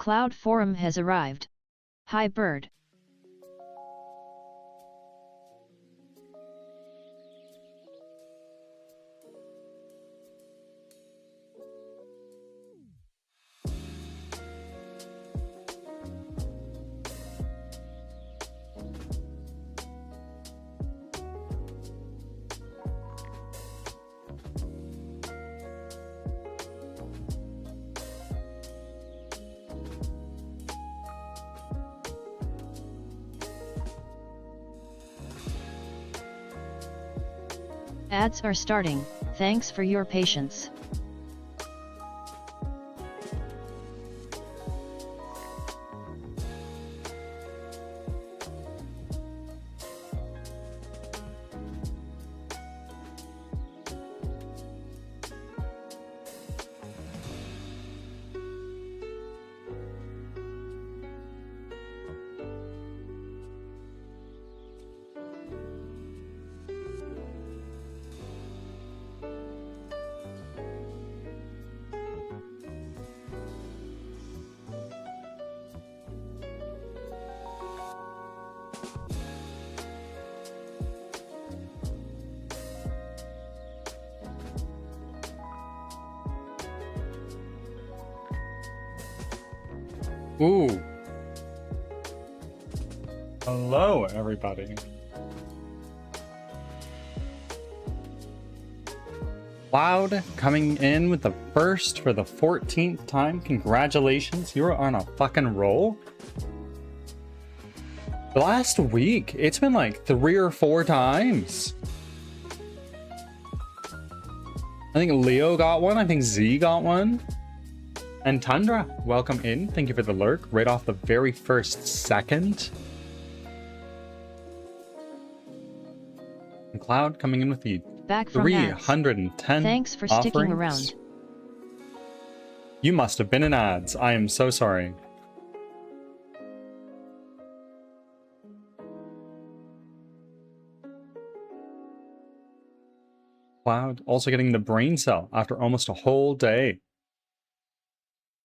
Cloud Forum has arrived. Hi bird. Ads are starting, thanks for your patience. Ooh. Hello, everybody. Cloud coming in with the first for the 14th time. Congratulations, you are on a fucking roll. The last week, it's been like 3 or 4 times. I think Leo got one. I think Z got one. And Tundra, welcome in. Thank you for the lurk right off the very first second. And Cloud coming in with the Back from 310 Thanks for offerings. sticking around. You must have been in ads. I am so sorry. Cloud also getting the brain cell after almost a whole day.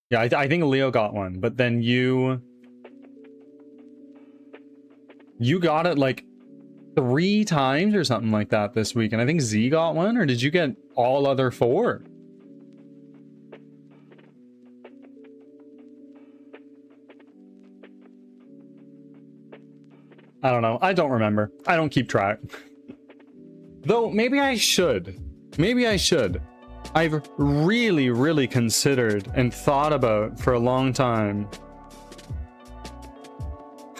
Yeah, I think Leo got one, but then you got it like 3 times or something like that this week, and I think Z got one, or did you get all other 4? I don't know. I don't remember. I don't keep track. Though maybe I should. Maybe I should. I've really considered and thought about for a long time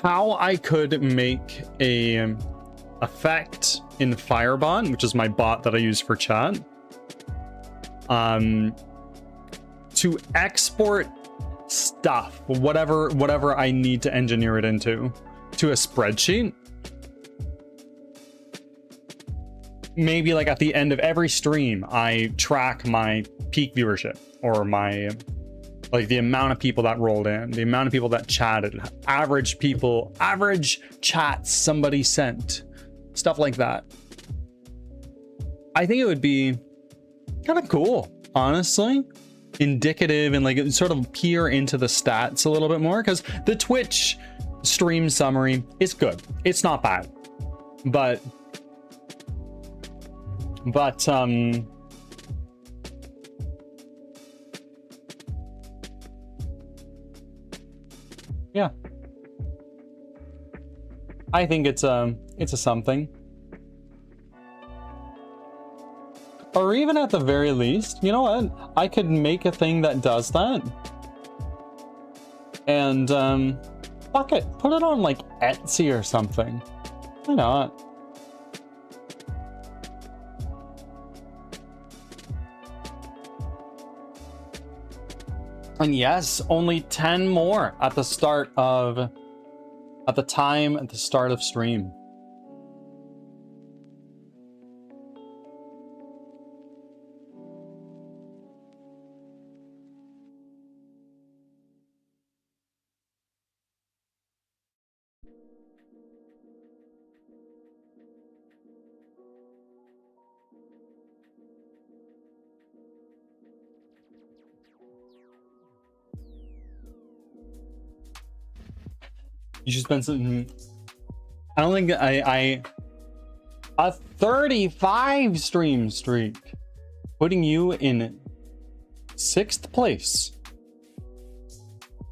how I could make a effect in Firebot, which is my bot that I use for chat, to export stuff, whatever I need to engineer it into, to a spreadsheet. Maybe like at the end of every stream, I track my peak viewership, or my, like, the amount of people that rolled in, the amount of people that chatted, average chats somebody sent, stuff like that. I think it would be kind of cool, honestly, indicative, and like sort of peer into the stats a little bit more, because the Twitch stream summary is good. It's not bad, but yeah, I think it's a something. Or even at the very least, you know what? I could make a thing that does that. And fuck it, put it on like Etsy or something. Why not? And yes, only 10 more at the start of, at the start of stream. You should spend some. I don't think a 35 stream streak, putting you in 6th place.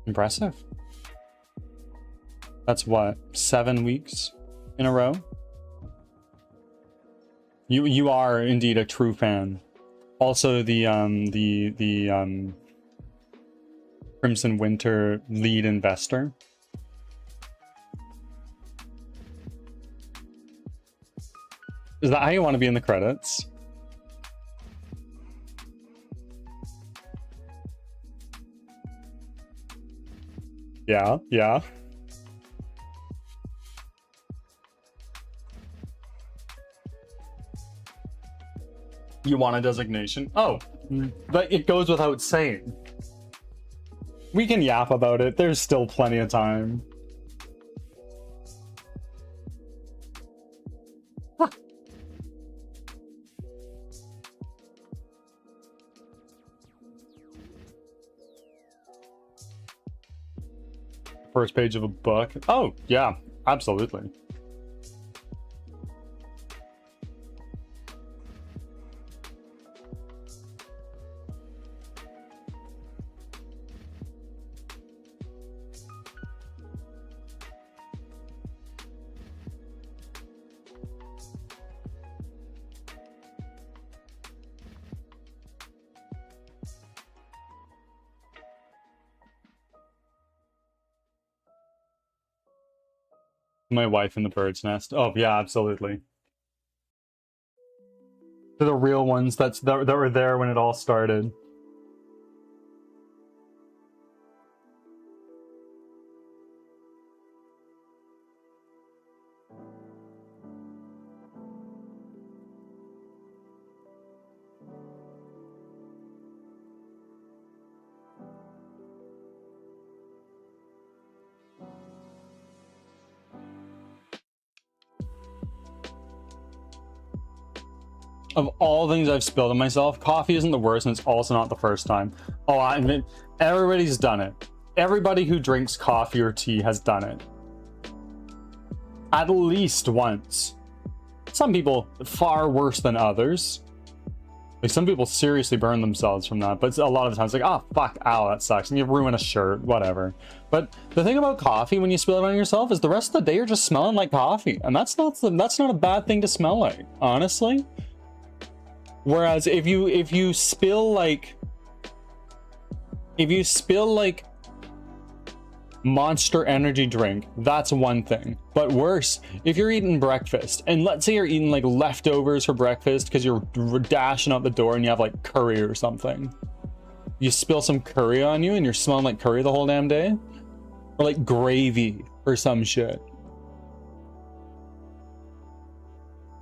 Impressive. That's what, 7 weeks in a row? You are indeed a true fan. Also the Crimson Winter lead investor. Is that how you want to be in the credits? Yeah, yeah. You want a designation? Oh, but it goes without saying. We can yap about it. There's still plenty of time. First page of a book. Oh, yeah, absolutely. My wife in the bird's nest. Oh yeah, absolutely. They're the real ones that were there when it all started. Of all things I've spilled on myself, coffee isn't the worst, and it's also not the first time. Oh, I mean, everybody's done it. Everybody who drinks coffee or tea has done it. At least once. Some people far worse than others. Like, some people seriously burn themselves from that, but a lot of the times, like, oh, fuck, ow, that sucks, and you ruin a shirt, whatever. But the thing about coffee, when you spill it on yourself, is the rest of the day you're just smelling like coffee, and that's not a bad thing to smell like, honestly. Whereas if you spill like Monster Energy drink, that's one thing. But worse, if you're eating breakfast, and let's say you're eating like leftovers for breakfast because you're dashing out the door and you have like curry or something. You spill some curry on you and you're smelling like curry the whole damn day? Or like gravy or some shit.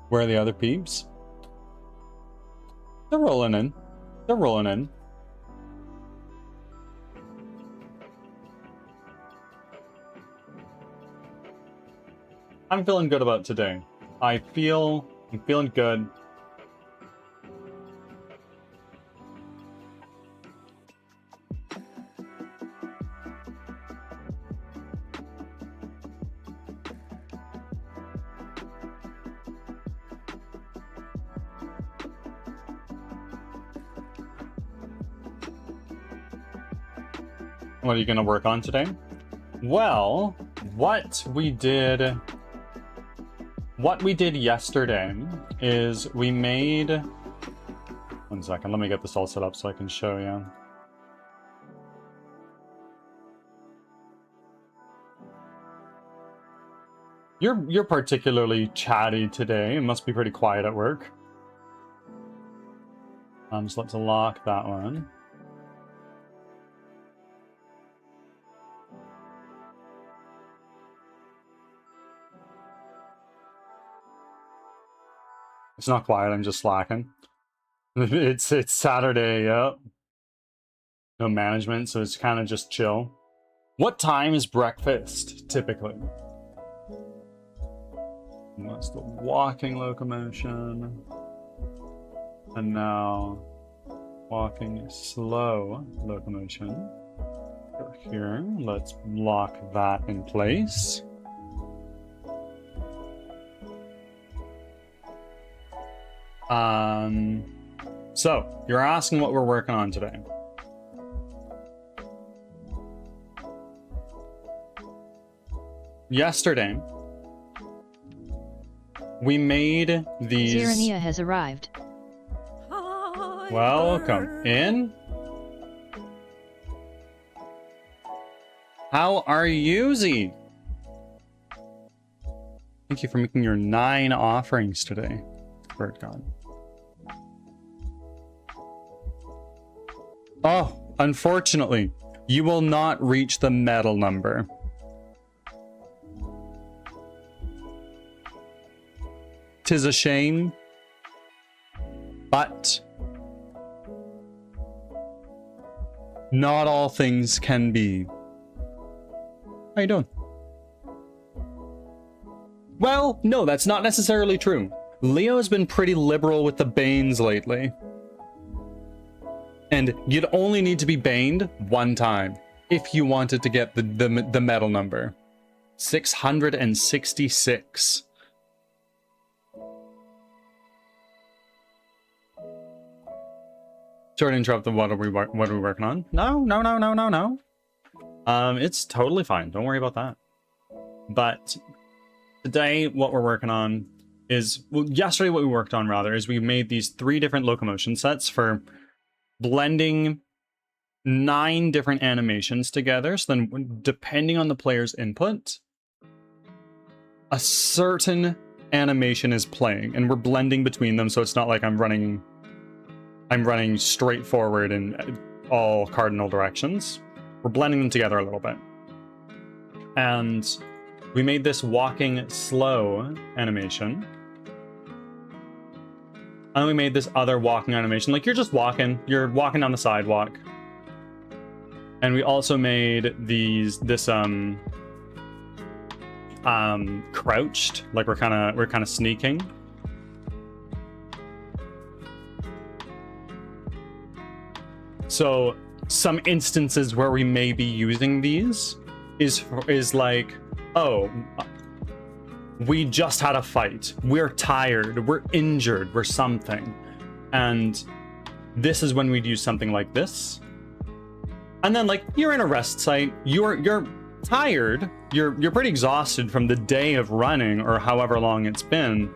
Where are the other peeps? They're rolling in. They're rolling in. I'm feeling good about today. I'm feeling good. What are you going to work on today? Well, what we did yesterday is we made... One second, let me get this all set up so I can show you. You're particularly chatty today. It must be pretty quiet at work. So let's lock that one. It's not quiet, I'm just slacking. It's Saturday, yeah. No management, so it's kind of just chill. What time is breakfast, typically? What's the walking locomotion? And now, walking slow locomotion. Go here, let's lock that in place. So you're asking what we're working on today. Yesterday, we made these... Zirania has arrived. Welcome in. How are you, Z? Thank you for making your 9 offerings today. Spirit God. Oh, unfortunately, you will not reach the medal number. Tis a shame, but not all things can be. How you doing? Well, no, that's not necessarily true. Leo's been pretty liberal with the Banes lately. And you'd only need to be baned 1 time if you wanted to get the medal number. 666. Sorry to interrupt the what are we working on? No. It's totally fine. Don't worry about that. But today, what we're working on is, well, yesterday what we worked on rather is we made these 3 different locomotion sets for blending 9 different animations together. So then, depending on the player's input, a certain animation is playing, and we're blending between them. So it's not like I'm running straight forward in all cardinal directions. We're blending them together a little bit. And we made this walking slow animation. And we made this other walking animation. Like you're walking down the sidewalk. And we also made this crouched, like we're kind of sneaking. So some instances where we may be using these is like, oh, we just had a fight. We're tired. We're injured. We're something. And this is when we'd use something like this. And then like you're in a rest site. You're tired. You're pretty exhausted from the day of running or however long it's been.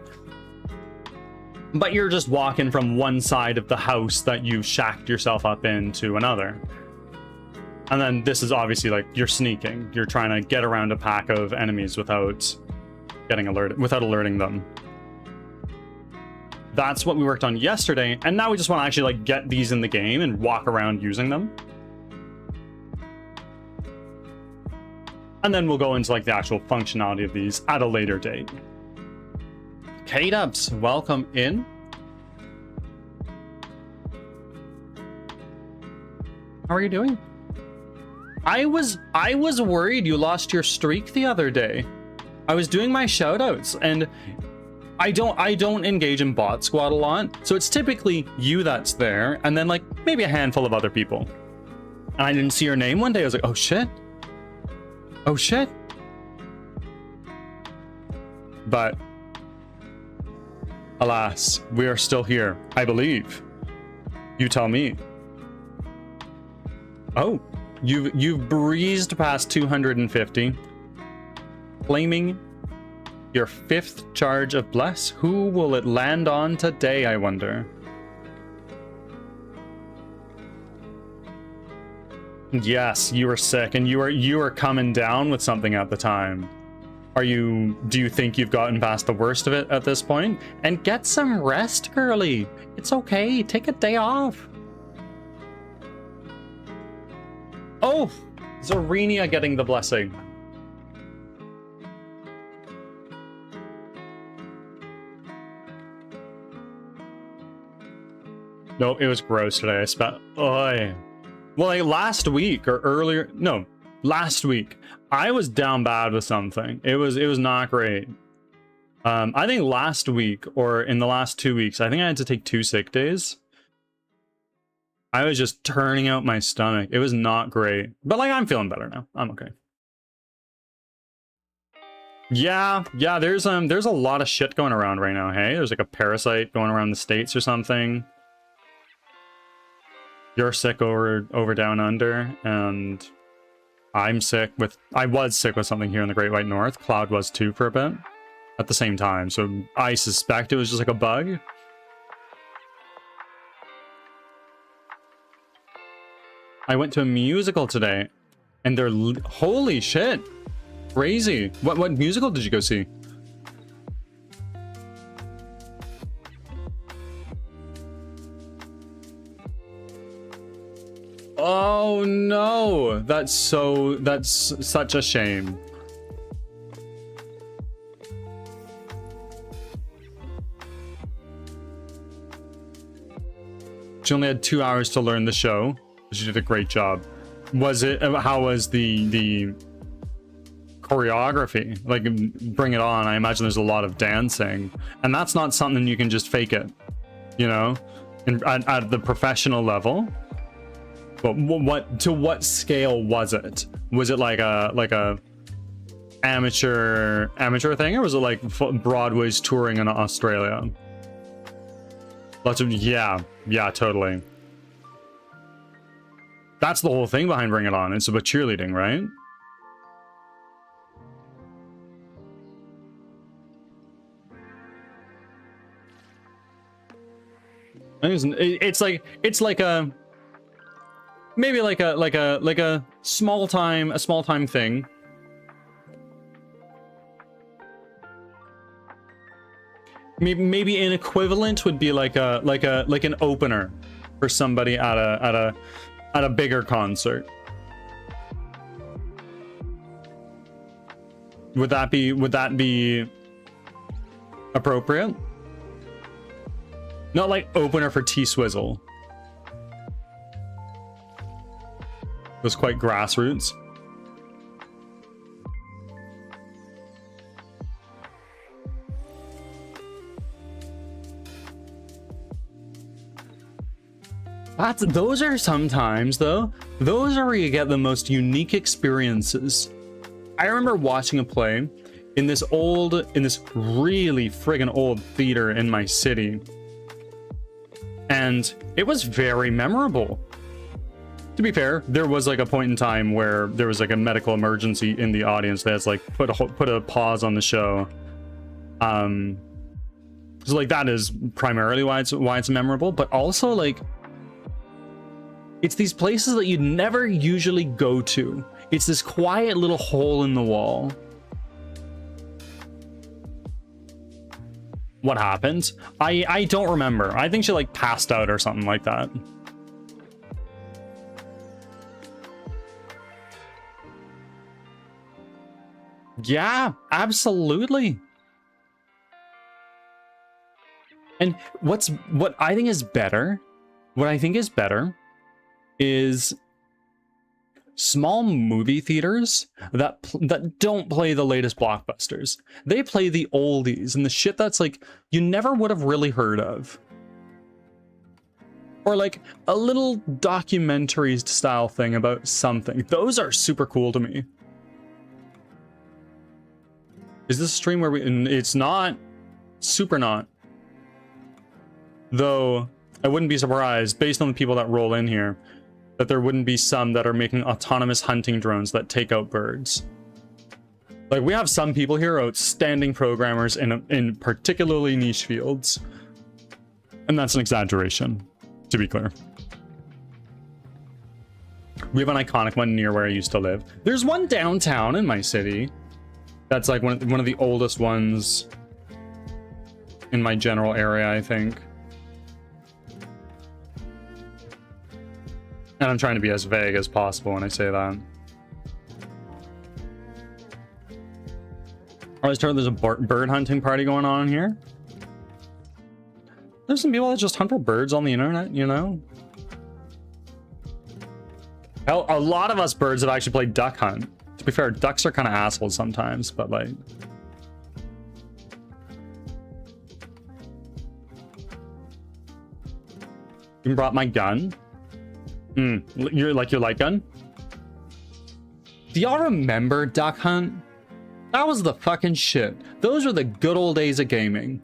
But you're just walking from one side of the house that you shacked yourself up in to another. And then this is obviously like you're sneaking. You're trying to get around a pack of enemies without alerting them. That's what we worked on yesterday, and now we just want to actually like get these in the game and walk around using them. And then we'll go into like the actual functionality of these at a later date. K-Dubs, welcome in. How are you doing? I was worried you lost your streak the other day. I was doing my shoutouts, and I don't engage in bot squad a lot, so it's typically you that's there, and then like maybe a handful of other people. And I didn't see your name one day. I was like, oh shit. Oh shit. But alas, we are still here, I believe. You tell me. Oh, you've breezed past 250, claiming your 5th charge of Bless. Who will it land on today, I wonder? Yes, you were sick, and you were coming down with something at the time. Do you think you've gotten past the worst of it at this point? And get some rest, girly. It's okay. Take a day off. Oh, Zarenia getting the blessing. Nope, it was gross today. I spent... Well, like last week or earlier... No, last week. I was down bad with something. It was not great. I think last week or in the last 2 weeks, I think I had to take 2 sick days. I was just turning out my stomach. It was not great. But like, I'm feeling better now. I'm okay. Yeah, there's a lot of shit going around right now, hey? There's like a parasite going around the States or something. You're sick over down under, and I was sick with something here in the Great White North. Cloud was too for a bit at the same time, so I suspect it was just like a bug. I went to a musical today, and they're holy shit, crazy. What musical did you go see? Oh no, that's such a shame. She only had 2 hours to learn the show. She did a great job. How was the choreography? Like, bring it on. I imagine there's a lot of dancing, and that's not something you can just fake it, you know, at the professional level. But what scale was it? Was it like a amateur thing, or was it like Broadway's touring in Australia? Lots of yeah, totally. That's the whole thing behind Bring It On. It's about cheerleading, right? It's like a maybe like a small time thing. Maybe an equivalent would be like an opener for somebody at a bigger concert. Would that be appropriate? Not like opener for T-Swizzle. It was quite grassroots. Those are sometimes, though, those are where you get the most unique experiences. I remember watching a play in this really friggin' old theater in my city, and it was very memorable. To be fair, there was like a point in time where there was like a medical emergency in the audience that's like put a pause on the show. So like that is primarily why it's memorable, but also like it's these places that you'd never usually go to. It's this quiet little hole in the wall. What happened? I don't remember. I think she like passed out or something like that. Yeah, absolutely. And what I think is better, is small movie theaters that don't play the latest blockbusters. They play the oldies and the shit that's like you never would have really heard of. Or like a little documentary style thing about something. Those are super cool to me. Is this a stream where it's not super not. Though I wouldn't be surprised based on the people that roll in here that there wouldn't be some that are making autonomous hunting drones that take out birds. Like, we have some people here, outstanding programmers in particularly niche fields. And that's an exaggeration, to be clear. We have an iconic one near where I used to live. There's one downtown in my city that's like one of the oldest ones in my general area, I think. And I'm trying to be as vague as possible when I say that. I was told there's a bird hunting party going on here. There's some people that just hunt for birds on the internet, you know? Hell, a lot of us birds have actually played duck hunt. To be fair, ducks are kind of assholes sometimes, but like... You brought my gun? Your light gun? Do y'all remember Duck Hunt? That was the fucking shit. Those were the good old days of gaming.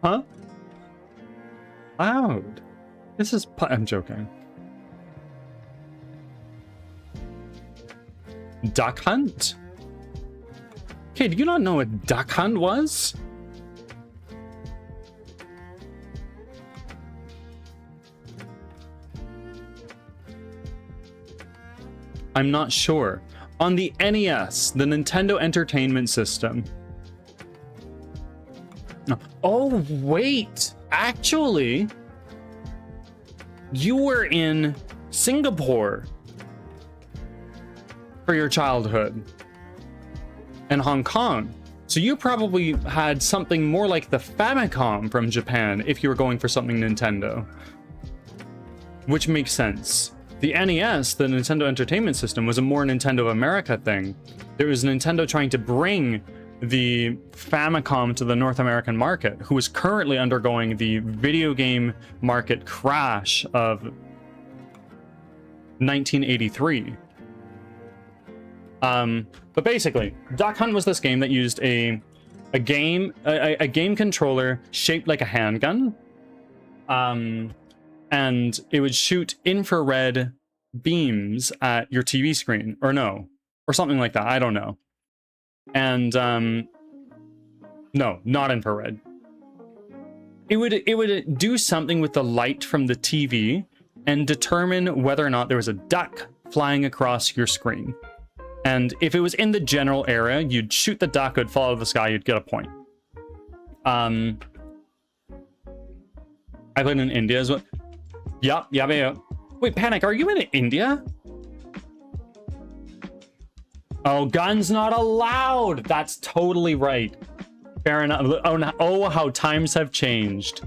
Huh? Loud. This is... I'm joking. Duck Hunt? Okay, do you not know what Duck Hunt was? I'm not sure. On the NES, the Nintendo Entertainment System. Oh, wait. Actually, you were in Singapore for your childhood and Hong Kong. So you probably had something more like the Famicom from Japan if you were going for something Nintendo. Which makes sense. The NES, the Nintendo Entertainment System, was a more Nintendo of America thing. There was Nintendo trying to bring the Famicom to the North American market, who is currently undergoing the video game market crash of 1983. But basically, Duck Hunt was this game that used a game controller shaped like a handgun. And it would shoot infrared beams at your TV screen, or something like that. I don't know. And no, not infrared. It would do something with the light from the TV and determine whether or not there was a duck flying across your screen. And if it was in the general area, you'd shoot the duck, it would fall out of the sky, you'd get a point. I played in India as well. Yeah. Wait, Panic, are you in India? Oh, guns not allowed. That's totally right. Fair enough. Oh, how times have changed.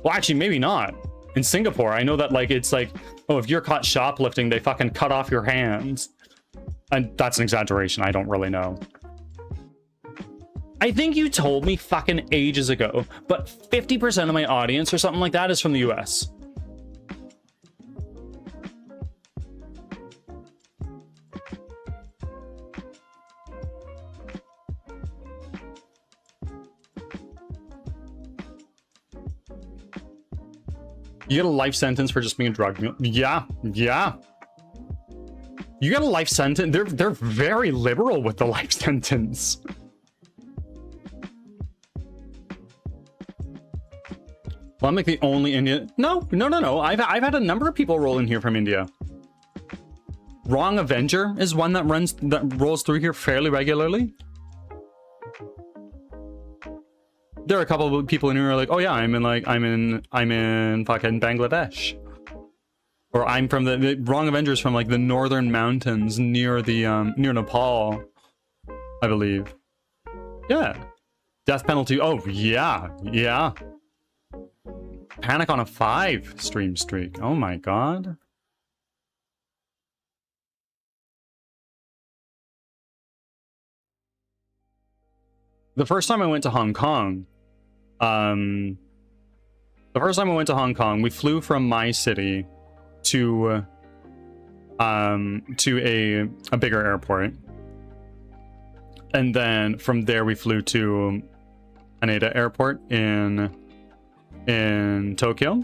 Well, actually, maybe not. In Singapore, I know that, like, it's like, oh, if you're caught shoplifting, they fucking cut off your hands. And that's an exaggeration. I don't really know. I think you told me fucking ages ago, but 50% of my audience or something like that is from the US. You get a life sentence for just being a drug mule. Yeah. You get a life sentence. They're very liberal with the life sentence. Well, I'm like the only Indian. No. I've had a number of people roll in here from India. Wrong Avenger is one that rolls through here fairly regularly. There are a couple of people in here who are like, oh yeah, I'm in fucking Bangladesh. Or I'm from the Wrong Avengers from like the northern mountains near the near Nepal, I believe. Yeah. Death penalty. Oh yeah. Panic on a 5 stream streak. Oh my god. The first time I went to Hong Kong, we flew from my city to a bigger airport, and then from there we flew to Haneda Airport in Tokyo.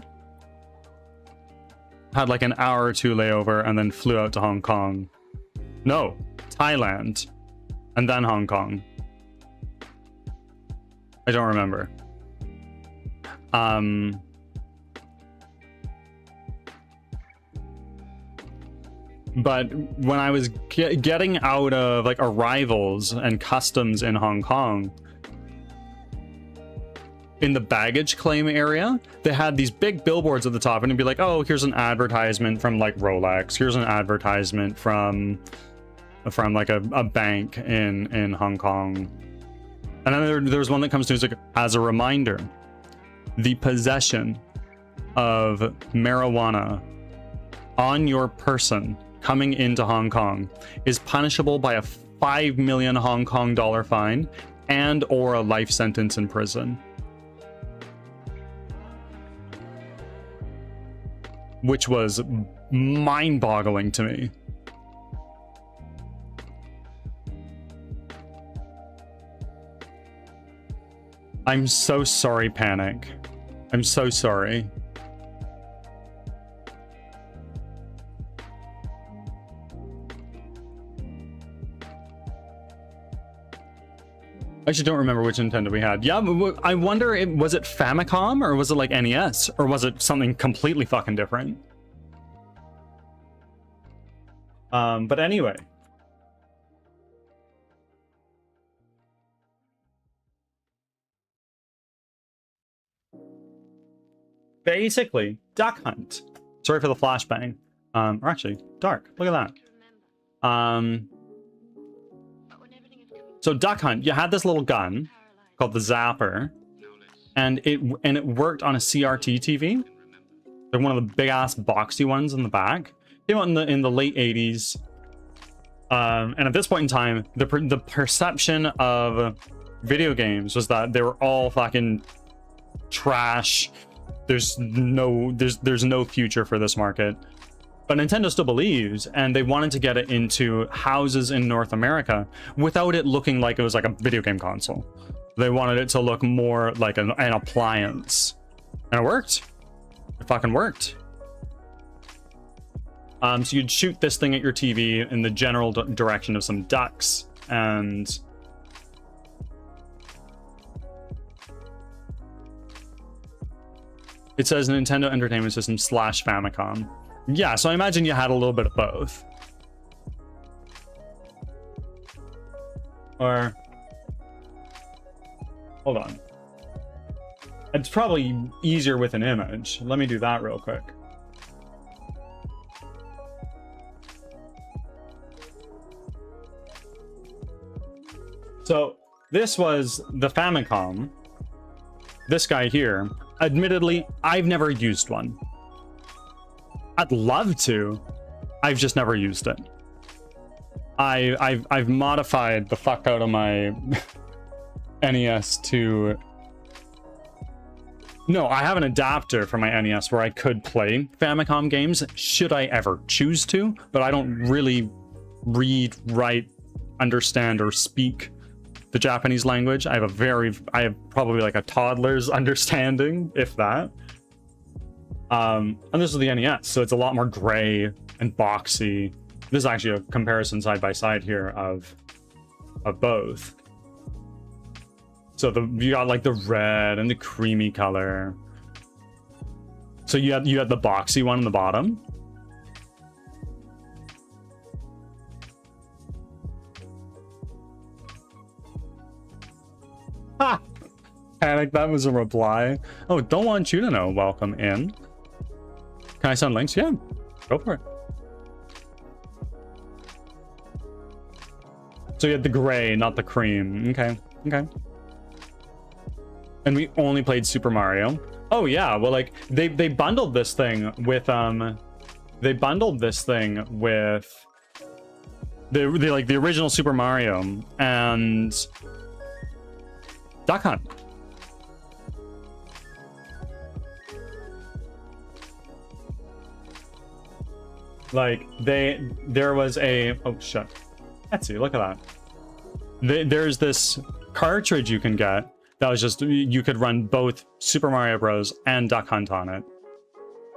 Had like an hour or two layover, and then flew out to Hong Kong. No, Thailand, and then Hong Kong. I don't remember. But when I was getting out of like arrivals and customs in Hong Kong, in the baggage claim area, they had these big billboards at the top, and it'd be like, oh, here's an advertisement from like Rolex, here's an advertisement from like a bank in Hong Kong. And then there's one that comes to, it's like, as a reminder, the possession of marijuana on your person coming into Hong Kong is punishable by a 5 million Hong Kong dollar fine and or a life sentence in prison. which was mind-boggling to me. I'm so sorry, Panic. I'm so sorry. I actually don't remember which Nintendo we had. Yeah, I wonder, was it Famicom or was it like NES? Or was it something completely fucking different? But anyway. Basically, Duck Hunt. Sorry for the flashbang. Or actually, dark. Look at that. So Duck Hunt, you had this little gun called the Zapper, and it worked on a CRT TV. They're one of the big ass boxy ones in the back. Came out in the late 80s. And at this point in time, the perception of video games was that they were all fucking trash. There's no future for this market. But Nintendo still believes, and they wanted to get it into houses in North America without it looking like it was like a video game console. They wanted it to look more like an appliance. And it worked. It fucking worked. So you'd shoot this thing at your TV in the general direction of some ducks, and it says Nintendo Entertainment System / Famicom. Yeah, so I imagine you had a little bit of both. Or hold on. It's probably easier with an image. Let me do that real quick. So this was the Famicom. This guy here. Admittedly, I've never used one. I'd love to. I've just never used it. I've modified the fuck out of my NES to... No, I have an adapter for my NES where I could play Famicom games, should I ever choose to, but I don't really read, write, understand, or speak the Japanese language. I have probably like a toddler's understanding, if that. And this is the NES, so it's a lot more gray and boxy. This is actually a comparison side by side here of both. So you got like the red and the creamy color. So you had the boxy one on the bottom. Ha! Panic, that was a reply. Oh, don't want you to know. Welcome in. Can I send links? Yeah, go for it. So you had the gray, not the cream. Okay, okay. And we only played Super Mario. Oh yeah, well, like they bundled this thing with the like the original Super Mario and Duck Hunt. Like there was a, oh shit, Etsy, look at that. There's this cartridge you can get that was just, you could run both Super Mario Bros and Duck Hunt on it,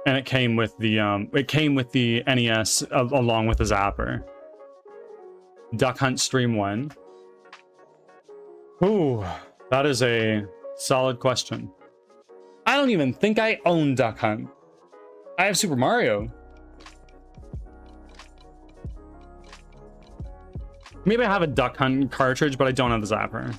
and it came with the NES along with the Zapper. Duck Hunt Stream 1. Ooh, that is a solid question. I don't even think I own Duck Hunt. I have Super Mario. Maybe I have a Duck Hunt cartridge, but I don't have the Zapper.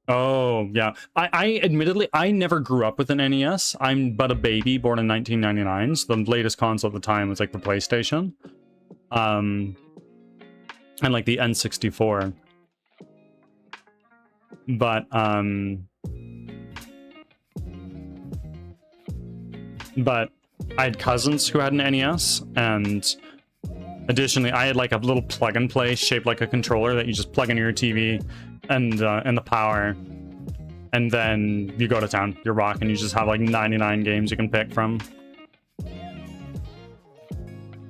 Oh, yeah. I admittedly, I never grew up with an NES. I'm but a baby born in 1999. So the latest console at the time was like the PlayStation. And like the N64. But I had cousins who had an NES, and Additionally, I had like a little plug and play shaped like a controller that you just plug into your TV and the power, and then you go to town. You're rocking. You just have like 99 games you can pick from.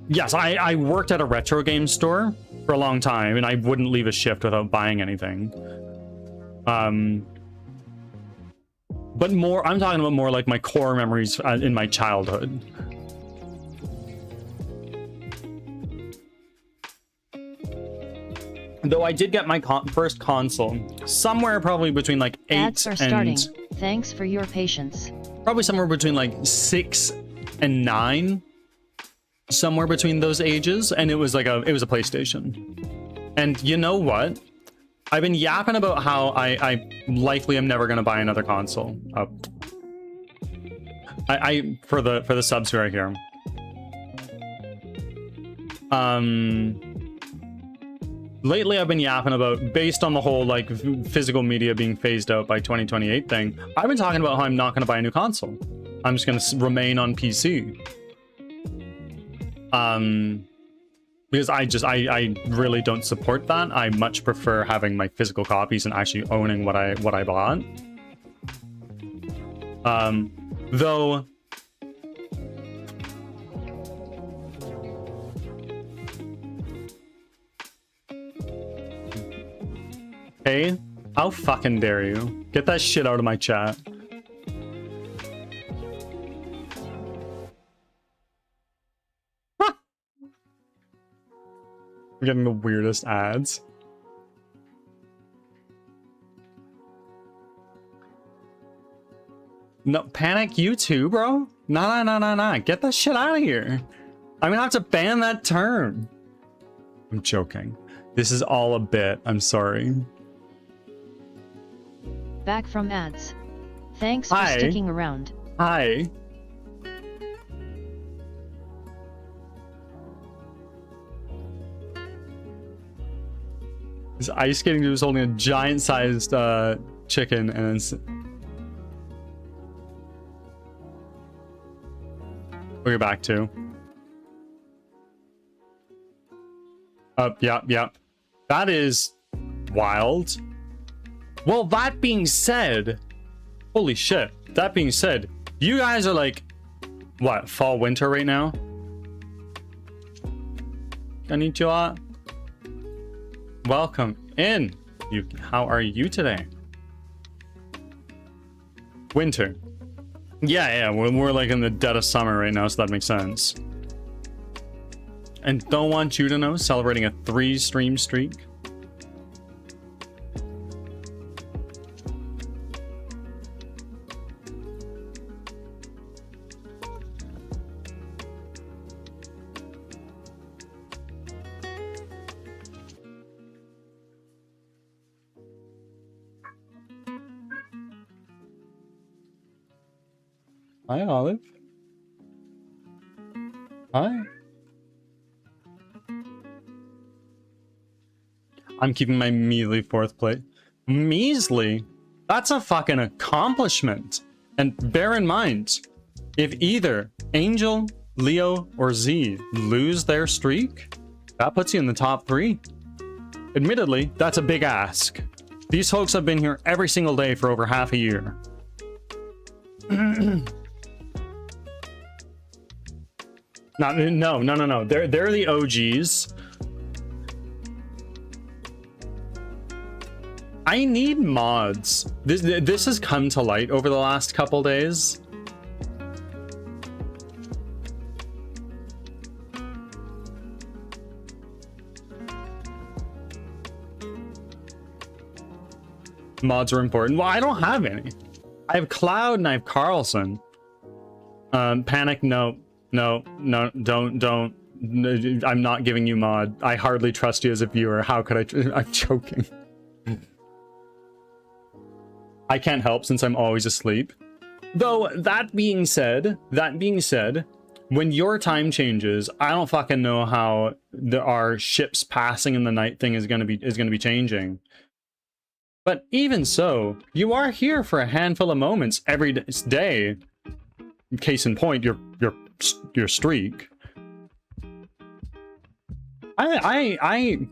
Yes, I worked at a retro game store for a long time, and I wouldn't leave a shift without buying anything. But more, I'm talking about more like my core memories in my childhood. Though I did get my first console somewhere probably between like 8 Ads are starting. Thanks for your patience. Probably somewhere between like 6 and 9. Somewhere between those ages, and it was like it was a PlayStation. And you know what? I've been yapping about how I likely am never gonna buy another console. For the subs right here. Lately I've been yapping about, based on the whole like physical media being phased out by 2028 thing, I've been talking about how I'm not gonna buy a new console. I'm just gonna remain on PC. Because I really don't support that. I much prefer having my physical copies and actually owning what I bought. Though hey, how fucking dare you? Get that shit out of my chat. I'm getting the weirdest ads. No, Panic, you too, bro? Nah. Get that shit out of here. I'm gonna have to ban that term. I'm joking. This is all a bit. I'm sorry. Back from ads. Thanks for sticking around. Hi. This ice skating dude was holding a giant-sized chicken, and it's... We'll get back to. Yeah. That is wild. Well, that being said, holy shit. That being said, you guys are like, what, fall, winter right now? Konnichiwa. Welcome in. How are you today? Winter. Yeah, we're like in the dead of summer right now, so that makes sense. And don't want you to know, celebrating a 3-stream streak. Hi, Olive. Hi. I'm keeping my measly 4th place. Measly? That's a fucking accomplishment. And bear in mind, if either Angel, Leo, or Z lose their streak, that puts you in the top 3. Admittedly, that's a big ask. These folks have been here every single day for over half a year. No. They're the OGs. I need mods. This has come to light over the last couple days. Mods are important. Well, I don't have any. I have Cloud and I have Carlson. Panic, no, don't. I'm not giving you mod. I hardly trust you as a viewer. How could I? I'm joking. I can't help since I'm always asleep. Though that being said, when your time changes, I don't fucking know how our ships passing in the night thing is gonna be changing. But even so, you are here for a handful of moments every day. Case in point, your streak. I'm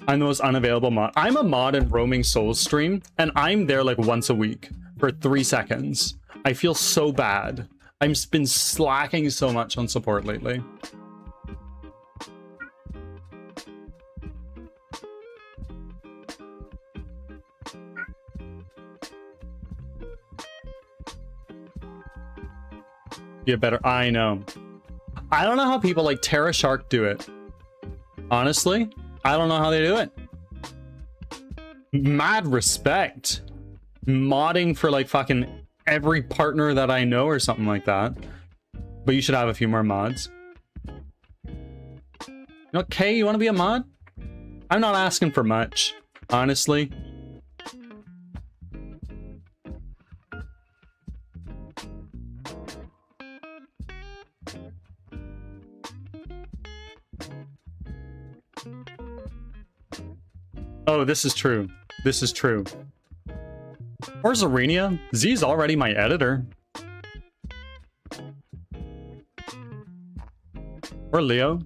the most unavailable mod. I'm a mod in Roaming Souls stream, and I'm there like once a week for 3 seconds. I feel so bad. I've been slacking so much on support lately. Get better. I know. I don't know how people like Terra Shark do it. Honestly, I don't know how they do it. Mad respect. Modding for like fucking every partner that I know or something like that. But you should have a few more mods. Okay, you want to be a mod? I'm not asking for much, honestly. Oh, this is true. This is true. Or Zarenia. Z's already my editor. Or Leo.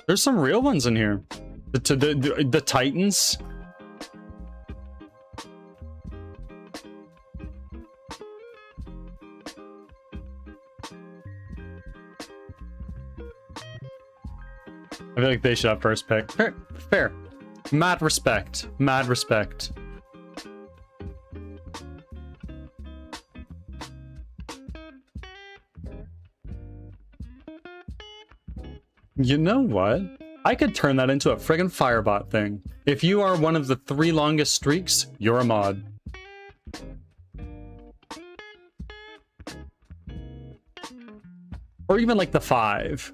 There's some real ones in here. The Titans. I feel like they should have first pick. Fair. Fair. Mad respect. Mad respect. You know what? I could turn that into a friggin' Firebot thing. If you are one of the 3 longest streaks, you're a mod. Or even like the 5.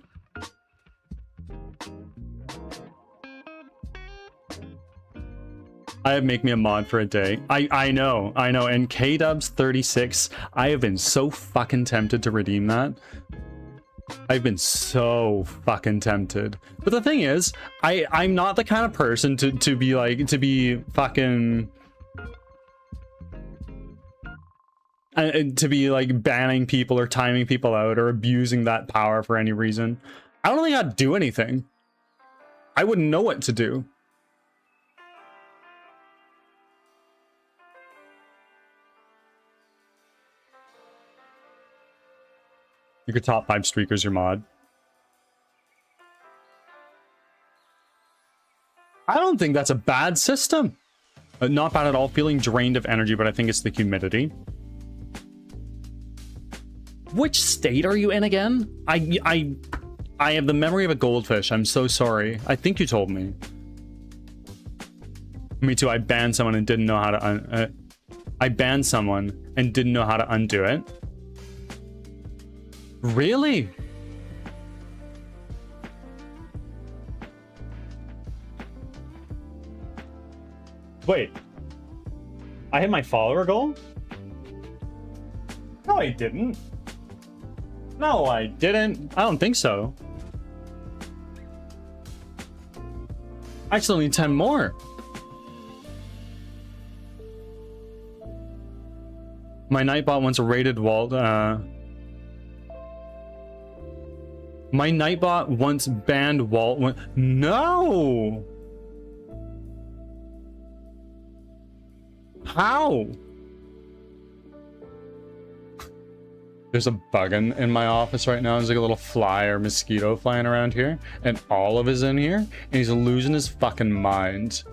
I have make me a mod for a day. I know. And K-Dubs 36, I have been so fucking tempted to redeem that. I've been so fucking tempted. But the thing is, I'm not the kind of person to be fucking to be like banning people or timing people out or abusing that power for any reason. I don't think I'd do anything. I wouldn't know what to do. You could top 5 streakers your mod. I don't think that's a bad system. Not bad at all. Feeling drained of energy, but I think it's the humidity. Which state are you in again? I have the memory of a goldfish. I'm so sorry. I think you told me. Me too. I banned someone and didn't know how to I banned someone and didn't know how to undo it. Really? Wait. I hit my follower goal? No, I didn't. No, I didn't. I don't think so. I still need 10 more. My Nightbot wants a rated Walt, My Nightbot once banned Walt. No! How? There's a bug in my office right now. There's like a little fly or mosquito flying around here. And Olive is in here. And he's losing his fucking mind.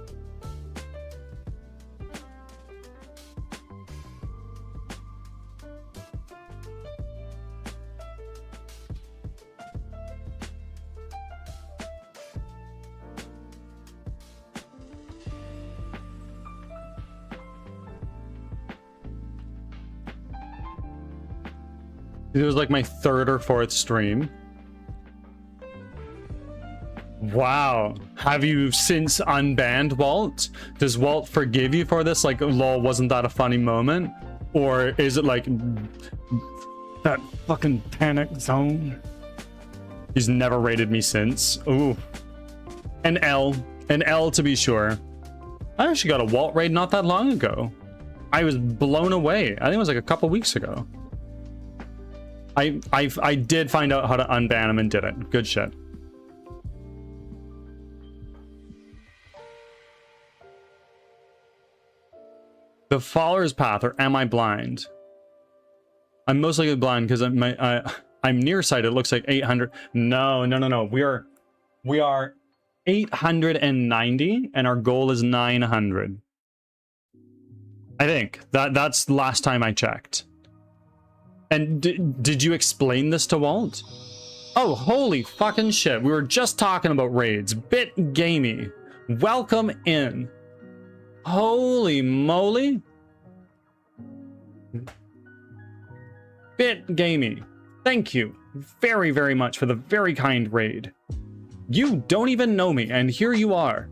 It was like my 3rd or 4th stream. Wow. Have you since unbanned Walt? Does Walt forgive you for this? Like, lol, wasn't that a funny moment? Or is it like that fucking panic zone? He's never rated me since. Ooh. An L to be sure. I actually got a Walt raid not that long ago. I was blown away. I think it was like a couple weeks ago. I did find out how to unban him and did it. Good shit. The follower's path, or am I blind? I'm most likely blind because I'm nearsighted. It looks like 800. No. We are 890, and our goal is 900. I think that's the last time I checked. And did you explain this to Walt? Oh, holy fucking shit! We were just talking about raids. Bit gamey, welcome in. Holy moly! Bit gamey, thank you very, very much for the very kind raid. You don't even know me, and here you are,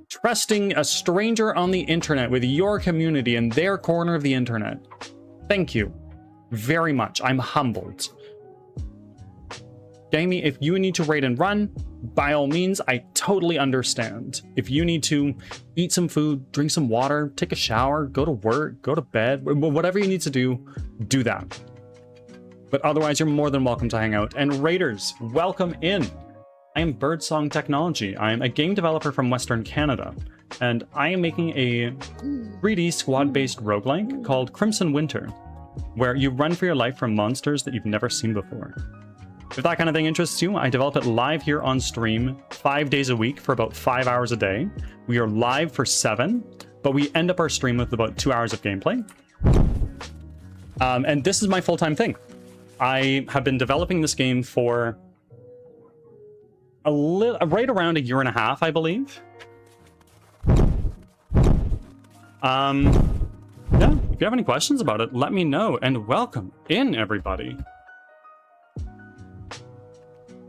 trusting a stranger on the internet with your community in their corner of the internet. Thank you very much. I'm humbled. Gamey, if you need to raid and run, by all means, I totally understand. If you need to eat some food, drink some water, take a shower, go to work, go to bed, whatever you need to do, do that. But otherwise, you're more than welcome to hang out. And raiders, welcome in. I am Birdsong Technology. I am a game developer from Western Canada, and I am making a 3D squad-based roguelike called Crimson Winter, where you run for your life from monsters that you've never seen before. If that kind of thing interests you, I develop it live here on stream 5 days a week for about 5 hours a day. We are live for 7, but we end up our stream with about 2 hours of gameplay. And this is my full-time thing. I have been developing this game for right around 1.5 years, I believe. Yeah, if you have any questions about it, let me know, and welcome in, everybody.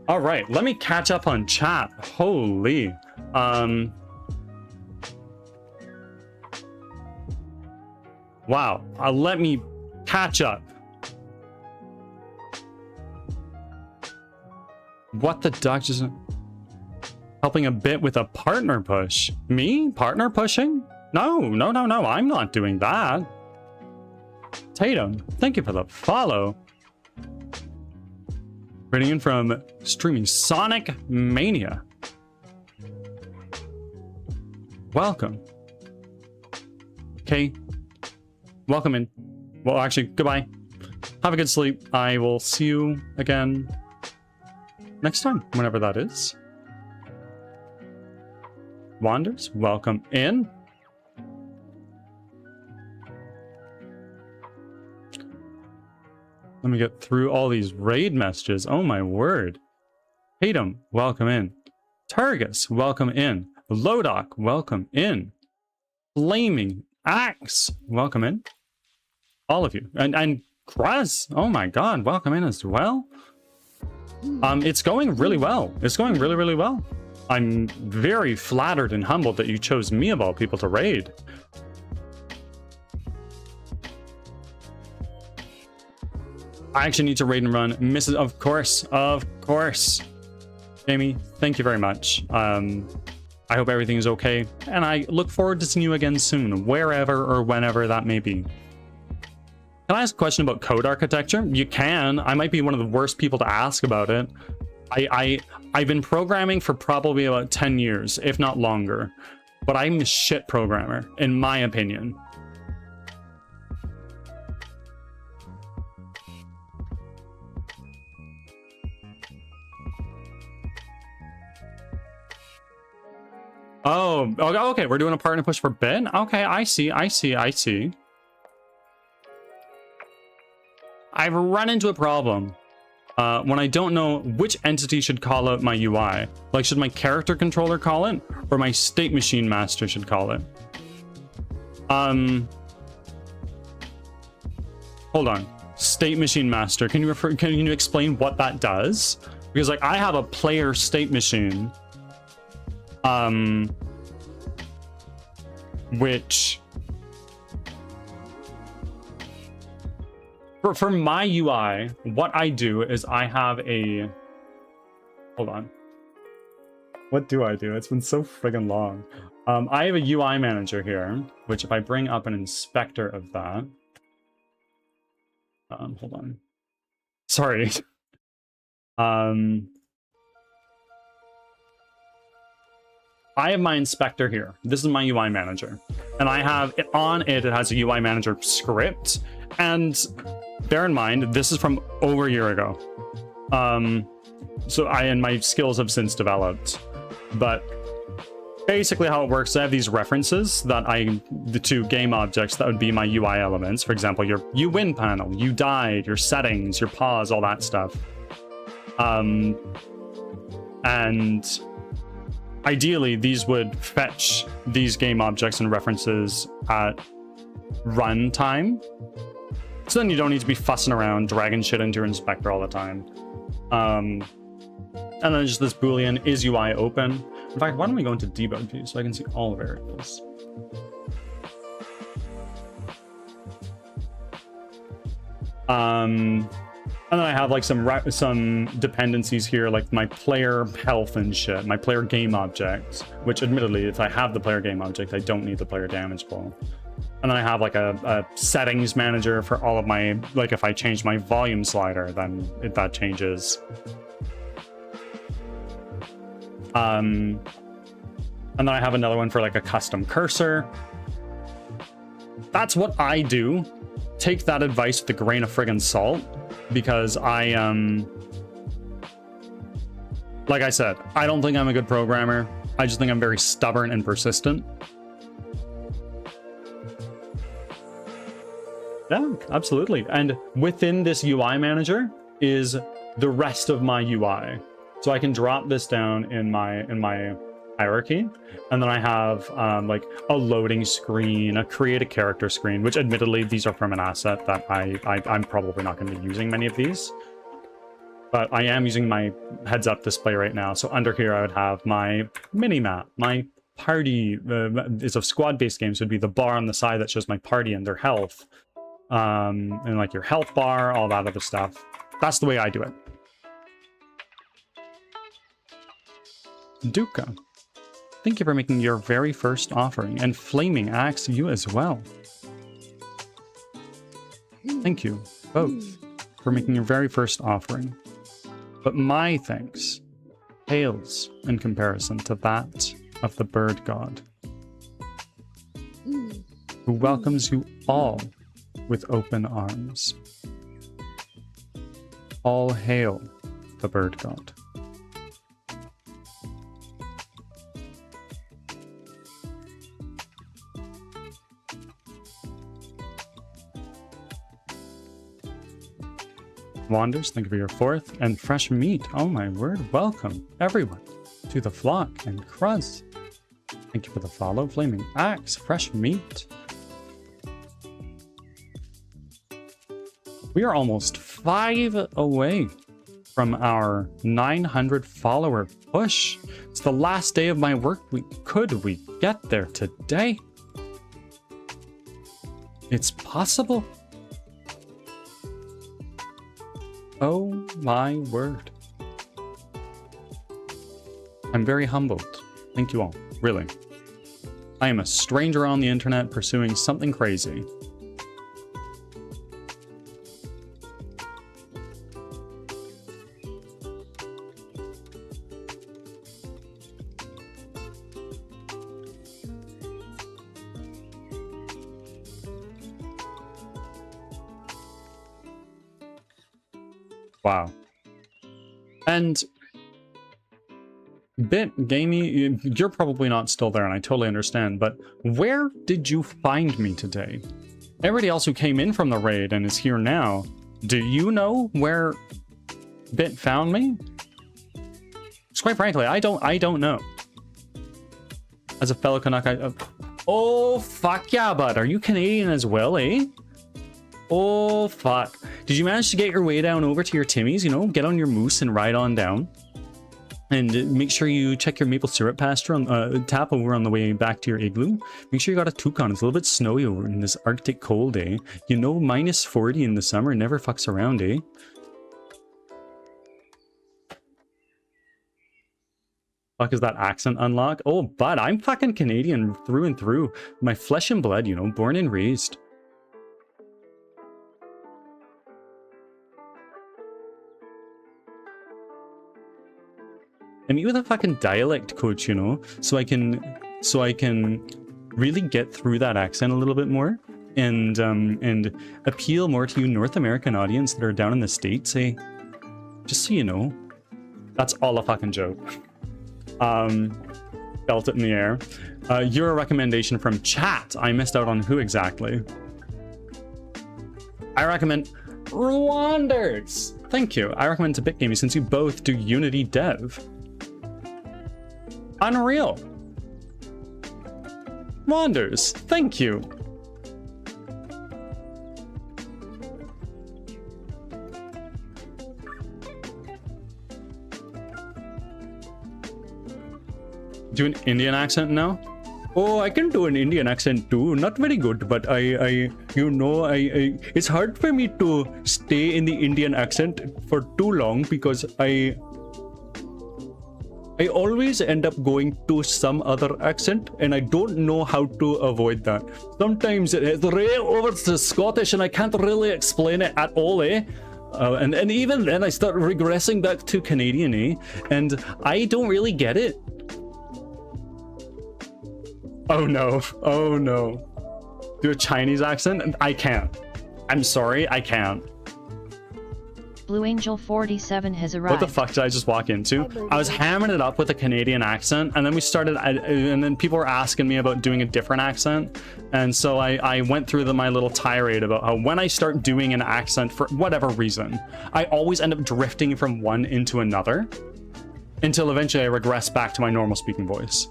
All right, let me catch up on chat. Holy. Wow, let me catch up. What the duck, just helping a bit with a partner push. Me? Partner pushing? No, I'm not doing that. Tatum, thank you for the follow. Writing in from streaming Sonic Mania. Welcome. Okay. Welcome in. Well, actually, goodbye. Have a good sleep. I will see you again next time, whenever that is. Wanders, welcome in. Let me get through all these raid messages. Oh my word. Tatum, welcome in. Targus, welcome in. Lodok, welcome in. Flaming Axe, welcome in. All of you. And Kraz, oh my god, welcome in as well. It's going really well. It's going really, really well. I'm very flattered and humbled that you chose me of all people to raid. I actually need to raid and run. Mrs. Of course. Jamie, thank you very much. I hope everything is okay, and I look forward to seeing you again soon, wherever or whenever that may be. Can I ask a question about code architecture? You can. I might be one of the worst people to ask about it. I've been programming for probably about 10 years, if not longer, but I'm a shit programmer, in my opinion. Oh, okay, we're doing a partner push for Ben? Okay, I see. I've run into a problem when I don't know which entity should call out my UI. Like, should my character controller call it, or my state machine master should call it? Hold on. State machine master. Can you explain what that does? Because, like, I have a player state machine. Which for my UI, what I do is I have a, hold on. What do I do? It's been so friggin' long. I have a UI manager here, which if I bring up an inspector of that, hold on. Sorry. I have my inspector here. This is my UI manager. And I have it on it. It has a UI manager script. And bear in mind, this is from over a year ago. So and my skills have since developed. But basically how it works, I have these references that the two game objects that would be my UI elements. For example, your you win panel, you died, your settings, your pause, all that stuff. And ideally, these would fetch these game objects and references at runtime. So then you don't need to be fussing around, dragging shit into your inspector all the time. And then just this boolean is UI open. In fact, why don't we go into debug view so I can see all the variables. And then I have like some dependencies here, like my player health and shit, my player game object, which admittedly, if I have the player game object, I don't need the player damage ball. And then I have like a settings manager for all of my, like if I change my volume slider, then that changes. And then I have another one for like a custom cursor. That's what I do. Take that advice with a grain of friggin' salt, because like I said, I don't think I'm a good programmer. I just think I'm very stubborn and persistent. Yeah, absolutely. And within this UI manager is the rest of my UI. So I can drop this down in my hierarchy, and then I have like a loading screen, a create a character screen, which admittedly these are from an asset that I'm probably not going to be using many of these, but I am using my heads up display right now. So under here I would have my mini map, my party is a squad based game, so it'd be the bar on the side that shows my party and their health, and like your health bar, all that other stuff. That's the way I do it. Duca, thank you for making your very first offering, and Flaming Axe, you as well. Thank you both for making your very first offering. But my thanks pales in comparison to that of the bird god, who welcomes you all with open arms. All hail the bird god. Wanders, thank you for your fourth. And Fresh Meat, oh my word, welcome everyone to the flock. And Cruz, thank you for the follow. Flaming Axe, Fresh Meat. We are almost 5 away from our 900 follower push. It's the last day of my work week. Could we get there today? It's possible. Oh my word. I'm very humbled. Thank you all, really. I am a stranger on the internet pursuing something crazy. Wow. And Bit Gamey, you're probably not still there, and I totally understand, but where did you find me today? Everybody else who came in from the raid and is here now, do you know where Bit found me? Because quite frankly, I don't know. As a fellow Canuck, oh, fuck yeah, bud. Are you Canadian as well, eh? Oh, fuck. Did you manage to get your way down over to your Timmies, you know? Get on your moose and ride on down? And make sure you check your maple syrup pasture on tap over on the way back to your igloo. Make sure you got a toucan. It's a little bit snowy over in this Arctic cold, eh? You know, minus 40 in the summer never fucks around, eh? Fuck is that accent unlock? Oh, but I'm fucking Canadian through and through. My flesh and blood, you know, born and raised. and meet with a fucking dialect coach, you know, so I can really get through that accent a little bit more and appeal more to you North American audience that are down in the States, eh? Just so you know. That's all a fucking joke. Felt it in the air. You're a recommendation from chat. I missed out on who exactly. I recommend Wanders. Thank you. I recommend to BitGaming since you both do Unity dev. Unreal. Wanders. Thank you. Do an Indian accent now? Oh, I can do an Indian accent too. Not very good, but it's hard for me to stay in the Indian accent for too long because I always end up going to some other accent, and I don't know how to avoid that. Sometimes it's right over to Scottish, and I can't really explain it at all, eh? And even then, I start regressing back to Canadian, eh? And I don't really get it. Oh no, oh no. Do a Chinese accent? I can't. I'm sorry, I can't. Blue Angel 47 has arrived. What the fuck did I just walk into? I was hammering it up with a Canadian accent, and then we started, and then people were asking me about doing a different accent, and so I went through my little tirade about how when I start doing an accent for whatever reason, I always end up drifting from one into another, until eventually I regress back to my normal speaking voice.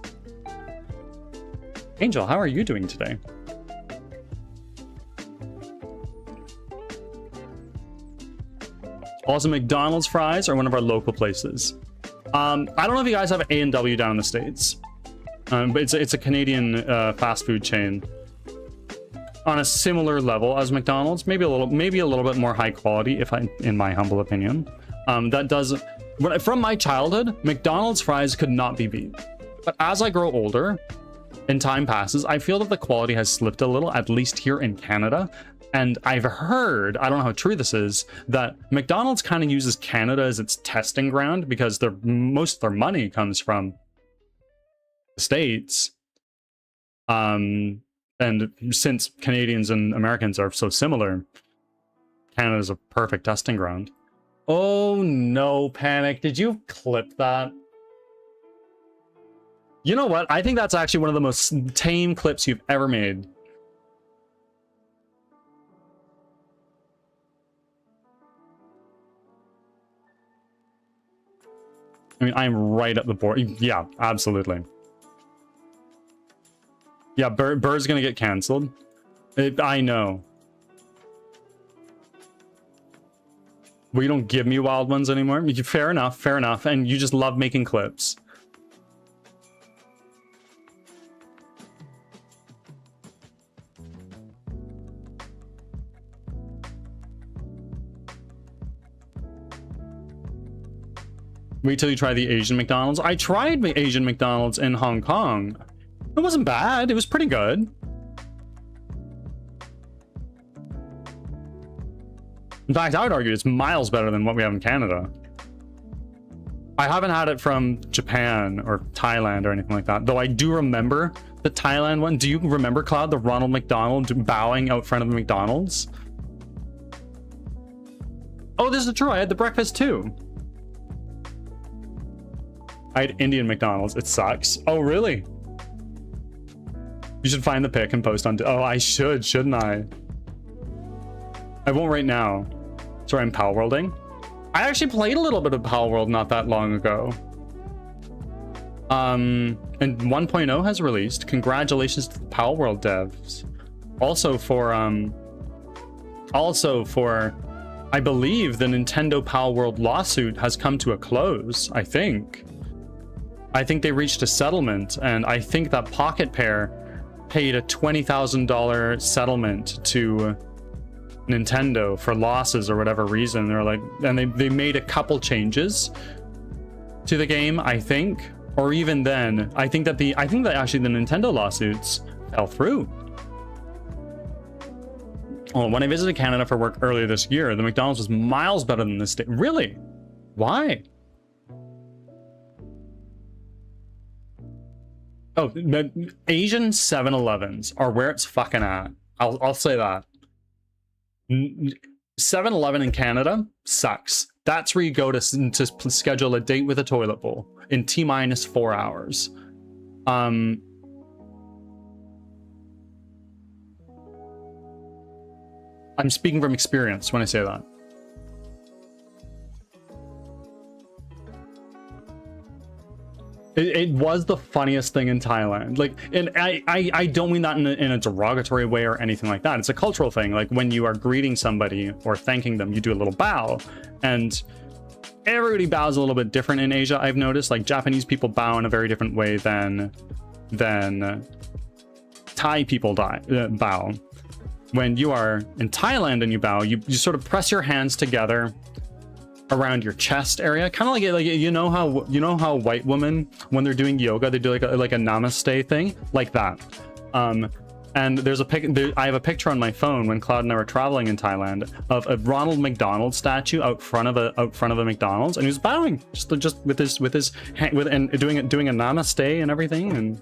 Angel, how are you doing today? Also, McDonald's fries are one of our local places. I don't know if you guys have A&W down in the States, but it's a Canadian fast food chain on a similar level as McDonald's, maybe a little bit more high quality, in my humble opinion. From my childhood, McDonald's fries could not be beat. But as I grow older and time passes, I feel that the quality has slipped a little, at least here in Canada. And I've heard, I don't know how true this is, that McDonald's kind of uses Canada as its testing ground because most of their money comes from the States. And since Canadians and Americans are so similar, Canada's a perfect testing ground. Oh no, Panic. Did you clip that? You know what? I think that's actually one of the most tame clips you've ever made. I mean, I'm right at the board. Yeah, absolutely. Yeah, Bird's gonna get canceled. I know. Well, you don't give me wild ones anymore? Fair enough, fair enough. And you just love making clips. Wait till you try the Asian McDonald's. I tried the Asian McDonald's in Hong Kong. It wasn't bad. It was pretty good. In fact, I would argue it's miles better than what we have in Canada. I haven't had it from Japan or Thailand or anything like that, though I do remember the Thailand one. Do you remember, Cloud, the Ronald McDonald bowing out front of the McDonald's? Oh, this is true. I had the breakfast too. I had Indian McDonald's. It sucks. Oh, really? You should find the pic and post on... Oh, I should, shouldn't I? I won't right now. Sorry, I'm Pal Worlding. I actually played a little bit of Pal World not that long ago. And 1.0 has released. Congratulations to the Pal World devs. Also for, I believe the Nintendo Pal World lawsuit has come to a close, I think. I think they reached a settlement, and I think that Pocket Pair paid a $20,000 settlement to Nintendo for losses or whatever reason. They're like, and they made a couple changes to the game, I think, or even then, I think that actually the Nintendo lawsuits fell through. Well, when I visited Canada for work earlier this year, the McDonald's was miles better than this state. Really? Why? Oh, the Asian 7-Elevens are where it's fucking at. I'll say that. 7-Eleven in Canada sucks. That's where you go to schedule a date with a toilet bowl in T-minus 4 hours. I'm speaking from experience when I say that. It was the funniest thing in Thailand. Like, and I don't mean that in a derogatory way or anything like that. It's a cultural thing. Like, when you are greeting somebody or thanking them, you do a little bow, and everybody bows a little bit different in Asia. I've noticed, like, Japanese people bow in a very different way than Thai people bow. When you are in Thailand and you bow, you sort of press your hands together around your chest area, kind of like you know how white women, when they're doing yoga, they do like a namaste thing, like that. And there's I have a picture on my phone when Cloud and I were traveling in Thailand of a Ronald McDonald statue out front of a McDonald's, and he was bowing just with his hand, and doing a namaste and everything. And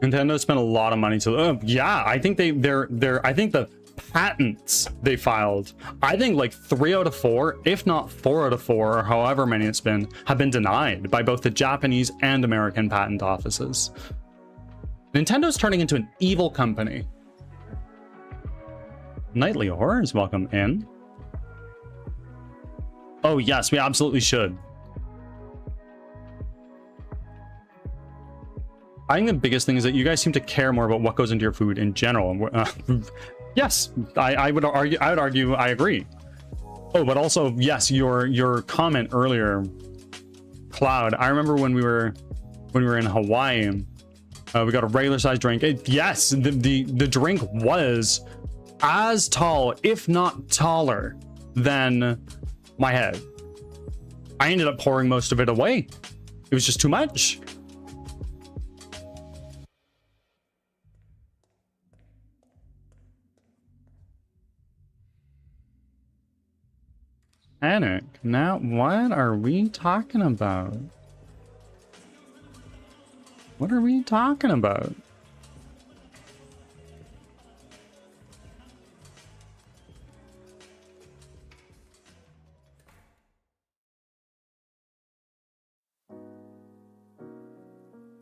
Nintendo spent a lot of money to yeah, I think I think the patents they filed, I think like 3 out of 4, if not 4 out of 4, or however many it's been, have been denied by both the Japanese and American patent offices. Nintendo's turning into an evil company. Nightly Horrors, welcome in. Oh yes, we absolutely should. I think the biggest thing is that you guys seem to care more about what goes into your food in general. Yes, I would argue I agree. Oh, but also, yes, your comment earlier, Cloud. I remember when we were in Hawaii, we got a regular sized drink. Yes, the drink was as tall, if not taller, than my head. I ended up pouring most of it away. It was just too much. Panic. Now, what are we talking about? What are we talking about?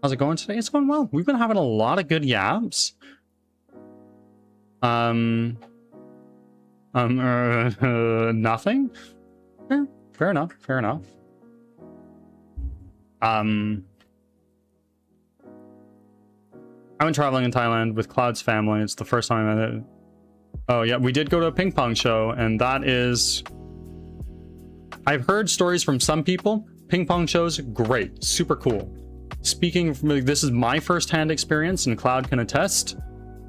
How's it going today? It's going well. We've been having a lot of good yaps. Nothing? Fair enough. Fair enough. I went traveling in Thailand with Cloud's family. It's the first time I met it. Oh yeah, we did go to a ping pong show, and that is... I've heard stories from some people. Ping pong shows, great, super cool. Speaking from, this is my first-hand experience, and Cloud can attest.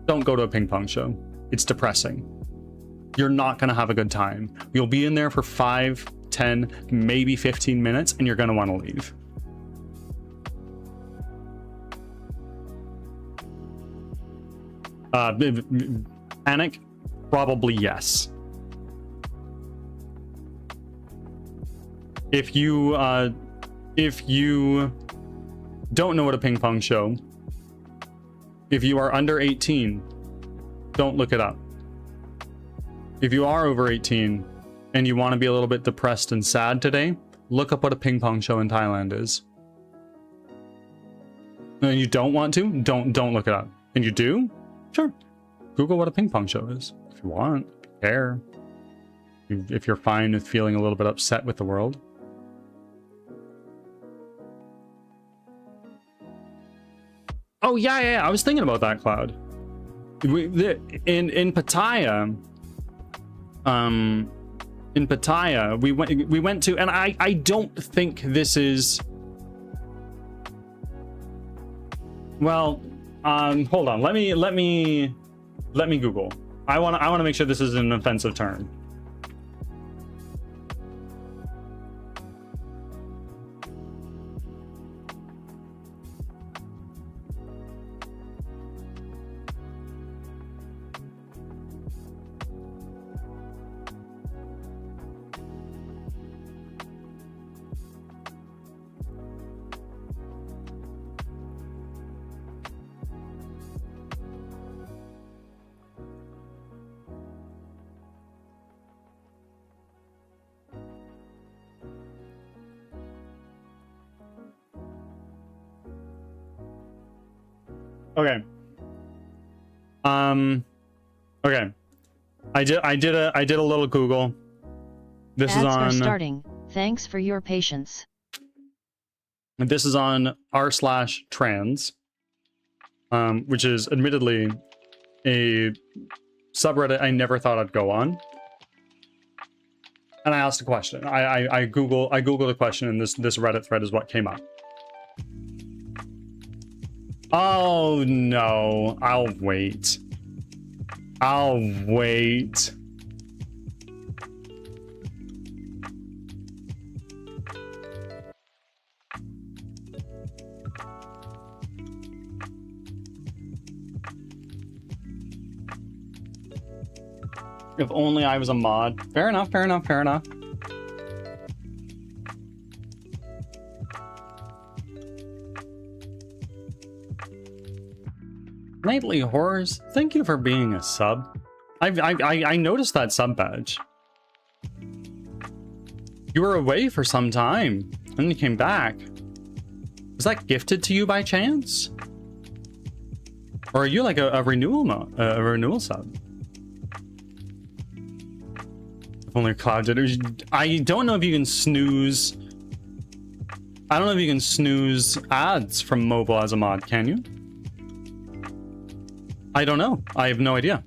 Don't go to a ping pong show. It's depressing. You're not gonna have a good time. You'll be in there for 5, 10, maybe 15 minutes, and you're gonna want to leave. Panic? Probably yes. If you don't know what a ping pong show, if you are under 18, don't look it up. If you are over 18 and you want to be a little bit depressed and sad today, look up what a ping pong show in Thailand is. And you don't want to, don't look it up. And you do? Sure. Google what a ping pong show is if you want, if you care. If you're fine with feeling a little bit upset with the world. Oh yeah, I was thinking about that, Cloud. In Pattaya, we went to, and I don't think this is, well, hold on, let me Google. I want to make sure this is an offensive term. Okay. Okay. I did a little Google. This Ads is are on starting. Thanks for your patience. this is on r/trans, which is admittedly a subreddit I never thought I'd go on. And I asked a question. I googled a question, and this Reddit thread is what came up. Oh no, I'll wait. If only I was a mod. Fair enough. Nightly Horrors, thank you for being a sub. I noticed that sub badge. You were away for some time, and then you came back. Was that gifted to you by chance? Or are you like a renewal sub? If only Cloud did it. I don't know if you can snooze. I don't know if you can snooze ads from mobile as a mod, can you? I don't know. I have no idea.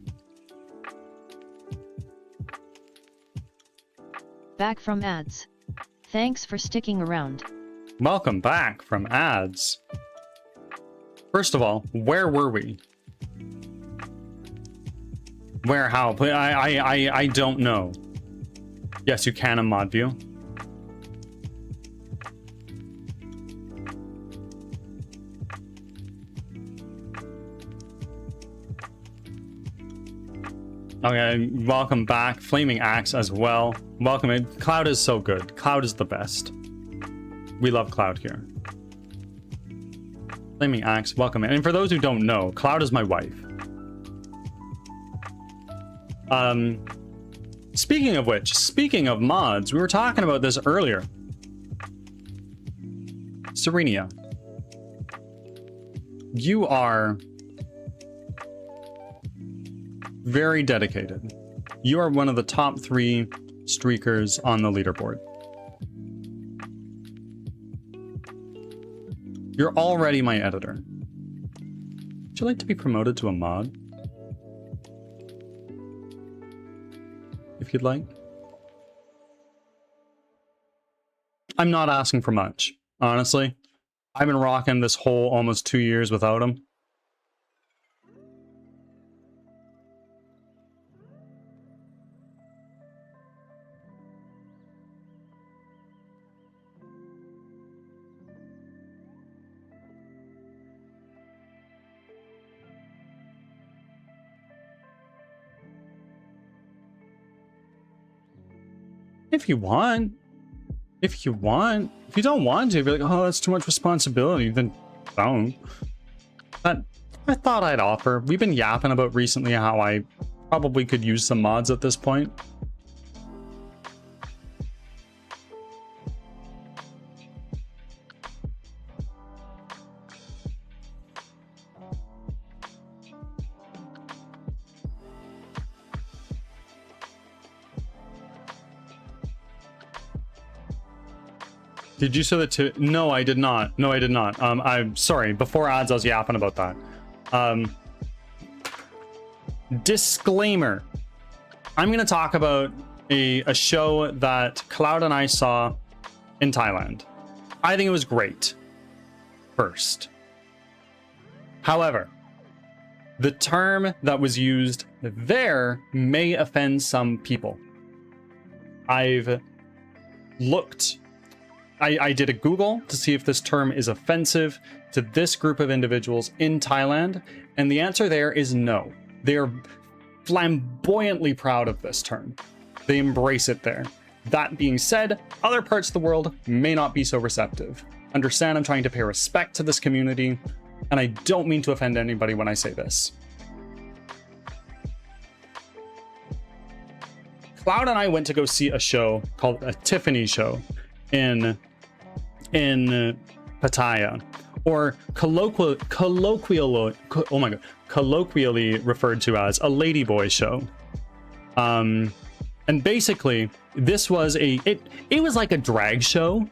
Back from ads. Thanks for sticking around. Welcome back from ads. First of all, where were we? Where, how? I don't know. Yes, you can in mod view. Okay, welcome back. Flaming Axe as well. Welcome in. Cloud is so good. Cloud is the best. We love Cloud here. Flaming Axe, welcome in. And for those who don't know, Cloud is my wife. Speaking of which, speaking of mods, we were talking about this earlier. Serenia, you are very dedicated. You are one of the top 3 streakers on the leaderboard. You're already my editor. Would you like to be promoted to a mod? If you'd like. I'm not asking for much, honestly. I've been rocking this whole almost 2 years without him. If you want. If you want. If you don't want to, if you're like, oh, that's too much responsibility, then don't. But I thought I'd offer. We've been yapping about recently how I probably could use some mods at this point. Did you say that too? No, I did not. No, I did not. I'm sorry. Before ads, I was yapping about that. Disclaimer. I'm going to talk about a show that Cloud and I saw in Thailand. I think it was great. First. However, the term that was used there may offend some people. I've looked... I did a Google to see if this term is offensive to this group of individuals in Thailand, and the answer there is no. They are flamboyantly proud of this term. They embrace it there. That being said, other parts of the world may not be so receptive. Understand I'm trying to pay respect to this community, and I don't mean to offend anybody when I say this. Cloud and I went to go see a show called a Tiffany show in Pattaya, or colloquially referred to as a ladyboy show. And basically, this was it was like a drag show.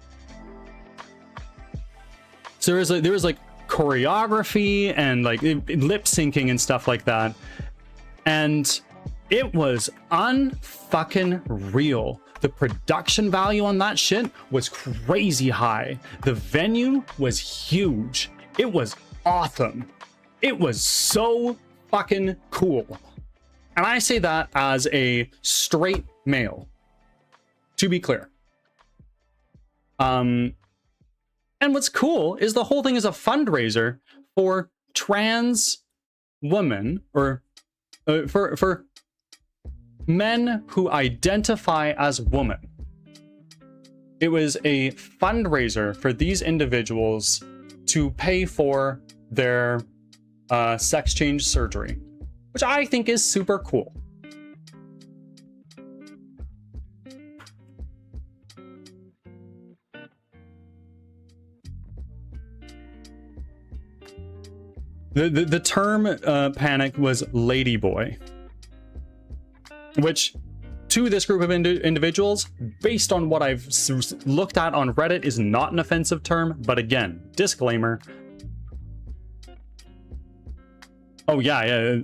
So there was like choreography and like lip syncing and stuff like that, and it was unfucking real. The production value on that shit was crazy high. The venue was huge. It was awesome. It was so fucking cool. And I say that as a straight male, to be clear. And what's cool is the whole thing is a fundraiser for trans women, or for men who identify as women. It was a fundraiser for these individuals to pay for their sex change surgery, which I think is super cool. The term panic was ladyboy, which to this group of individuals, based on what I've looked at on Reddit, is not an offensive term. But again, disclaimer. Oh yeah.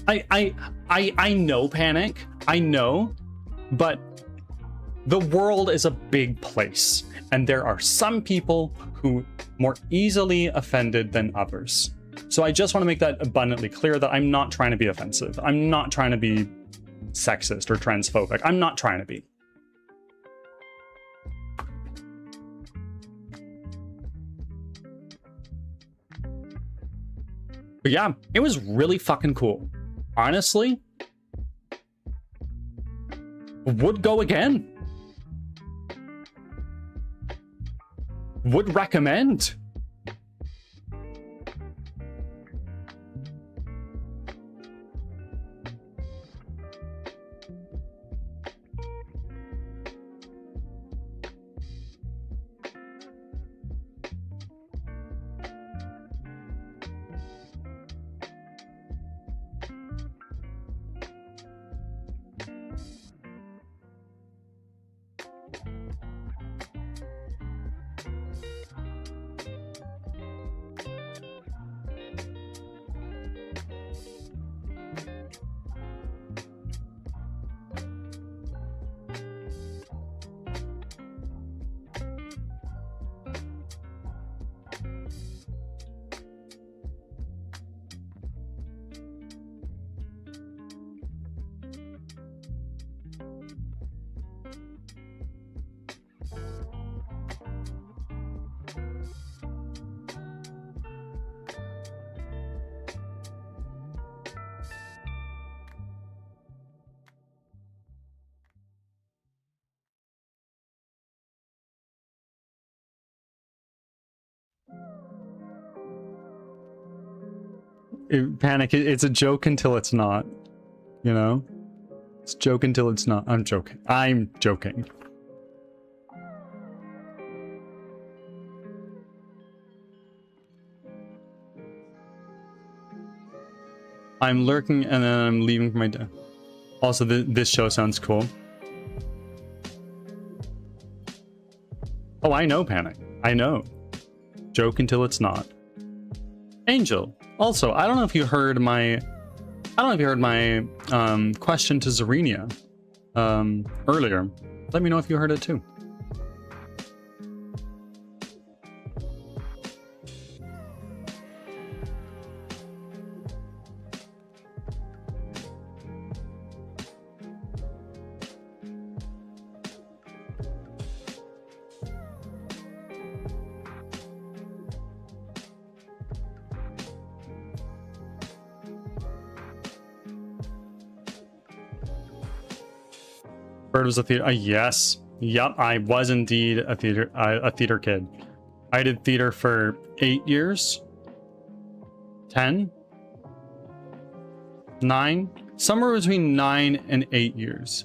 I know panic. I know, but the world is a big place, and there are some people who more easily offended than others. So I just want to make that abundantly clear that I'm not trying to be offensive. I'm not trying to be sexist or transphobic. I'm not trying to be. But yeah, it was really fucking cool. Honestly, would go again. Would recommend. Panic, it's a joke until it's not, you know? It's a joke until it's not. I'm joking. I'm joking. I'm lurking and then I'm leaving for my day. Also, this show sounds cool. Oh, I know, Panic. I know. Joke until it's not. Angel. Also, I don't know if you heard my question to Zarenia earlier. Let me know if you heard it too. Bird was a theater. Yes. Yep. I was indeed a theater kid. I did theater for 8 years. 10? 9? Somewhere between 9 and 8 years.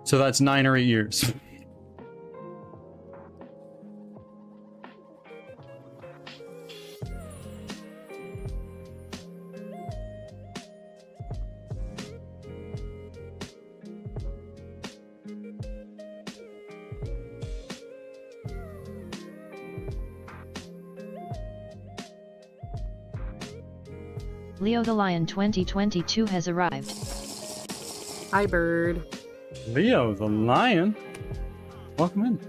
So that's 9 or 8 years. Leo the Lion 2022 has arrived. Hi, bird. Leo the Lion? Welcome in.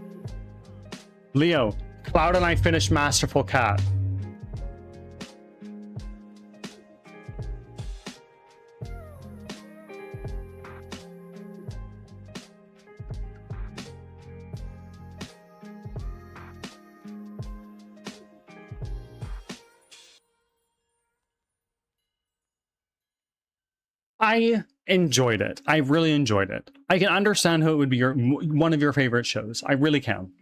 Leo, Cloud and I finished Masterful Cat. I enjoyed it. I really enjoyed it. I can understand how it would be one of your favorite shows. I really can.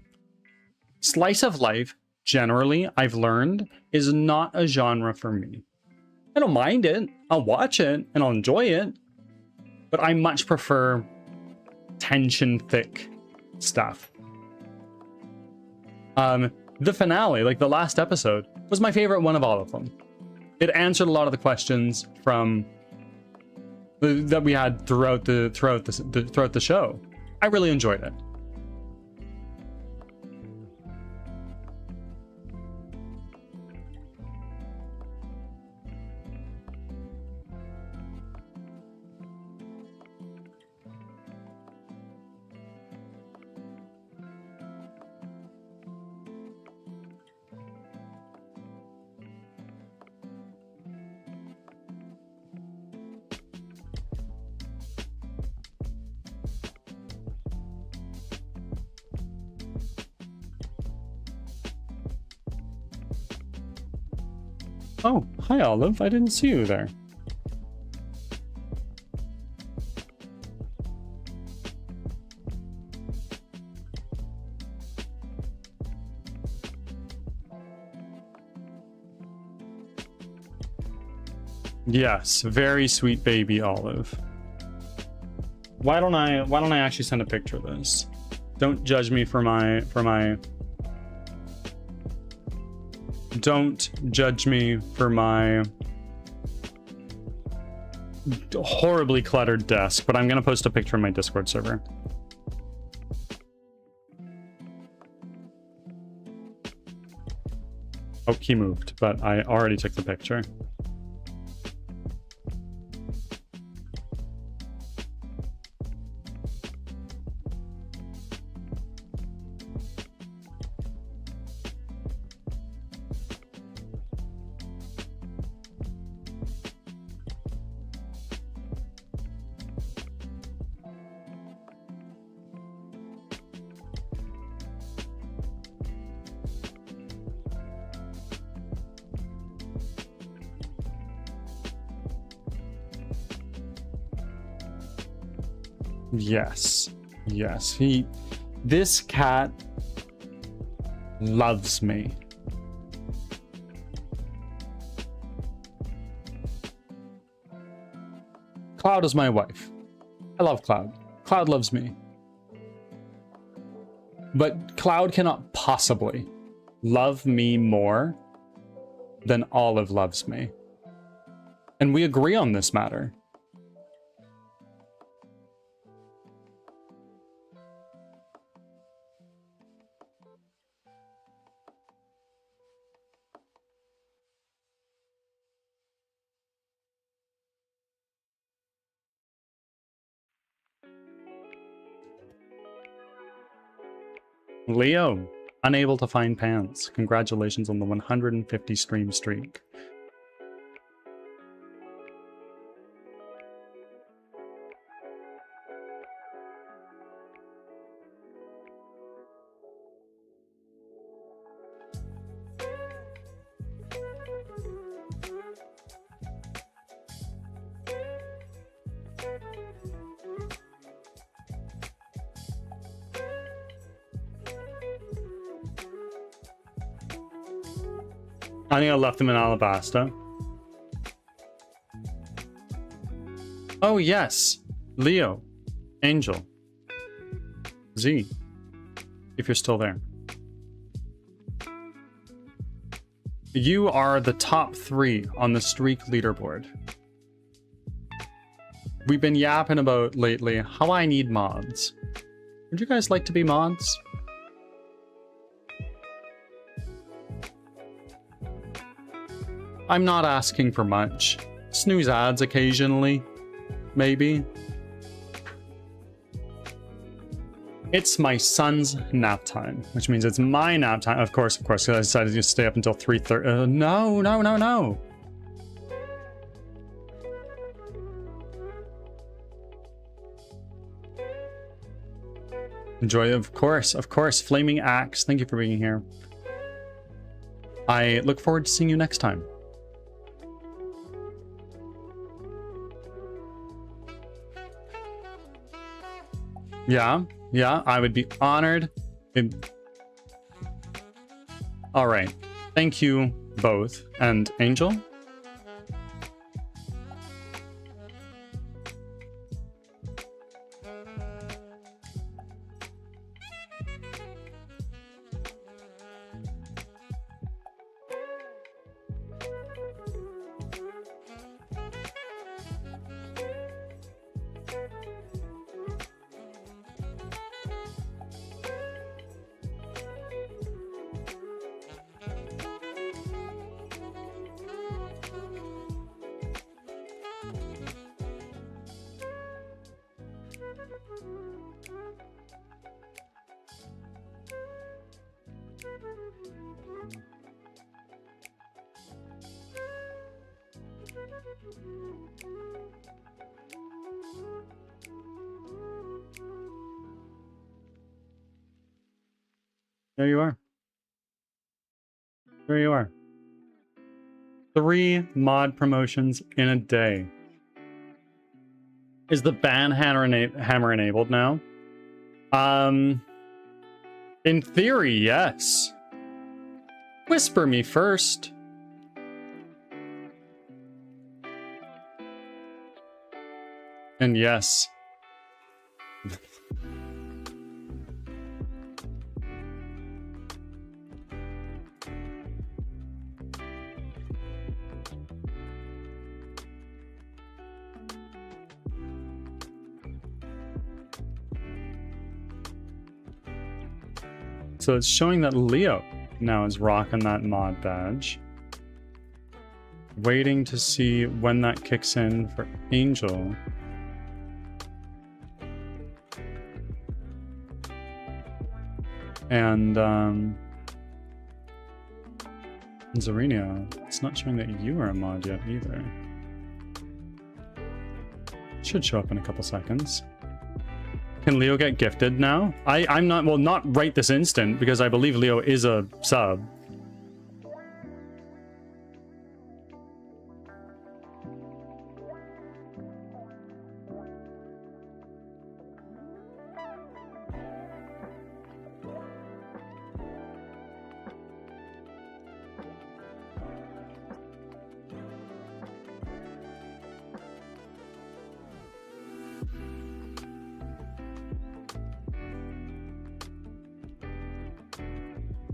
Slice of life, generally, I've learned, is not a genre for me. I don't mind it. I'll watch it and I'll enjoy it. But I much prefer tension-thick stuff. The finale, like the last episode, was my favorite one of all of them. It answered a lot of the questions from that we had throughout the show. I really enjoyed it. Oh, hi Olive. I didn't see you there. Yes, very sweet baby Olive. Why don't I actually send a picture of this? Don't judge me for my Don't judge me for my horribly cluttered desk, but I'm gonna post a picture on my Discord server. Oh, he moved, but I already took the picture. Yes. Yes. This cat loves me. Cloud is my wife. I love Cloud. Cloud loves me. But Cloud cannot possibly love me more than Olive loves me. And we agree on this matter. Leo, unable to find pants. Congratulations on the 150 stream streak. I think I left them in Alabasta. Oh, yes. Leo. Angel. Z. If you're still there. You are the top 3 on the streak leaderboard. We've been yapping about lately how I need mods. Would you guys like to be mods? I'm not asking for much. Snooze ads occasionally, maybe. It's my son's nap time, which means it's my nap time. Of course, because I decided to stay up until 3:30. No. Enjoy, of course. Flaming Axe, thank you for being here. I look forward to seeing you next time. Yeah, I would be honored. All right. Thank you both. And Angel? There you are. There you are. 3 mod promotions in a day. Is the ban hammer enabled now? In theory, yes. Whisper me first. And yes. So it's showing that Leo now is rocking that mod badge. Waiting to see when that kicks in for Angel. And Zarina, it's not showing that you are a mod yet either. It should show up in a couple seconds. Can Leo get gifted now? I'm not, well, not right this instant, because I believe Leo is a sub.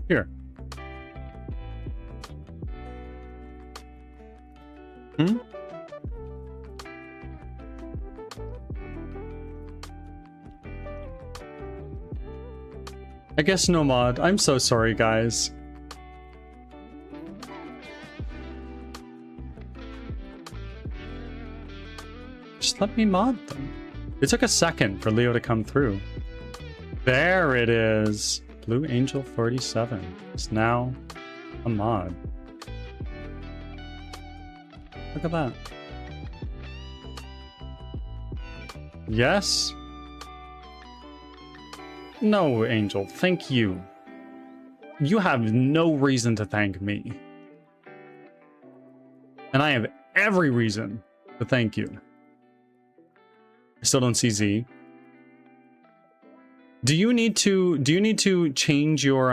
Here. I guess no mod. I'm so sorry, guys. Just let me mod them. It took a second for Leo to come through. There it is. Blue Angel 47 is now a mod. Look at that. Yes? No, Angel, thank you. You have no reason to thank me. And I have every reason to thank you. I still don't see Z. Do you need to change your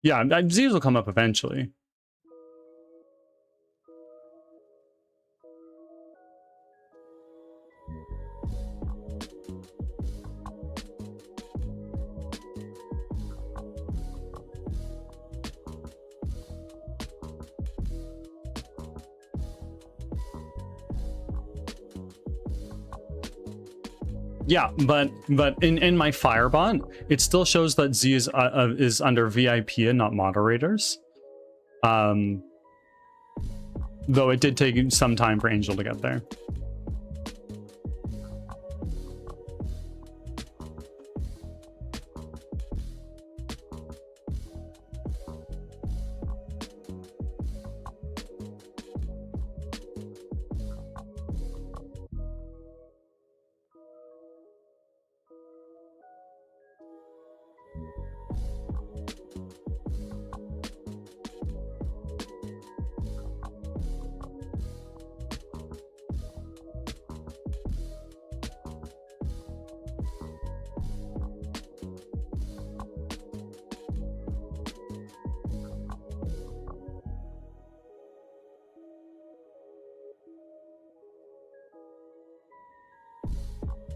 yeah, Z's will come up eventually. Yeah, but in my Firebot, it still shows that Z is under VIP and not moderators. Though it did take some time for Angel to get there.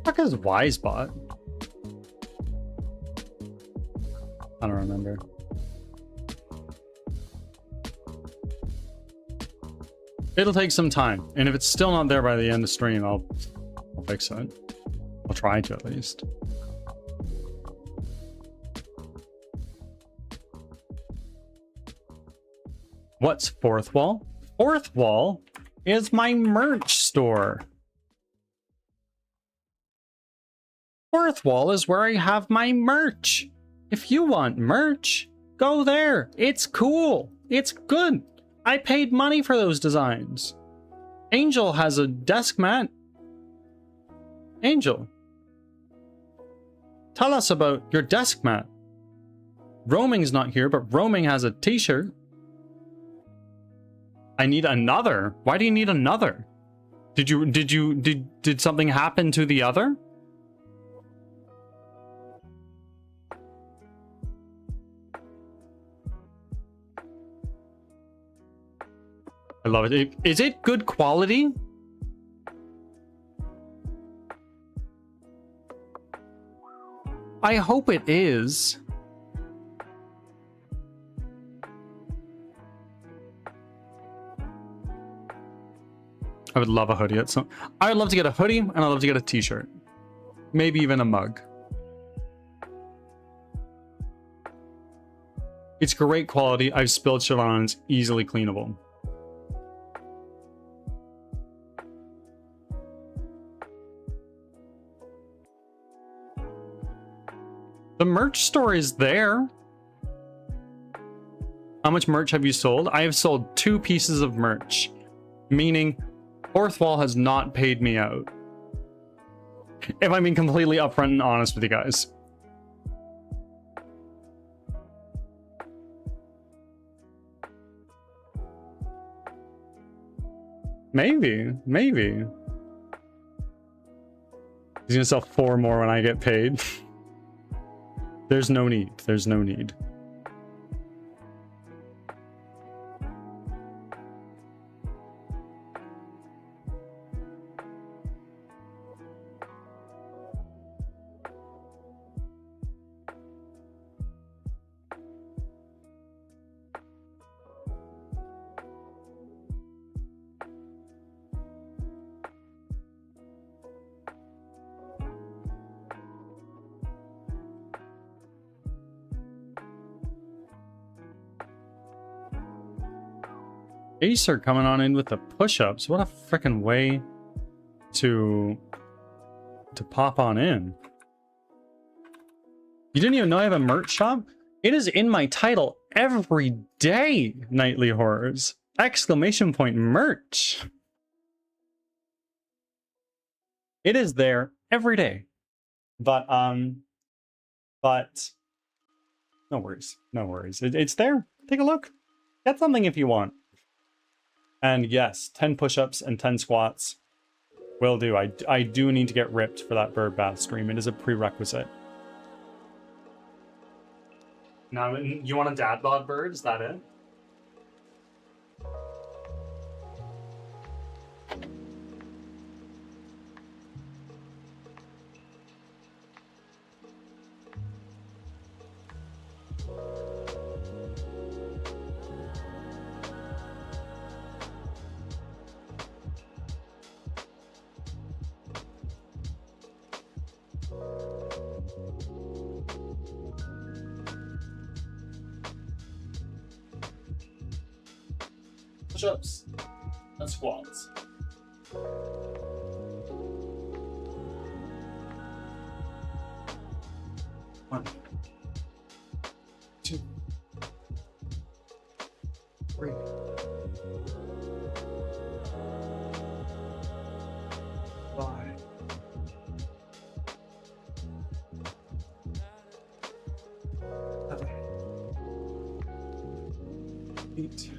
What the fuck is Wisebot? I don't remember. It'll take some time, and if it's still not there by the end of stream, I'll fix it. I'll try to, at least. What's Fourth Wall? Fourth Wall is my merch store. Fourth Wall is where I have my merch. If you want merch, go there. It's cool. It's good. I paid money for those designs. Angel has a desk mat. Angel, tell us about your desk mat. Roaming's not here, but Roaming has a t-shirt. I need another. Why do you need another? Did something happen to the other? I love it. Is it good quality? I hope it is. I would love a hoodie. I would love to get a hoodie, and I'd love to get a t-shirt. Maybe even a mug. It's great quality. I've spilled shit on it. It's easily cleanable. The merch store is there. How much merch have you sold? I have sold 2 pieces of merch, meaning Fourth Wall has not paid me out. If I'm being completely upfront and honest with you guys. Maybe. He's gonna sell 4 more when I get paid. There's no need. There's no need. Acer coming on in with the push-ups. What a freaking way to pop on in. You didn't even know I have a merch shop? It is in my title every day, Nightly Horrors. Exclamation point merch. It is there every day. But no worries. No worries. It's there. Take a look. Get something if you want. And yes, 10 push-ups and 10 squats will do. I do need to get ripped for that bird bath stream. It is a prerequisite. Now, you want a dad bod bird? Is that it? push-ups, and squats. One, two, three. Five. Seven. 8.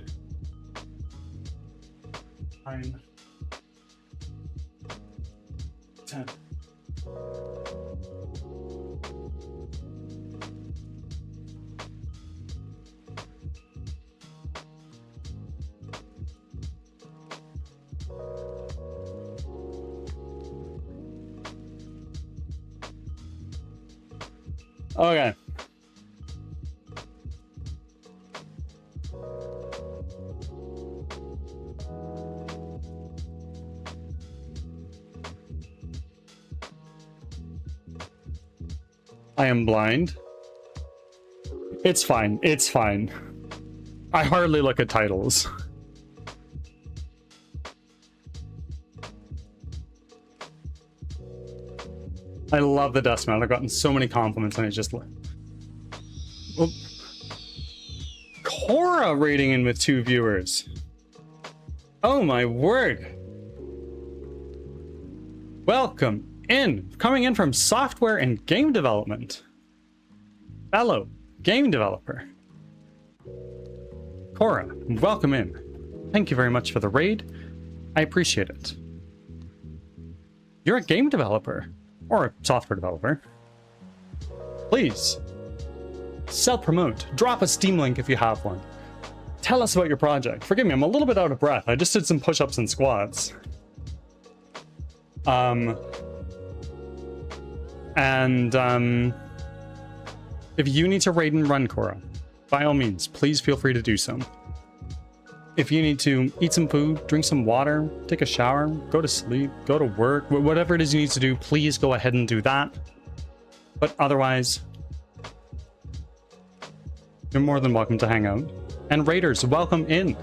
9. 10. Okay. I am blind. It's fine. It's fine. I hardly look at titles. I love the dust mount. I've gotten so many compliments and I just... Well, Cora rating in with 2 viewers. Oh my word. Welcome in. Coming in from software and game development. Fellow game developer. Cora, welcome in. Thank you very much for the raid. I appreciate it. You're a game developer. Or a software developer. Please. Self-promote. Drop a Steam link if you have one. Tell us about your project. Forgive me, I'm a little bit out of breath. I just did some push-ups and squats. If you need to raid and run, Cora, by all means, please feel free to do so. If you need to eat some food, drink some water, take a shower, go to sleep, go to work, whatever it is you need to do, please go ahead and do that. But otherwise, you're more than welcome to hang out. And raiders, welcome in.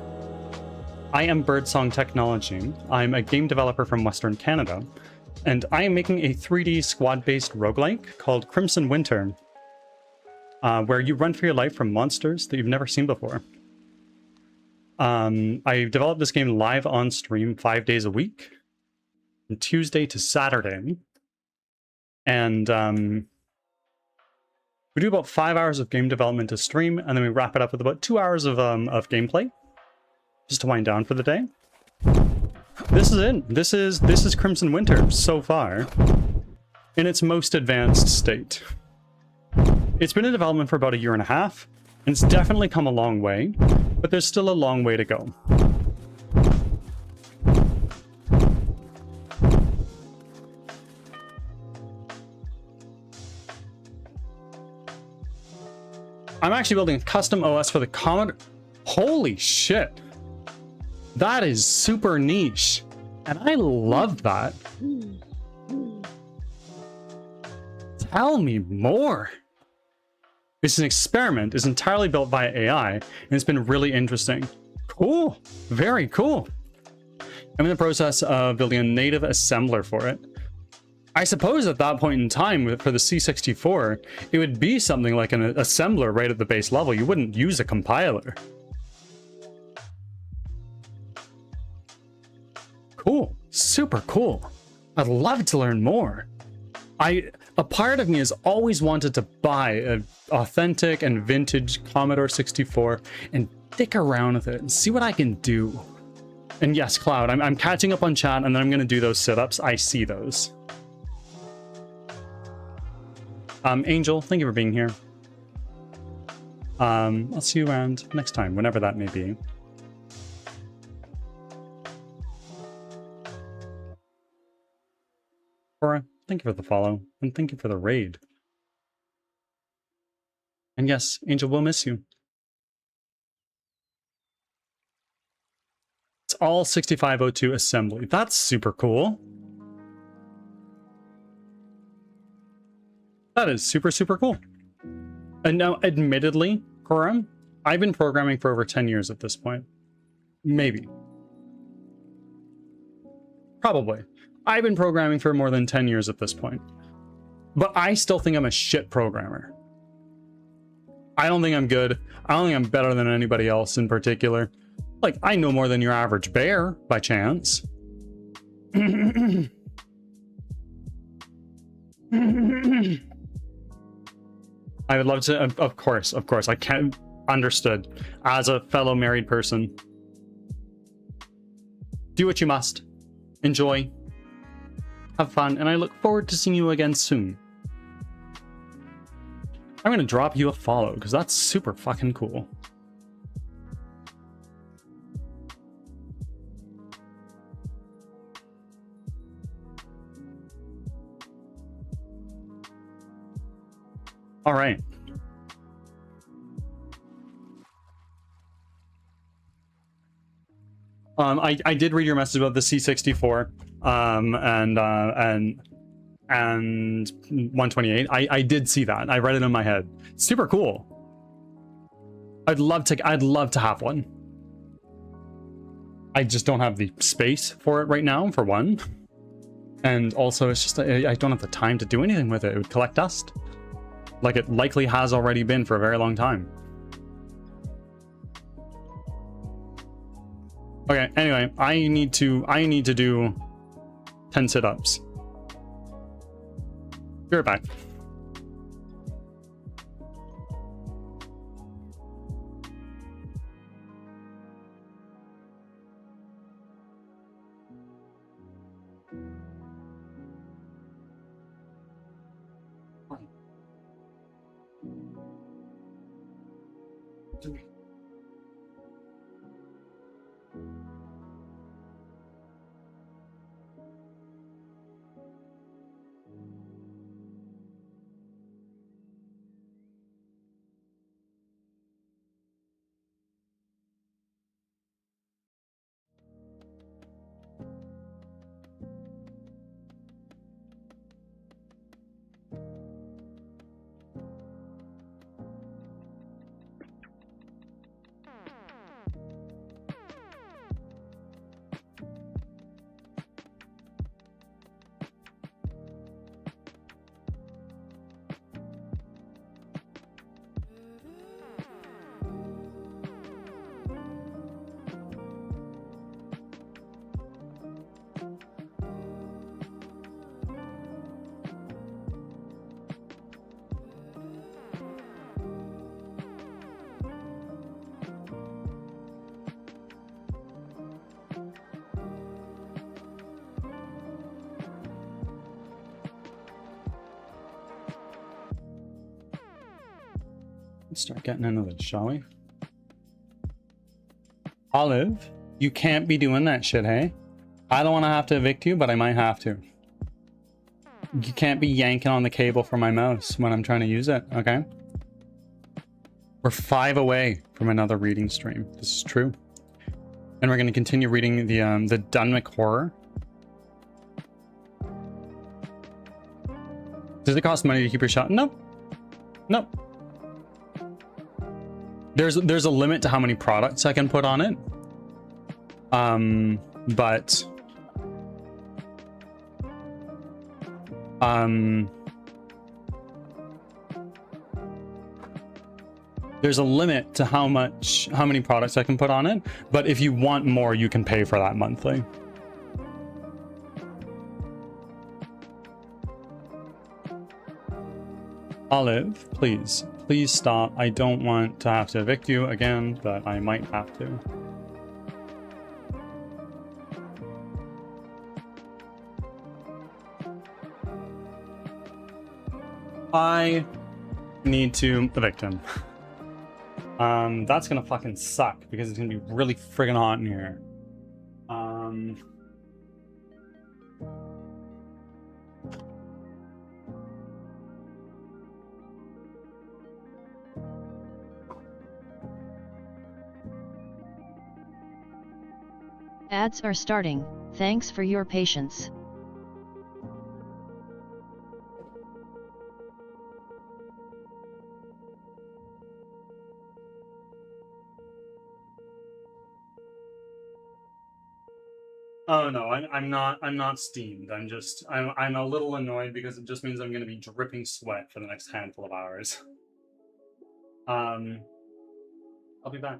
I am Birdsong Technology. I'm a game developer from Western Canada, and I am making a 3D squad-based roguelike called Crimson Winter, where you run for your life from monsters that you've never seen before. I developed this game live on stream 5 days a week, from Tuesday to Saturday. And we do about 5 hours of game development to stream, and then we wrap it up with about 2 hours of gameplay, just to wind down for the day. This is it. This is Crimson Winter so far, in its most advanced state. It's been in development for about 1.5 years, and it's definitely come a long way, but there's still a long way to go. I'm actually building a custom OS for the Commodore. Holy shit. That is super niche. And I love that. Tell me more. It's an experiment. It's entirely built by AI, and it's been really interesting. Cool. Very cool. I'm in the process of building a native assembler for it. I suppose at that point in time, for the C64, it would be something like an assembler right at the base level. You wouldn't use a compiler. Cool. Super cool. I'd love to learn more. A part of me has always wanted to buy an authentic and vintage Commodore 64 and dick around with it and see what I can do. And yes, Cloud, I'm catching up on chat, and then I'm going to do those sit-ups. I see those. Angel, thank you for being here. I'll see you around next time, whenever that may be. Cora, thank you for the follow, and thank you for the raid. And yes, Angel will miss you. It's all 6502 assembly. That's super cool. That is super, super cool. And now, admittedly, Cora, I've been programming for over 10 years at this point. Maybe. Probably. I've been programming for more than 10 years at this point. But I still think I'm a shit programmer. I don't think I'm good. I don't think I'm better than anybody else in particular. Like, I know more than your average bear, by chance. I would love to, of course, I can't, understood. As a fellow married person, do what you must. Enjoy. Have fun, and I look forward to seeing you again soon. I'm gonna drop you a follow, because that's super fucking cool. All right. I did read your message about the C64 and 128. I did see that. I read it in my head. Super cool. I'd love to have one. I just don't have the space for it right now, for one. And also, it's just I don't have the time to do anything with it. It would collect dust, like it likely has already been for a very long time. Okay, anyway, I need to do 10 sit-ups. Be right back. Let's start getting into this, shall we? Olive, you can't be doing that shit, hey? I don't want to have to evict you, but I might have to. You can't be yanking on the cable for my mouse when I'm trying to use it, okay? We're 5 away from another reading stream. This is true. And we're going to continue reading the Dunwick Horror. Does it cost money to keep your shop? Nope. Nope. There's a limit to how many products I can put on it. But there's a limit to how many products I can put on it, but if you want more, you can pay for that monthly. Olive, please stop. I don't want to have to evict you again, but I might have to. I need to evict him. That's gonna fucking suck because it's gonna be really friggin' hot in here. Ads are starting. Thanks for your patience. Oh no, I'm not steamed. I'm a little annoyed because it just means I'm gonna be dripping sweat for the next handful of hours. I'll be back.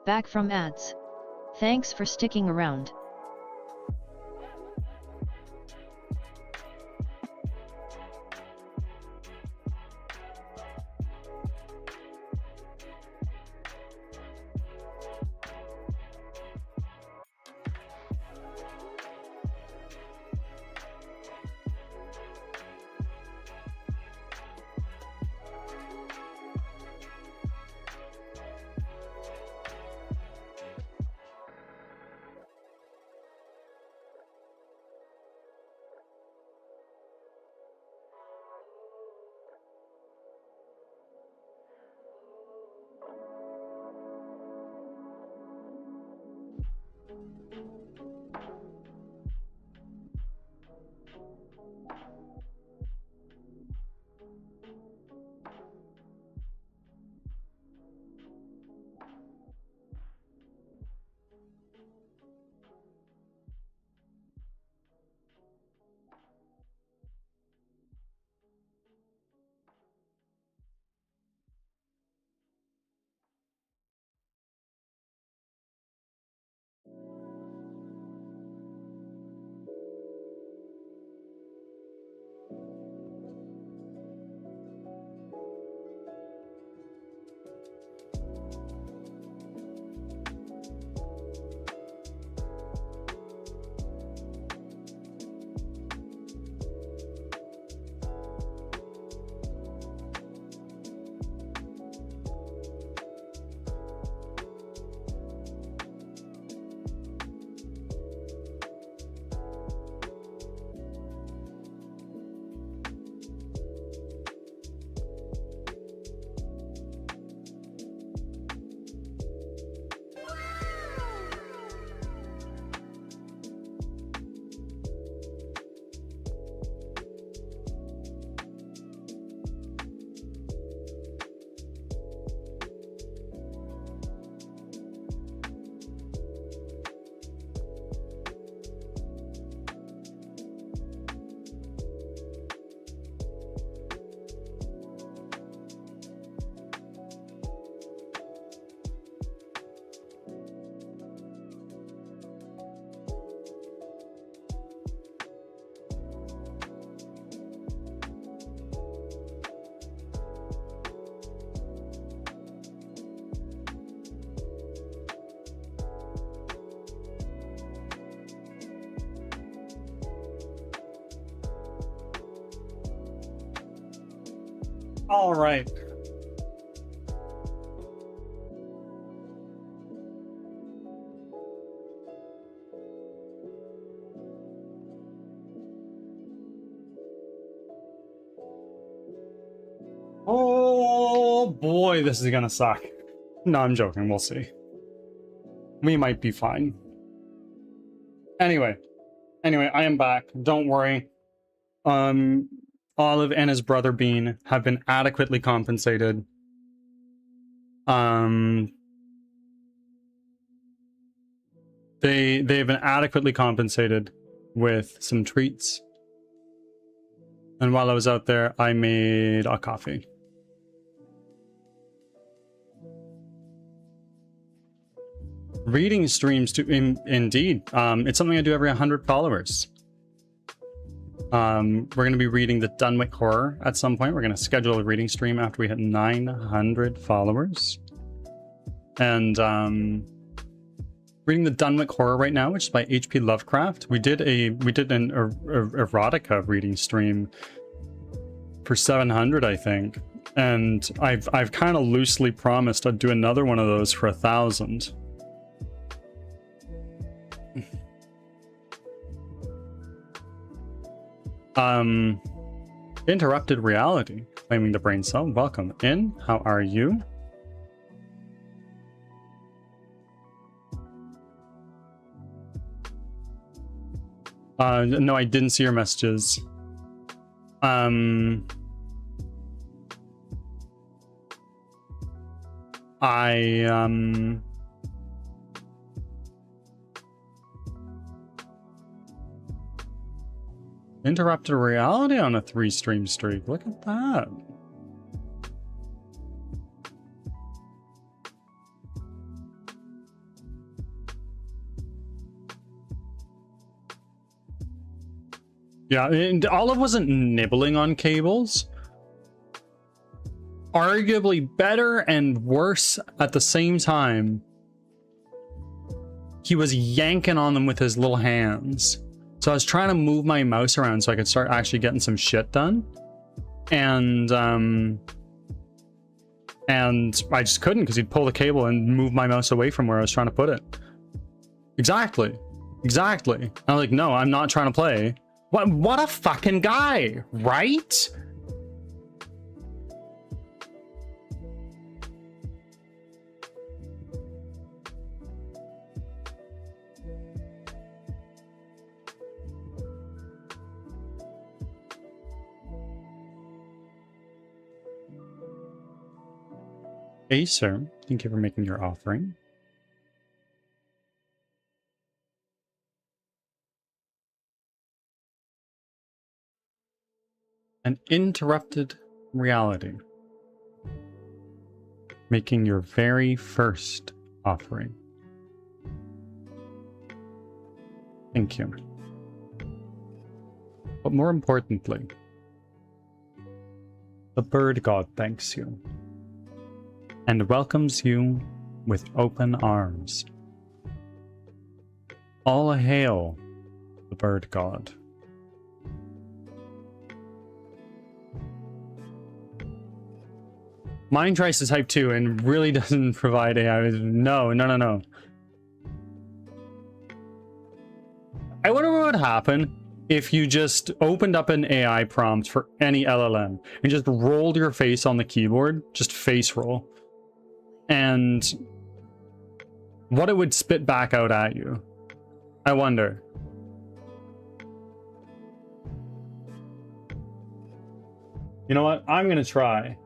Back from ads. Thanks for sticking around. All right. Oh boy, this is gonna suck. No, I'm joking. We'll see. We might be fine. Anyway, I am back. Don't worry. Olive and his brother Bean have been adequately compensated. They've been adequately compensated with some treats. And while I was out there, I made a coffee. Reading streams too, indeed. It's something I do every 100 followers. We're going to be reading the Dunwich Horror at some point. We're going to schedule a reading stream after we hit 900 followers. And reading the Dunwich Horror right now, which is by H.P. Lovecraft. We did an erotica reading stream for 700, I think. And I've kind of loosely promised I'd do another one of those for 1,000. Interrupted reality, claiming the brain cell. Welcome in. How are you? No, I didn't see your messages. Interrupted reality on a 3-stream streak. Look at that. Yeah, and Olive wasn't nibbling on cables. Arguably better and worse at the same time. He was yanking on them with his little hands. So I was trying to move my mouse around so I could start actually getting some shit done. And I just couldn't because he'd pull the cable and move my mouse away from where I was trying to put it. Exactly. Exactly. I'm like, no, I'm not trying to play. What a fucking guy, right? Hey, sir. Thank you for making your offering. An interrupted reality. Making your very first offering. Thank you. But more importantly, the bird god thanks you and welcomes you with open arms. All hail the bird god. Mine tries to type 2 and really doesn't provide AI. No. I wonder what would happen if you just opened up an AI prompt for any LLM and just rolled your face on the keyboard, just face roll, and what it would spit back out at you. I wonder. You know what? I'm gonna try.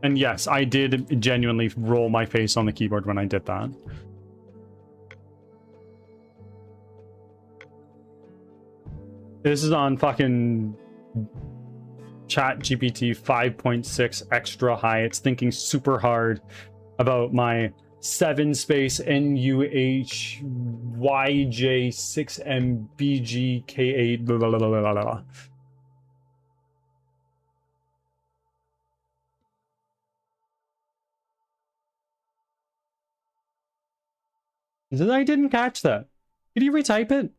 And yes, I did genuinely roll my face on the keyboard when I did that. This is on fucking ChatGPT 5.6 extra high. It's thinking super hard about my 7-space NUHYJ6MBGK8 blah blah blah blah blah. I didn't catch that. Did you retype it?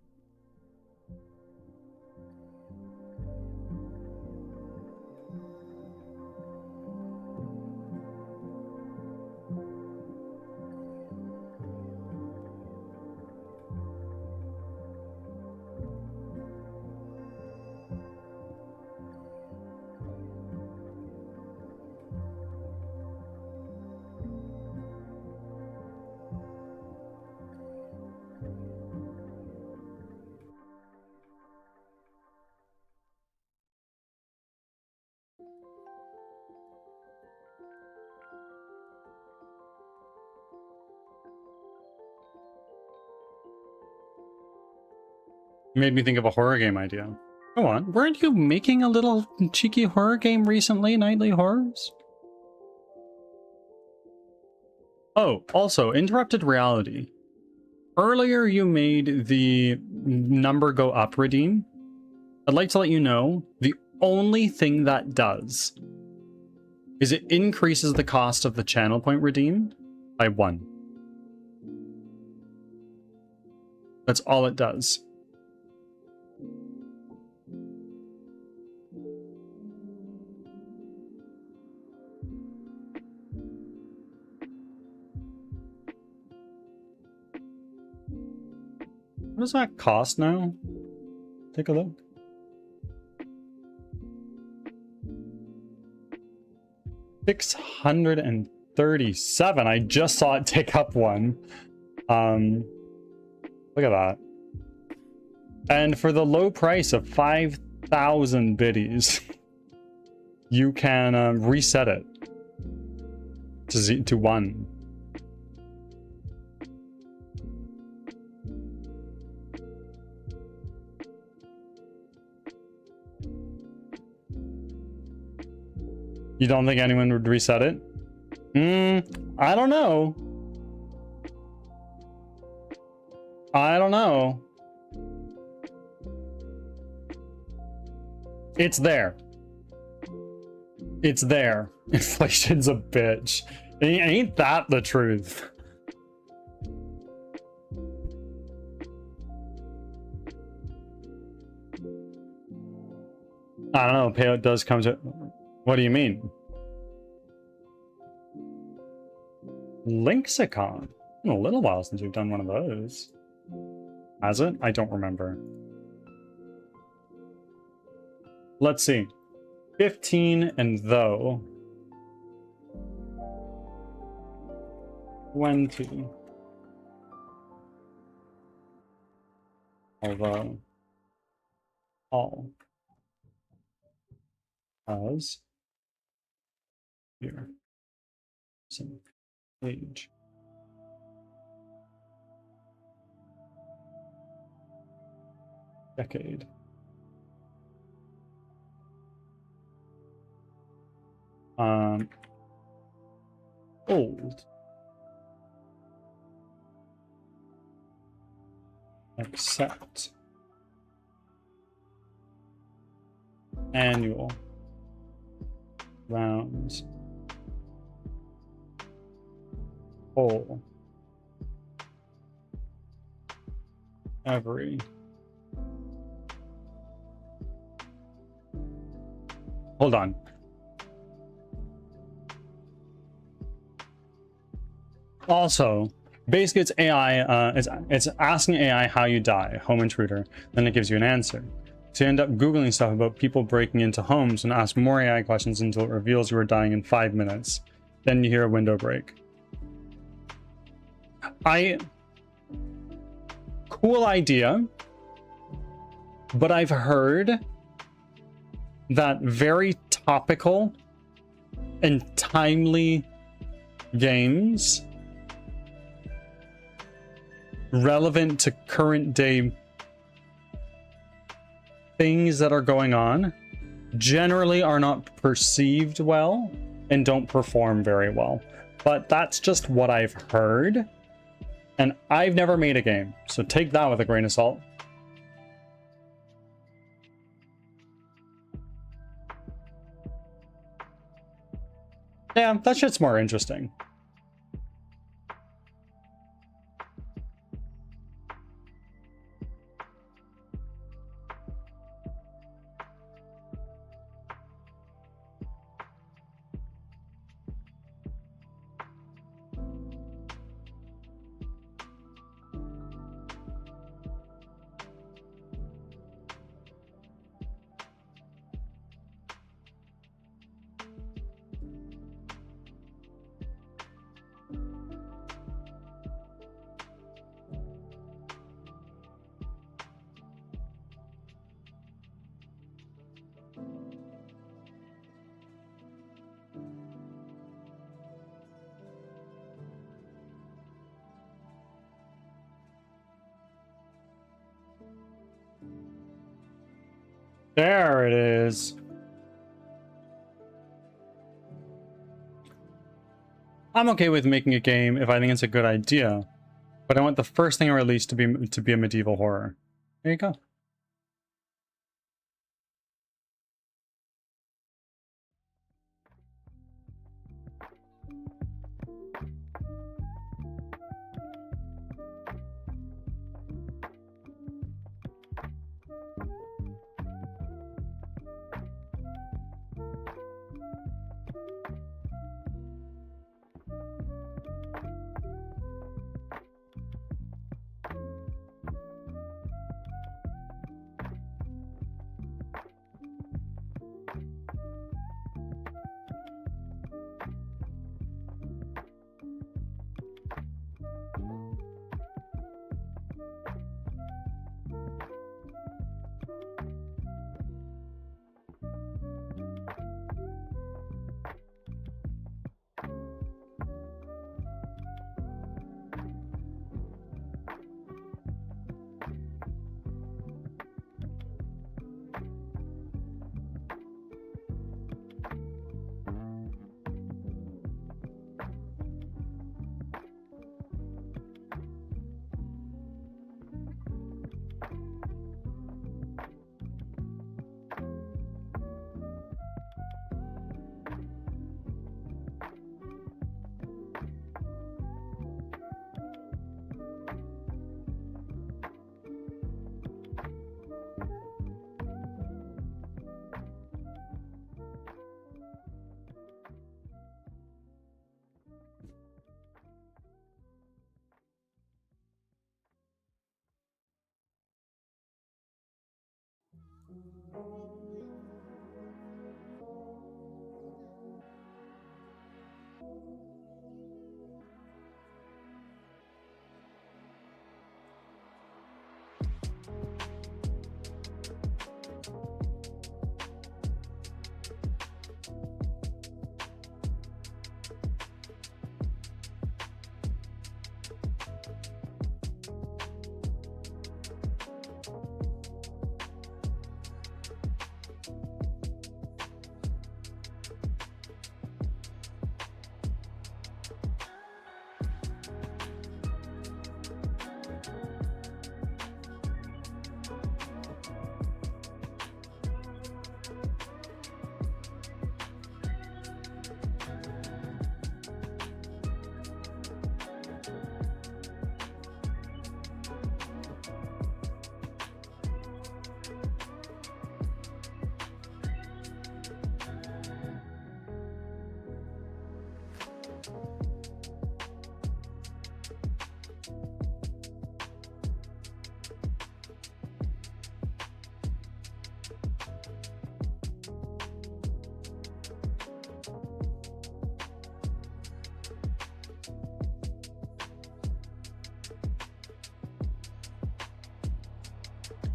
Made me think of a horror game idea. Go on. Weren't you making a little cheeky horror game recently, Nightly Horrors? Oh, also, interrupted reality. Earlier you made the number go up redeem. I'd like to let you know the only thing that does is it increases the cost of the channel point redeem by 1. That's all it does. What does that cost now? Take a look. $637. I just saw it tick up 1. Look at that. And for the low price of 5,000 biddies, you can reset it to 1. You don't think anyone would reset it? I don't know. I don't know. It's there. It's there. Inflation's a bitch. Ain't that the truth? I don't know. Payout does come to... What do you mean? Lexicon. It's been a little while since we've done one of those. Has it? I don't remember. Let's see. 15 and though. 20. Although. All. As. Here. Some age. Decade. Old. Accept. Annual. Rounds. Whole. Every. Hold on. Also, basically it's AI, it's asking AI how you die, home intruder, then it gives you an answer. So you end up Googling stuff about people breaking into homes and ask more AI questions until it reveals you are dying in 5 minutes. Then you hear a window break. Cool idea, but I've heard that very topical and timely games relevant to current day things that are going on generally are not perceived well and don't perform very well. But that's just what I've heard. And I've never made a game, so take that with a grain of salt. Yeah, that shit's more interesting. There it is. I'm okay with making a game if I think it's a good idea, but I want the first thing I release to be a medieval horror. There you go.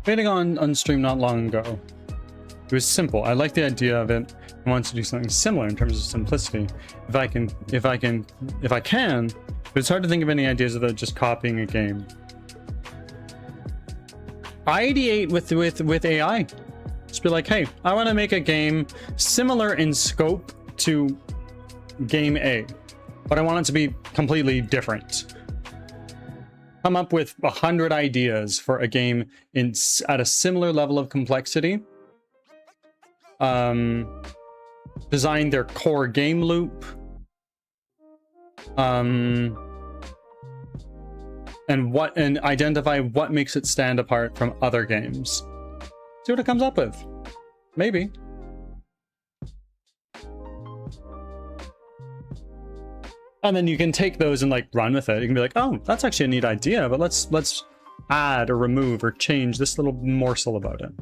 Waiting on stream not long ago. It was simple. I like the idea of it. I wanted to do something similar in terms of simplicity. If I can, but it's hard to think of any ideas without just copying a game. Ideate with AI. Just be like, hey, I want to make a game similar in scope to game A, but I want it to be completely different. Come up with 100 ideas for a game at a similar level of complexity. Design their core game loop. And identify what makes it stand apart from other games. See what it comes up with. Maybe. And then you can take those and like run with it. You can be like, oh, that's actually a neat idea, but let's add or remove or change this little morsel about it.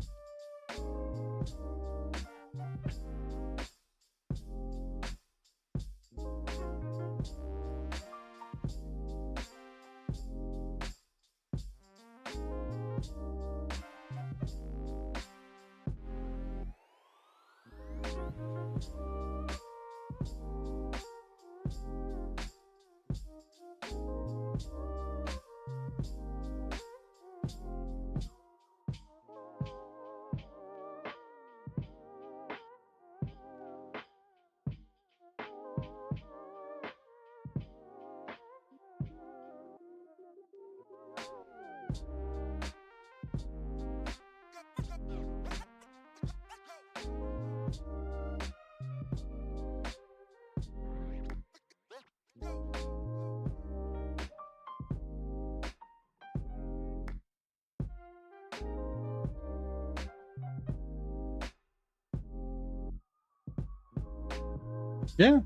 Yeah,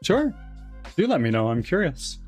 sure. Do let me know. I'm curious.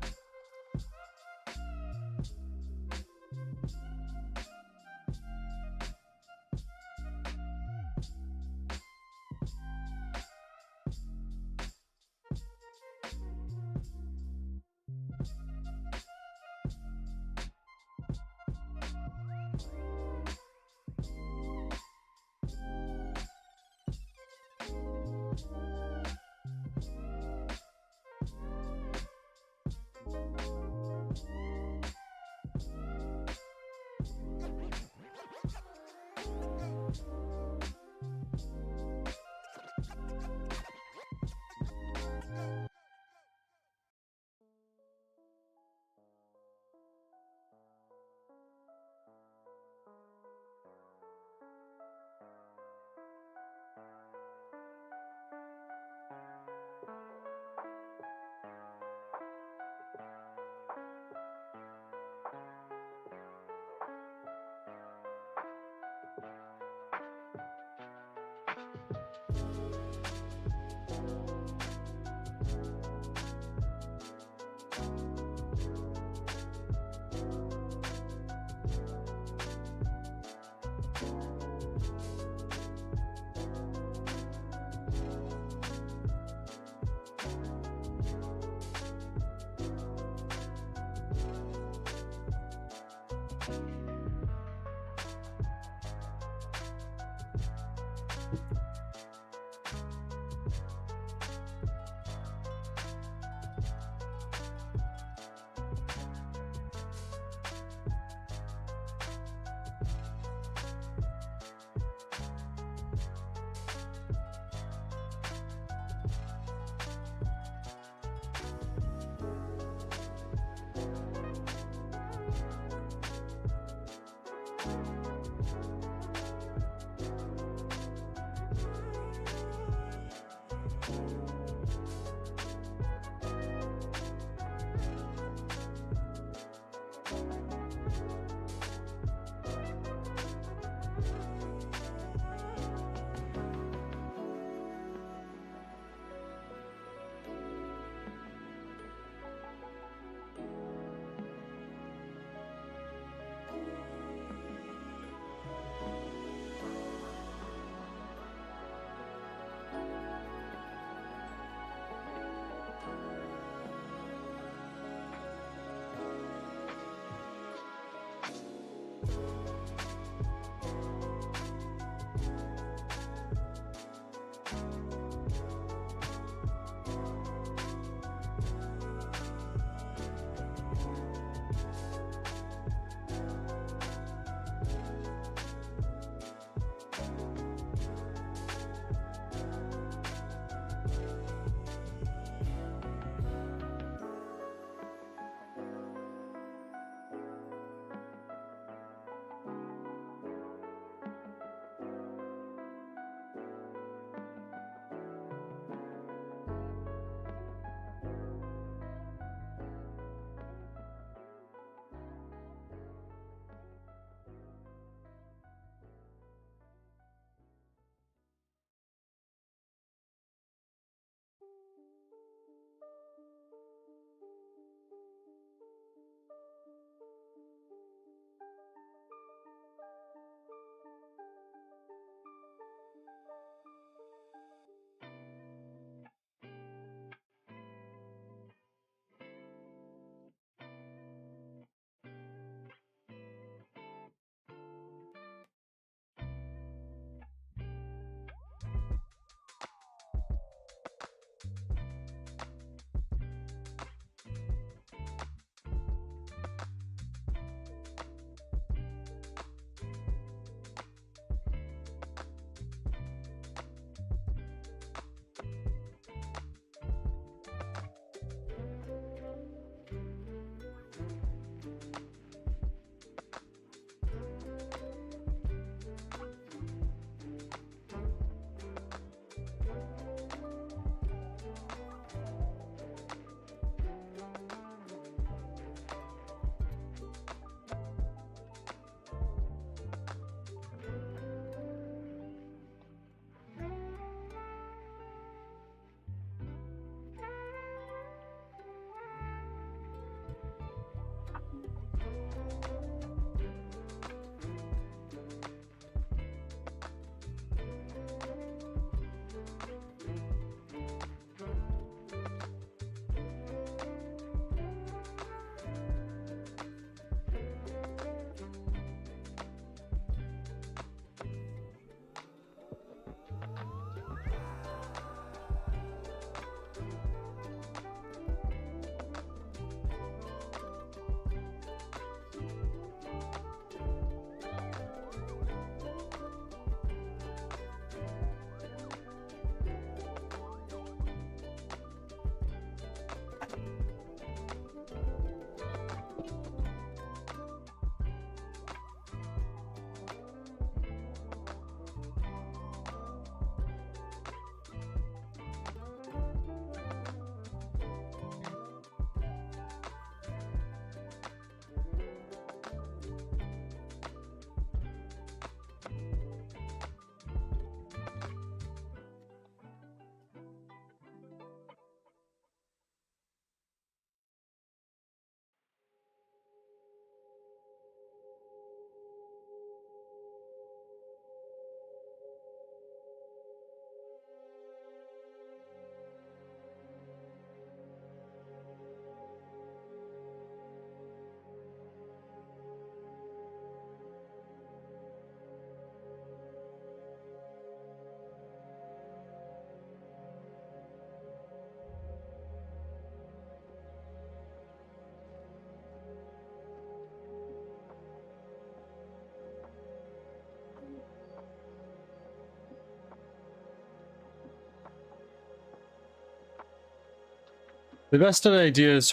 The best idea is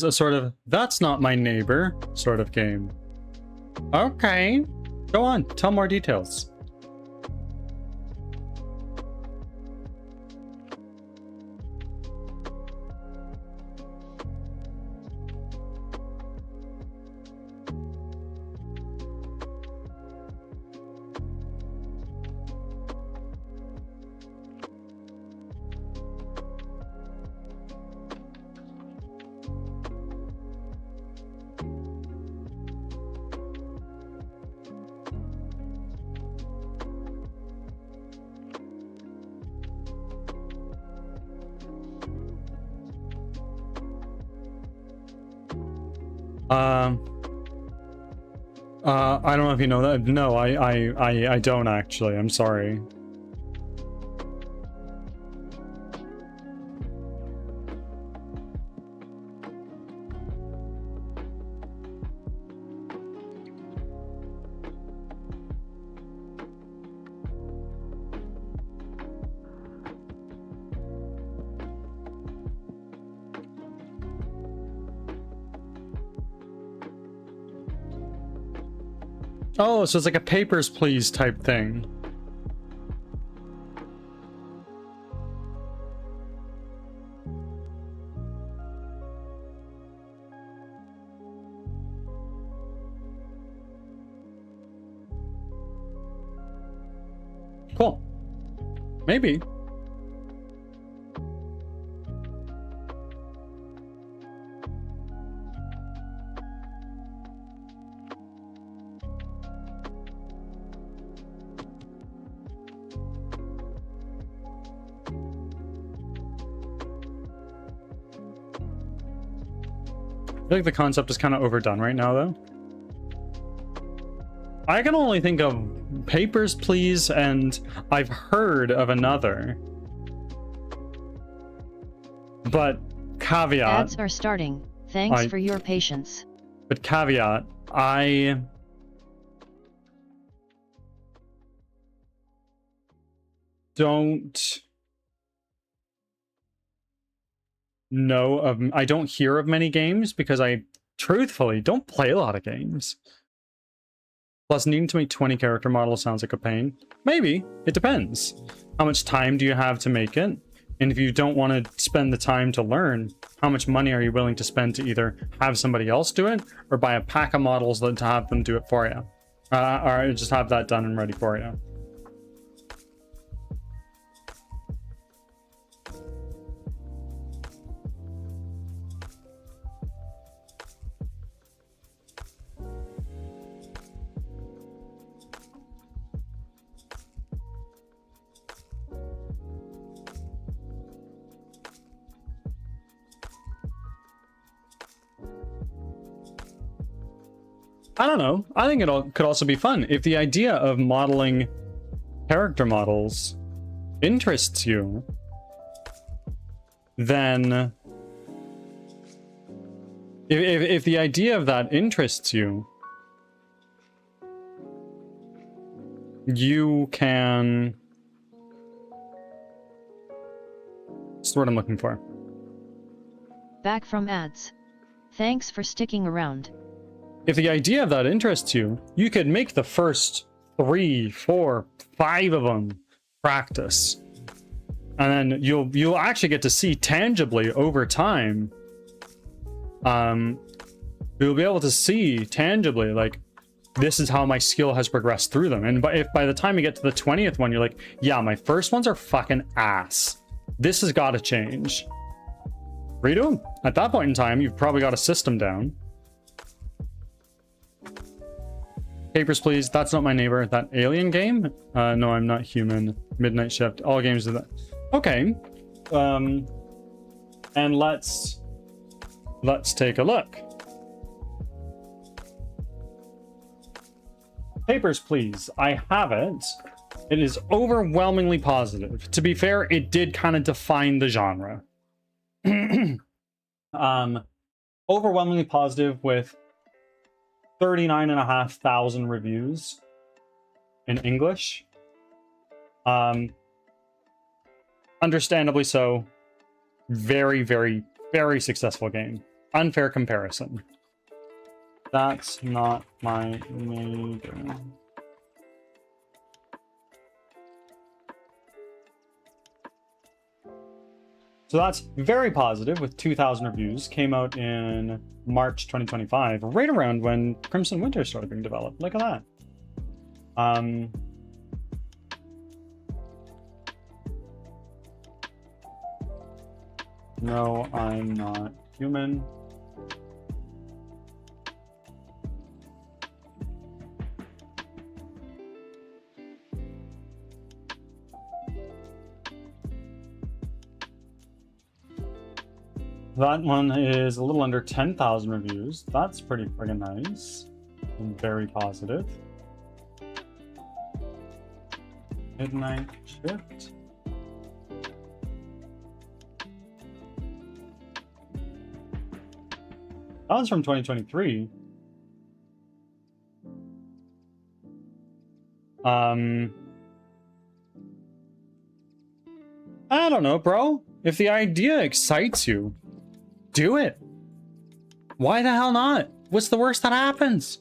a sort of that's not my neighbor sort of game. Okay. Go on, tell more details. I don't know if you know that. No, I don't actually. I'm sorry. Oh, so it's like a Papers, Please type thing. Cool. Maybe. I feel like the concept is kind of overdone right now, though. I can only think of Papers, Please, and I've heard of another. But caveat... Ads are starting. Thanks for your patience. But caveat, I... don't... I don't hear of many games because I truthfully don't play a lot of games. Plus, needing to make 20 character models sounds like a pain. Maybe. It depends. How much time do you have to make it? And if you don't want to spend the time to learn, how much money are you willing to spend to either have somebody else do it or buy a pack of models to have them do it for you? Or just have that done and ready for you. I don't know. I think it could also be fun. If the idea of modeling character models interests you, then if the idea of that interests you, you can... That's what I'm looking for. Back from ads. Thanks for sticking around. If the idea of that interests you, you could make the first 3, 4, 5 of them practice. And then you'll actually get to see tangibly over time. You'll be able to see tangibly, like, this is how my skill has progressed through them. And if by the time you get to the 20th one, you're like, yeah, my first ones are fucking ass. This has got to change. Redo them. At that point in time, you've probably got a system down. Papers, Please. That's Not My Neighbor. That alien game? No, I'm Not Human. Midnight Shift. All games do that. Okay. And let's take a look. Papers, Please. I have it. It is overwhelmingly positive. To be fair, it did kind of define the genre. Overwhelmingly positive with 39,500 reviews in English. Understandably so. Very, very Very successful game. Unfair comparison. That's not my major. So that's very positive with 2,000 reviews. Came out in March 2025, right around when Crimson Winter started being developed. Look at that. No, I'm not human. That one is a little under 10,000 reviews. That's pretty friggin' nice and very positive. Midnight Shift. That was from 2023. I don't know, bro. If the idea excites you, do it. Why the hell not? What's the worst that happens?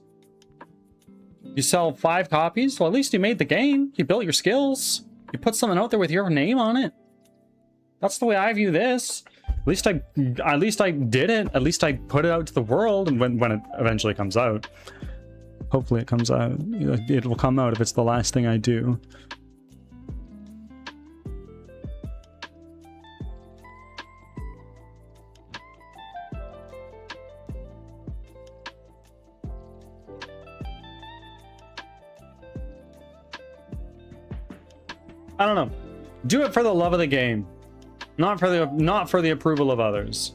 You sell 5 copies? Well, at least you made the game. You built your skills. You put something out there with your name on it. That's the way I view this. At least I did it. At least I put it out to the world, and when it eventually comes out. Hopefully it comes out. It will come out if it's the last thing I do. I don't know. Do it for the love of the game, not for the approval of others.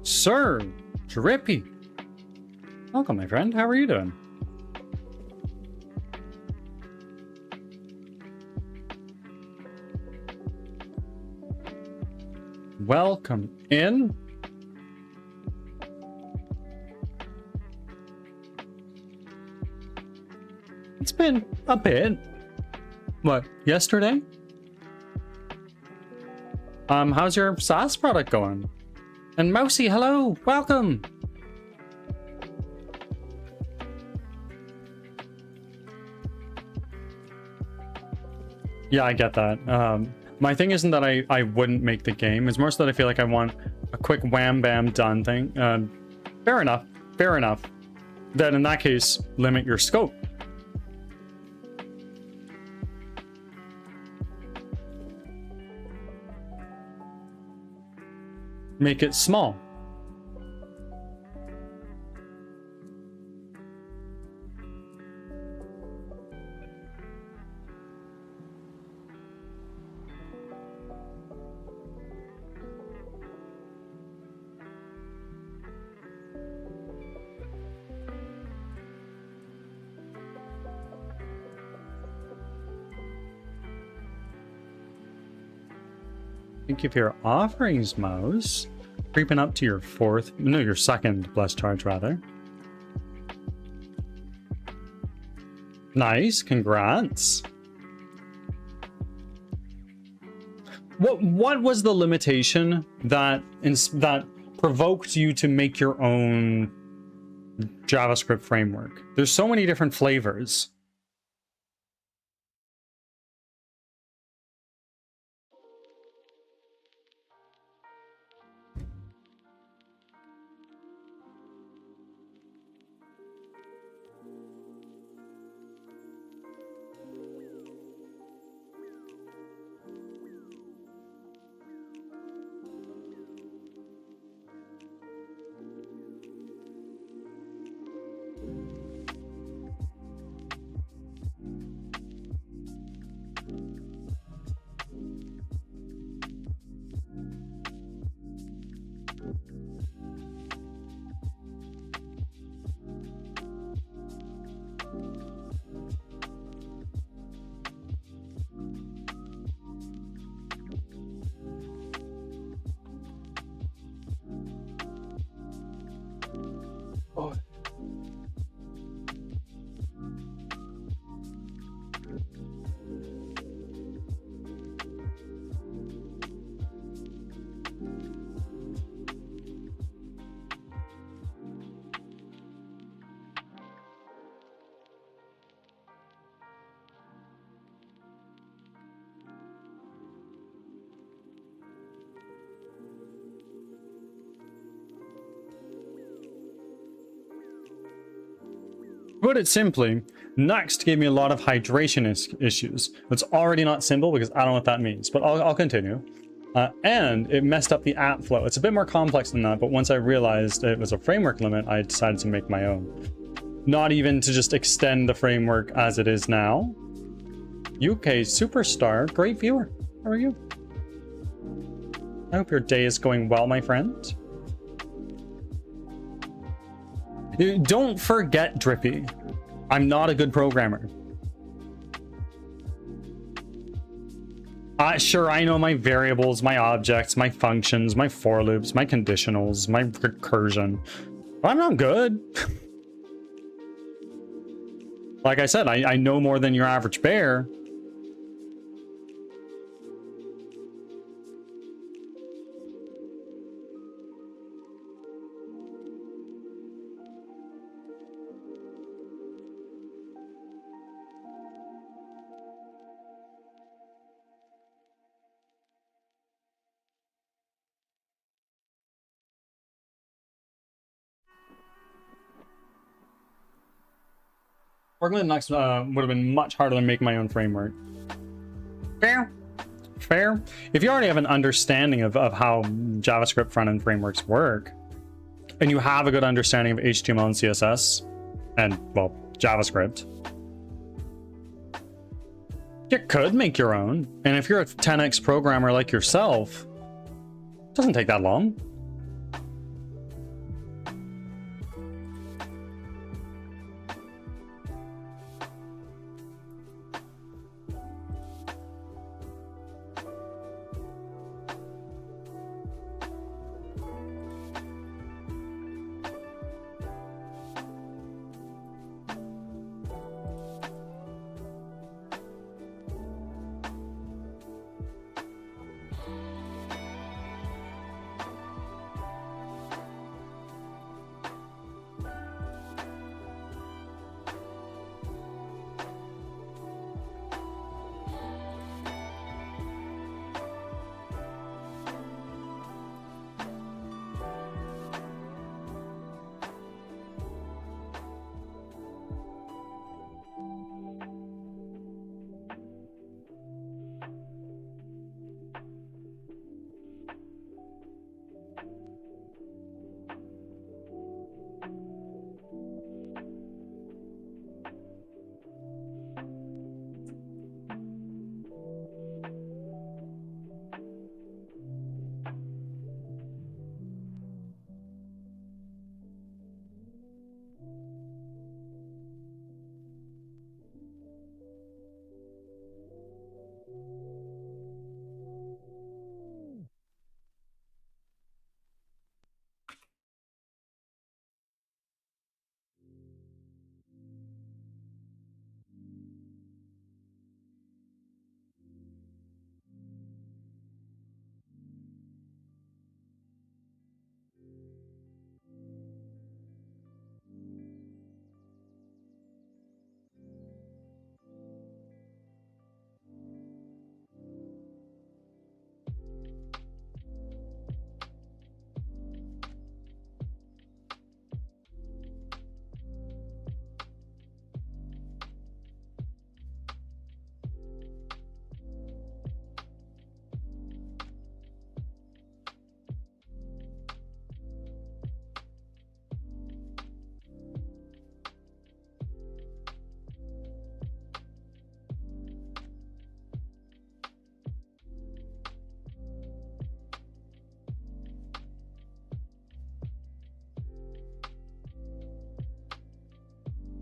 Sir, Drippy. Welcome, my friend. How are you doing? Welcome in. It's been a bit. What, yesterday? How's your SaaS product going? And Mousy, hello, welcome. Yeah, I get that. My thing isn't that I wouldn't make the game. It's more so that I feel like I want a quick wham bam done thing. Fair enough. Fair enough. Then in that case, limit your scope. Make it small. Thank you for your offerings, Mouse. Creeping up to your your second blessed charge, rather. Nice, congrats. What was the limitation that provoked you to make your own JavaScript framework? There's so many different flavors. put it simply, Next gave me a lot of hydration issues. It's already not simple because I don't know what that means, but I'll continue. And it messed up the app flow. It's a bit more complex than that, but once I realized it was a framework limit, I decided to make my own. Not even to just extend the framework as it is now. UK superstar, great viewer. How are you? I hope your day is going well, my friend. Don't forget, Drippy, I'm not a good programmer. Sure, I know my variables, my objects, my functions, my for loops, my conditionals, my recursion. But I'm not good. Like I said, I know more than your average bear. Working with Next would have been much harder than making my own framework. Fair. Fair. If you already have an understanding of how JavaScript front-end frameworks work, and you have a good understanding of HTML and CSS, and, well, JavaScript, you could make your own. And if you're a 10x programmer like yourself, it doesn't take that long.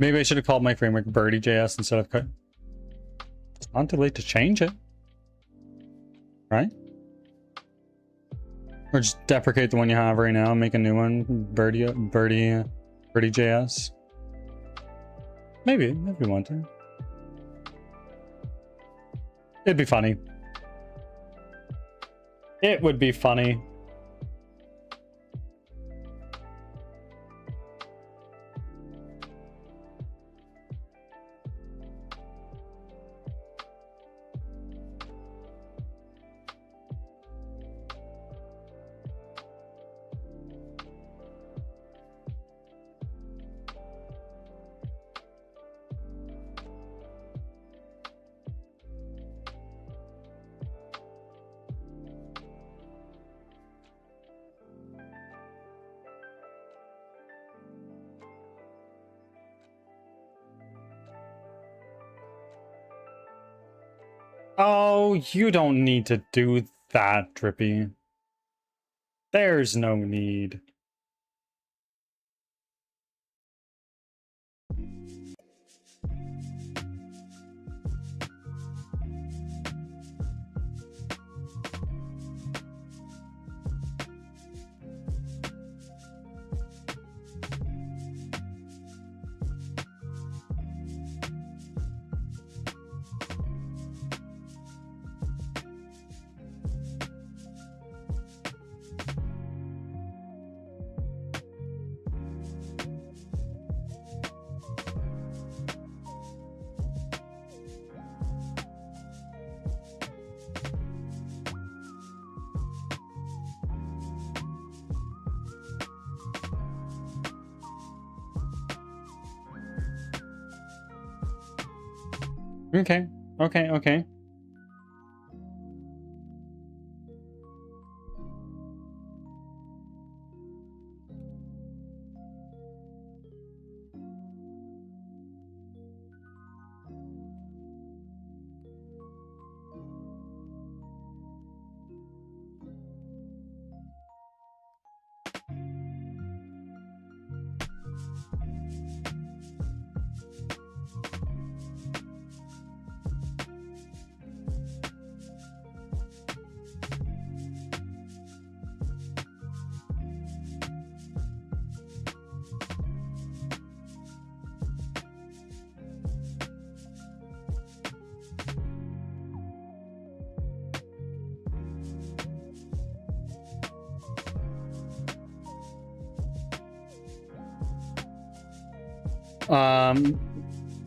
Maybe I should have called my framework Birdie.js instead of Cut. It's not too late to change it. Right? Or just deprecate the one you have right now and make a new one. Birdie.js. Maybe if you want to. It'd be funny. It would be funny. Oh, you don't need to do that, Drippy. There's no need. Okay, okay.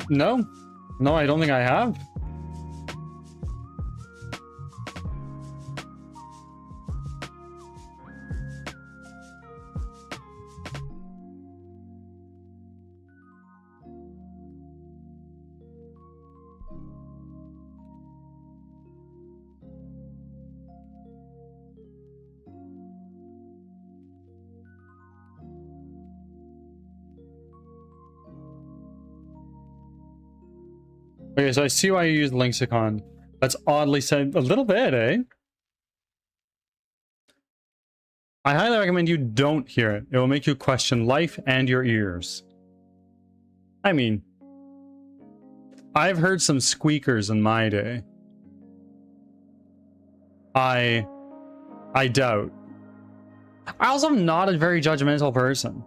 No. No, I don't think I have. Okay, so I see why you use Lexicon. That's oddly said a little bit, eh? I highly recommend you don't hear it. It will make you question life and your ears. I mean, I've heard some squeakers in my day. I doubt. I also am not a very judgmental person.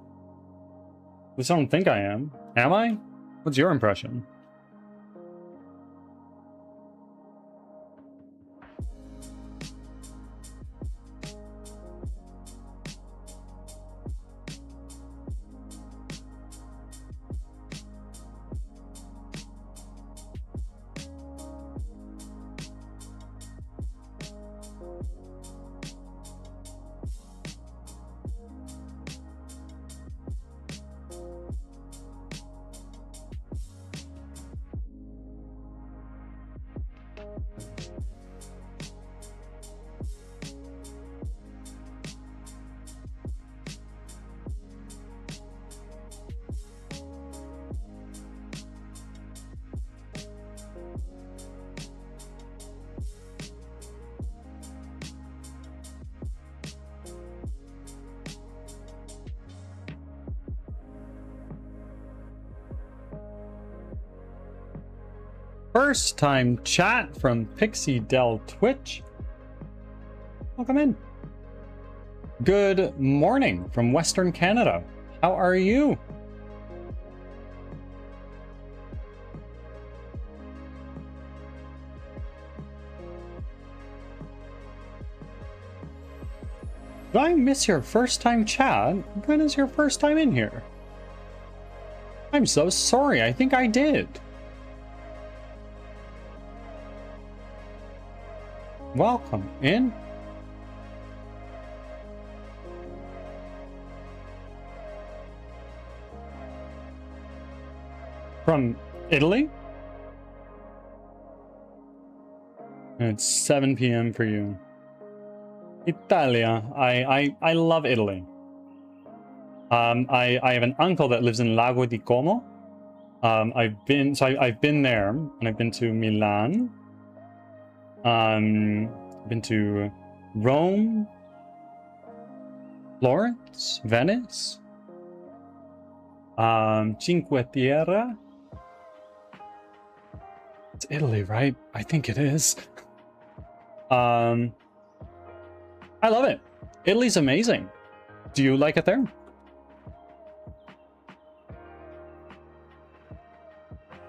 At least I don't think I am. Am I? What's your impression? First time chat from Pixie Del Twitch. Welcome in. Good morning from Western Canada. How are you? Did I miss your first time chat? When is your first time in here? I'm so sorry. I think I did. Welcome in. From Italy? And it's 7 p.m. for you. Italia. I love Italy. I have an uncle that lives in Lago di Como. I've been there, and I've been to Milan. Been to Rome, Florence, Venice, Cinque Terre. It's Italy, right? I think it is. I love it. Italy's amazing. Do you like it there?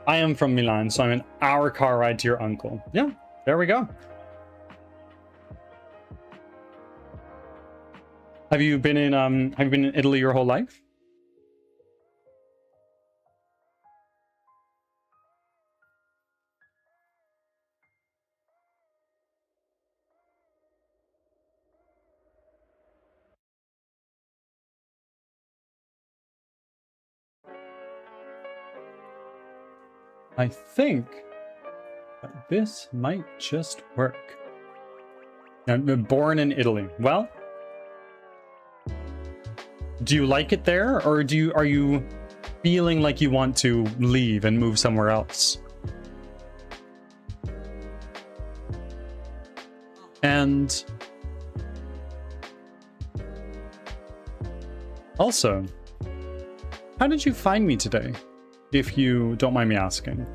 I am from Milan, so I'm an hour car ride to your uncle. Yeah, there we go. Have you been in Italy your whole life? I think that this might just work. I'm born in Italy. Well, do you like it there, or are you feeling like you want to leave and move somewhere else? And also, how did you find me today, if you don't mind me asking?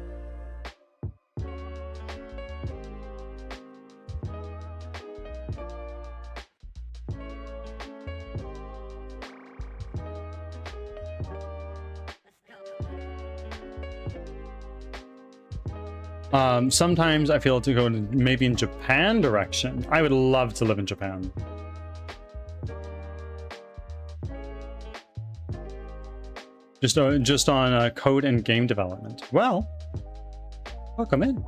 Sometimes I feel to go maybe in Japan direction. I would love to live in Japan. Just on code and game development. Well, welcome in.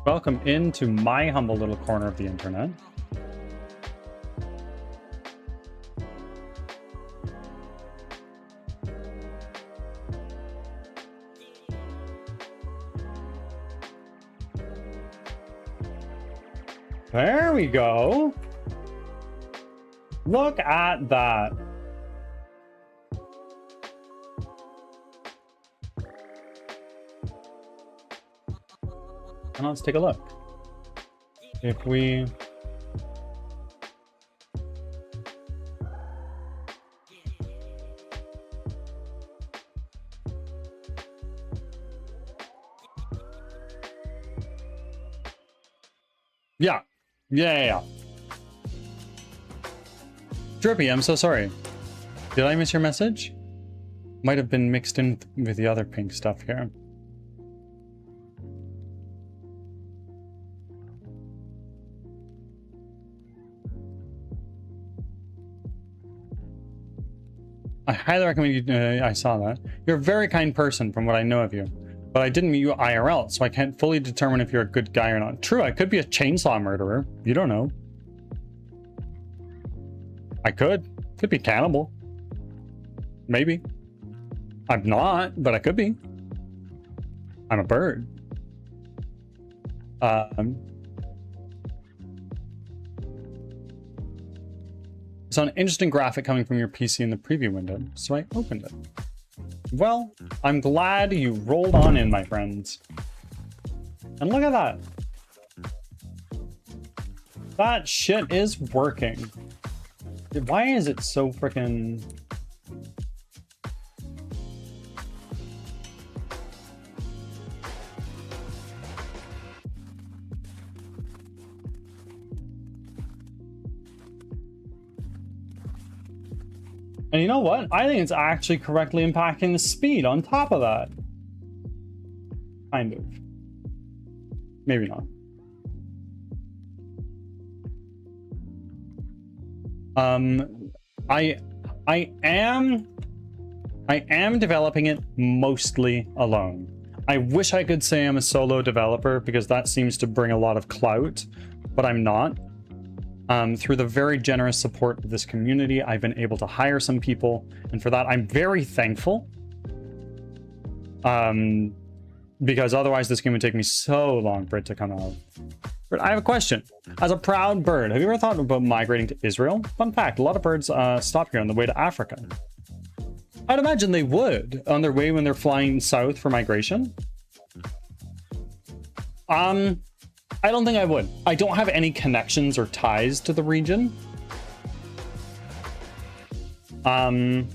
Welcome into my humble little corner of the internet. There we go. Look at that. And let's take a look. If we... Yeah. Drippy, I'm so sorry. Did I miss your message? Might have been mixed in with the other pink stuff here. I highly recommend you. I saw that. You're a very kind person from what I know of you. But I didn't meet you IRL, so I can't fully determine if you're a good guy or not. True, I could be a chainsaw murderer. You don't know. I could. Could be cannibal. Maybe. I'm not, but I could be. I'm a bird. Saw an interesting graphic coming from your PC in the preview window, so I opened it. Well, I'm glad you rolled on in, my friends. And look at that. That shit is working. Why is it so freaking... And you know what? I think it's actually correctly impacting the speed on top of that. Kind of. Maybe not. I am developing it mostly alone. I wish I could say I'm a solo developer because that seems to bring a lot of clout, but I'm not. Through the very generous support of this community, I've been able to hire some people, and for that I'm very thankful. Because otherwise this game would take me so long for it to come out. But I have a question. As a proud bird, have you ever thought about migrating to Israel? Fun fact, a lot of birds stop here on the way to Africa. I'd imagine they would on their way when they're flying south for migration. I don't think I would. I don't have any connections or ties to the region. I'm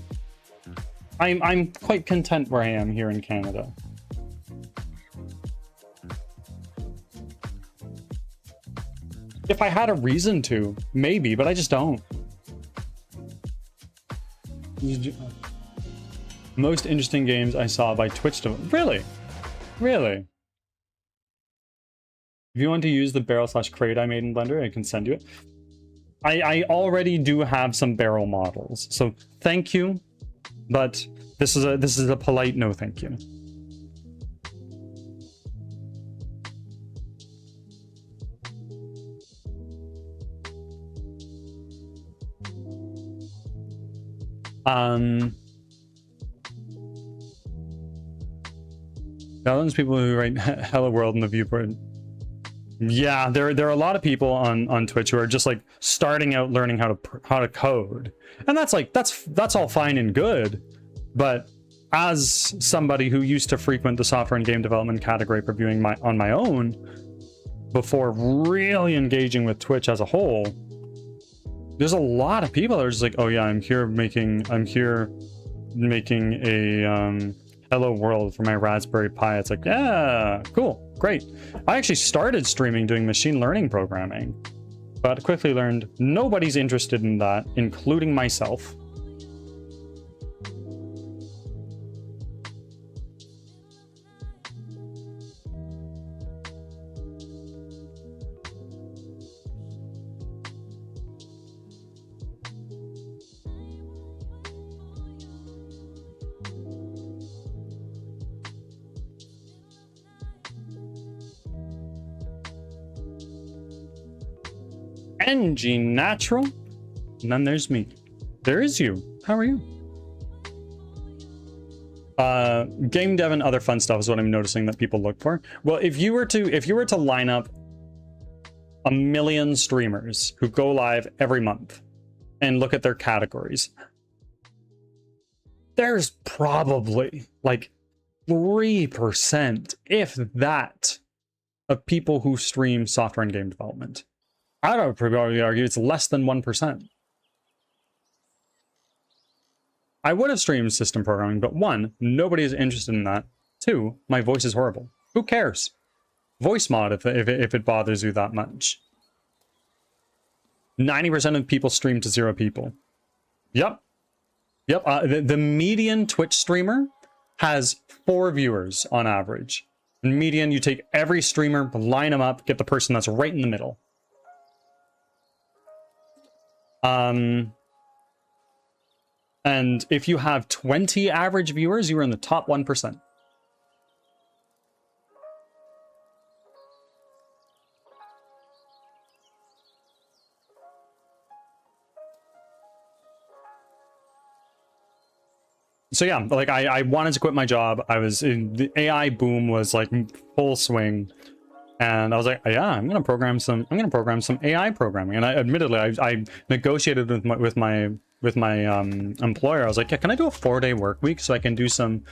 quite content where I am here in Canada. If I had a reason to, maybe, but I just don't. Most interesting games I saw by Twitch. Really? Really? If you want to use the barrel/crate I made in Blender, I can send you it. I already do have some barrel models, so thank you, but this is a polite no thank you. Those people who write Hello World in the viewport. Yeah, there are a lot of people on Twitch who are just like starting out learning how to code, and that's all fine and good, but as somebody who used to frequent the software and game development category reviewing on my own before really engaging with Twitch as a whole, there's a lot of people that are just like, oh yeah, I'm here making a Hello World for my Raspberry Pi. It's like, yeah, cool, great. I actually started streaming doing machine learning programming, but quickly learned nobody's interested in that, including myself. NG Natural, and then there's me. There is you. How are you? Game dev and other fun stuff is what I'm noticing that people look for. Well, if you were to line up 1 million streamers who go live every month and look at their categories, there's probably like 3%, if that, of people who stream software and game development. I would probably argue it's less than 1%. I would have streamed system programming, but 1, nobody is interested in that. 2, my voice is horrible. Who cares? Voice mod if it bothers you that much. 90% of people stream to 0 people. Yep. The median Twitch streamer has 4 viewers on average. In median, you take every streamer, line them up, get the person that's right in the middle. And if you have 20 average viewers, you're in the top 1%. So yeah, like I wanted to quit my job. The AI boom was like full swing. And I was like, yeah, I'm gonna program some AI programming. And admittedly, I negotiated with my employer. I was like, yeah, can I do a 4-day work week so I can do some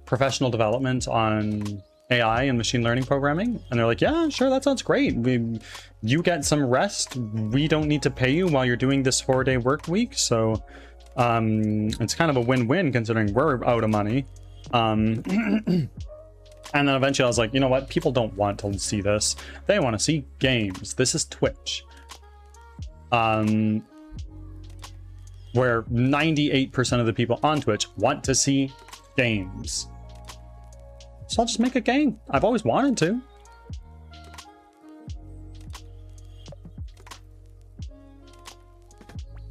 professional development on AI and machine learning programming? And they're like, yeah, sure, that sounds great. You get some rest. We don't need to pay you while you're doing this 4-day work week. So it's kind of a win-win considering we're out of money. And then eventually I was like, you know what? People don't want to see this. They want to see games. This is Twitch. Where 98% of the people on Twitch want to see games. So I'll just make a game. I've always wanted to.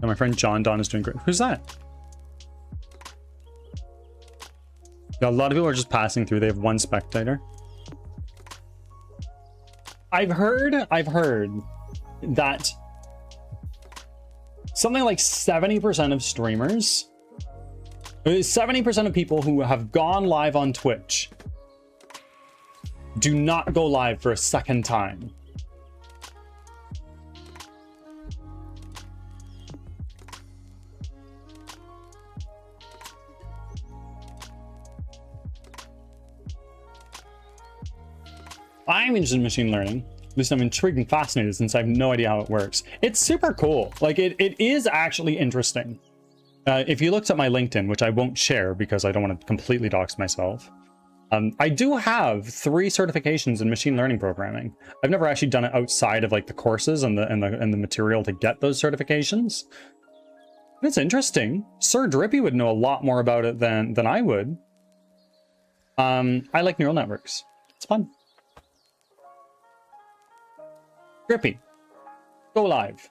And my friend John Don is doing great. Who's that? A lot of people are just passing through. They have 1 spectator. I've heard that something like 70% of streamers, 70% of people who have gone live on Twitch do not go live for a second time. I'm interested in machine learning. At least I'm intrigued and fascinated since I have no idea how it works. It's super cool. Like, it is actually interesting. If you looked at my LinkedIn, which I won't share because I don't want to completely dox myself, I do have 3 certifications in machine learning programming. I've never actually done it outside of like the courses and the material to get those certifications. But it's interesting. Sir Drippy would know a lot more about it than I would. I like neural networks. It's fun. Drippy, go live.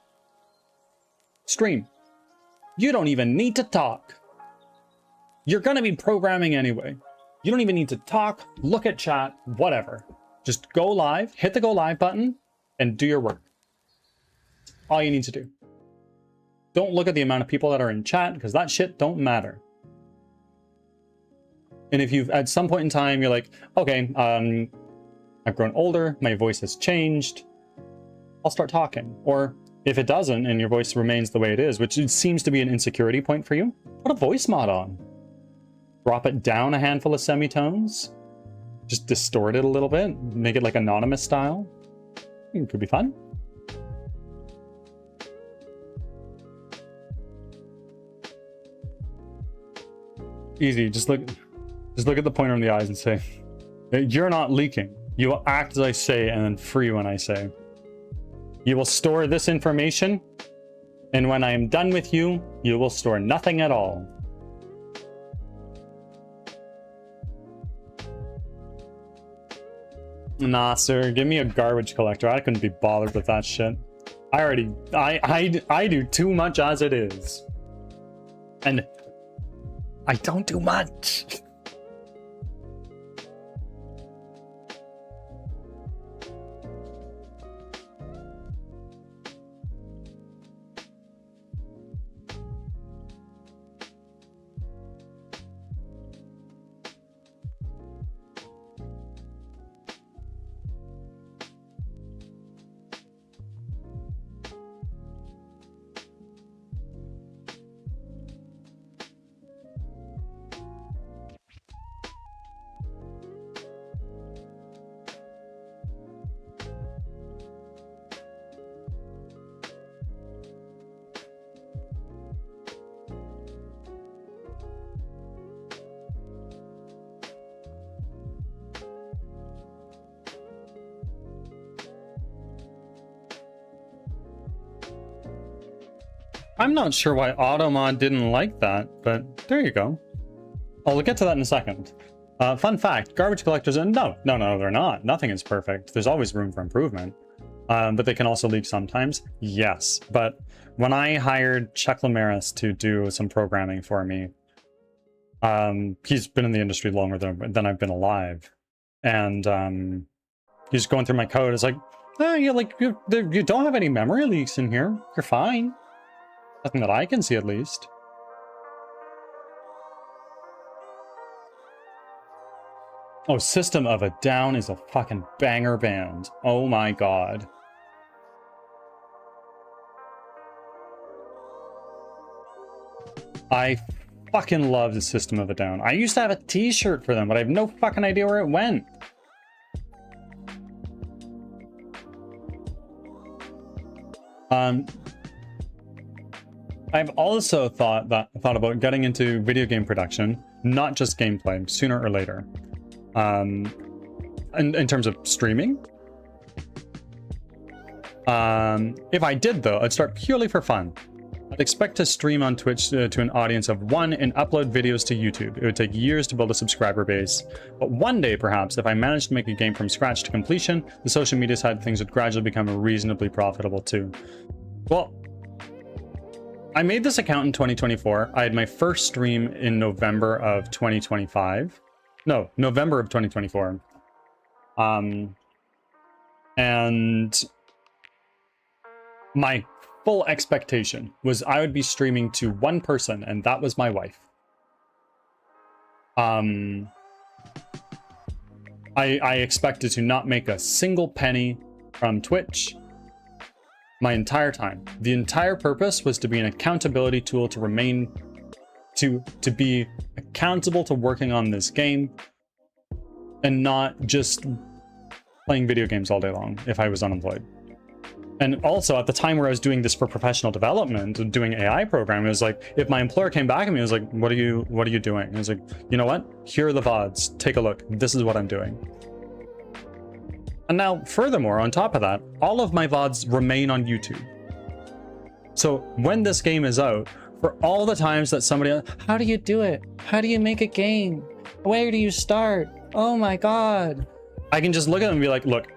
Stream. You don't even need to talk. You're gonna be programming anyway. You don't even need to talk, look at chat, whatever. Just go live, hit the go live button, and do your work. All you need to do. Don't look at the amount of people that are in chat, because that shit don't matter. And if you've, at some point in time, you're like, okay, I've grown older, my voice has changed, I'll start talking. Or if it doesn't, and your voice remains the way it is, which it seems to be an insecurity point for you, put a voice mod on. Drop it down a handful of semitones. Just distort it a little bit. Make it like anonymous style. It could be fun. Easy. Just look at the pointer in the eyes and say, "You're not leaking. You will act as I say and then free when I say. You will store this information, and when I am done with you, you will store nothing at all." Nah, sir, give me a garbage collector. I couldn't be bothered with that shit. I do too much as it is. And I don't do much. I'm not sure why Automod didn't like that, but there you go. Oh, we'll get to that in a second. Fun fact, garbage collectors, no, they're not. Nothing is perfect. There's always room for improvement. But they can also leak sometimes. Yes, but when I hired Chuck Lamaris to do some programming for me, he's been in the industry longer than I've been alive. And he's going through my code. It's like, oh, you don't have any memory leaks in here. You're fine. Nothing that I can see, at least. Oh, System of a Down is a fucking banger band. Oh my god. I fucking love the System of a Down. I used to have a t-shirt for them, but I have no fucking idea where it went. I've also thought about getting into video game production, not just gameplay, sooner or later. In terms of streaming. If I did, though, I'd start purely for fun. I'd expect to stream on Twitch to an audience of 1 and upload videos to YouTube. It would take years to build a subscriber base. But one day, perhaps, if I managed to make a game from scratch to completion, the social media side of things would gradually become reasonably profitable too. Well, I made this account in 2024. I had my first stream in November of 2025. No, November of 2024. And my full expectation was I would be streaming to one person, and that was my wife. I expected to not make a single penny from Twitch my entire time. The entire purpose was to be an accountability tool to remain, to be accountable to working on this game and not just playing video games all day long if I was unemployed. And also at the time where I was doing this for professional development and doing AI programming, it was like, if my employer came back at me, it was like, what are you doing? And I was like, you know what? Here are the VODs. Take a look. This is what I'm doing. And now, furthermore, on top of that, all of my VODs remain on YouTube. So when this game is out, for all the times that somebody, how do you do it? How do you make a game? Where do you start? Oh my God. I can just look at them and be like, look,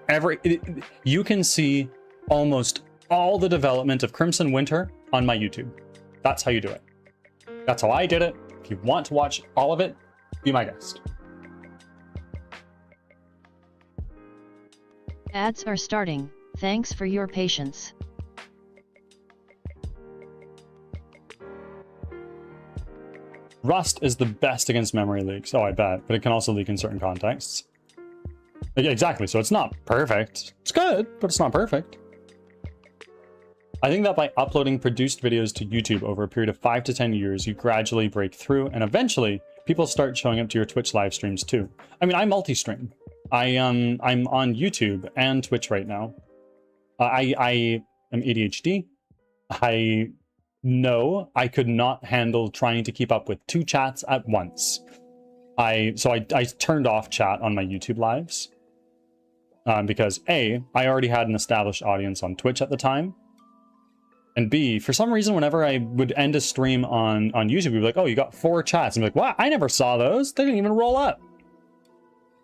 you can see almost all the development of Crimson Winter on my YouTube. That's how you do it. That's how I did it. If you want to watch all of it, be my guest. Ads are starting. Thanks for your patience. Rust is the best against memory leaks. Oh, I bet, but it can also leak in certain contexts. Exactly, so it's not perfect. It's good, but it's not perfect. I think that by uploading produced videos to YouTube over a period of 5 to 10 years, you gradually break through, and eventually people start showing up to your Twitch live streams too. I mean, I multi-stream. I'm on YouTube and Twitch right now. I am ADHD. I know I could not handle trying to keep up with 2 chats at once. So I turned off chat on my YouTube lives because A, I already had an established audience on Twitch at the time. And B, for some reason, whenever I would end a stream on YouTube, we'd be like, oh, you got 4 chats. And I'm like, what? I never saw those. They didn't even roll up.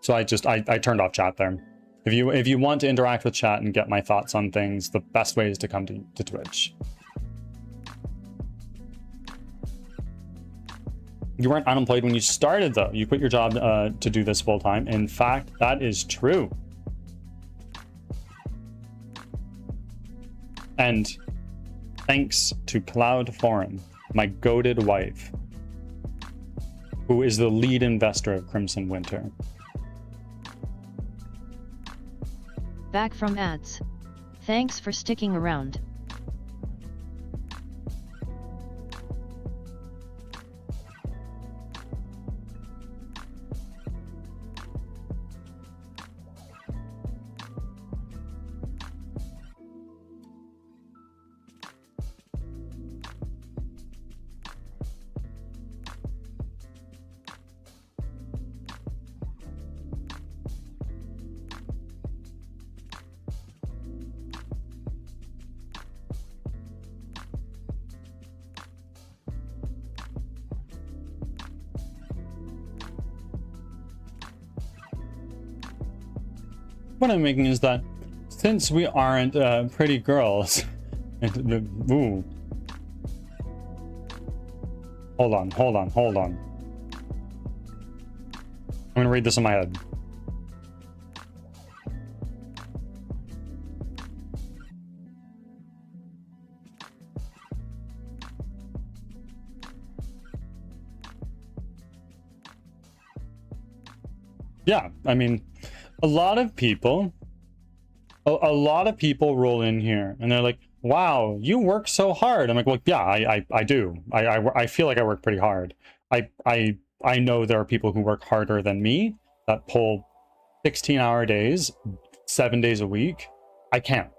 So I turned off chat there. If you want to interact with chat and get my thoughts on things, the best way is to come to Twitch. You weren't unemployed when you started, though. You quit your job to do this full time. In fact, that is true. And thanks to Cloud Foreign, my goated wife, who is the lead investor of Crimson Winter. Back from ads. Thanks for sticking around. What I'm making is that since we aren't pretty girls, ooh. Hold on. I'm gonna read this in my head. Yeah, I mean, a lot of people roll in here and they're like, wow, you work so hard. I'm like, well, yeah, I do. I feel like I work pretty hard. I know there are people who work harder than me that pull 16-hour days, 7 days a week. I can't.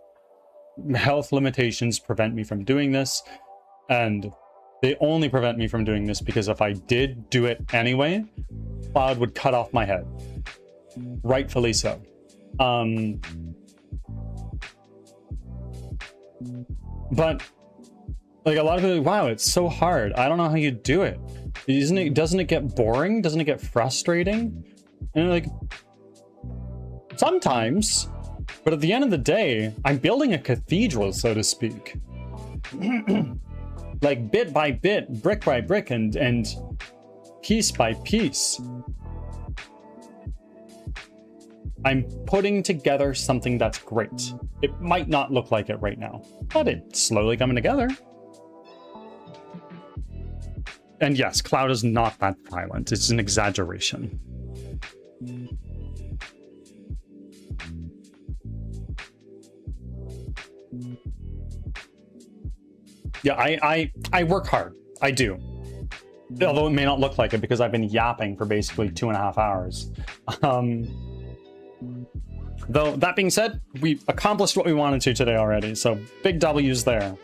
Health limitations prevent me from doing this, and they only prevent me from doing this because if I did do it anyway, Cloud would cut off my head. Rightfully so. But like a lot of people are like, wow, it's so hard. I don't know how you do it. Doesn't it get boring? Doesn't it get frustrating? And like, sometimes, but at the end of the day, I'm building a cathedral, so to speak. Like bit by bit, brick by brick, and piece by piece. I'm putting together something that's great. It might not look like it right now, but it's slowly coming together. And yes, Cloud is not that violent. It's an exaggeration. Yeah, I work hard. I do. Although it may not look like it because I've been yapping for basically 2.5 hours. Though, that being said, we accomplished what we wanted to today already, so big W's there.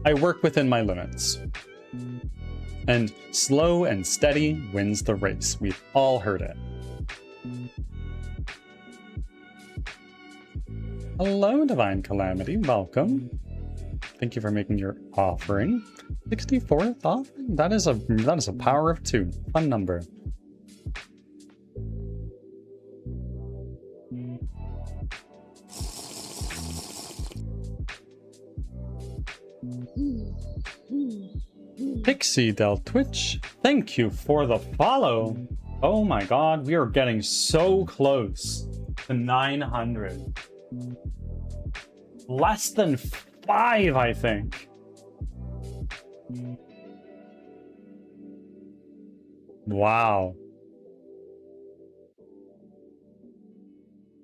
I work within my limits. And slow and steady wins the race. We've all heard it. Hello, Divine Calamity. Welcome. Thank you for making your offering. 64th offering? That is a power of 2. Fun number. Pixie Del Twitch, thank you for the follow. Oh my god, we are getting so close to 900. Less than 5, I think. Wow.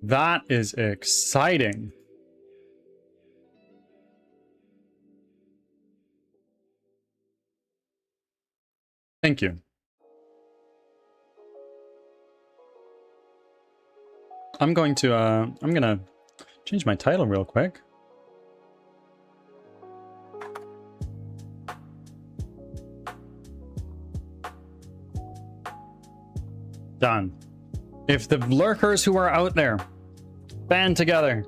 That is exciting. Thank you. I'm gonna change my title real quick. Done. If the lurkers who are out there band together,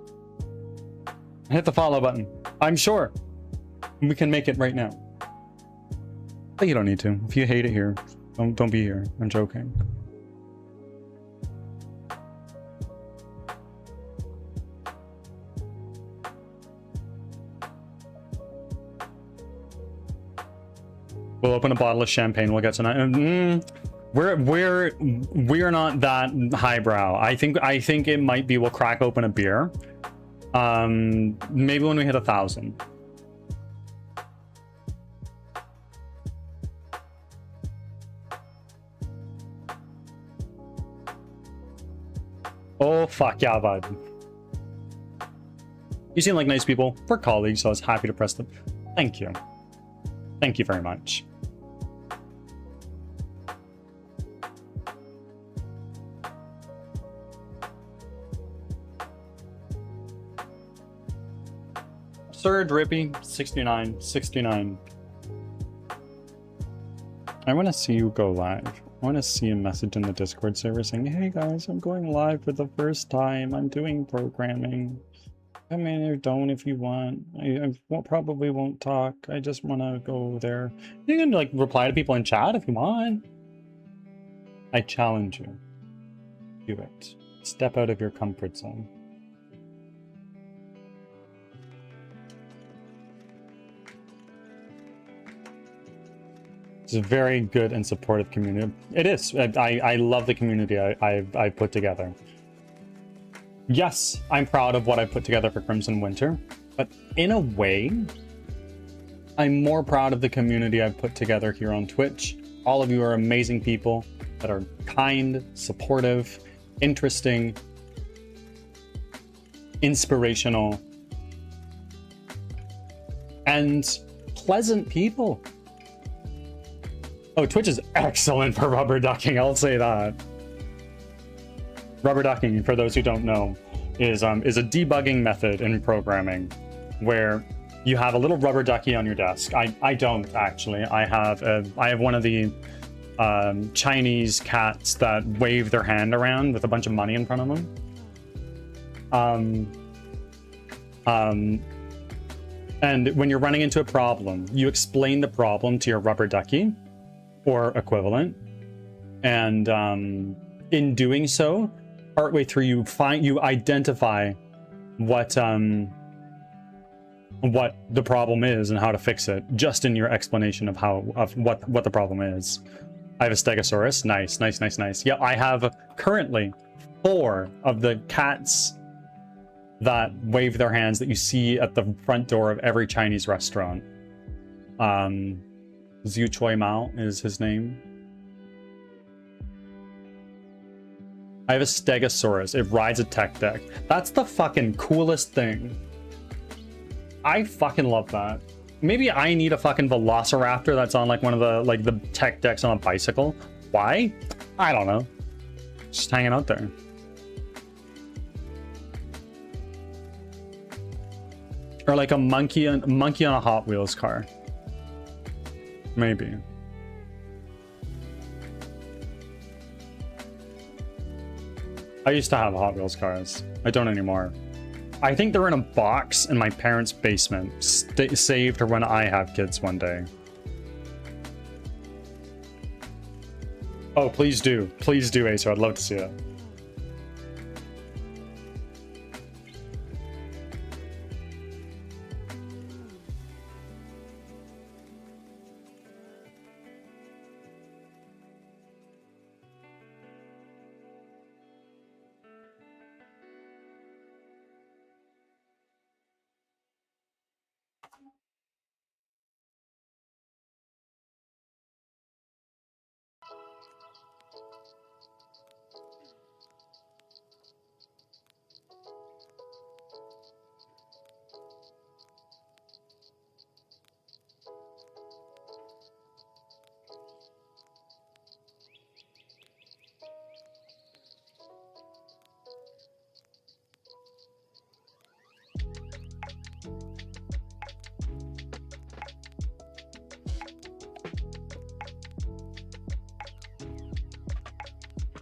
hit the follow button, I'm sure we can make it right now. But you don't need to. If you hate it here, don't be here. I'm joking. We'll open a bottle of champagne. We'll get tonight. We're not that highbrow. I think it might be we'll crack open a beer. Maybe when we hit 1,000. Oh, fuck yeah, bud. You seem like nice people. We're colleagues, so I was happy to press them. Thank you. Thank you very much. Sir Drippy, 69. I want to see you go live. I want to see a message in the Discord server saying, hey guys, I'm going live for the first time. I'm doing programming. Come in or don't if you want. I probably won't talk. I just want to go there. You can like reply to people in chat if you want. I challenge you. Do it. Step out of your comfort zone. It's a very good and supportive community. It is. I love the community I put together. Yes, I'm proud of what I put together for Crimson Winter, but in a way, I'm more proud of the community I've put together here on Twitch. All of you are amazing people that are kind, supportive, interesting, inspirational, and pleasant people. Oh, Twitch is excellent for rubber ducking, I'll say that. Rubber ducking, for those who don't know, is a debugging method in programming where you have a little rubber ducky on your desk. I don't actually. I have one of the Chinese cats that wave their hand around with a bunch of money in front of them. And when you're running into a problem, you explain the problem to your rubber ducky or equivalent, and in doing so, partway through you identify what the problem is and how to fix it, just in your explanation of what the problem is. I have a Stegosaurus. Nice. Yeah, I have currently 4 of the cats that wave their hands that you see at the front door of every Chinese restaurant. Zhu Choi Mao is his name. I have a Stegosaurus. It rides a tech deck. That's the fucking coolest thing. I fucking love that. Maybe I need a fucking velociraptor that's on like one of the like the tech decks on a bicycle. Why? I don't know. Just hanging out there. Or like a monkey on a Hot Wheels car. Maybe. I used to have Hot Wheels cars. I don't anymore. I think they're in a box in my parents' basement, saved for when I have kids one day. Oh, please do. Please do, Acer. I'd love to see it.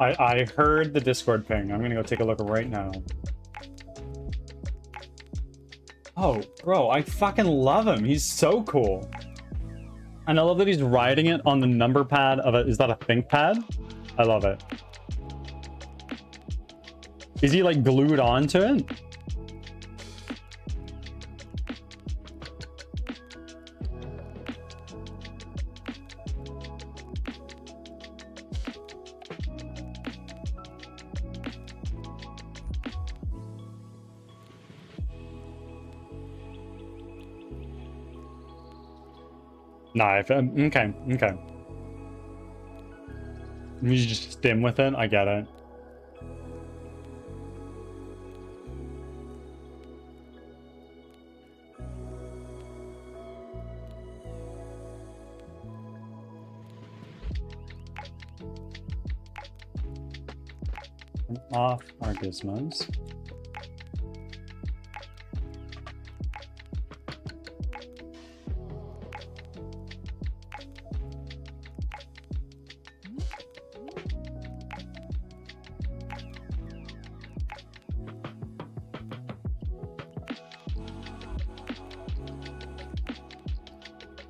I heard the Discord ping. I'm gonna go take a look right now. Oh, bro, I fucking love him. He's so cool. And I love that he's riding it on the number pad of a... Is that a think pad? I love it. Is he like glued onto it? Nah, okay. You just stim with it? I get it. Off our gizmos.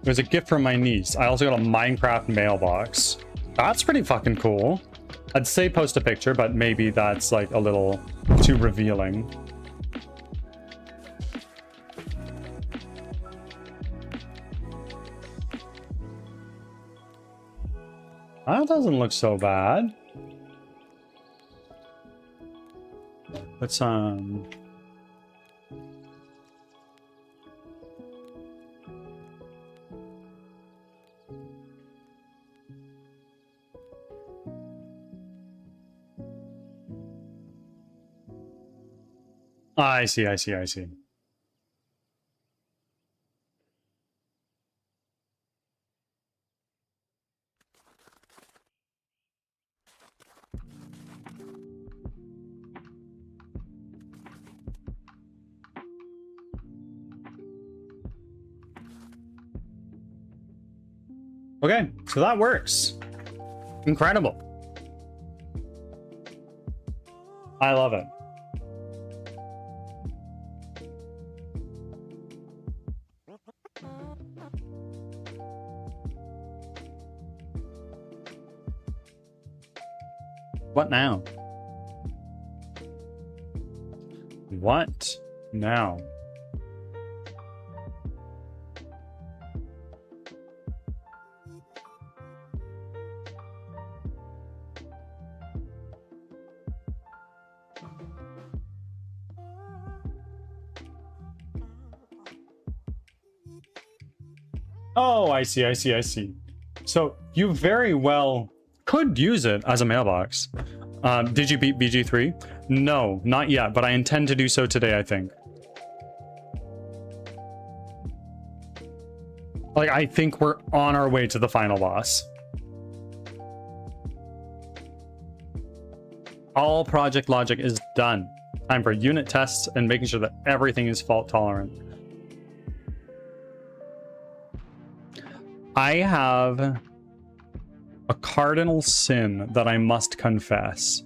It was a gift from my niece. I also got a Minecraft mailbox. That's pretty fucking cool. I'd say post a picture, but maybe that's like a little too revealing. That doesn't look so bad. Let's I see. Okay, so that works. Incredible. I love it. What now? What now? Oh, I see. So you very well could use it as a mailbox. Did you beat BG3? No, not yet, but I intend to do so today, I think. Like, I think we're on our way to the final boss. All project logic is done. Time for unit tests and making sure that everything is fault tolerant. I have a cardinal sin that I must confess.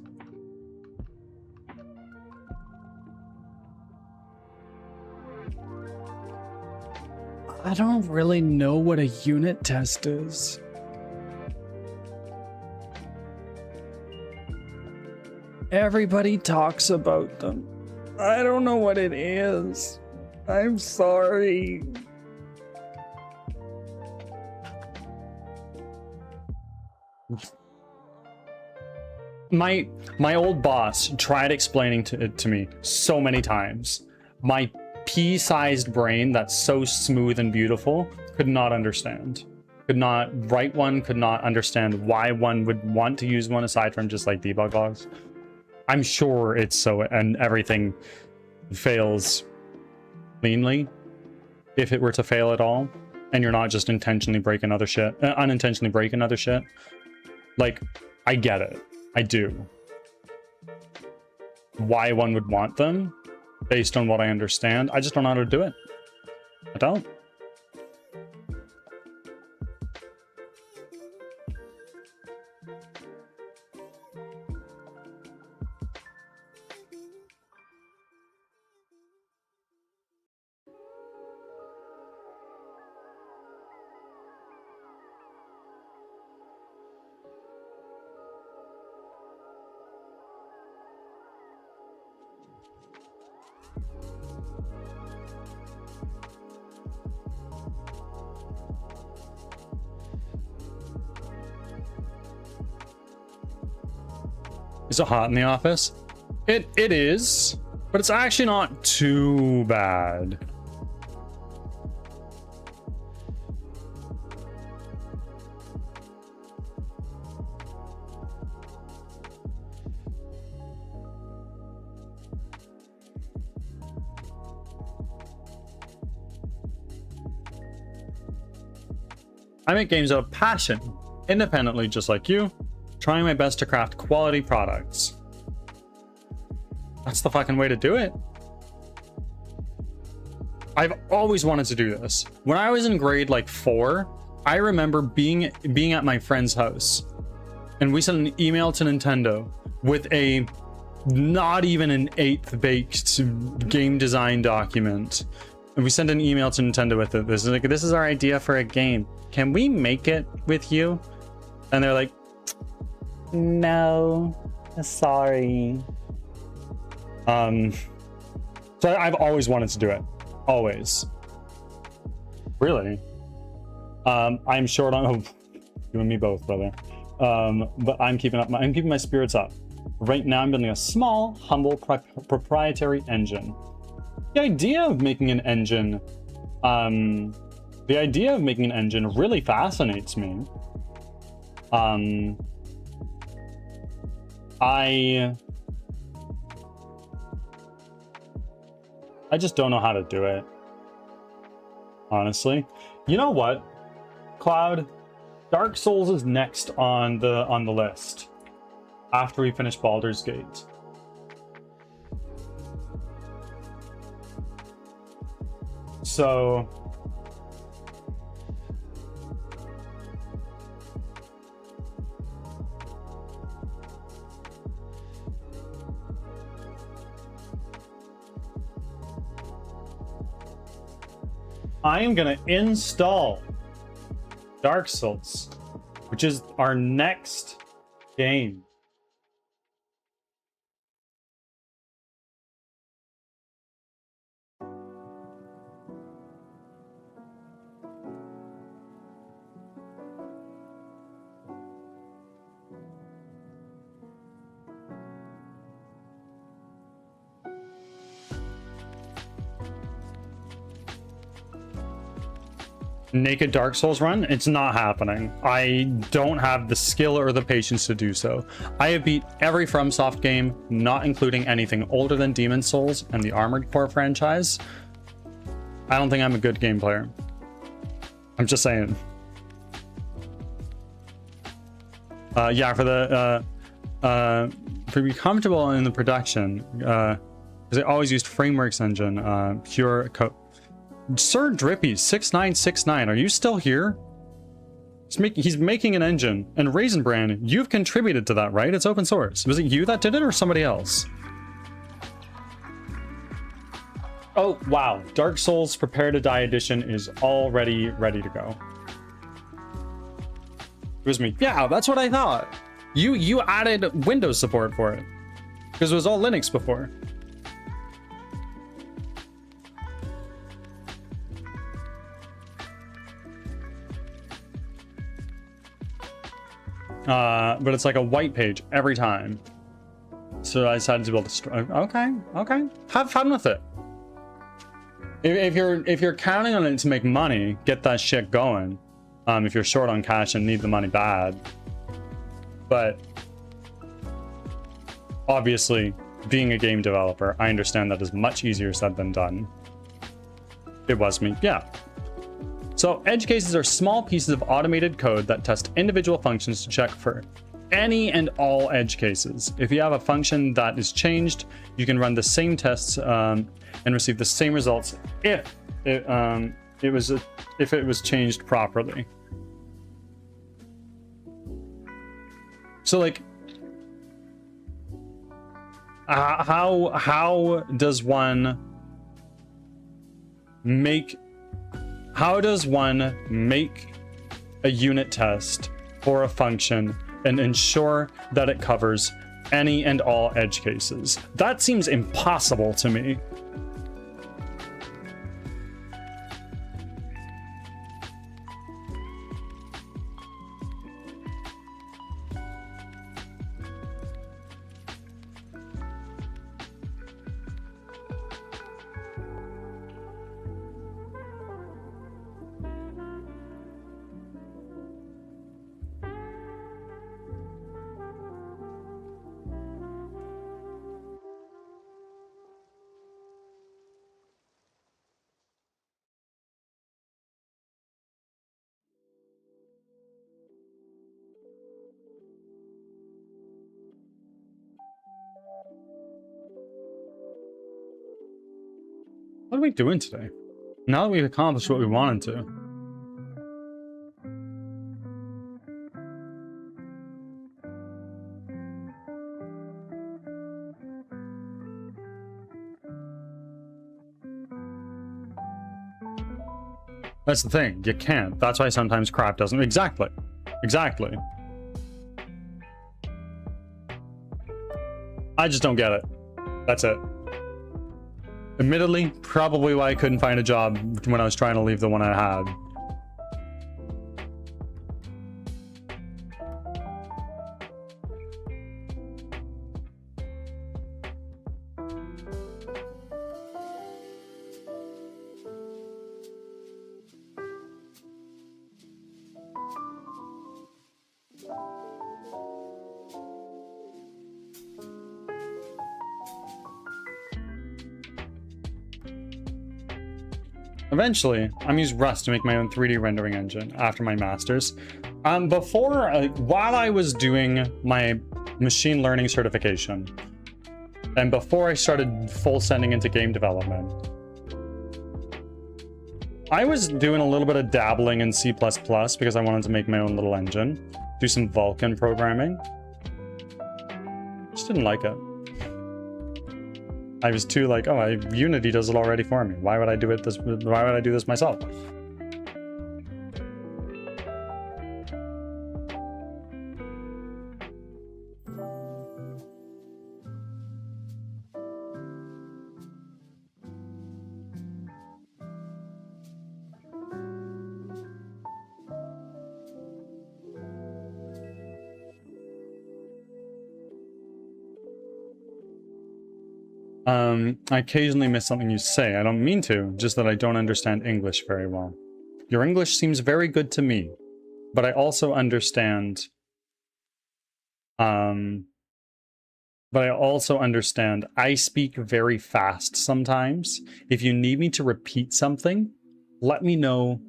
I don't really know what a unit test is. Everybody talks about them. I don't know what it is. I'm sorry. My old boss tried explaining it to me so many times. My pea-sized brain that's so smooth and beautiful could not understand. Could not write one, could not understand why one would want to use one aside from just like debug logs. I'm sure it's so, and everything fails cleanly if it were to fail at all, and you're not just intentionally break another shit, unintentionally break another shit. Like, I get it. I do. Why one would want them, based on what I understand, I just don't know how to do it. I don't. Is it hot in the office? It is, but it's actually not too bad. I make games out of passion, independently, just like you, trying my best to craft quality products. That's the fucking way to do it. I've always wanted to do this. When I was in grade like 4, I remember being at my friend's house, and we sent an email to Nintendo with a not even an 8th baked game design document. And we sent an email to Nintendo with it. This is our idea for a game. Can we make it with you? And they're like, no, sorry. So I've always wanted to do it. Always. Really? I'm short on, oh, you and me both, brother. But I'm keeping my spirits up. Right now I'm building a small, humble proprietary engine. The idea of making an engine, really fascinates me. I just don't know how to do it, honestly. You know what, Cloud? Dark Souls is next on the list after we finish Baldur's Gate. So I am gonna install Dark Souls, which is our next game. Naked Dark Souls run? It's not happening. I don't have the skill or the patience to do so. I have beat every FromSoft game, not including anything older than Demon's Souls and the Armored Core franchise. I don't think I'm a good game player. I'm just saying. Yeah, for be comfortable in the production, because I always used Frameworks engine, pure code. Sir Drippy 6969, are you still here? He's making an engine, and Raisin Bran, you've contributed to that, right? It's open source. Was it you that did it or somebody else? Oh, wow. Dark Souls Prepare to Die edition is already ready to go. It was me. Yeah, that's what I thought. You added Windows support for it. Because it was all Linux before. But it's like a white page every time. So I decided to build a okay. Have fun with it. If you're counting on it to make money, get that shit going. If you're short on cash and need the money bad. But obviously, being a game developer, I understand that is much easier said than done. It was me, yeah. So edge cases are small pieces of automated code that test individual functions to check for any and all edge cases. If you have a function that is changed, you can run the same tests and receive the same results if it was changed properly. So like, how does one make a unit test for a function and ensure that it covers any and all edge cases? That seems impossible to me. What are we doing today? Now that we've accomplished what we wanted to. That's the thing, you can't. That's why sometimes crap doesn't. Exactly. I just don't get it. That's it. Admittedly, probably why I couldn't find a job when I was trying to leave the one I had. Eventually, I'm using Rust to make my own 3D rendering engine after my master's. While I was doing my machine learning certification, and before I started full sending into game development, I was doing a little bit of dabbling in C++ because I wanted to make my own little engine, do some Vulkan programming. Just didn't like it. I was too like, oh, Unity does it already for me. Why would I do it this? Why would I do this myself? I occasionally miss something you say. I don't mean to, just that I don't understand English very well. Your English seems very good to me, but I also understand... I speak very fast sometimes. If you need me to repeat something, let me know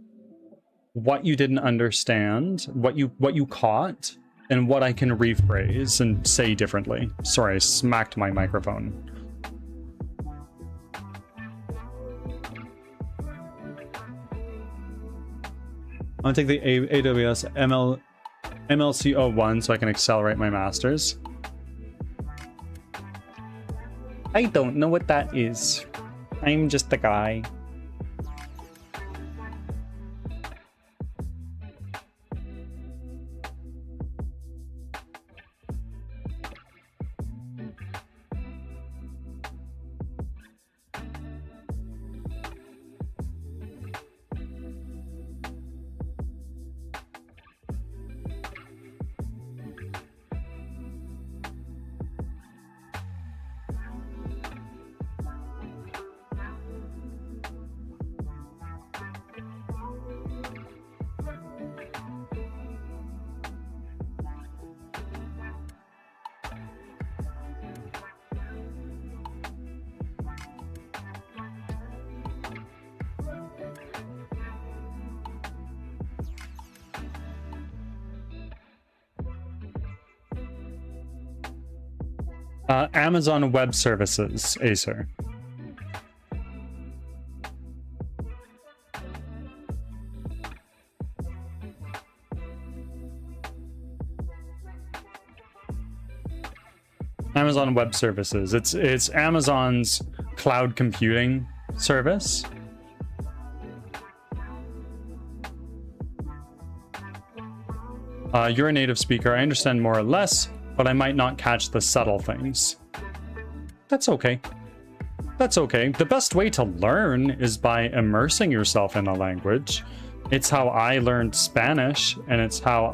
what you didn't understand, what you caught, and what I can rephrase and say differently. Sorry, I smacked my microphone. I'll take the AWS MLC01 so I can accelerate my masters. I don't know what that is. I'm just a guy. Amazon Web Services, Acer. Amazon Web Services. It's Amazon's cloud computing service. You're a native speaker. I understand more or less, but I might not catch the subtle things. That's okay. That's okay. The best way to learn is by immersing yourself in a language. It's how I learned Spanish, and it's how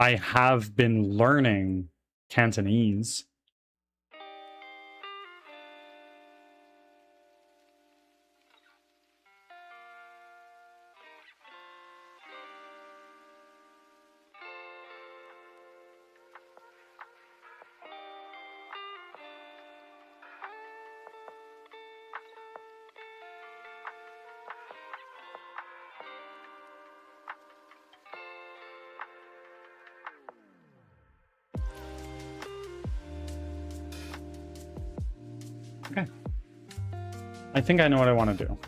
I have been learning Cantonese. Okay. I think I know what I want to do.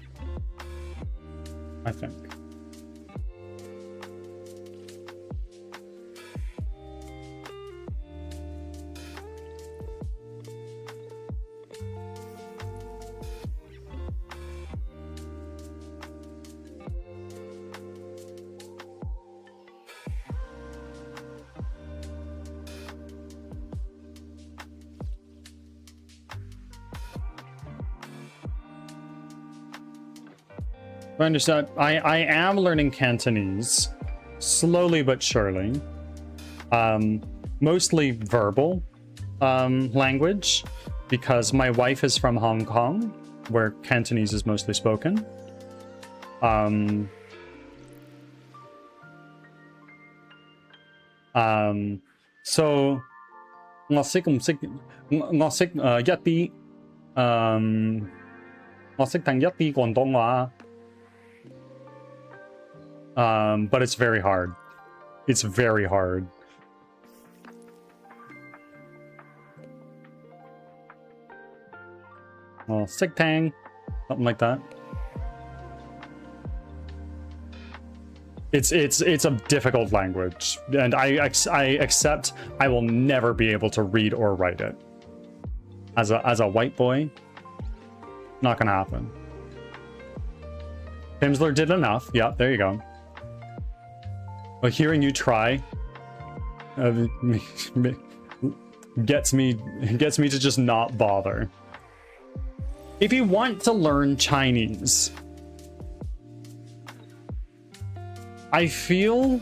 I think. I understand. I am learning Cantonese, slowly but surely. Mostly verbal language, because my wife is from Hong Kong, where Cantonese is mostly spoken. So 我識唔識？我識一啲我識聽一啲廣東話。But it's very hard. It's very hard. Well, sick tang, something like that. It's a difficult language, and I accept I will never be able to read or write it. As a white boy, not gonna happen. Pimsler did enough. Yeah, there you go. But hearing you try gets me to just not bother. If you want to learn Chinese, I feel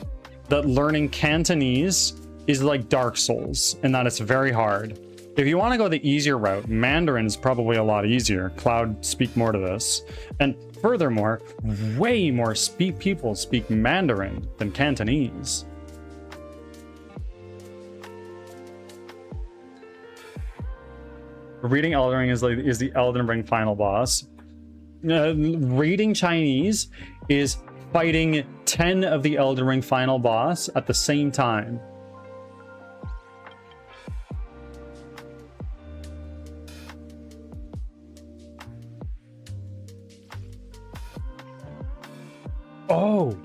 that learning Cantonese is like Dark Souls in that it's very hard. If you want to go the easier route, Mandarin is probably a lot easier. Cloud speak more to this. And furthermore, way more people speak Mandarin than Cantonese. Reading Elden Ring is the Elden Ring final boss. reading Chinese is fighting 10 of the Elden Ring final boss at the same time. Oh.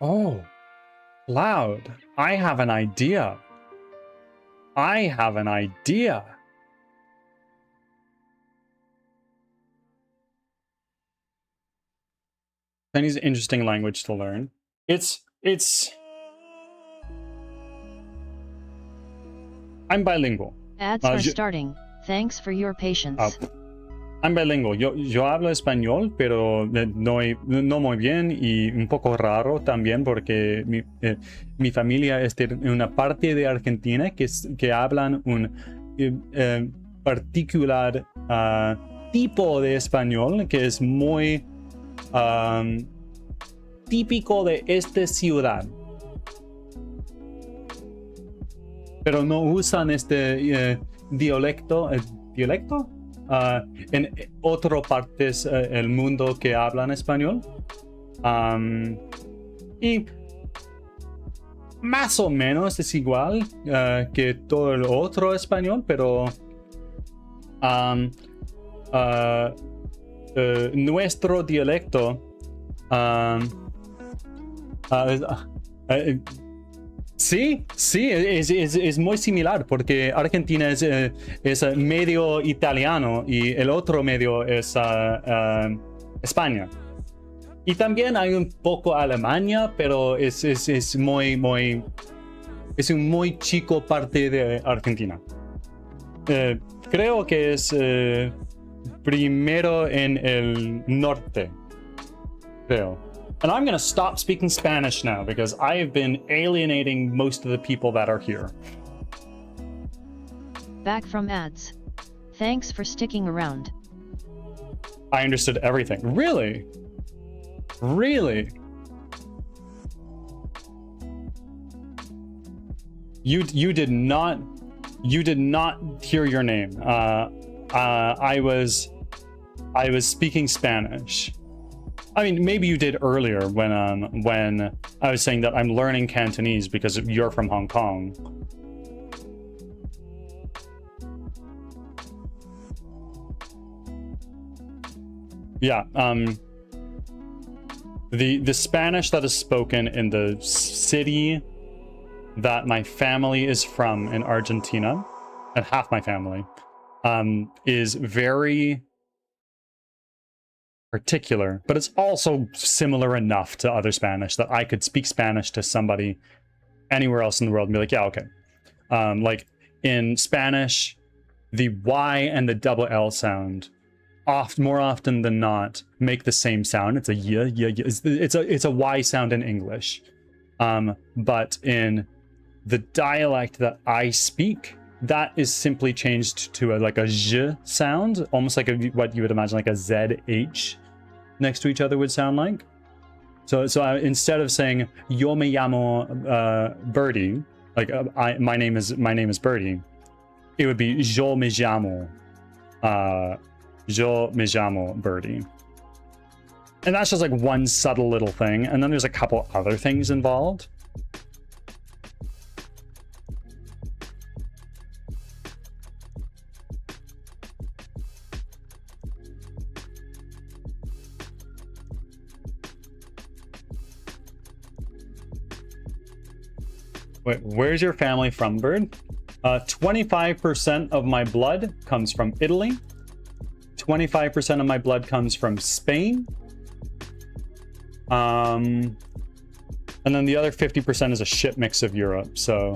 Oh. Loud. I have an idea. I have an idea. Chinese is an interesting language to learn. It's I'm bilingual. Ads are starting. Thanks for your patience. I'm bilingual. Yo hablo español, pero no muy bien y un poco raro también porque mi familia es de una parte de Argentina que hablan un particular tipo de español que es muy típico de esta ciudad. Pero no usan este dialecto. En otras partes del mundo que hablan español. Y más o menos es igual que todo el otro español, pero nuestro dialecto sí, es muy similar porque Argentina es medio italiano y el otro medio es España. Y también hay un poco Alemania, pero es un muy chico parte de Argentina. Creo que es primero en el norte, creo. And I'm going to stop speaking Spanish now because I have been alienating most of the people that are here. Back from ads. Thanks for sticking around. I understood everything. Really? Really? You did not hear your name. I was speaking Spanish. I mean, maybe you did earlier when I was saying that I'm learning Cantonese because you're from Hong Kong. Yeah, the Spanish that is spoken in the city that my family is from in Argentina, and half my family, is very particular, but it's also similar enough to other Spanish that I could speak Spanish to somebody anywhere else in the world and be like, yeah, okay. Like in Spanish, the Y and the double L sound more often than not make the same sound. It's a y. It's a Y sound in English. But in the dialect that I speak, that is simply changed to like a j sound, almost like what you would imagine like a ZH next to each other would sound like. So instead of saying yo me llamo Birdie, like my name is Birdie, it would be yo me llamo Birdie. And that's just like one subtle little thing, and then there's a couple other things involved. Wait, where's your family from, Bird? 25% of my blood comes from Italy. 25% of my blood comes from Spain. And then the other 50% is a shit mix of Europe, so...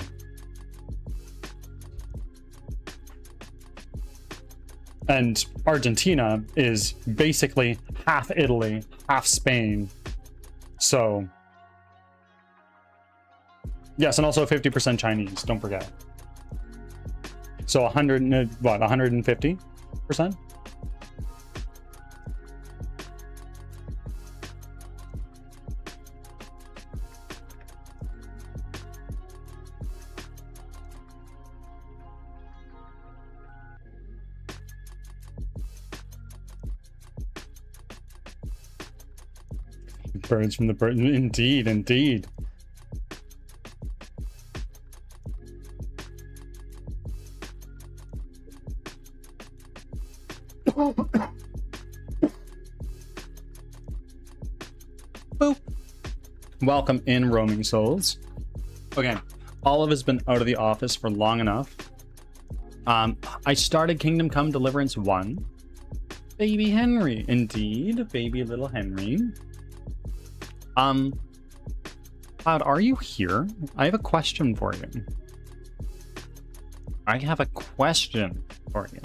And Argentina is basically half Italy, half Spain. So... Yes, and also 50% Chinese, don't forget. So 150%? Birds from the bird. Indeed, indeed. Boop. Welcome in, roaming souls. Okay, Olive has been out of the office for long enough. I started Kingdom Come Deliverance 1. Baby Henry. Indeed, baby little Henry. Cloud, are you here? I have a question for you. I have a question for you.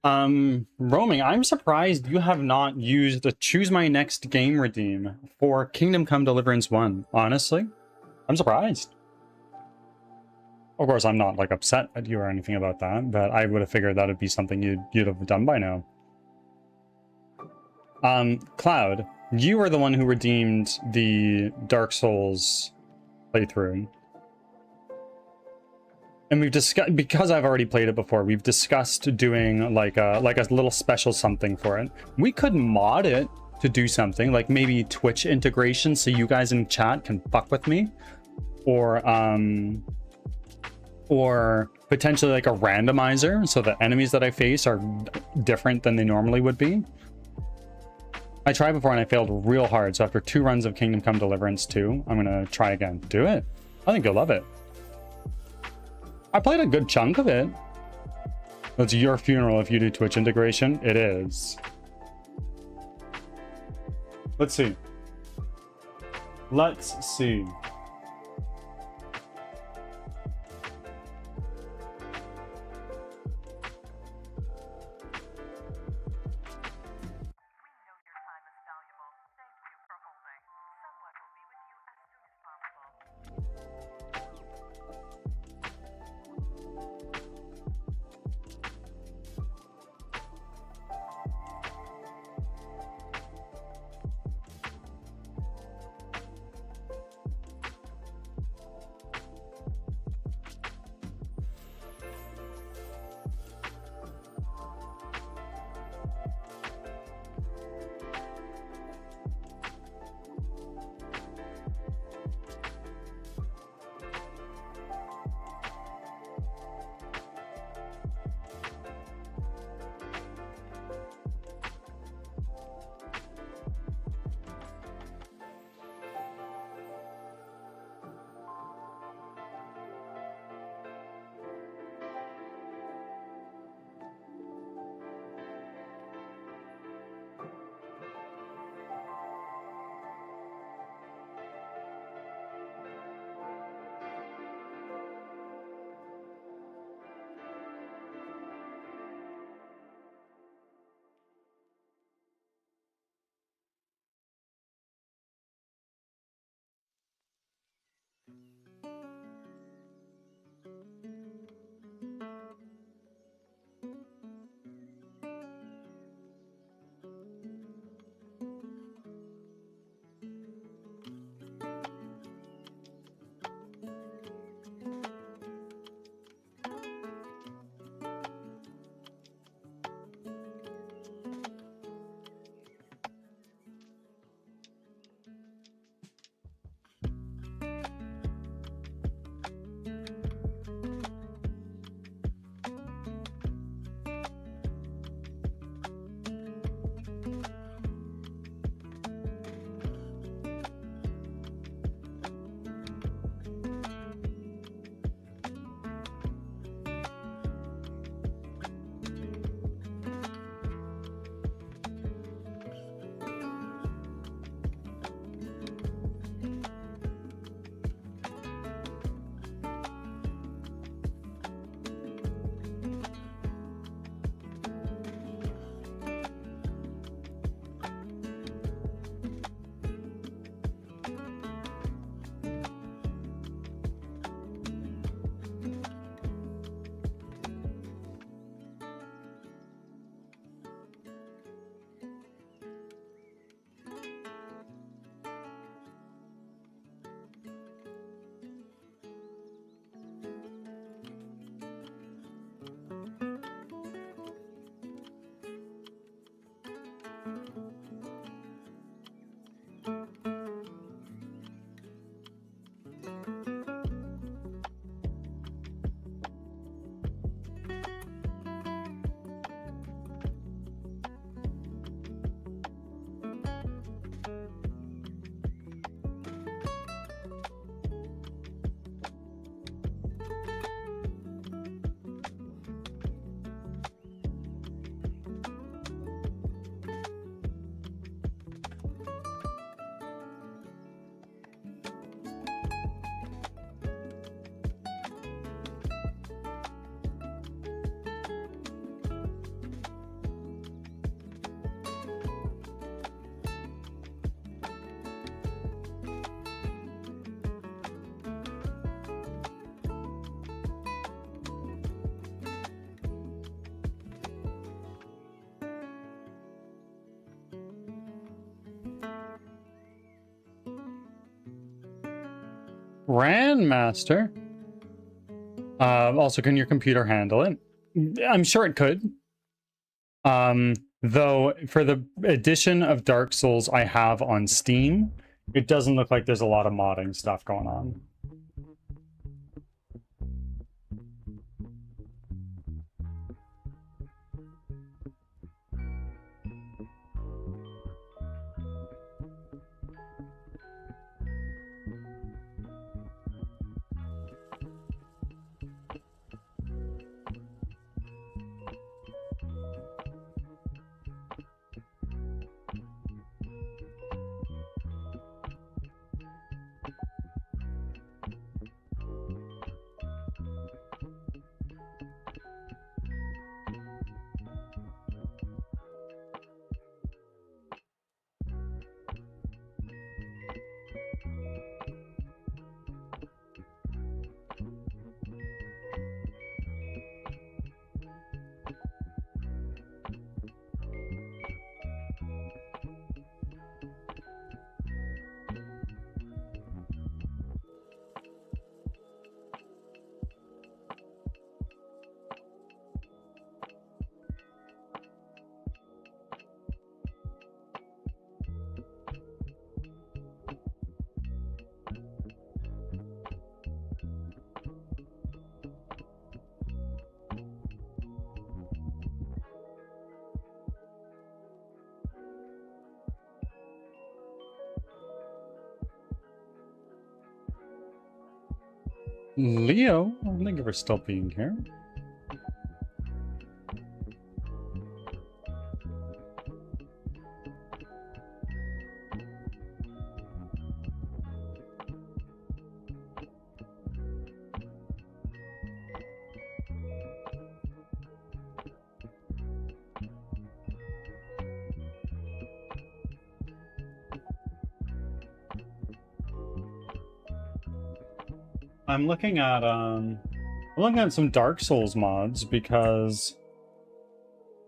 Roaming, I'm surprised you have not used the choose my next game redeem for Kingdom Come Deliverance 1. Honestly, I'm surprised. Of course, I'm not like upset at you or anything about that, but I would have figured that would be something you'd have done by now. Cloud, you were the one who redeemed the Dark Souls playthrough. And we've discussed, because I've already played it before, we've discussed doing like a little special something for it. We could mod it to do something, like maybe Twitch integration so you guys in chat can fuck with me. Or potentially like a randomizer so the enemies that I face are different than they normally would be. I tried before and I failed real hard, so after 2 runs of Kingdom Come Deliverance 2, I'm gonna try again. Do it. I think you'll love it. I played a good chunk of it. It's your funeral if you do Twitch integration. It is. Let's see. Let's see. Grandmaster. Also, can your computer handle it? I'm sure it could. Though for the edition of Dark Souls I have on Steam, it doesn't look like there's a lot of modding stuff going on. Leo, thank you for still being here. I'm looking at some Dark Souls mods because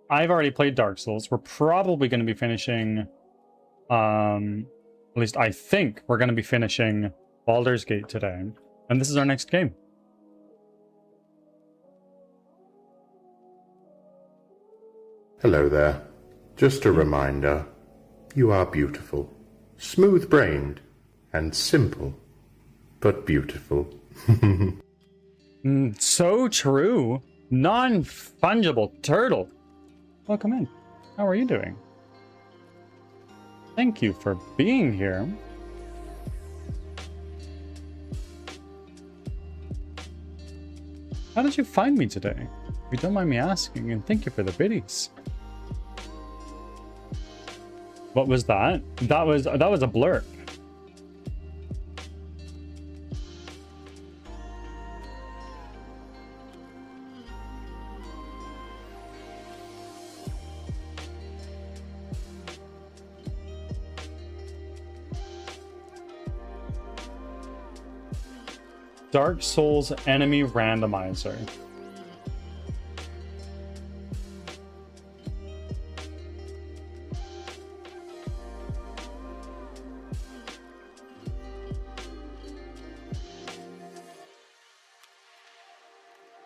I've already played Dark Souls. We're probably going to be finishing, at least I think we're going to be finishing Baldur's Gate today, and this is our next game. Hello there. Just a reminder, you are beautiful, smooth-brained, and simple, but beautiful. So true. Non-fungible turtle. Welcome in. How are you doing? Thank you for being here. How did you find me today? If you don't mind me asking, and thank you for the biddies. What was that? That was a blurb. Dark Souls enemy randomizer.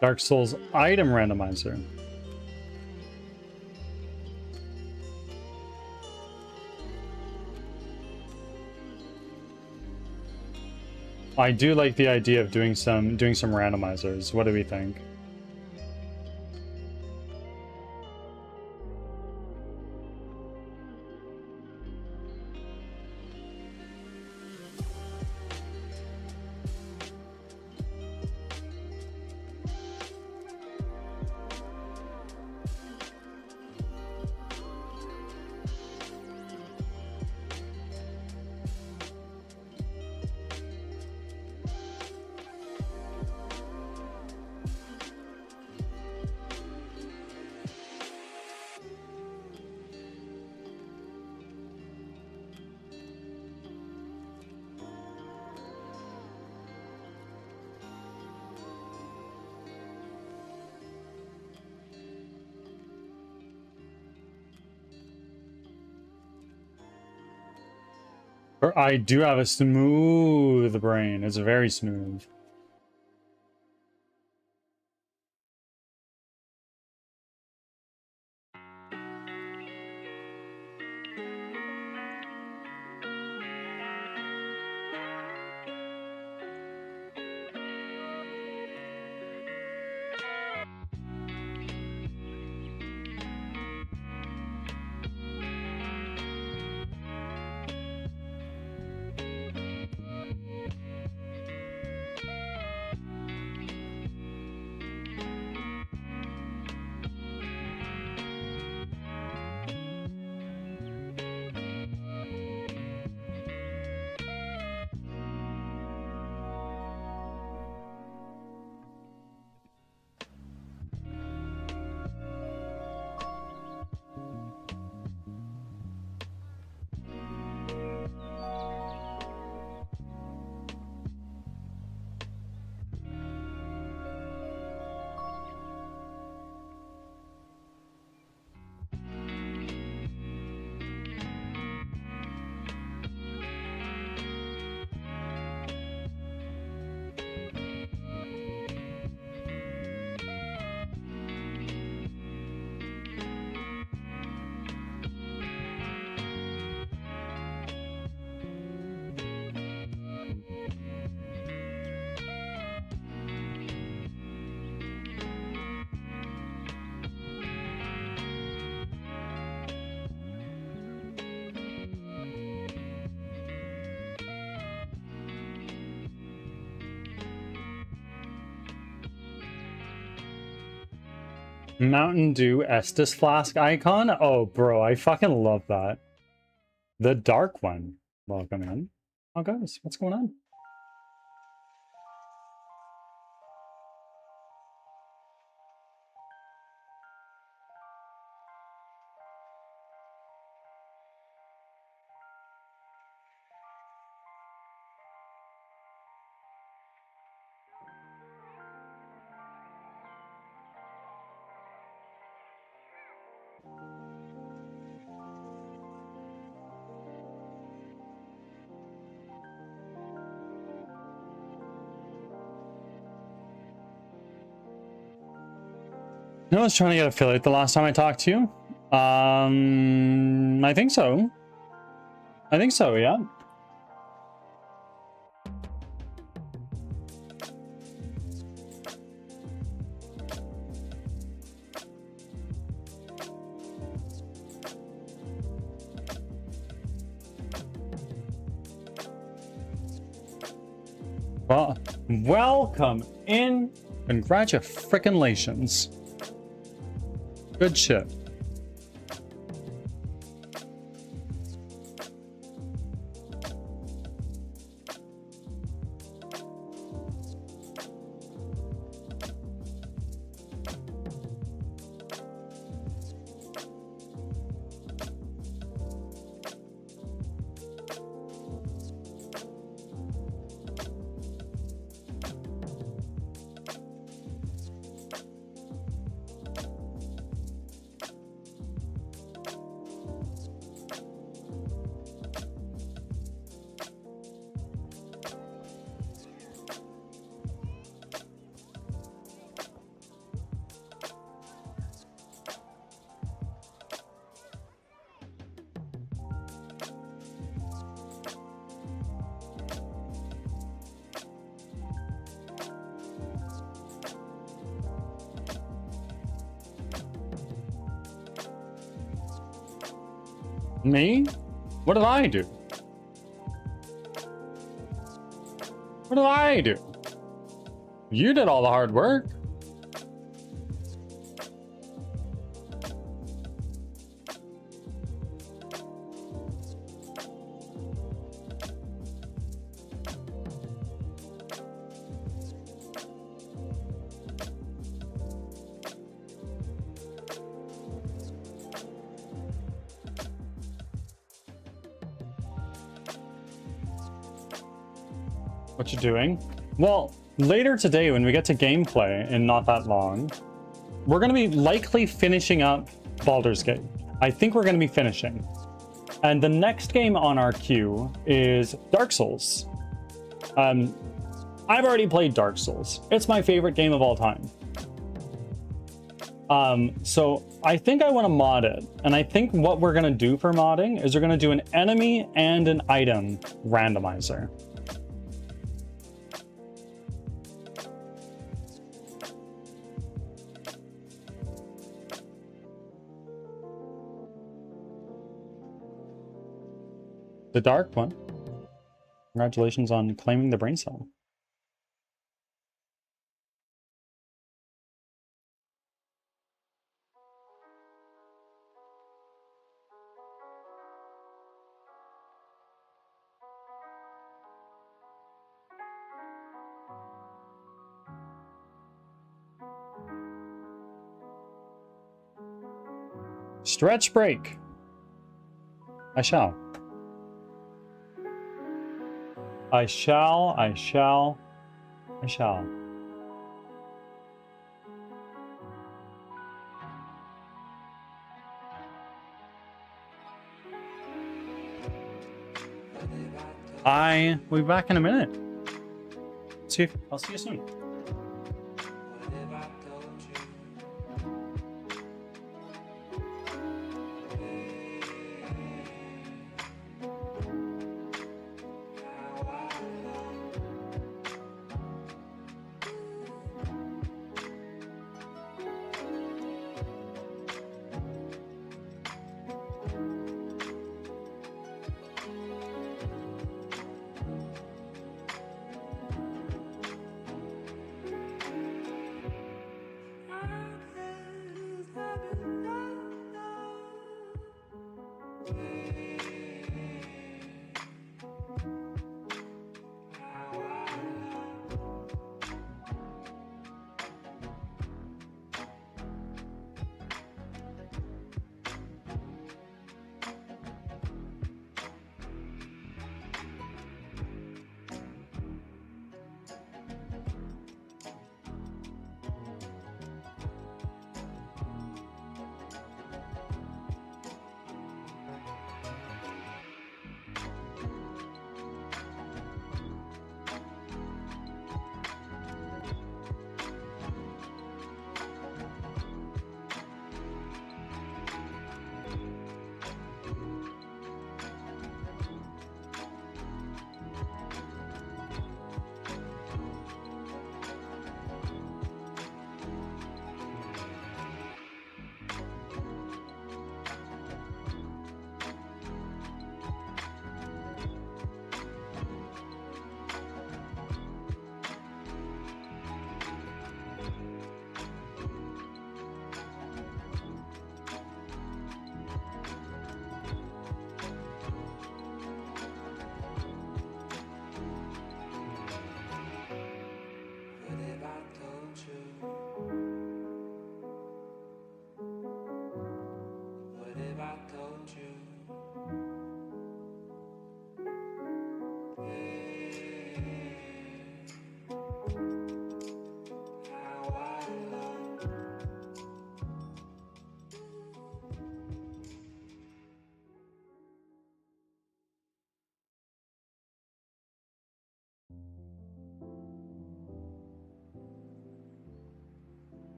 Dark Souls item randomizer. I do like the idea of doing some randomizers. What do we think? I do have a smooth brain. It's very smooth. Mountain Dew Estus flask icon? Oh, bro, I fucking love that. The dark one. Welcome in. Oh, guys, what's going on? I was trying to get affiliate the last time I talked to you. I think so. I think so, yeah. Well, welcome in. Congratulations. Good shit. Me? What did I do? What did I do? You did all the hard work. What you doing? Well, later today when we get to gameplay in not that long, we're going to be likely finishing up Baldur's Gate. I think we're going to be finishing. And the next game on our queue is Dark Souls. I've already played Dark Souls. It's my favorite game of all time. So I think I want to mod it. And I think what we're going to do for modding is we're going to do an enemy and an item randomizer. The dark one. Congratulations on claiming the brain cell. Stretch break. I shall. I shall. We'll be back in a minute. I'll see you soon.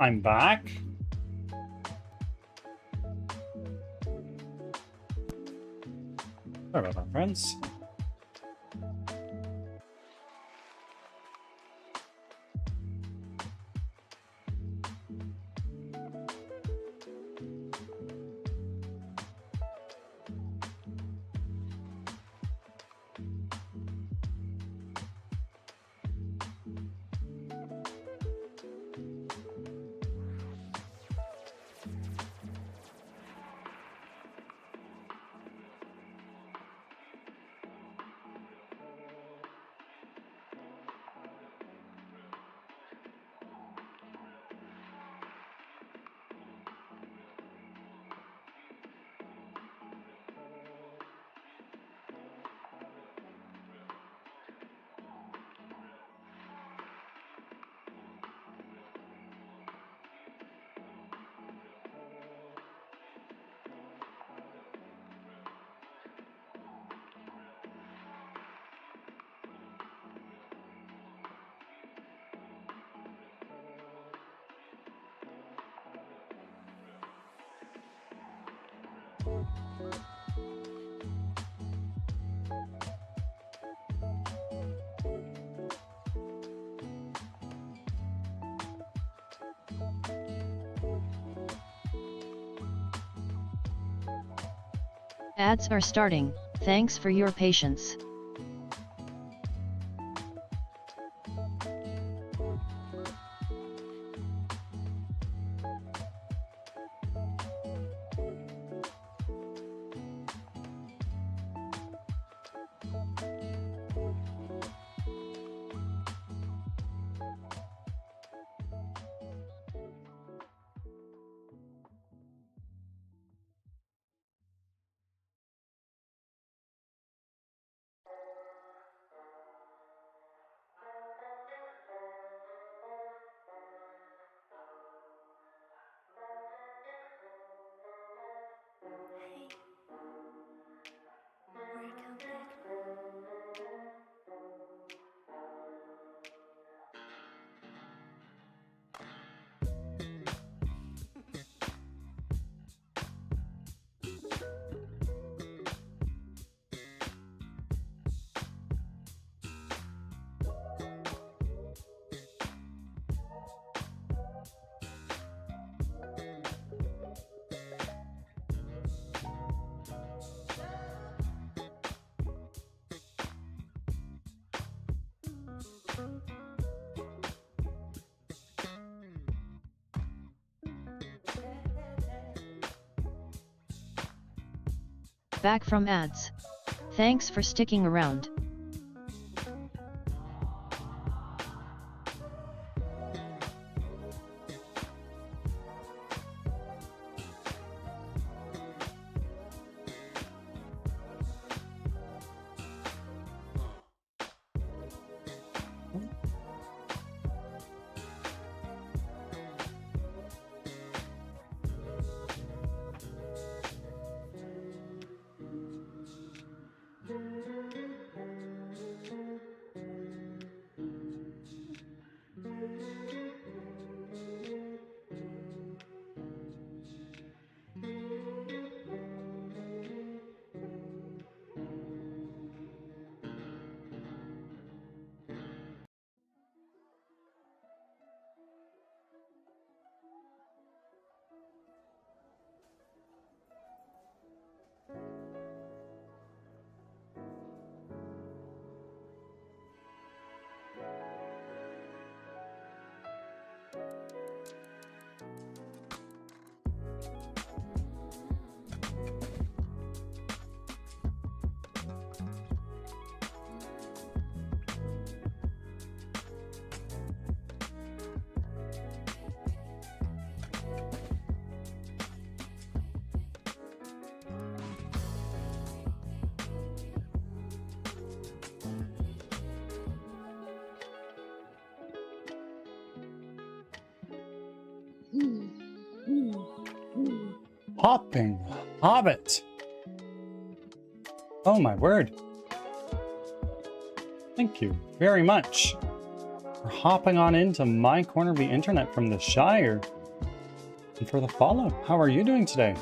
I'm back. Sorry about that, friends. Ads are starting, thanks for your patience. Hey, welcome back. Back from ads. Thanks for sticking around. Hopping Hobbit. Oh my word. Thank you very much for hopping on into my corner of the internet from the Shire. And for the follow. How are you doing today?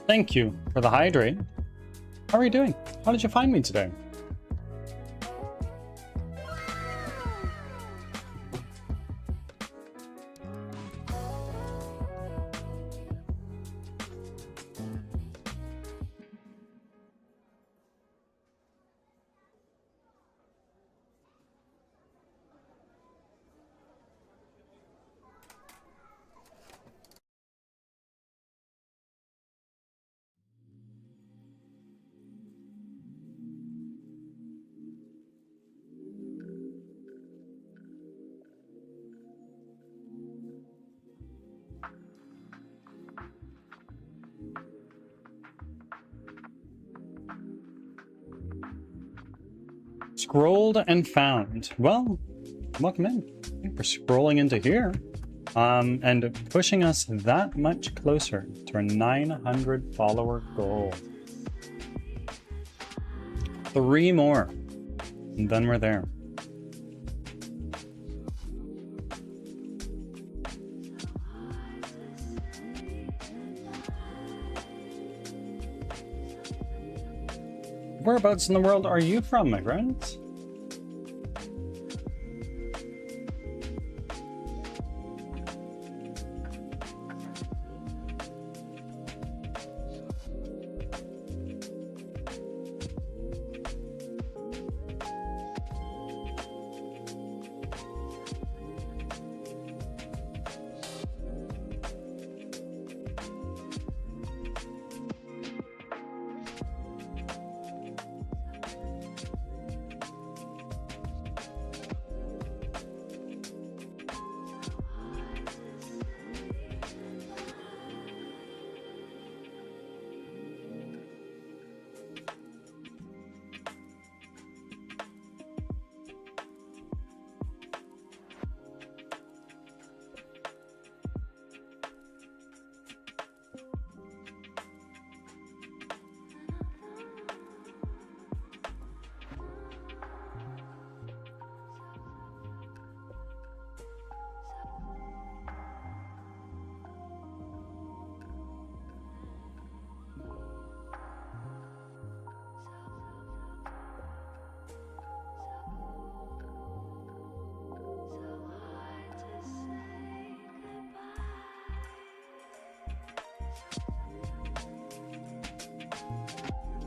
Thank you for the hydrate. How are you doing? How did you find me today? Scrolled and found. Well, welcome in. Thank you for scrolling into here. And pushing us that much closer to our 900 follower goal. 3 more, and then we're there. Whereabouts in the world are you from, my friends?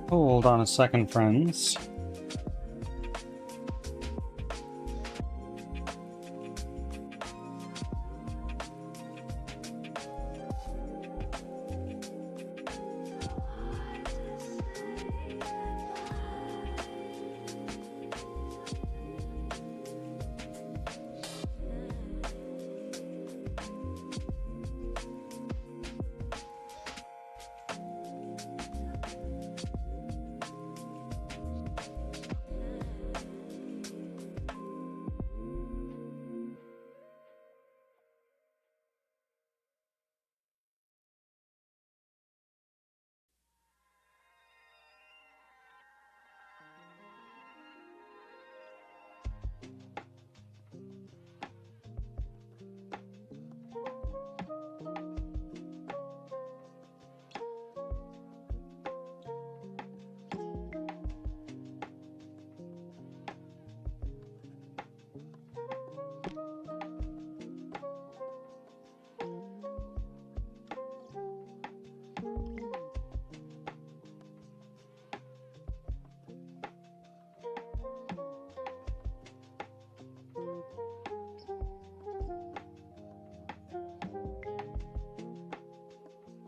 Hold on a second, friends.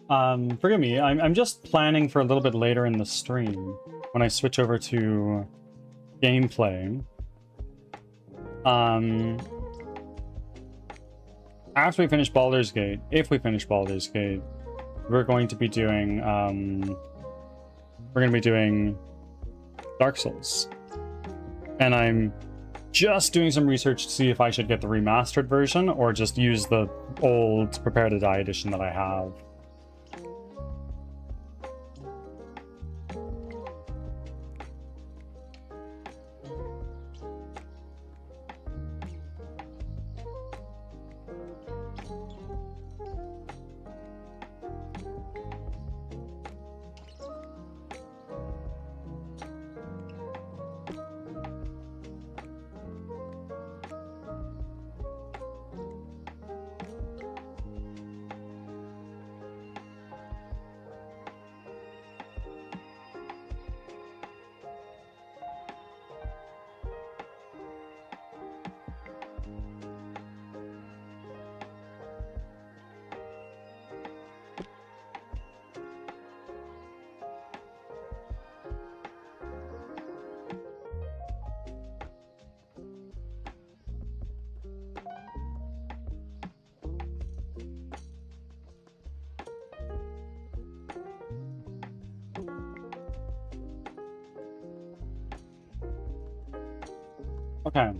Forgive me, I'm just planning for a little bit later in the stream when I switch over to gameplay. After we finish Baldur's Gate, if we finish Baldur's Gate, we're going to be doing Dark Souls. And I'm just doing some research to see if I should get the remastered version or just use the old Prepare to Die edition that I have. Okay.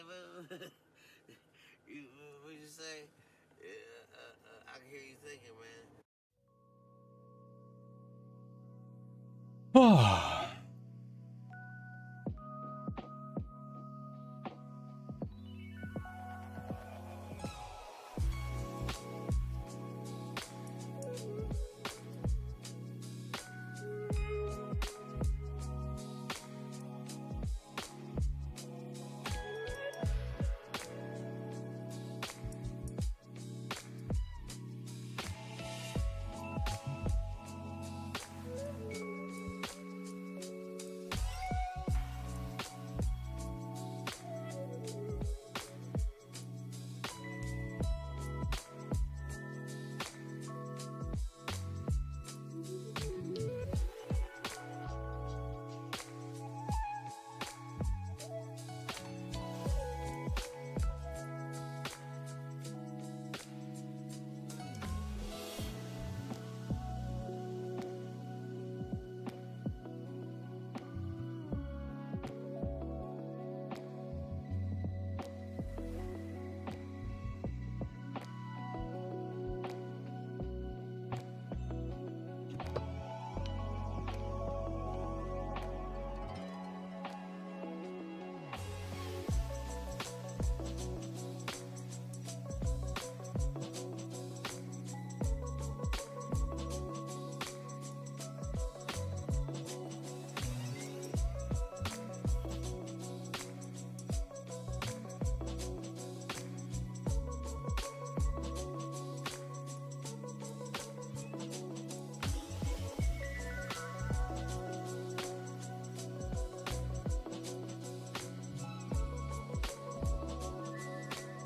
man. What you say? I can hear you thinking, man. Oh.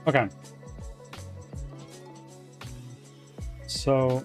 Okay. So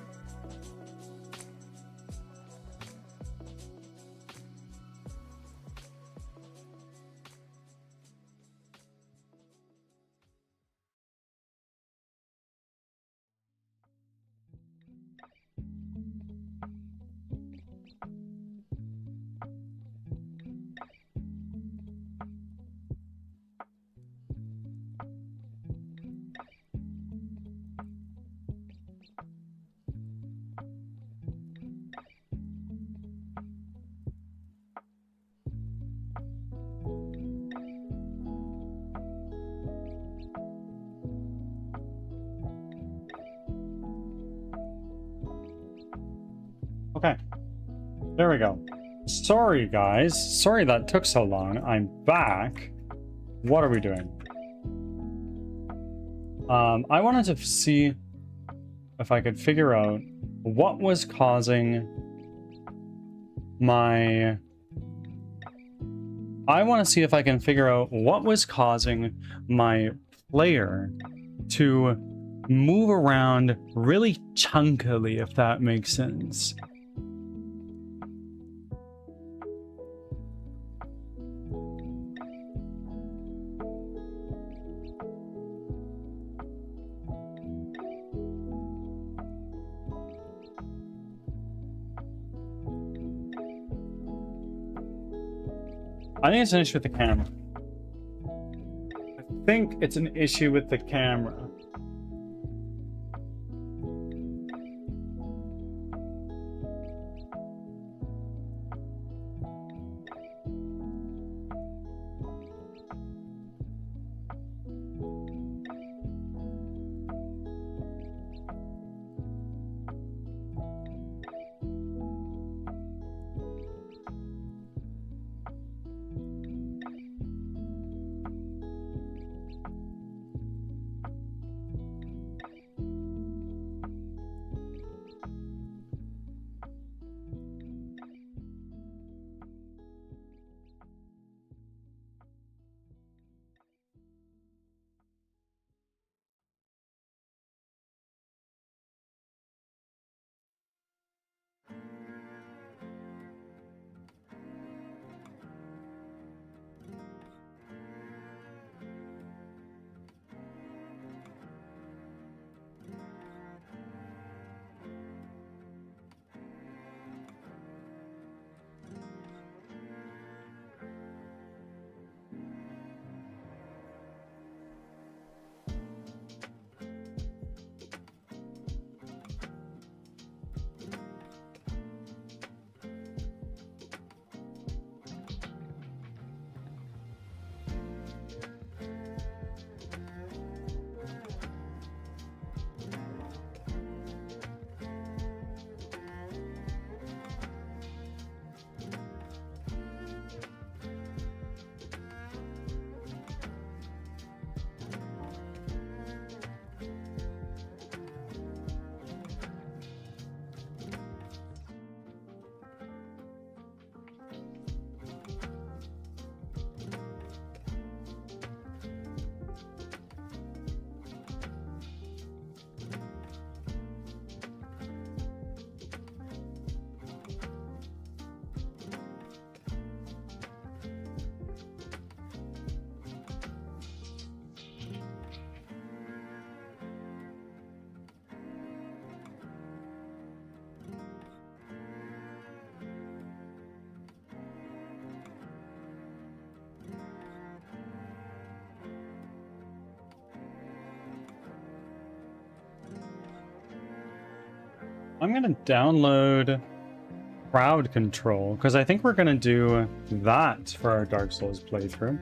okay. There we go. Sorry, guys. Sorry that took so long. I'm back. What are we doing? I wanted to see if I could figure out what was causing my... I want to see if I can figure out what was causing my player to move around really chunkily, if that makes sense. I think it's an issue with the camera. I think it's an issue with the camera. I'm gonna download crowd control because I think we're gonna do that for our Dark Souls playthrough.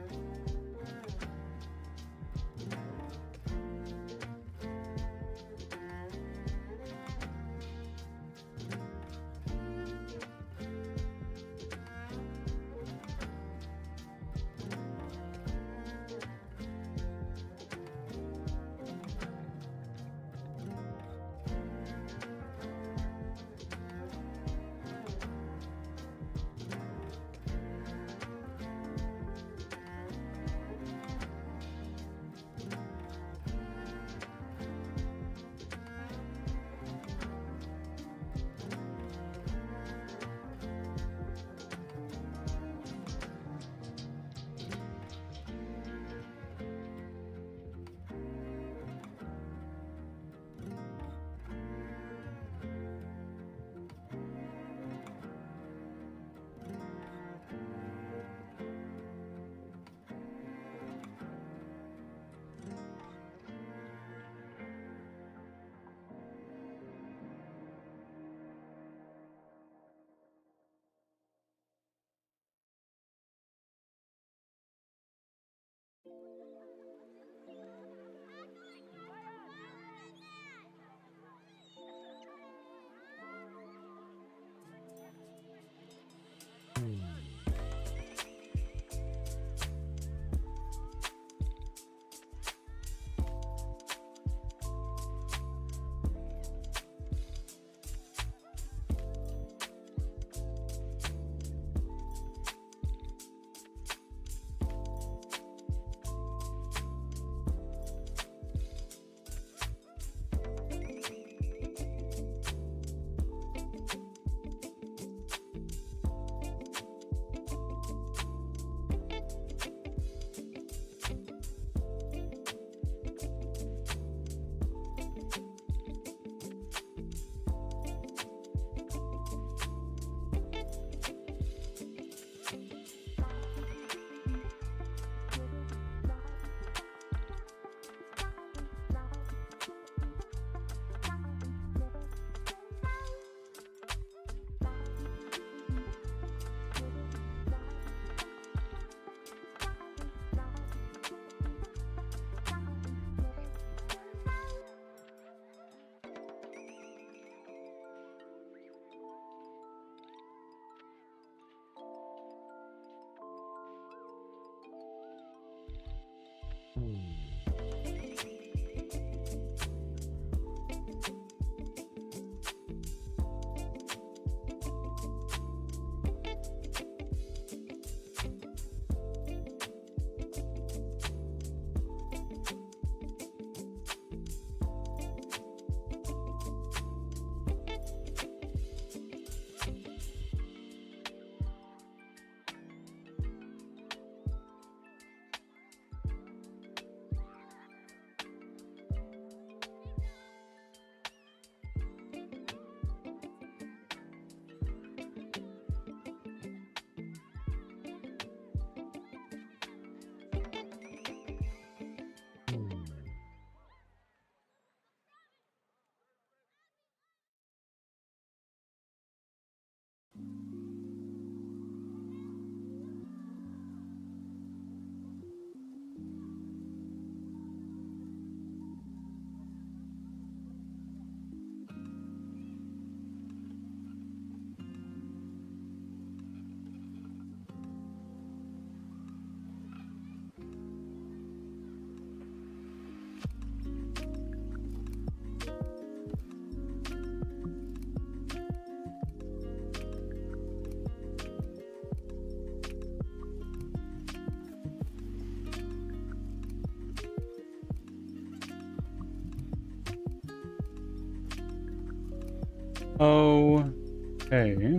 Okay.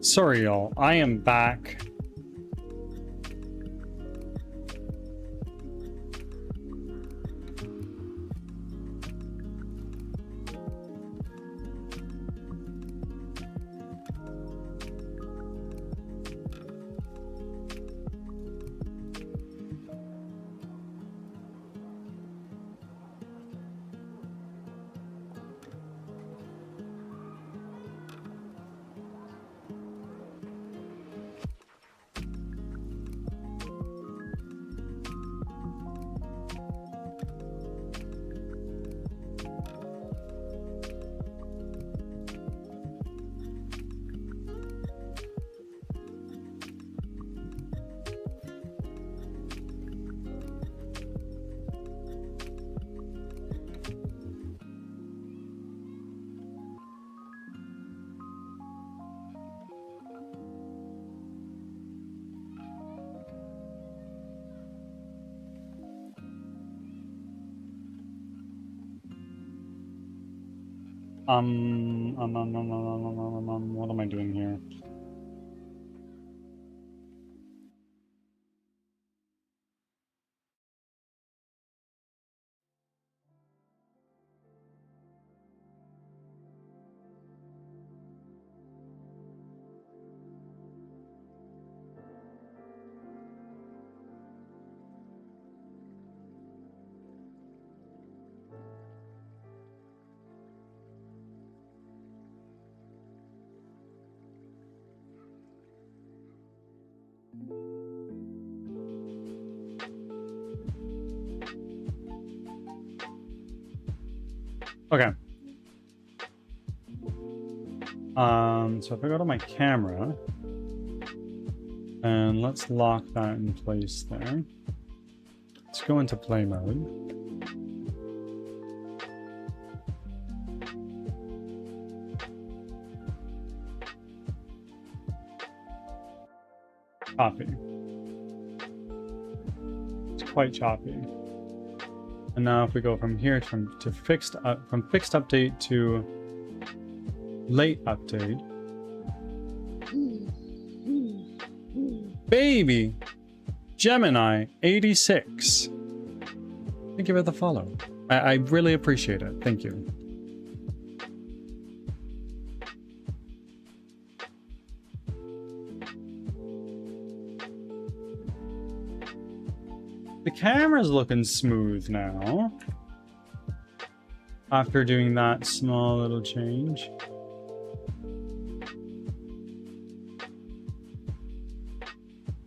Sorry, y'all. I am back. What am I doing here? Okay. So if I go to my camera and let's lock that in place there. Let's go into play mode. Choppy. It's quite choppy. And now if we go from here from fixed update to late update. Baby Gemini 86. Thank you for the follow. I really appreciate it. Thank you. The camera's looking smooth now. After doing that small little change.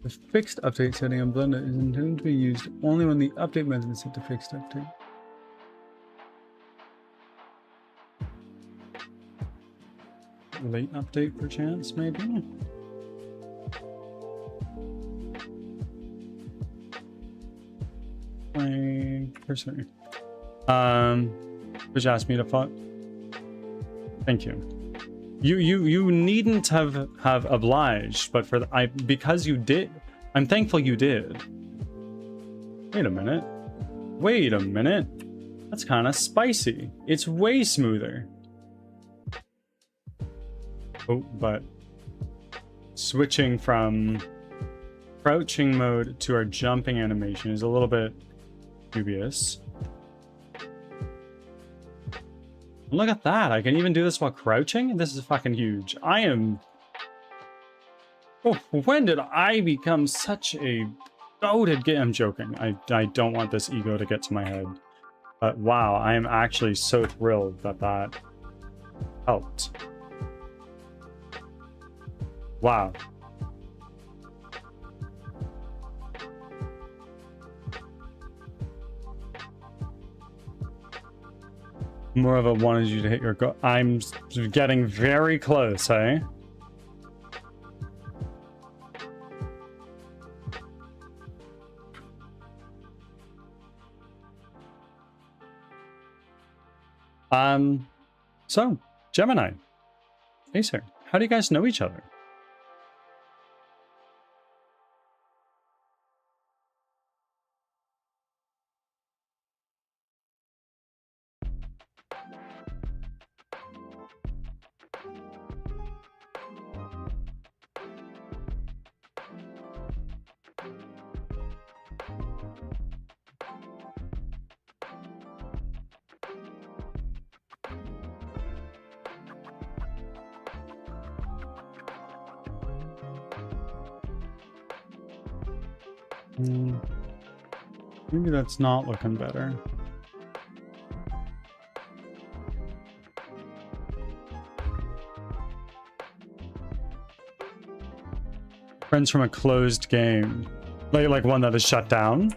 The fixed update setting on Blender is intended to be used only when the update method is set to fixed update. Late update perchance, maybe? My cursor. Which asked me to follow. Thank you. You needn't have obliged, but because you did, I'm thankful you did. Wait a minute. Wait a minute. That's kind of spicy. It's way smoother. Oh, but switching from crouching mode to our jumping animation is a little bit dubious. Look at that. I can even do this while crouching? This is fucking huge. I am... Oh, when did I become such a goated game? I'm joking. I don't want this ego to get to my head. But wow, I am actually so thrilled that that helped. Wow. More of a wanted you to hit your goal. I'm getting very close, eh? So, Gemini. Acer, how do you guys know each other? Maybe that's not looking better. Friends from a closed game. Like one that is shut down.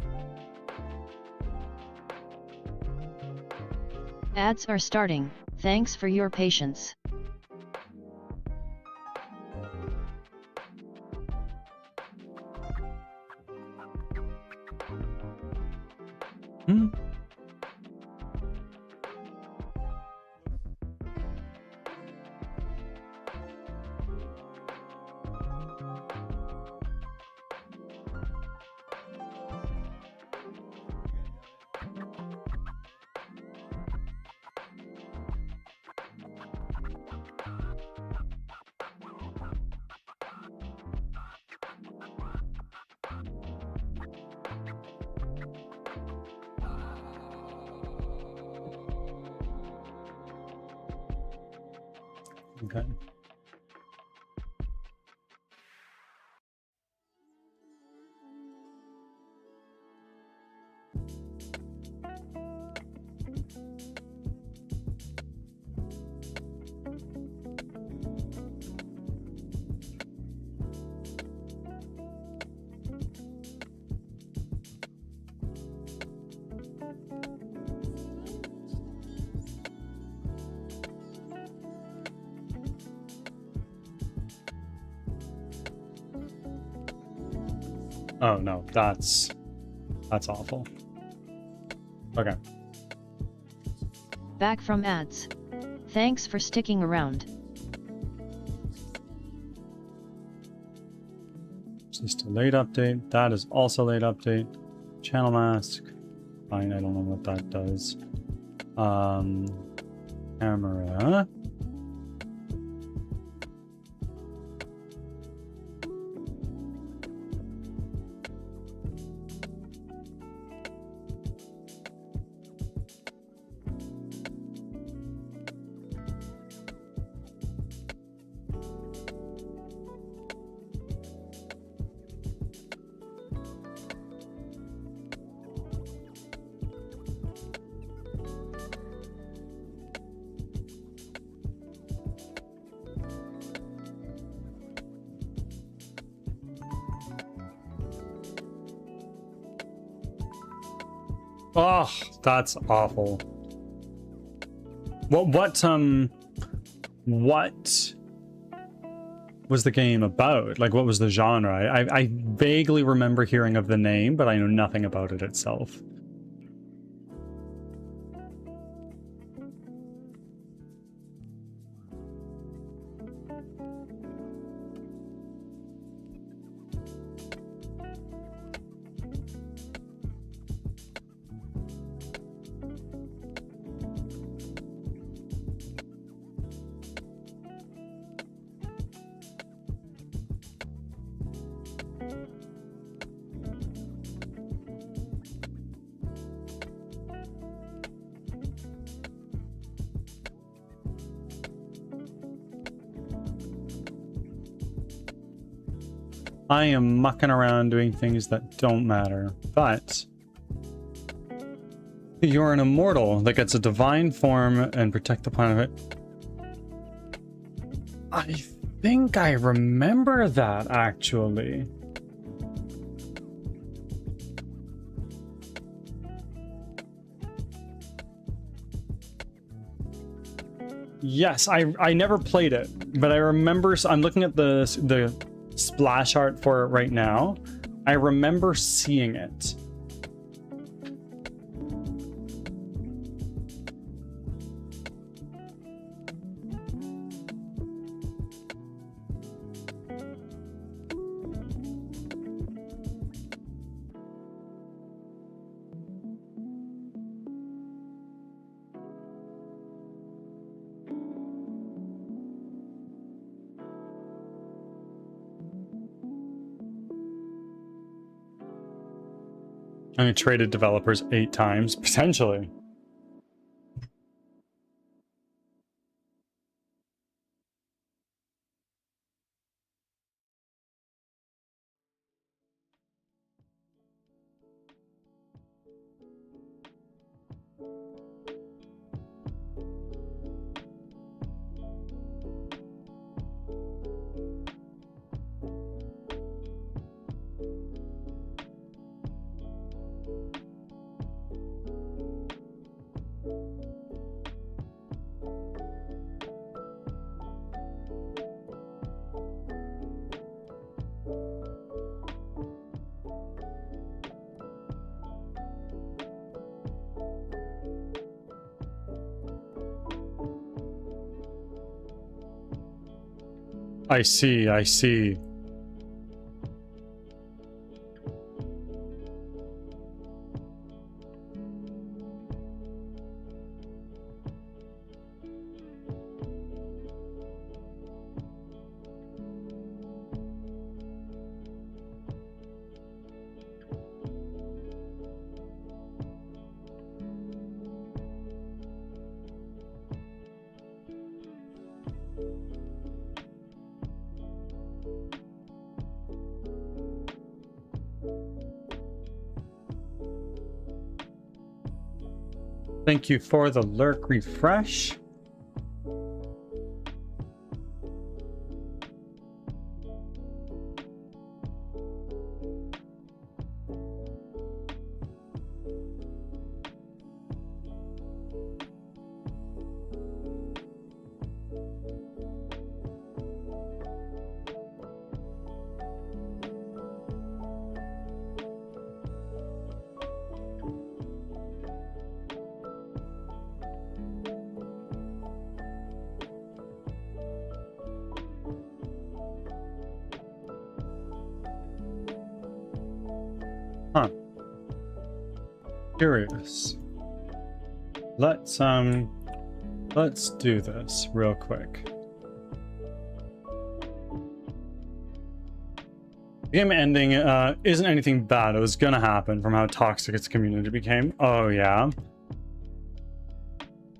Ads are starting. Thanks for your patience. Okay. Oh no, that's awful. Okay. Back from ads. Thanks for sticking around. Is this a late update? That is also late update. Channel mask. Fine, I don't know what that does. Camera. Oh, that's awful. What was the game about? Like, what was the genre? I vaguely remember hearing of the name, but I know nothing about it itself. I am mucking around doing things that don't matter, but you're an immortal that gets a divine form and protect the planet. I think I remember that, actually. Yes, I never played it, but I remember. I'm looking at the splash art for it right now. I remember seeing it. I traded developers 8 times, potentially. I see, I see. Thank you for the lurk refresh. Huh. Curious. Let's do this real quick. The game ending isn't anything bad. It was gonna happen from how toxic its community became. Oh yeah.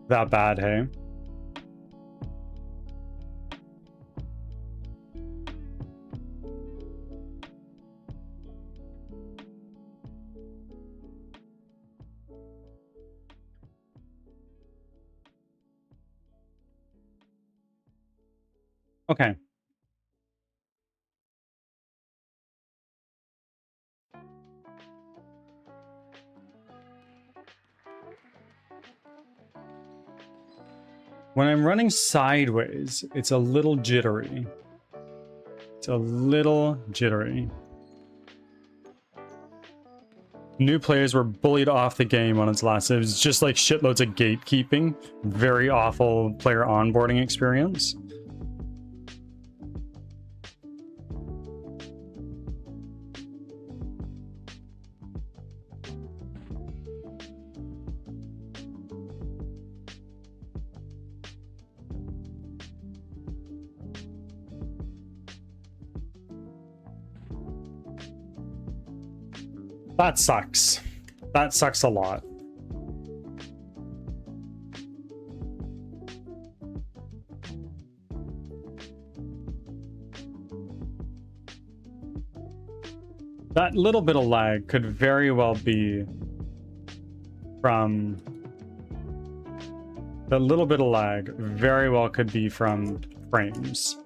That bad, hey? Okay. When I'm running sideways, it's a little jittery. It's a little jittery. New players were bullied off the game on its last. It was just like shitloads of gatekeeping. Very awful player onboarding experience. That sucks. That sucks a lot. That little bit of lag could very well be from... That little bit of lag very well could be from frames.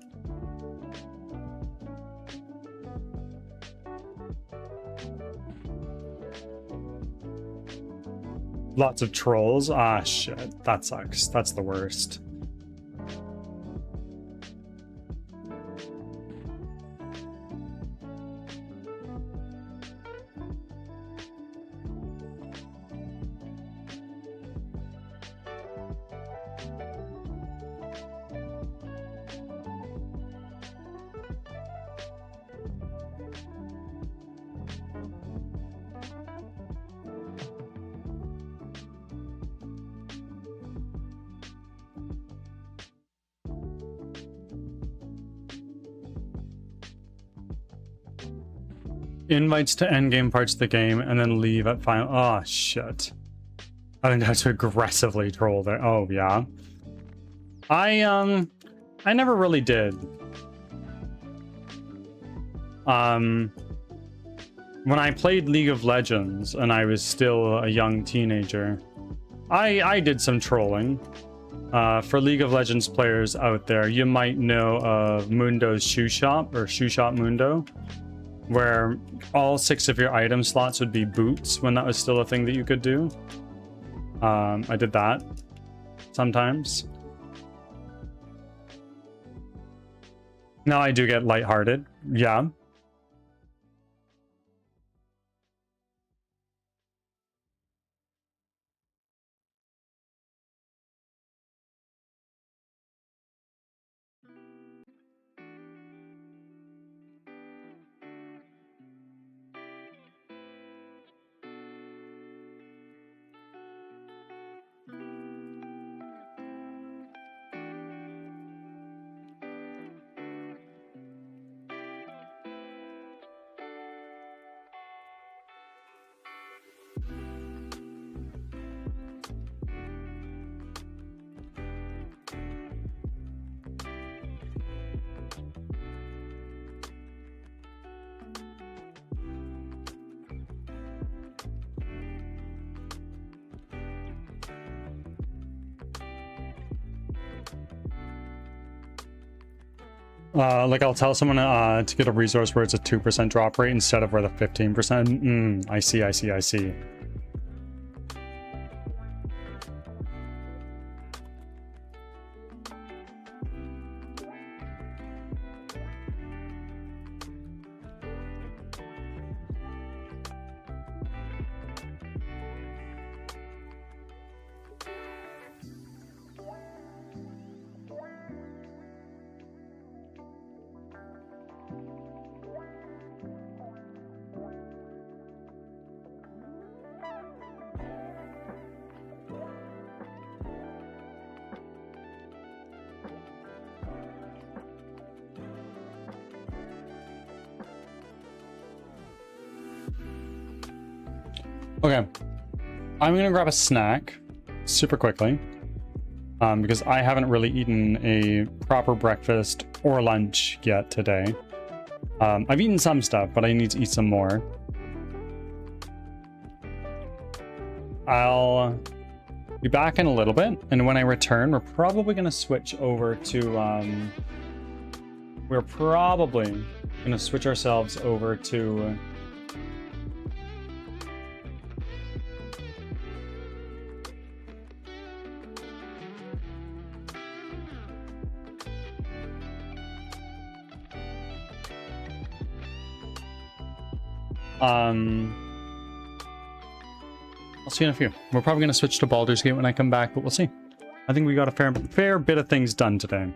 Lots of trolls. Ah, shit. That sucks. That's the worst. Invites to endgame parts of the game and then leave at final. Oh, shit. I think that's aggressively troll there. Oh, yeah. I never really did. When I played League of Legends and I was still a young teenager, I did some trolling. For League of Legends players out there, you might know of Mundo's Shoe Shop, or Shoe Shop Mundo, where all 6 of your item slots would be boots when that was still a thing that you could do. I did that sometimes. Now I do get lighthearted. Yeah. Like I'll tell someone to get a resource where it's a 2% drop rate instead of where the 15%. I see, I see, I see. Okay, I'm gonna grab a snack super quickly because I haven't really eaten a proper breakfast or lunch yet today. I've eaten some stuff, but I need to eat some more. I'll be back in a little bit, and when I return, we're probably gonna switch over to we're probably gonna switch ourselves over to I'll see you in a few. We're probably going to switch to Baldur's Gate when I come back, but we'll see. I think we got a fair bit of things done today.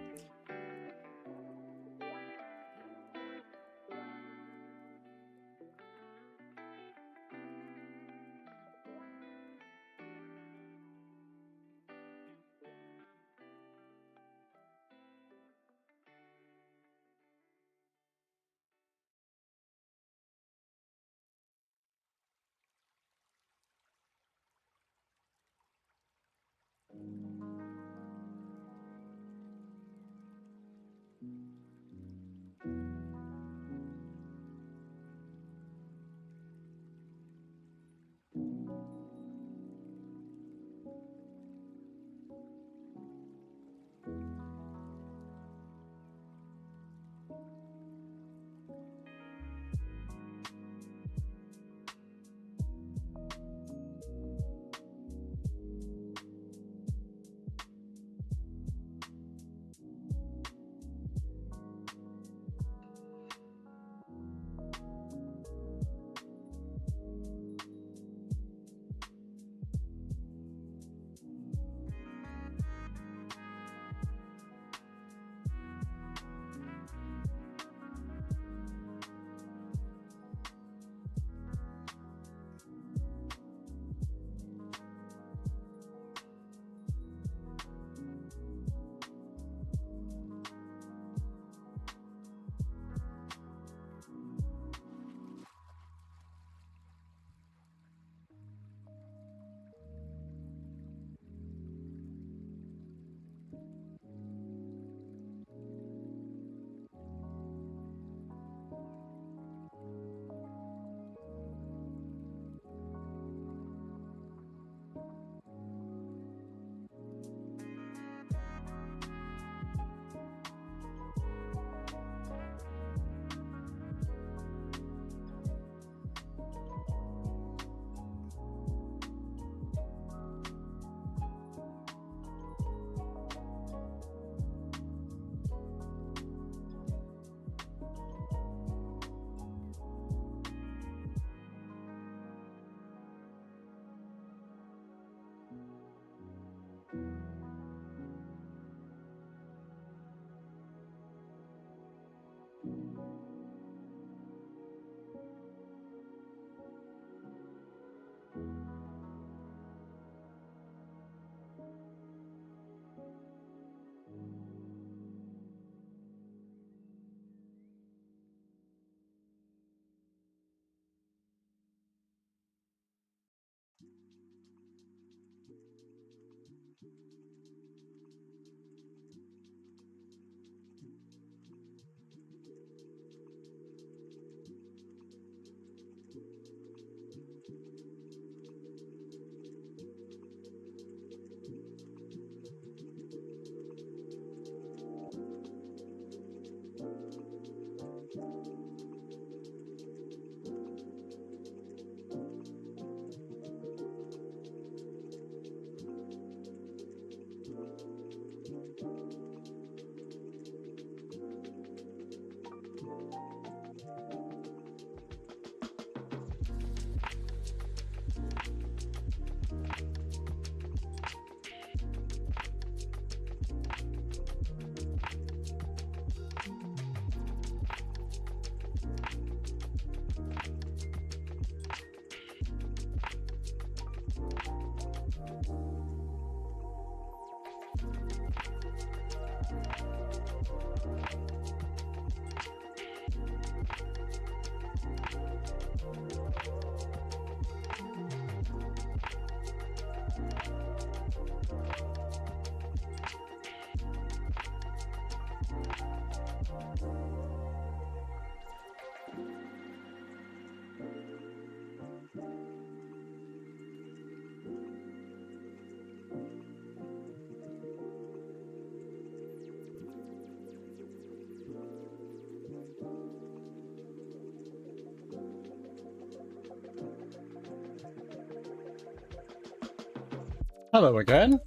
Hello again.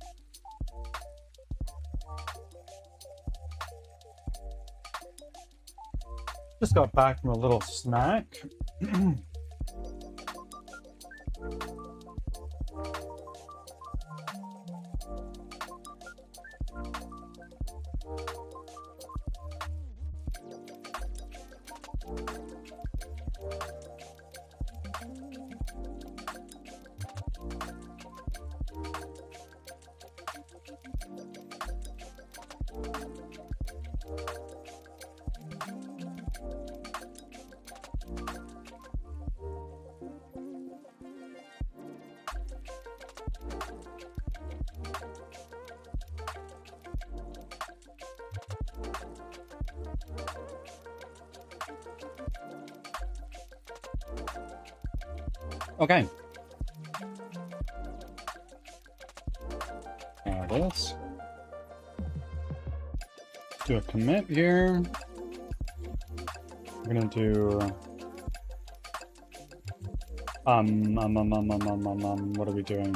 Just got back from a little snack. Okay. Now this. Do a commit here. We're gonna do what are we doing?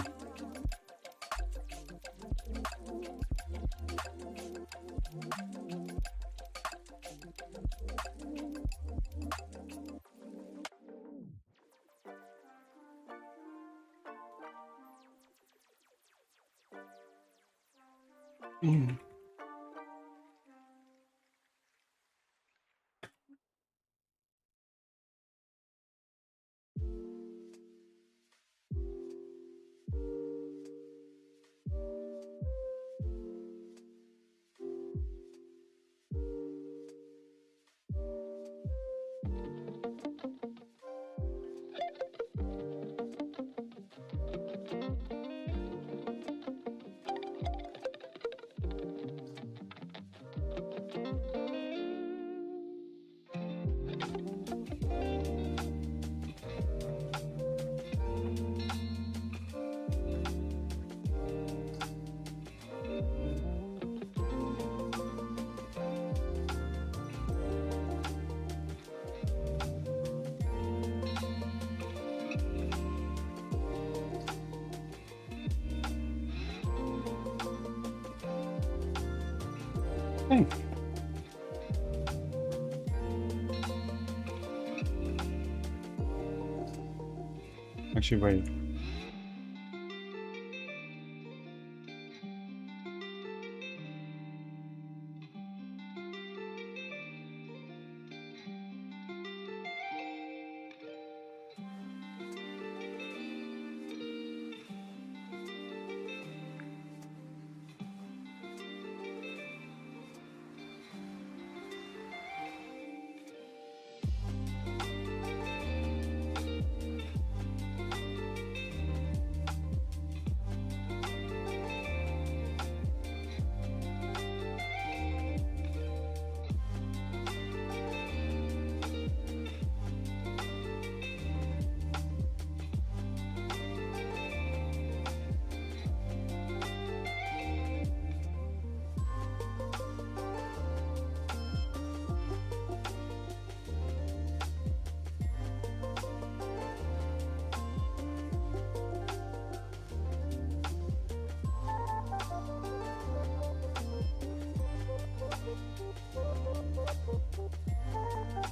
Okay. Actually, wait.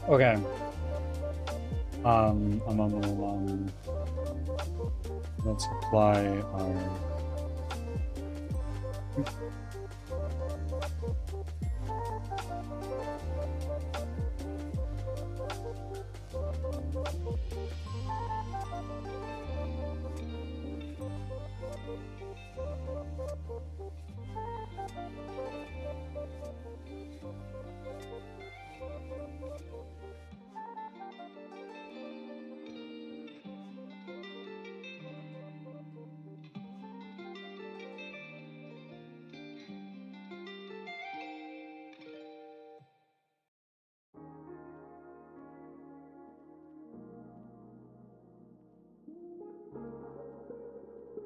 Okay. Let's apply our.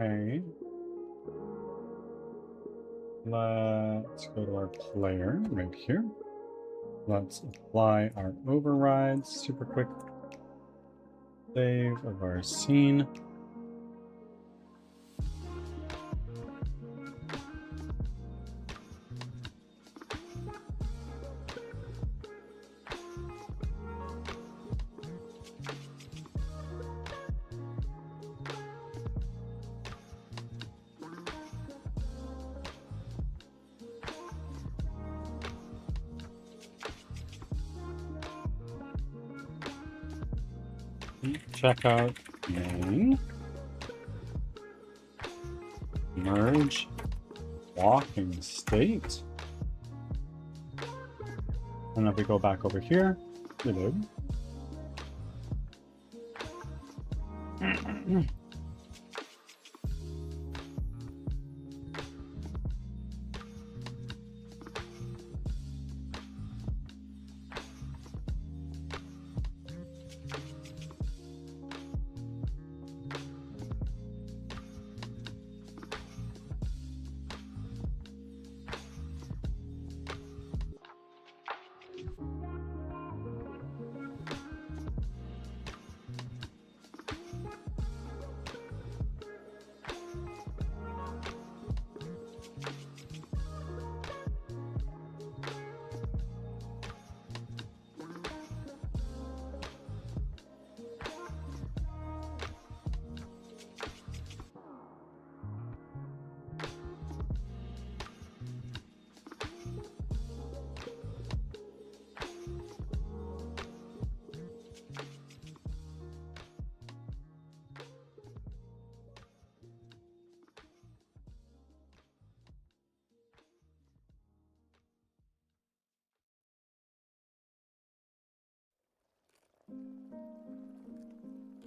Okay. Let's go to our player right here. Let's apply our overrides. Super quick save of our scene. Check out main. Merge walking state. And if we go back over here, reload.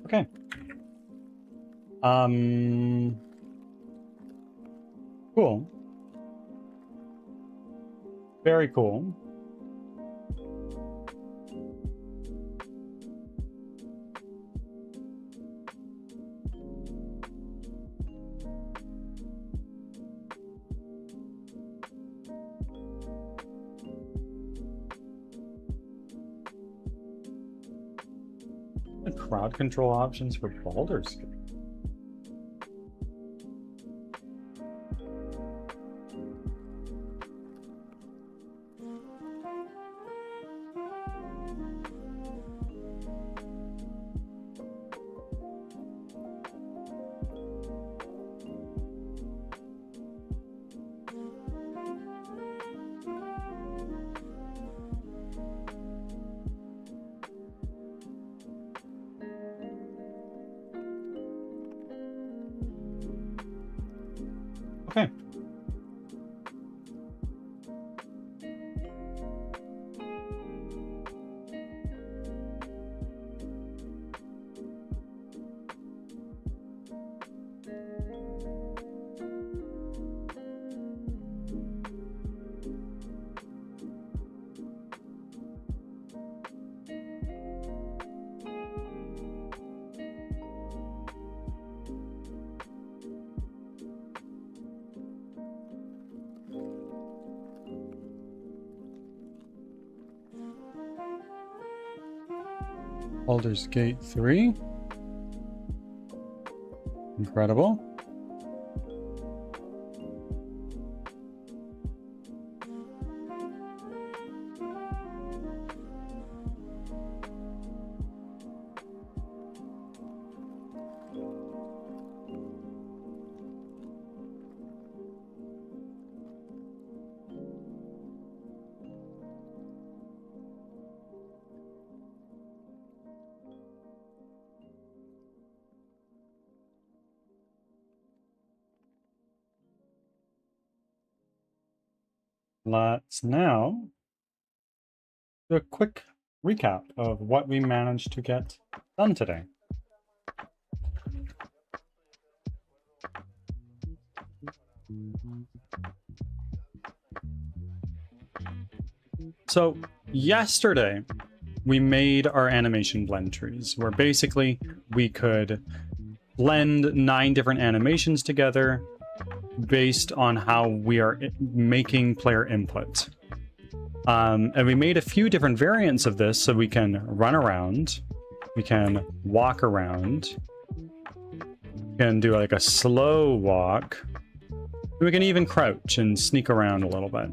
Okay. Cool. Very cool. The crowd control options for Baldur's Gate. Okay. Baldur's Gate 3. Incredible. Let's now do a quick recap of what we managed to get done today. So yesterday we made our animation blend trees, where basically we could blend 9 different animations together based on how we are making player input. And we made a few different variants of this, so we can run around, we can walk around, we can do like a slow walk, we can even crouch and sneak around a little bit.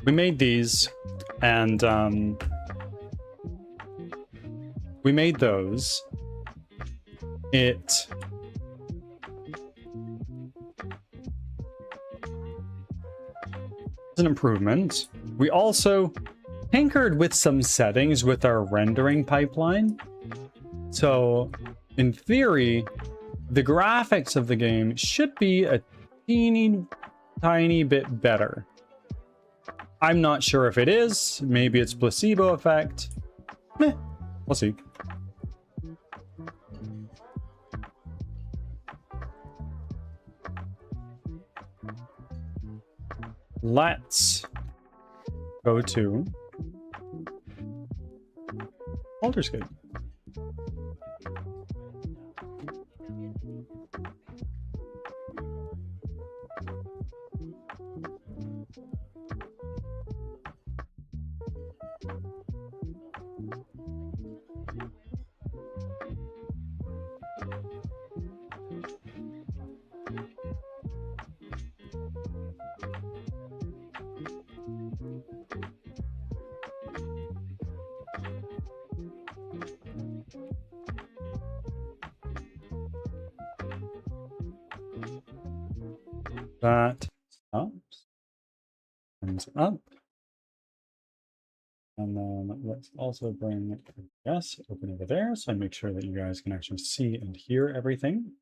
We made these, and we made those. It's an improvement. We also tinkered with some settings with our rendering pipeline. So, in theory, the graphics of the game should be a teeny tiny bit better. I'm not sure if it is. Maybe it's placebo effect. Meh, we'll see. Let's go to Baldur's Gate. That stops. Comes up. And then let's also bring yes, open over there so I make sure that you guys can actually see and hear everything.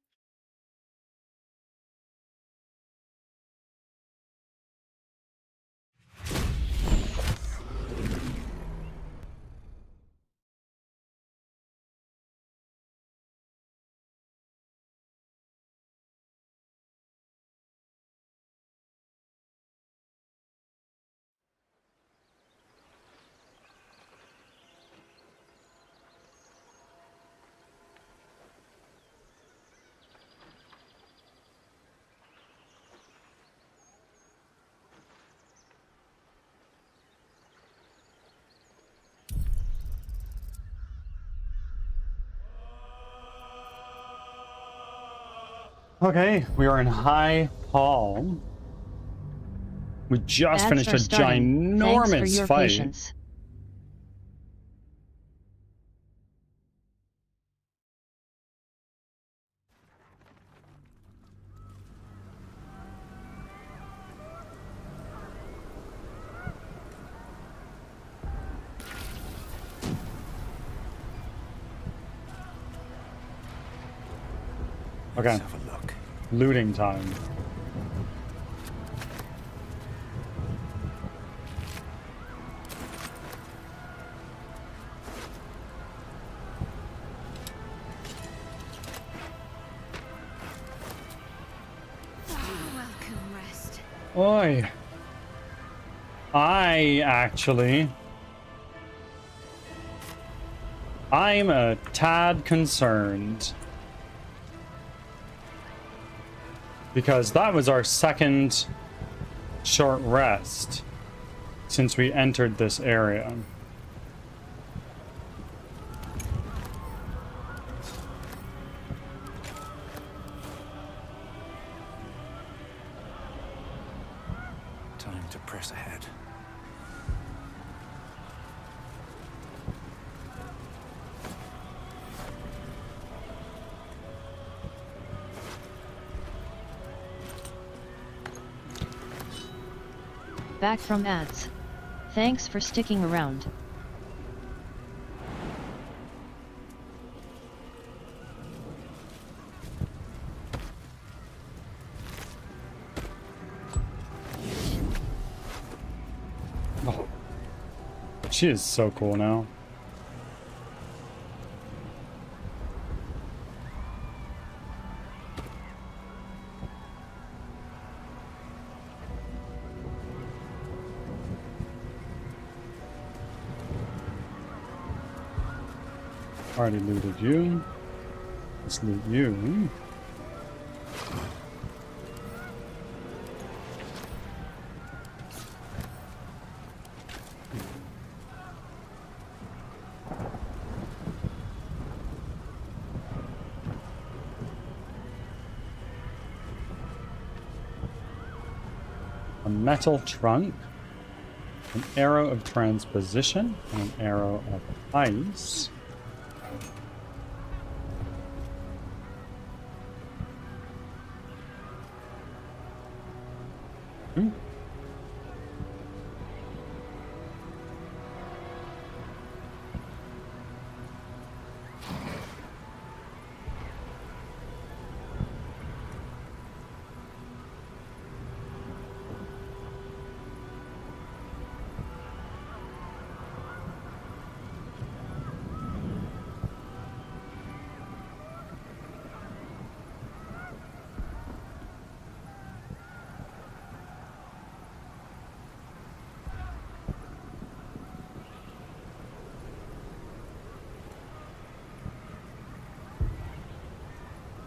Okay, we are in High Hall. We just Ads finished are a starting. Thanks for ginormous your fight. patience. Okay, Let's have a look. looting time. Welcome, rest. Oi. I'm a tad concerned. Because that was our second short rest since we entered this area. Time to press ahead. Back from ads. Thanks for sticking around. Oh. She is so cool now. Already looted you. Let's loot you. A metal trunk, an arrow of transposition, and an arrow of ice.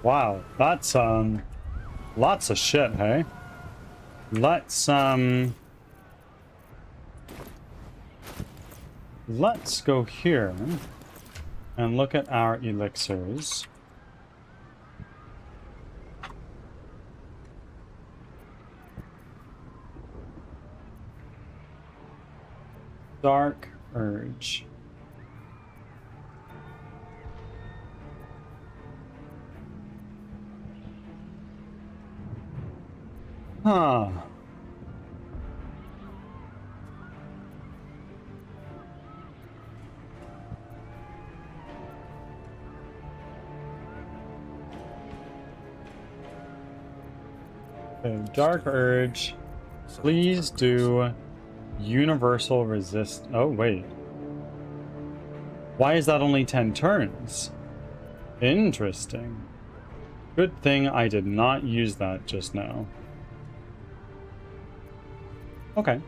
Wow, that's lots of shit, hey? Let's go here and look at our elixirs. Dark Urge. Huh. Okay, Dark Urge. Please do universal resist. Oh, wait. Why is that only 10 turns? Interesting. Good thing I did not use that just now. Okay.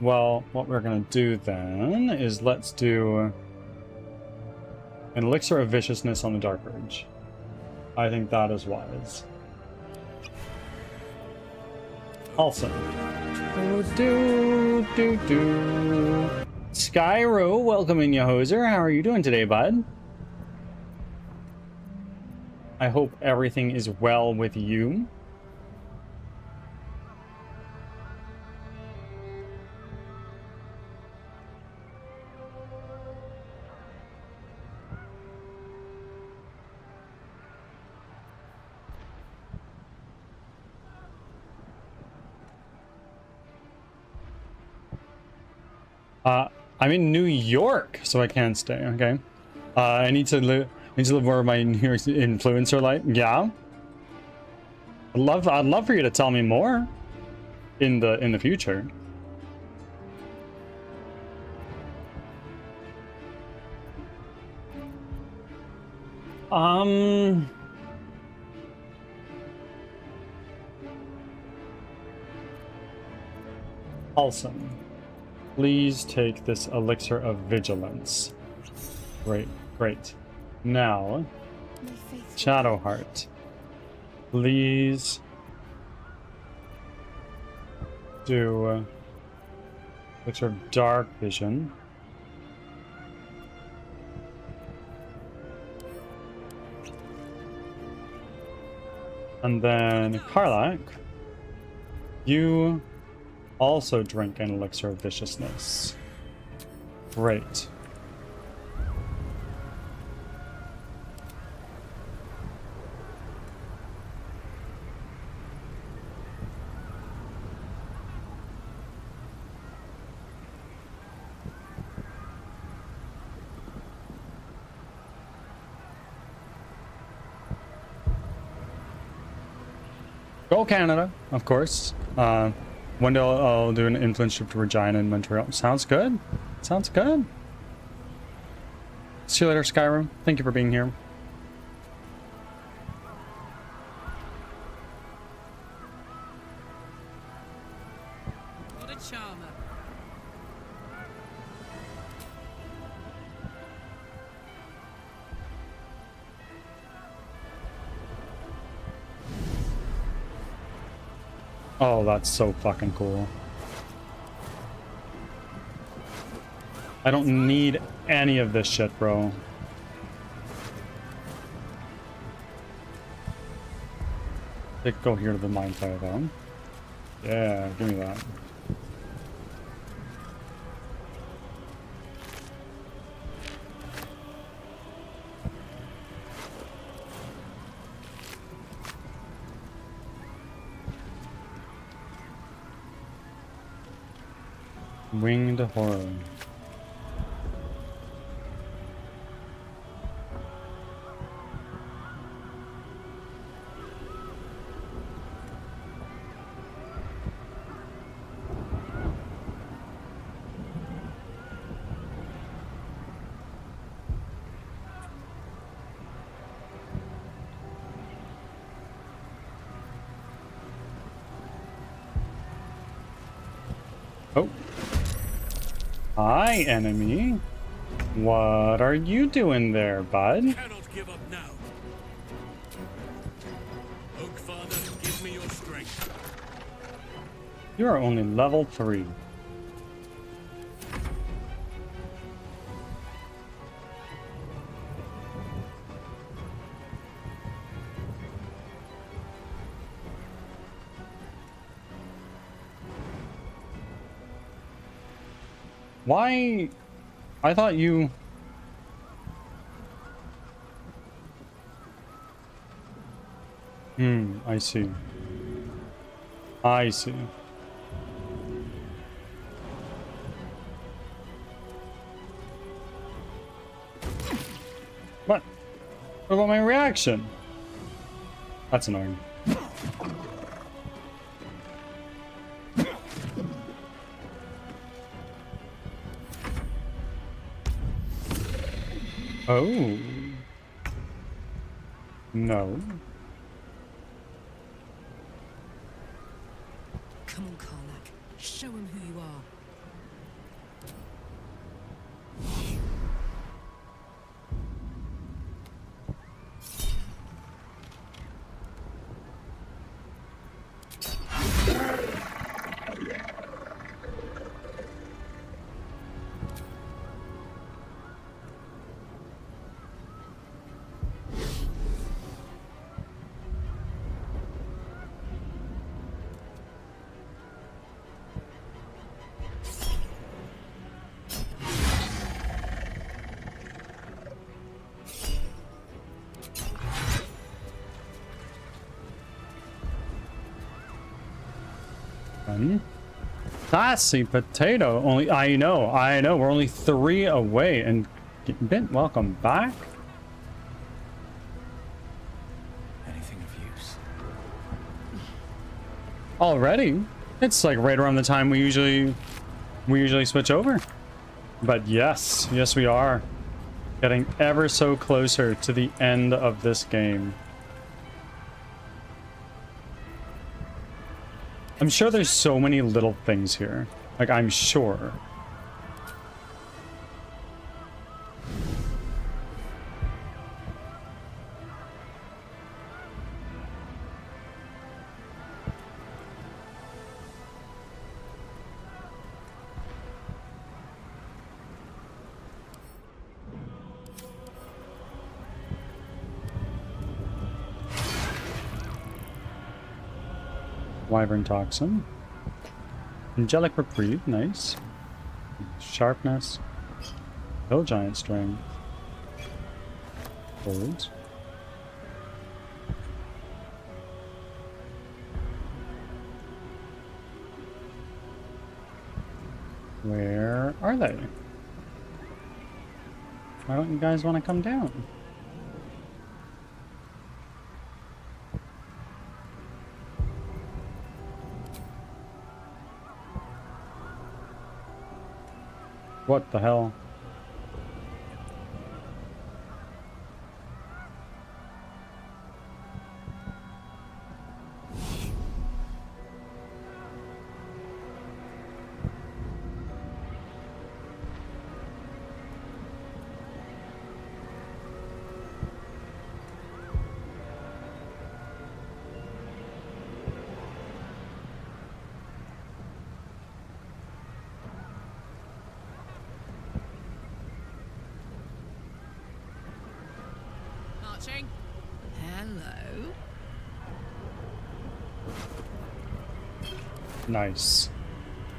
Well, what we're gonna do then is let's do an elixir of viciousness on the Dark Urge. I think that is wise. Also, Skyro, welcome in, ya hoser. How are you doing today, bud? I hope everything is well with you. I'm in New York, so I can't stay. Okay. I need to live more of my New York influencer life. Yeah. I'd love for you to tell me more in the future. Awesome. Please take this elixir of vigilance. Great, great. Now, Shadowheart. Please do elixir of dark vision. And then Karlak, you also drink an elixir of viciousness. Great. Go Canada, of course. One day I'll do an influence trip to Regina and Montreal. Sounds good. Sounds good. See you later, Skyrim. Thank you for being here. What a charmer. Oh, that's so fucking cool. I don't need any of this shit, bro. Let's go here to the mine fire, though. Yeah, give me that. Winged Horror. Oh. Hi, enemy. What are you doing there, bud? Cannot give up now. me your strength. You are only level 3. Why? I thought you... I see. I see. What? What about my reaction? That's annoying. Oh. No. Come on, Karlak. Show him who you are. Sassy potato. Only I know. We're only 3 away. And Bint, welcome back. Anything of use? Already? It's like right around the time we usually switch over. But yes, we are getting ever so closer to the end of this game. I'm sure there's so many little things here. Like, I'm sure. Wyvern Toxin. Angelic Reprieve, nice. Sharpness. Hill Giant Strength. Gold. Where are they? Why don't you guys want to come down? What the hell? Marching. Hello. Nice.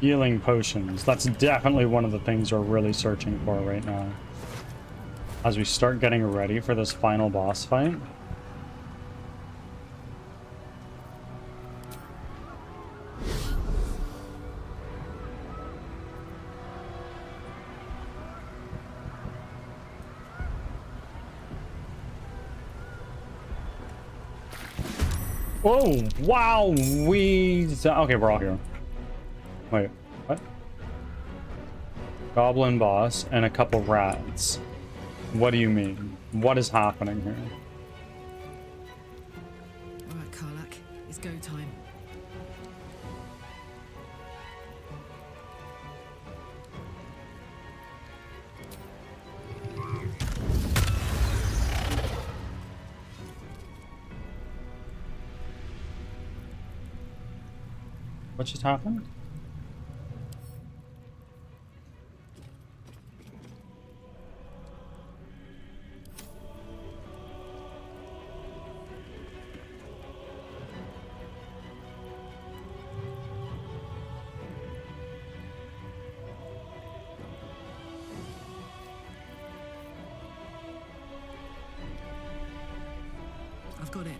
Healing potions. That's definitely one of the things we're really searching for right now. As we start getting ready for this final boss fight. Oh, wow, okay, we're all here. Wait, what? Goblin boss and a couple rats. What do you mean? What is happening here? All right, Karlak. It's go time. What just happened? I've got it.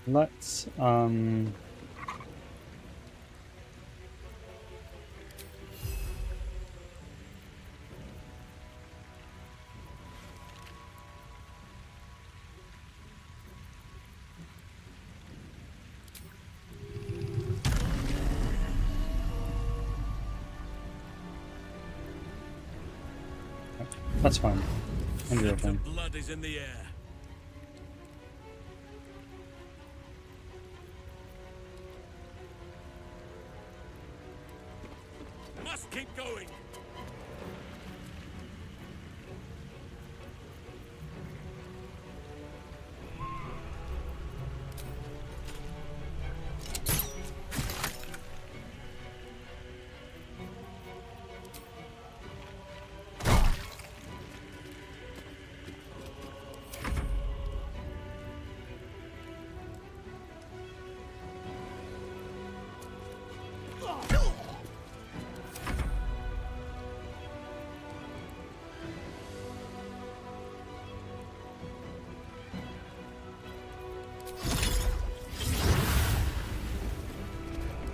Let's that's fine. I'm good with The them. blood is in the air. Must keep going.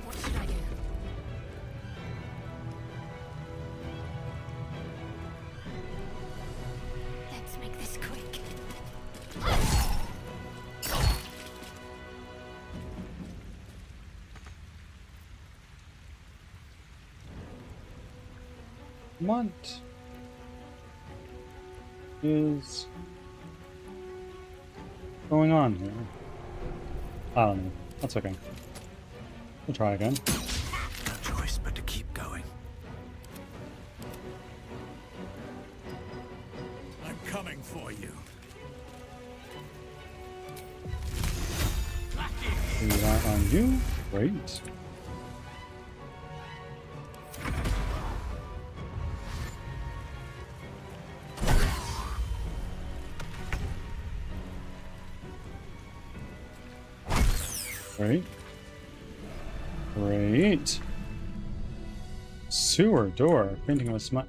What should I do? Let's make this quick. What is going on here? I don't know. That's okay. We'll try again. No choice but to keep going. I'm coming for you. Do that on you. Great. Great. Great. Sewer door. Painting with smut.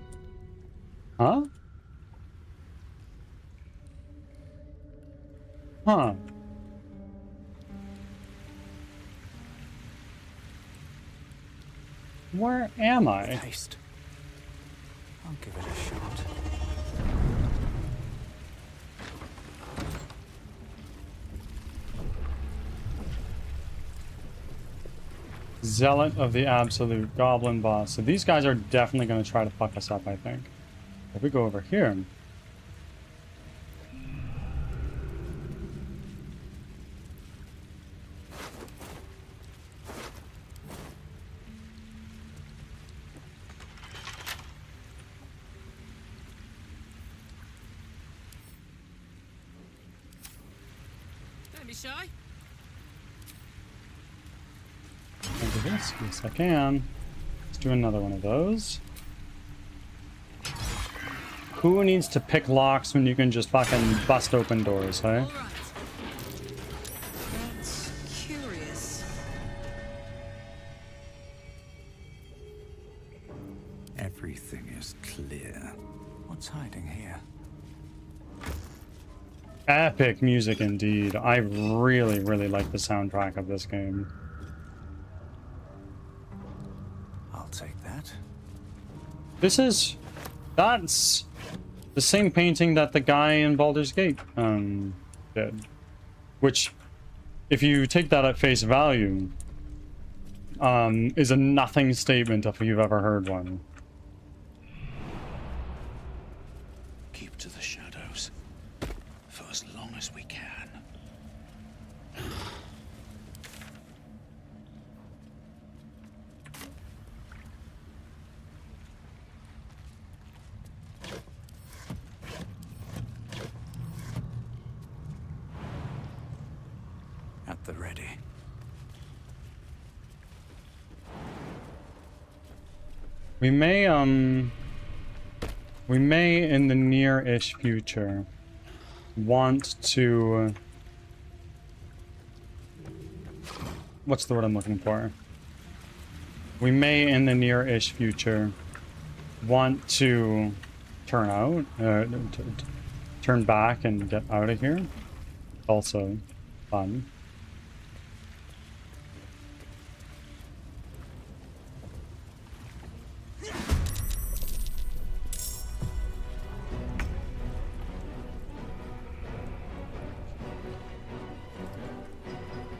Huh? Huh. Where am I? Taste. I'll give it a shot. Zealot of the Absolute Goblin Boss. So these guys are definitely going to try to fuck us up, I think. If we go over here... Don't be shy. I'll do this. Yes, I can. Let's do another one of those. Who needs to pick locks when you can just fucking bust open doors, hey? All right. That's curious. Everything is clear. What's hiding here? Epic music indeed. I really, really like the soundtrack of this game. I'll take that. That's the same painting that the guy in Baldur's Gate did. Which, if you take that at face value, is a nothing statement if you've ever heard one. Keep to the shadows. For as long as we can. the ready. We may in the near-ish future want to, what's the word I'm looking for? We may in the near-ish future want to turn out, turn back and get out of here. Also fun.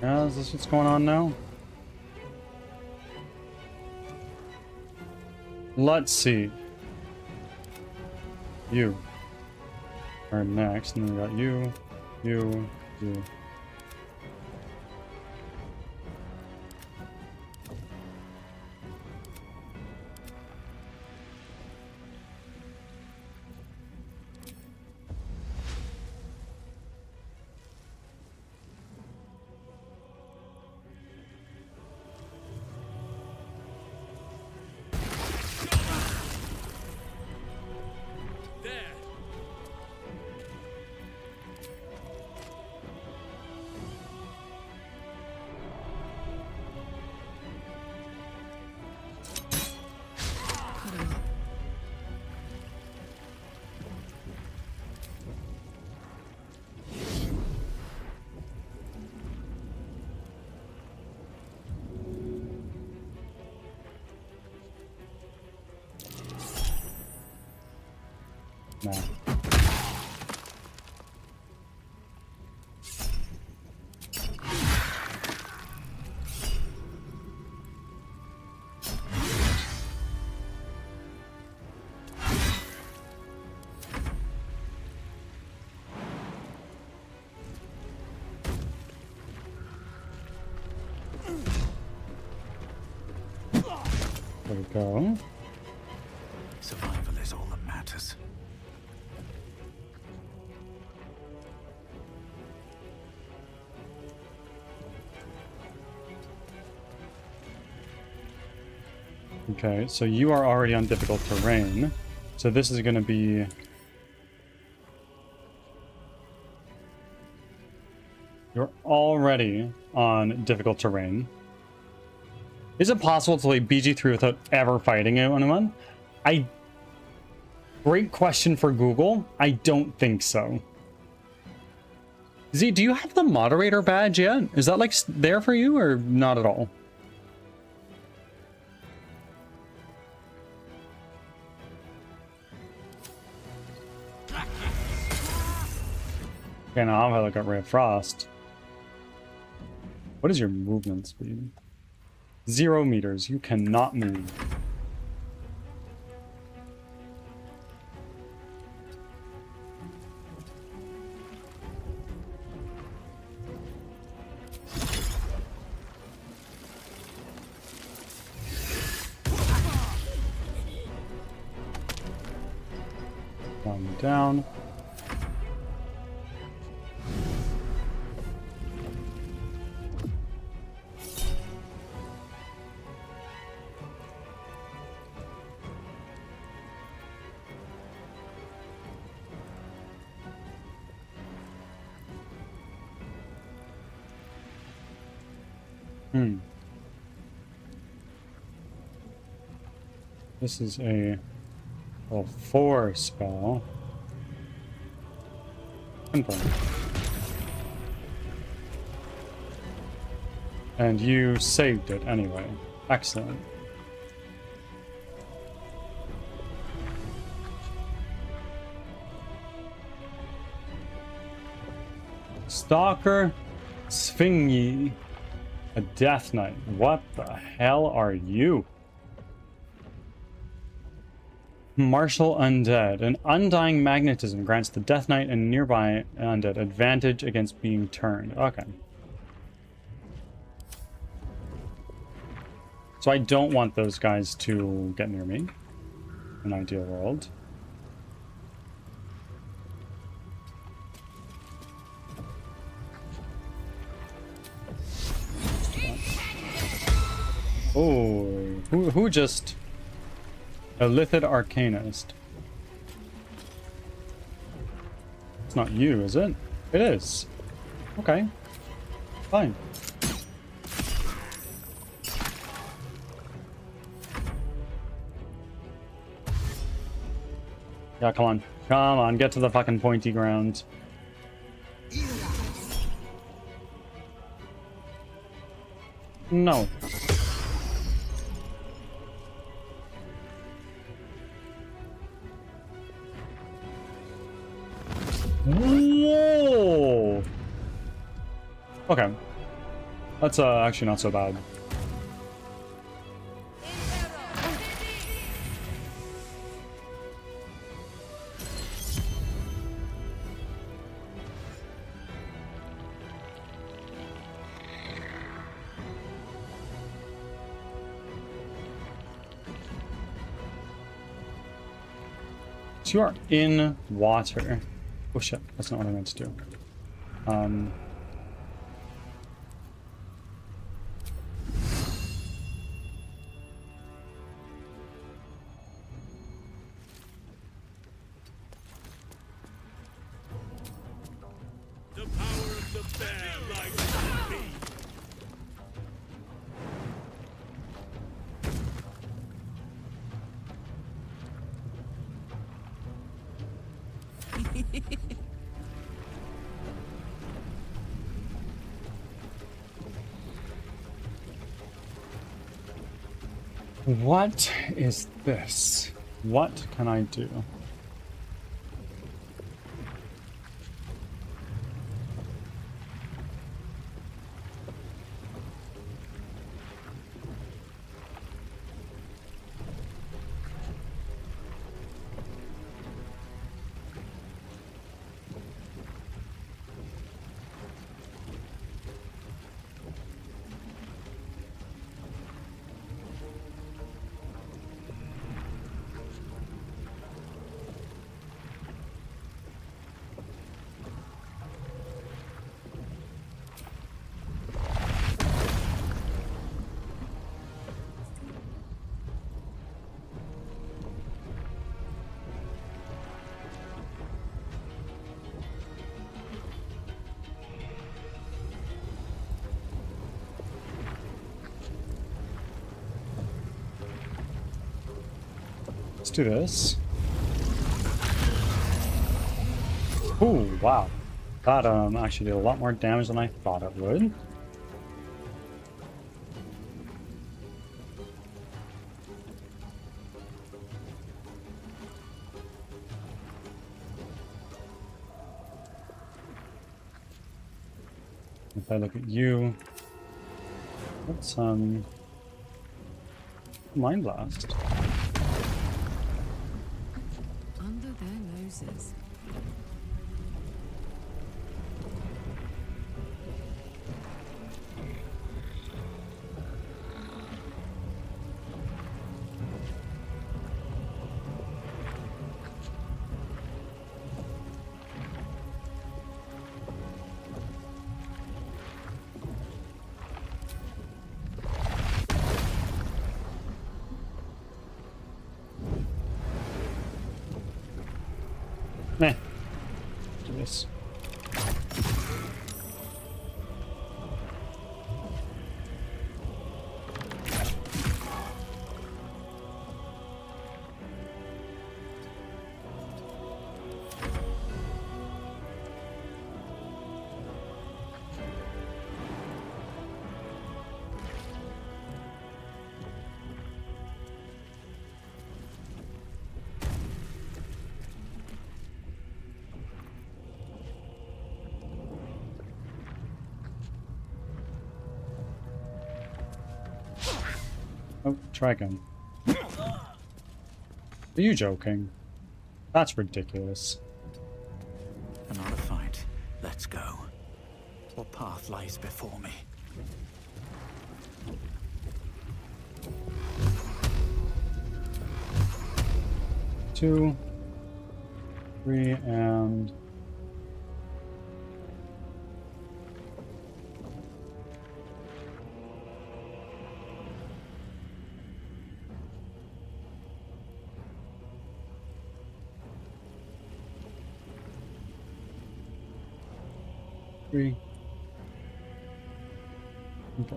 Yeah, is this what's going on now? Let's see. You are next, and then we got you. No. There we go. Survival is all that matters. Okay, so you are already on difficult terrain. So this is going to be... You're already on difficult terrain. Is it possible to like BG3 without ever fighting anyone? Great question for Google. I don't think so. Z, do you have the moderator badge yet? Is that like there for you or not at all? Okay, now I've look at Ray of Frost. What is your movement speed? 0 meters. You cannot move. Calm down. This is a level 4 spell. Confirm. And you saved it anyway. Excellent. Stalker Svingy. A Death Knight. What the hell are you? Martial Undead. An undying magnetism grants the Death Knight and nearby undead advantage against being turned. Okay. So I don't want those guys to get near me. An ideal world. Who just... A Lithid Arcanist. It's not you, is it? It is. Okay. Fine. Yeah, come on. Come on, get to the fucking pointy ground. No. Whoa! Okay. That's actually not so bad. So you are in water. Oh shit, that's not what I meant to do. The power of the bear lies in me. What is this? What can I do? Let's do this. Oh, wow. That actually did a lot more damage than I thought it would. If I look at you, let's Mind Blast. Under their noses. Meh. Do this. Oh, try again. Are you joking? That's ridiculous. Another fight. Let's go. What path lies before me? Two, three, and 3. Okay.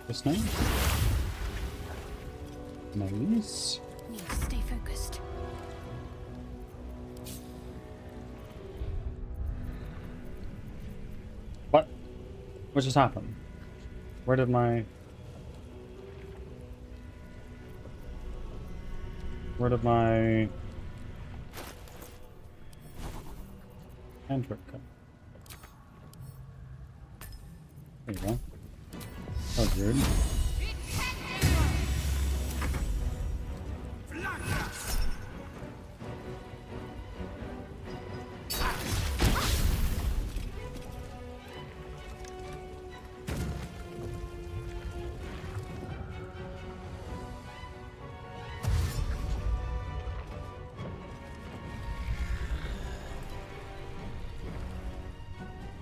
This name? Nice. Need to stay focused. What? What just happened? Where did my... cantrip go? There you go. That was weird.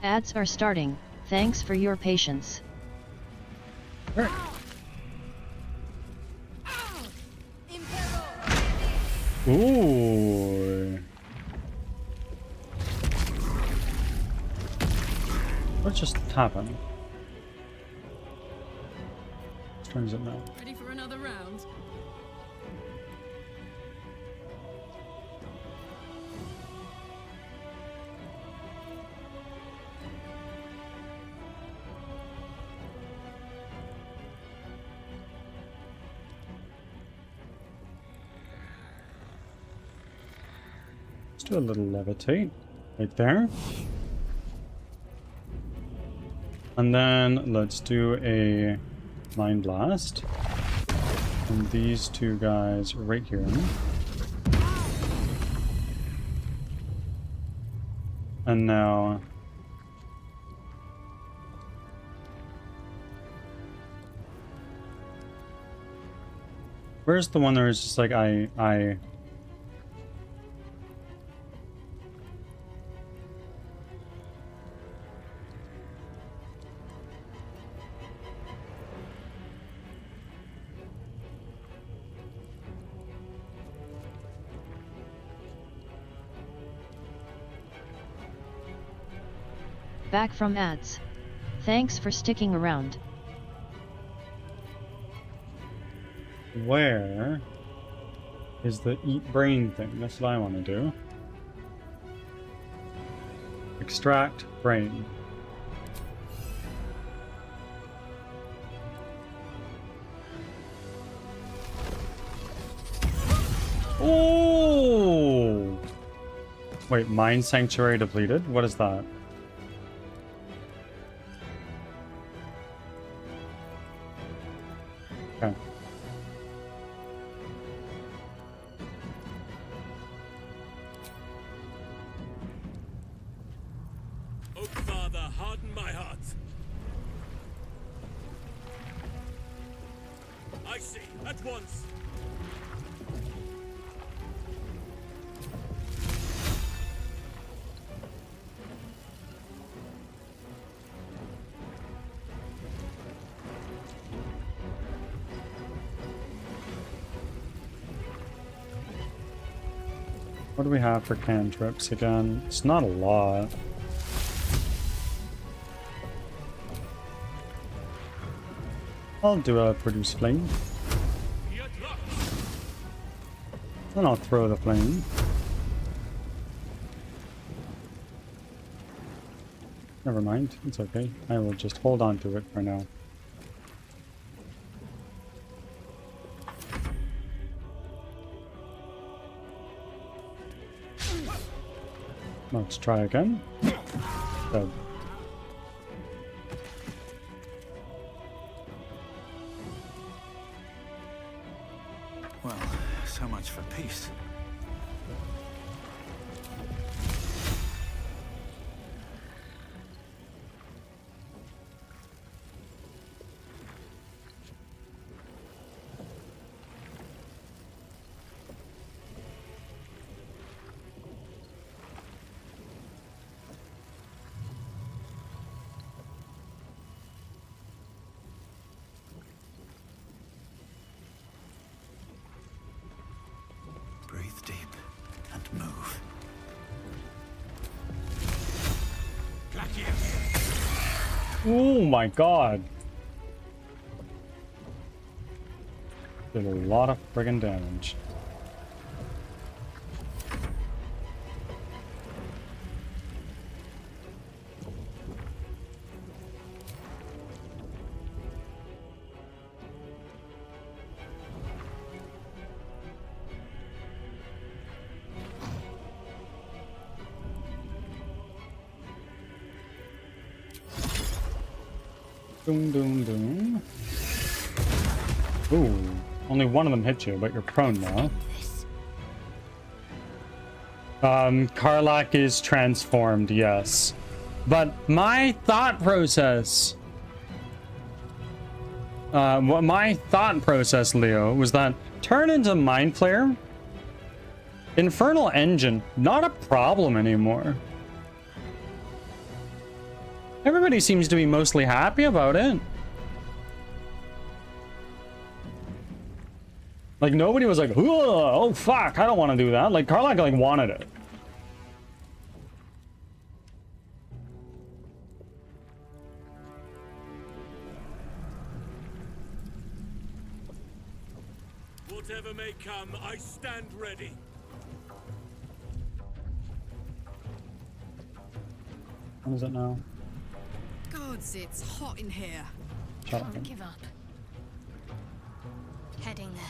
Ads are starting. Thanks for your patience. Ooh. What just happened? Which turn is it now? Ready for another round? Let's do a little levitate right there. And then let's do a mind blast. And these two guys right here. And now where's the one that was just like I Back from ads. Thanks for sticking around. where is the eat brain thing? That's what I want to do. Extract brain. Oh! Wait, Mind Sanctuary depleted? What is that? Okay. Oh, Father, harden my heart. I see, at once. What do we have for cantrips again? It's not a lot. I'll do a produce flame. Then I'll throw the flame. Never mind, it's okay. I will just hold on to it for now. Let's try again. Good. Well, so much for peace. Oh my god. Did a lot of friggin' damage. Doom, doom, doom. Ooh, only one of them hit you, but you're prone now. Karlak is transformed, yes. But my thought process... what my thought process, Leo, was that turn into Mind Flayer. Infernal Engine, not a problem anymore. Everybody seems to be mostly happy about it. Like, nobody was like, oh fuck, I don't want to do that. Like, Karlak, like, wanted it. Whatever may come, I stand ready. What is it now? Gods, it's hot in here. Shut up. Can't give up. Heading there.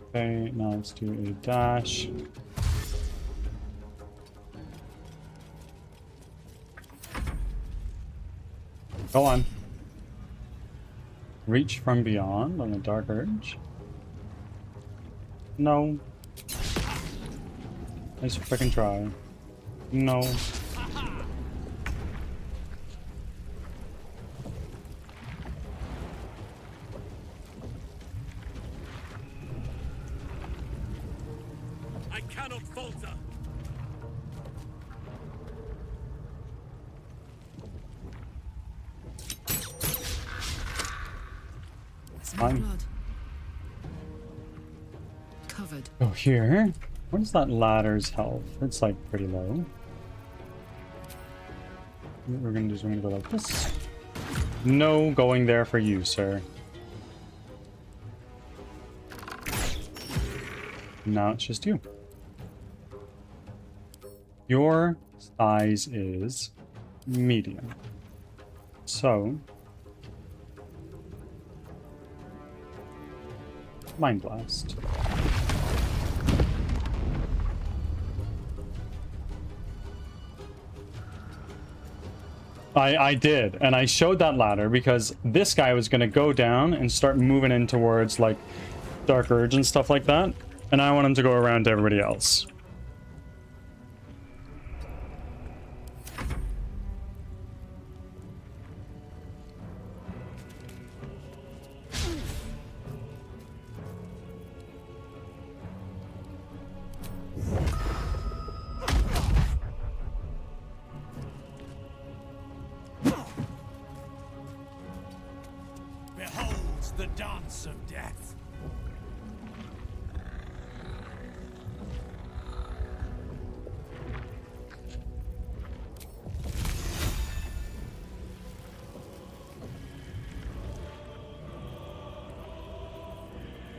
Okay, now let's do a dash. Go on. Reach from beyond on the Dark Urge. No. Nice freaking try. No. I cannot falter. Smell Fine. blood. Covered. Go here. What is that ladder's health? It's like pretty low. What we're gonna do is we're gonna go like this. No going there for you, sir. Now it's just you. Your size is medium. So, Mind Blast. I did, and I showed that ladder because this guy was going to go down and start moving in towards, like, Dark Urge and stuff like that, and I want him to go around to everybody else. Behold the dance of death.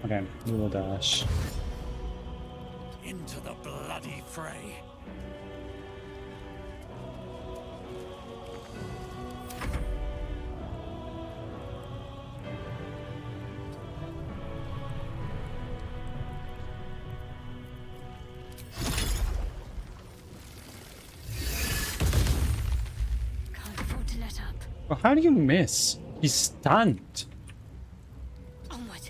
Okay, little dash. Into the bloody fray. Can't afford to let up. Well, how do you miss? He's stunned. Onward.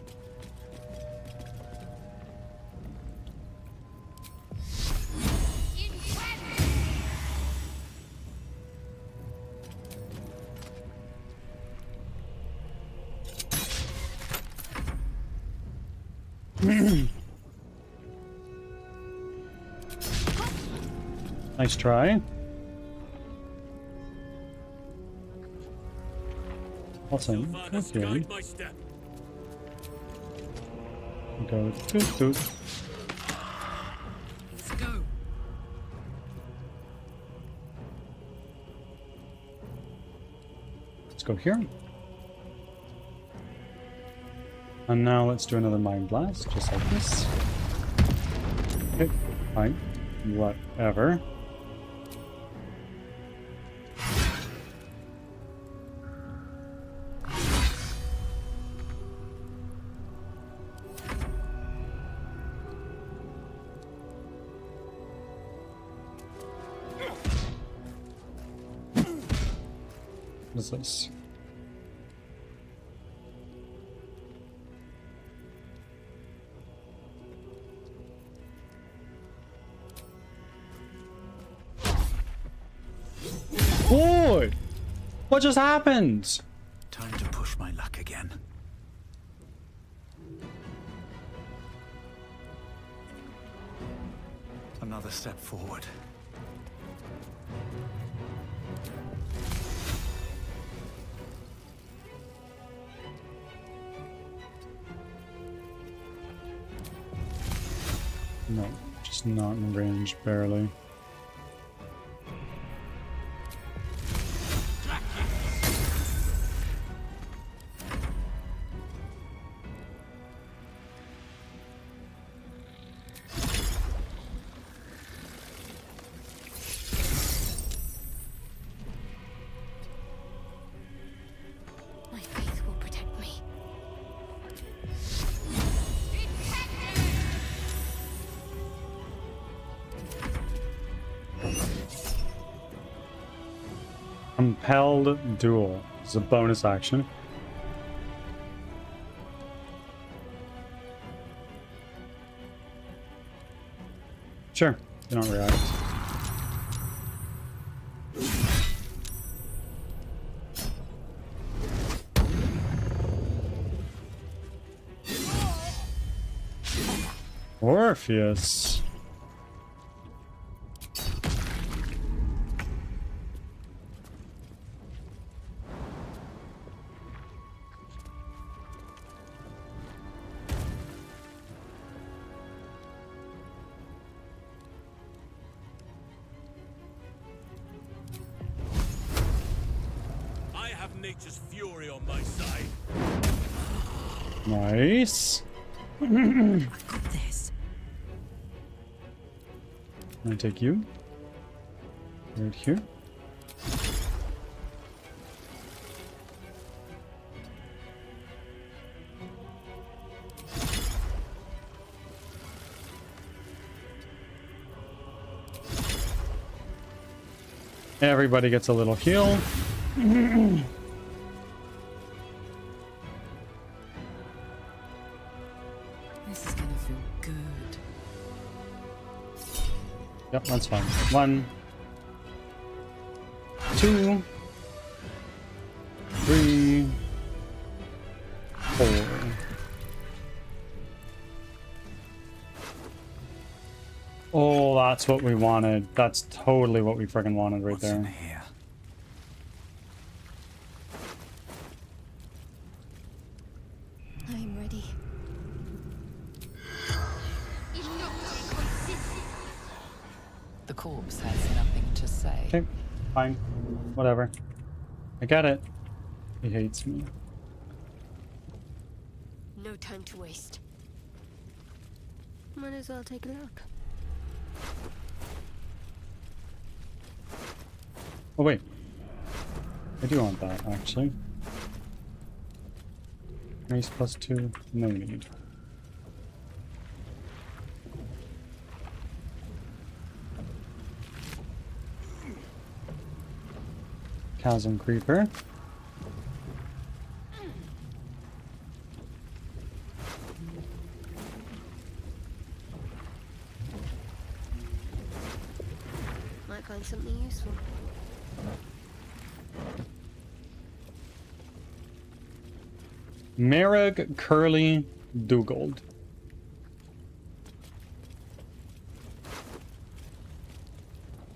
Nice try. Awesome. Fathers, Okay. guide my step. Go doot doot. go here. And now let's do another mind blast, just like this. Okay, fine. Whatever. What is this? Boy! What just happened? Time to push my luck again. Another step forward. No, just not in range, barely. My faith will protect me. Compelled duel. It's a bonus action. Sure, do not react. Orpheus. I have nature's fury on my side. Nice. I've got this. I'm gonna take you. Right here. Everybody gets a little heal. This is gonna feel good. Yep, that's fine. 1, 2, 3, 4. Oh, that's what we wanted. That's totally what we freaking wanted right What's in there. here? I'm ready. The corpse has nothing to say. Okay, fine. Whatever. I get it. He hates me. No time to waste. Might as well take a look. Oh, wait. I do want that, actually. Race +2, no need. Chasm Creeper. Might find something useful. Merrig Curly Dugald.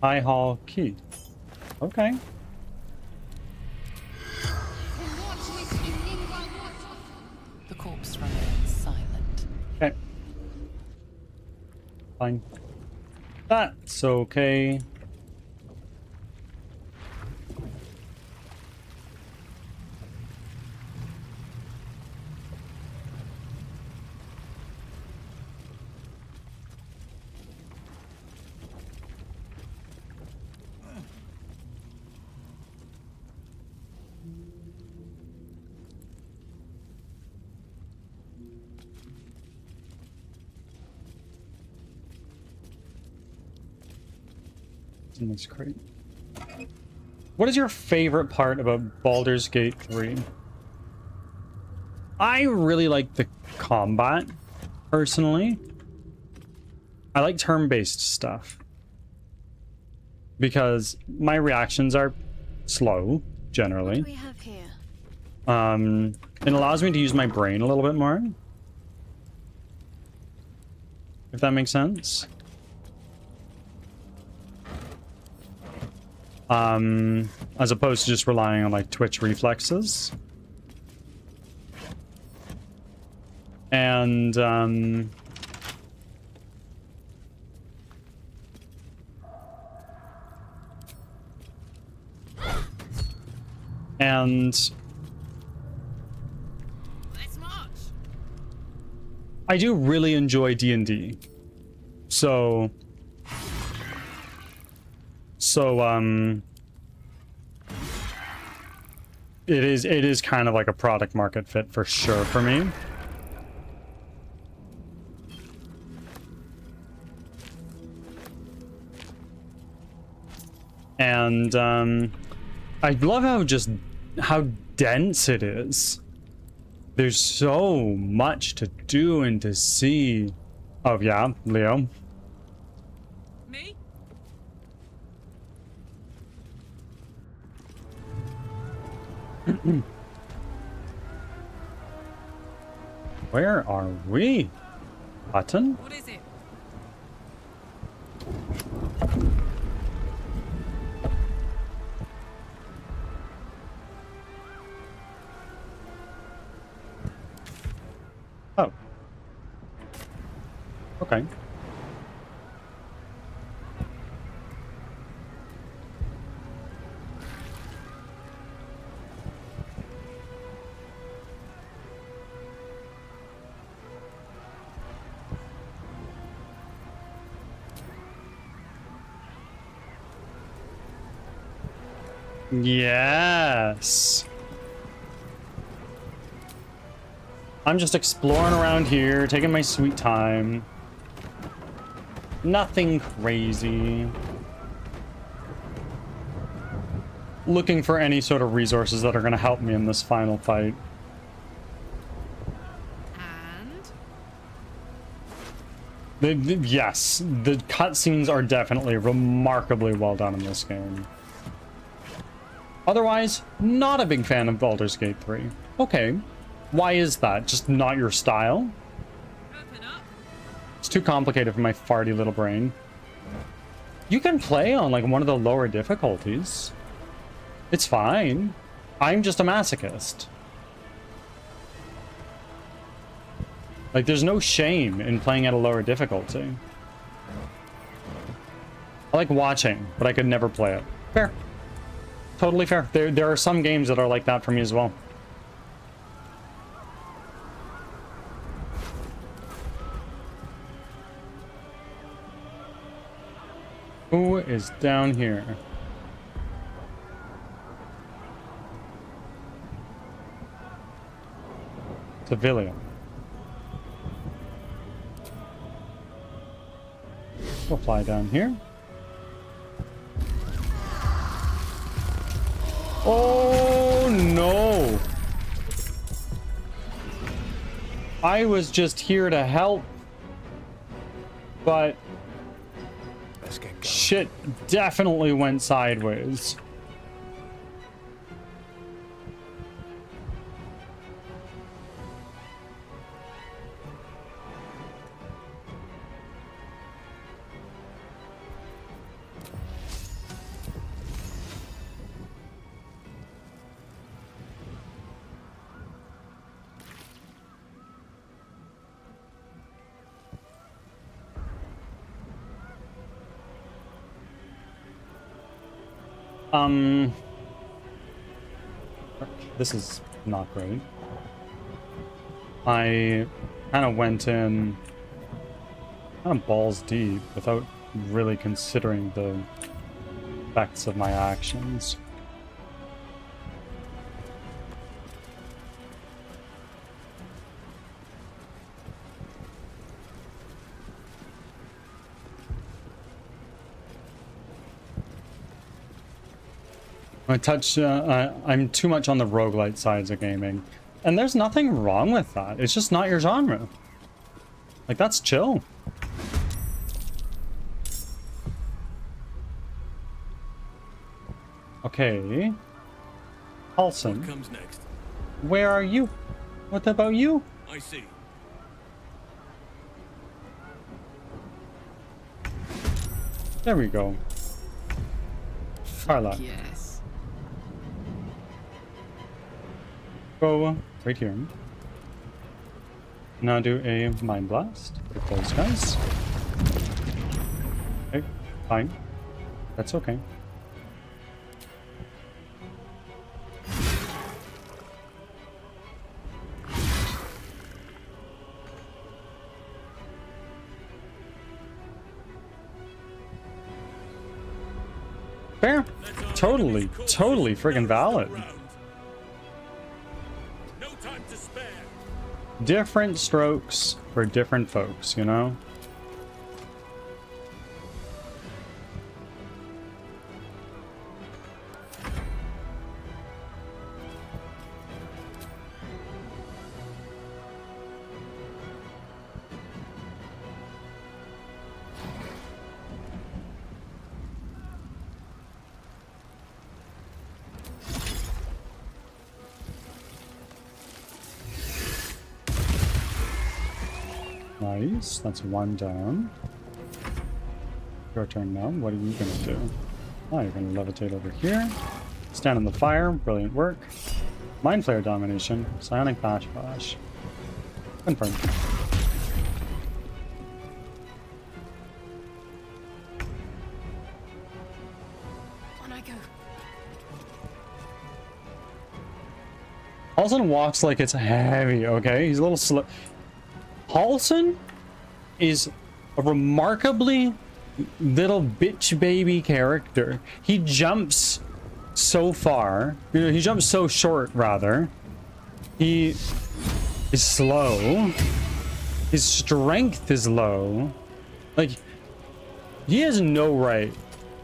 High Hall Key. Okay. The corpse remains silent. Okay. Fine. That's okay. in this crate? What is your favorite part about Baldur's Gate 3? I really like the combat, personally. I like turn-based stuff. Because my reactions are slow, generally. What do we have here? It allows me to use my brain a little bit more. If that makes sense. As opposed to just relying on like twitch reflexes. And I do really enjoy D&D. So it is kind of like a product market fit for sure for me. And I love how dense it is. There's so much to do and to see. Oh yeah, Leo. Me? Where are we? Button? What is it? Oh. Okay. Yes. I'm just exploring around here, taking my sweet time. Nothing crazy. Looking for any sort of resources that are going to help me in this final fight. Yes, the cutscenes are definitely remarkably well done in this game. Otherwise, not a big fan of Baldur's Gate 3. Okay. Why is that? Just not your style? It's too complicated for my farty little brain. You can play on like one of the lower difficulties. It's fine. I'm just a masochist. Like, there's no shame in playing at a lower difficulty. I like watching, but I could never play it. Fair. Totally fair. There are some games that are like that for me as well. Who is down here? Civilian. We'll fly down here. Oh no! I was just here to help, but shit definitely went sideways. This is not great. I kind of went in kind of balls deep without really considering the effects of my actions. I'm too much on the roguelite sides of gaming. And there's nothing wrong with that. It's just not your genre. Like, that's chill. Okay. Paulson, What comes next? where are you? What about you? I see. There we go. Carla, Yes. go right here. Now do a mind blast with those guys. Okay, fine. That's okay. Fair. Totally friggin' valid. No time to spare. Different strokes for different folks, you know? Nice, that's one down. Your turn now. What are you gonna do? Oh, you're gonna levitate over here. Stand in the fire. Brilliant work. Mind Flare domination. Psionic Bash Bash. Confirmed. On I go. Paulson walks like it's heavy, okay? He's a little slow. Paulson is a remarkably little bitch baby character. He jumps so far. You know, he jumps so short, rather. He is slow. His strength is low. Like, he has no right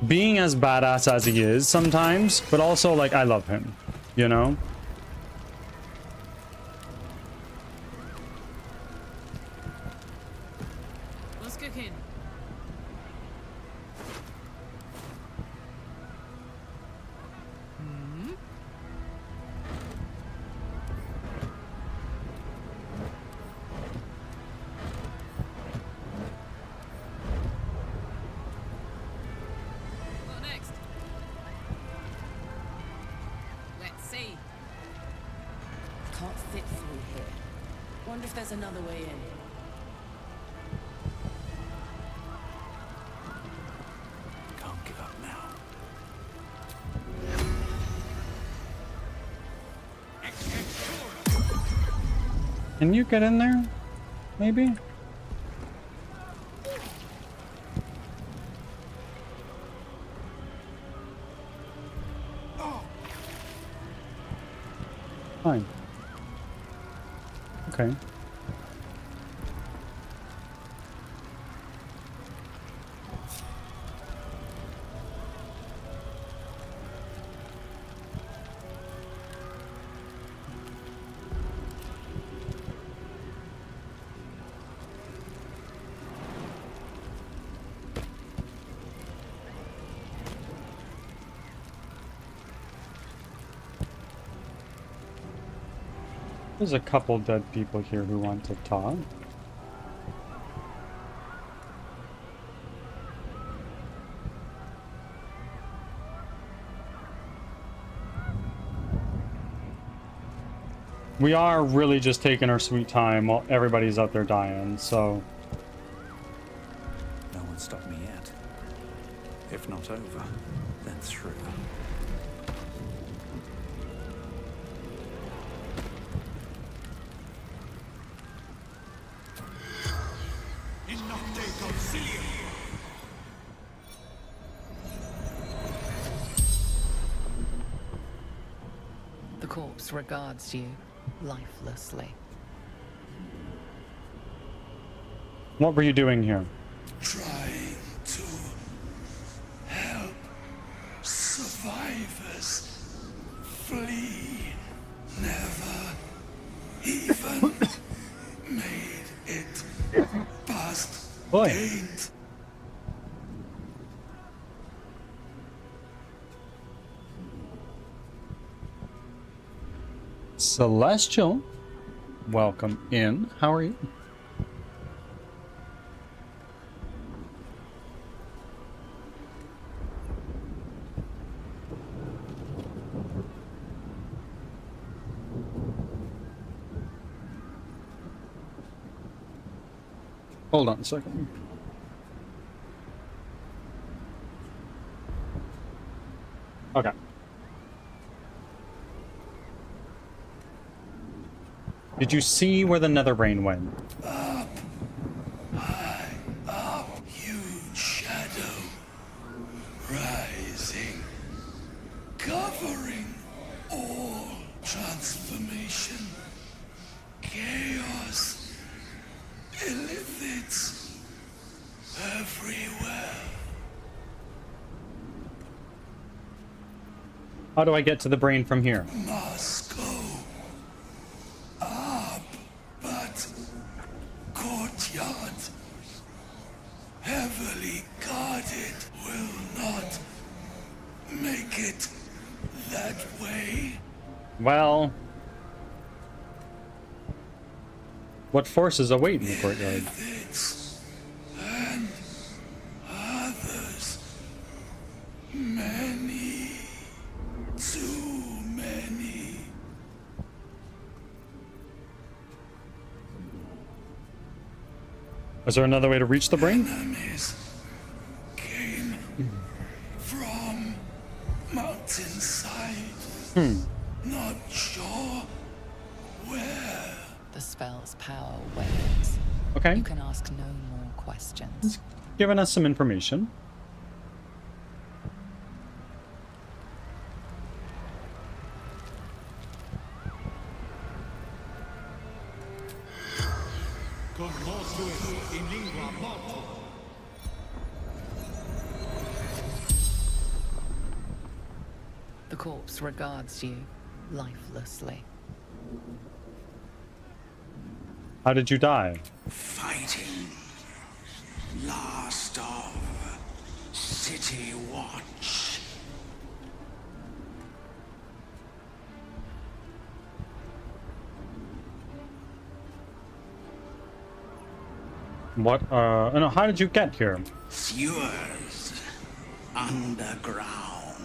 being as badass as he is sometimes, but also, like, I love him, you know? What's cooking? What next? Let's see. Can't fit through here. Wonder if there's another way in. Can't give up now. Can you get in there? Maybe? Fine. Okay. There's a couple dead people here who want to talk. We are really just taking our sweet time while everybody's out there dying, so... No one stopped me yet. If not over, then through. The corpse regards you lifelessly. What were you doing here? Trying to help survivors flee. Never even made it past Boy. gate. Celestial, welcome in. How are you? Hold on a second. Okay. Did you see where the nether rain went? Up, high, up, huge shadow, rising, covering all transformation. Chaos illithits everywhere. How do I get to the brain from here? Must go up, but courtyard, heavily guarded, will not make it that way. Well, what forces await in the courtyard? Illithits and others, many, too many. Is there another way to reach the brain? Enemies came from mountainside. Not sure where. The spell's power wanes. Okay, You can ask no more questions. giving us some information. The corpse regards you lifelessly. How did you die? Fighting. Last of City Watch. What, no, how did you get here? Sewers. Underground.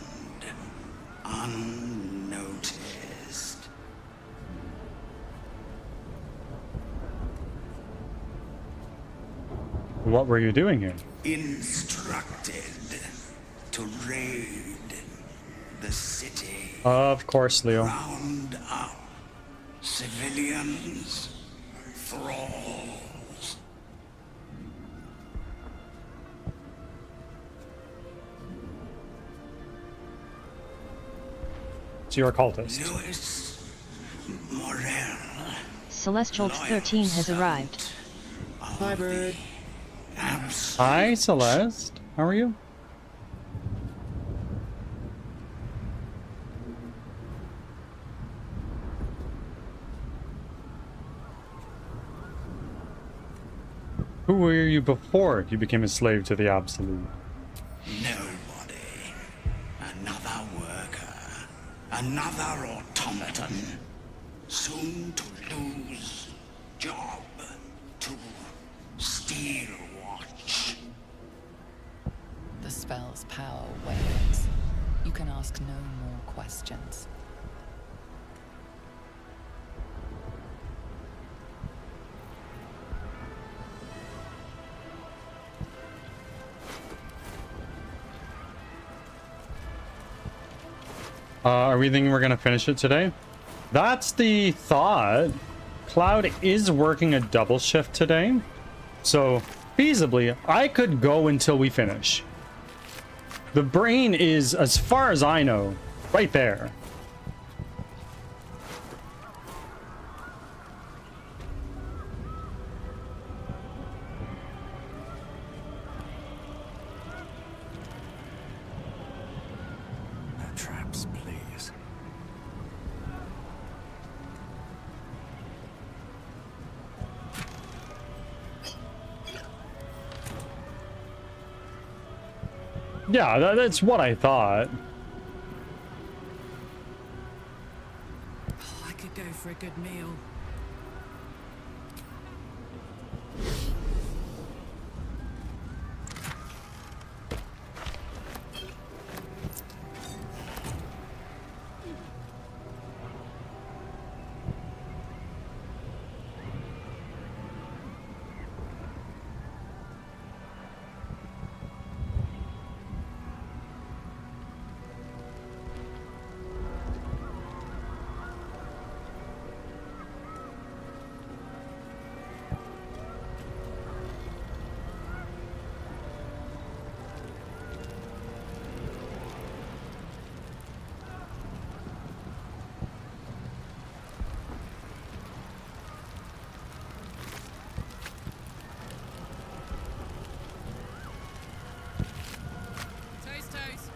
Unnoticed. What were you doing here? Instructed to raid the city. Of course, Leo. Round up civilians, thralls. So you're a cultist. Louis Morel. Celestial 13 has arrived. Hi, bird. Hi, Celeste. How are you? Who were you before you became a slave to the Absolute? Nobody. Another worker. Another automaton. Soon to lose job. To steal watch. The spell's power wanes. You can ask no more questions. Are we thinking we're gonna finish it today? That's the thought. Cloud is working a double shift today, so feasibly I could go until we finish. The brain is, as far as I know, right there. No traps, please. Yeah, that's what I thought. Oh, I could go for a good meal. Toast, toast.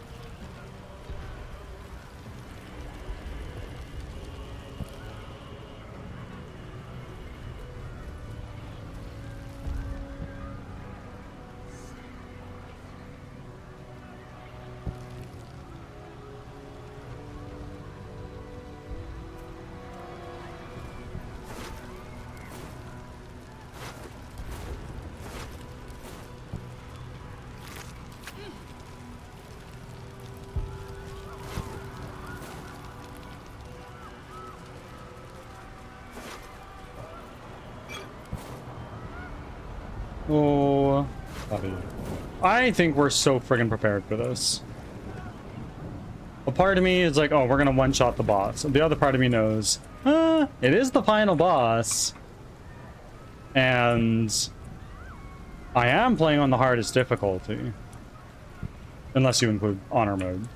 Oh, buddy. I think we're so friggin' prepared for this. A part of me is like, oh, we're gonna one-shot the boss. The other part of me knows, it is the final boss. And I am playing on the hardest difficulty. Unless you include honor mode.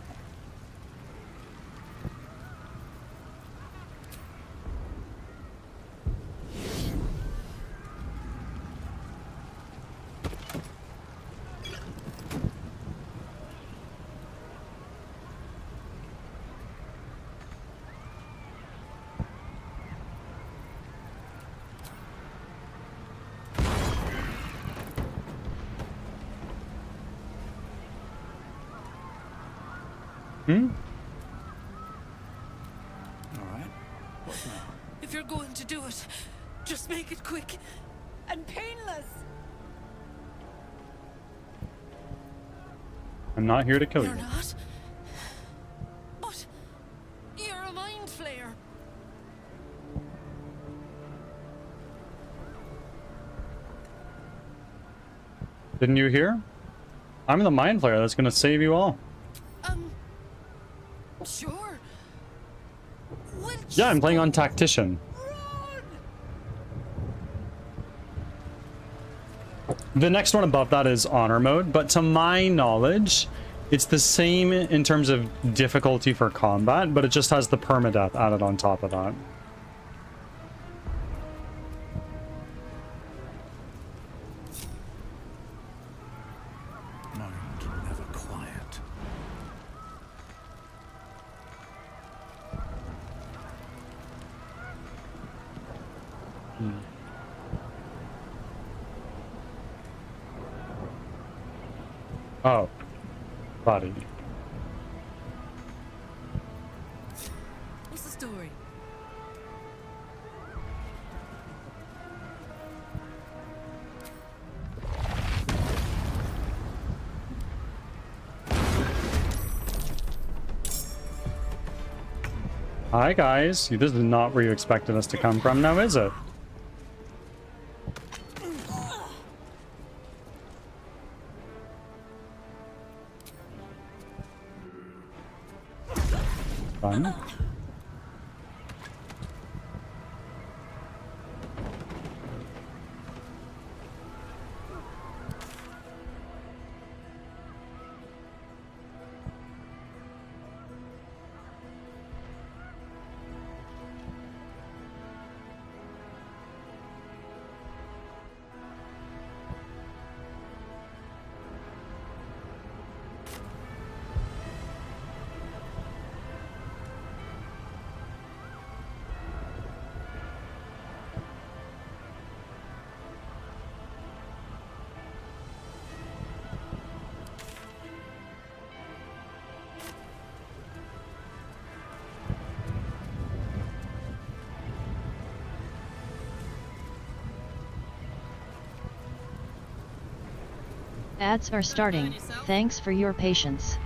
Alright. What now? If you're going to do it, just make it quick and painless. I'm not here to kill You're you. not? But you're a mind flayer. Didn't you hear? I'm the mind flayer that's gonna save you all. Sure. We'll Yeah, I'm just playing go. on Tactician. Run! The next one above that is honor mode, but to my knowledge, it's the same in terms of difficulty for combat, but it just has the permadeath added on top of that. Mind never quiet. Oh, buddy. What's the story? Hi guys, this is not where you expected us to come from now, is it? Fun. Ads are starting. Thanks for your patience.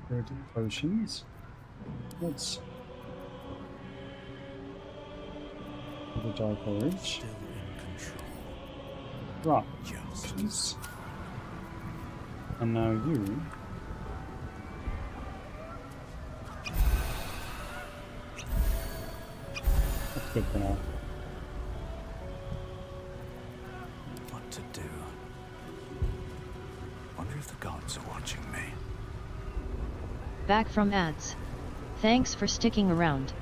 Where to? Potions. What's the Dark Urge? Still in control. Rock. Just. Potions. And now you. That's good for now. What to do? Wonder if the gods are watching me. Back from ads. Thanks for sticking around.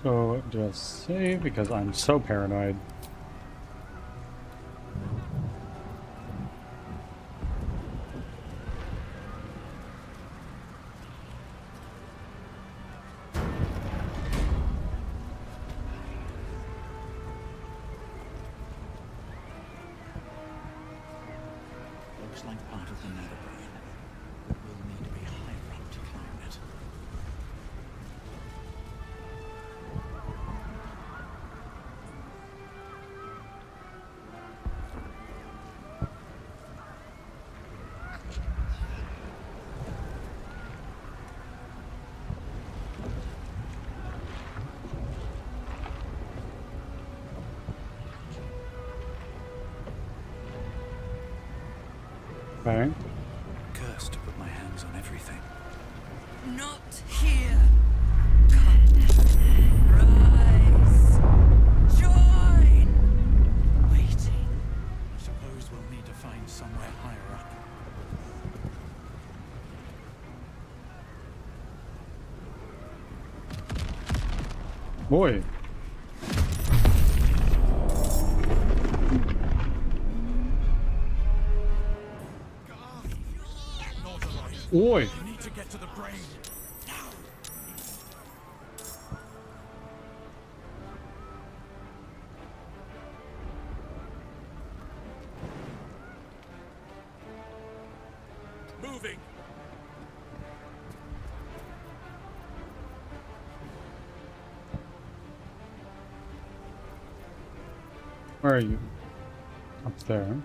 So just save because I'm so paranoid. Looks like part of the nether brain. We'll need to be higher up to climb it. Okay. Cursed to put my hands on everything. Not here. Come. Rise. Join. Waiting. I suppose we'll need to find somewhere higher up. Boy. Oi. We need to get to the brain. Now. Moving. Where are you? Up there.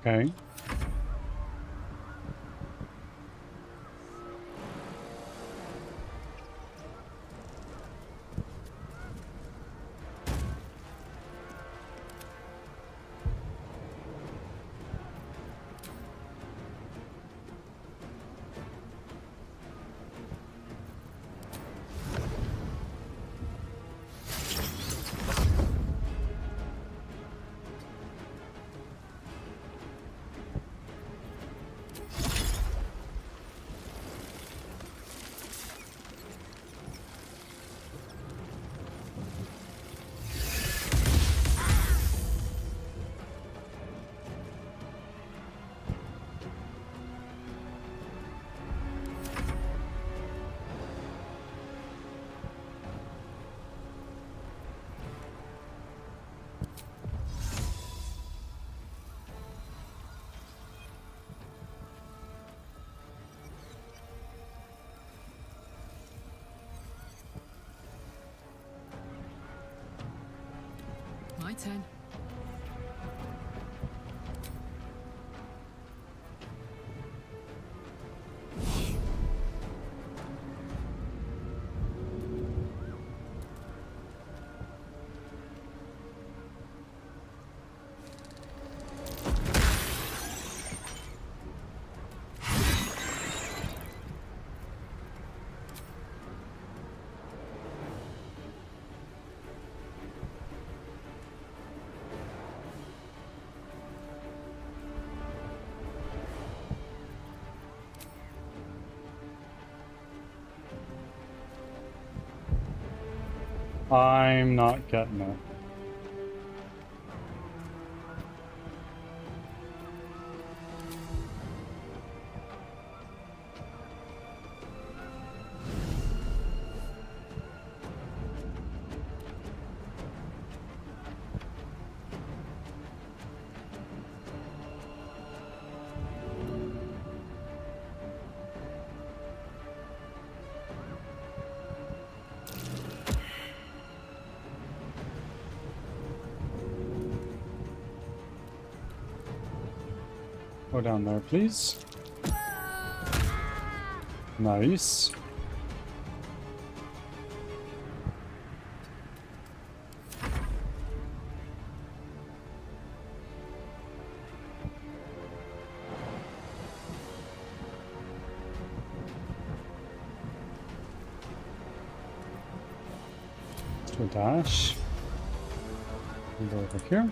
Okay. turn. I'm not getting it. Go down there, please. Nice. Let's do a dash. And go over here.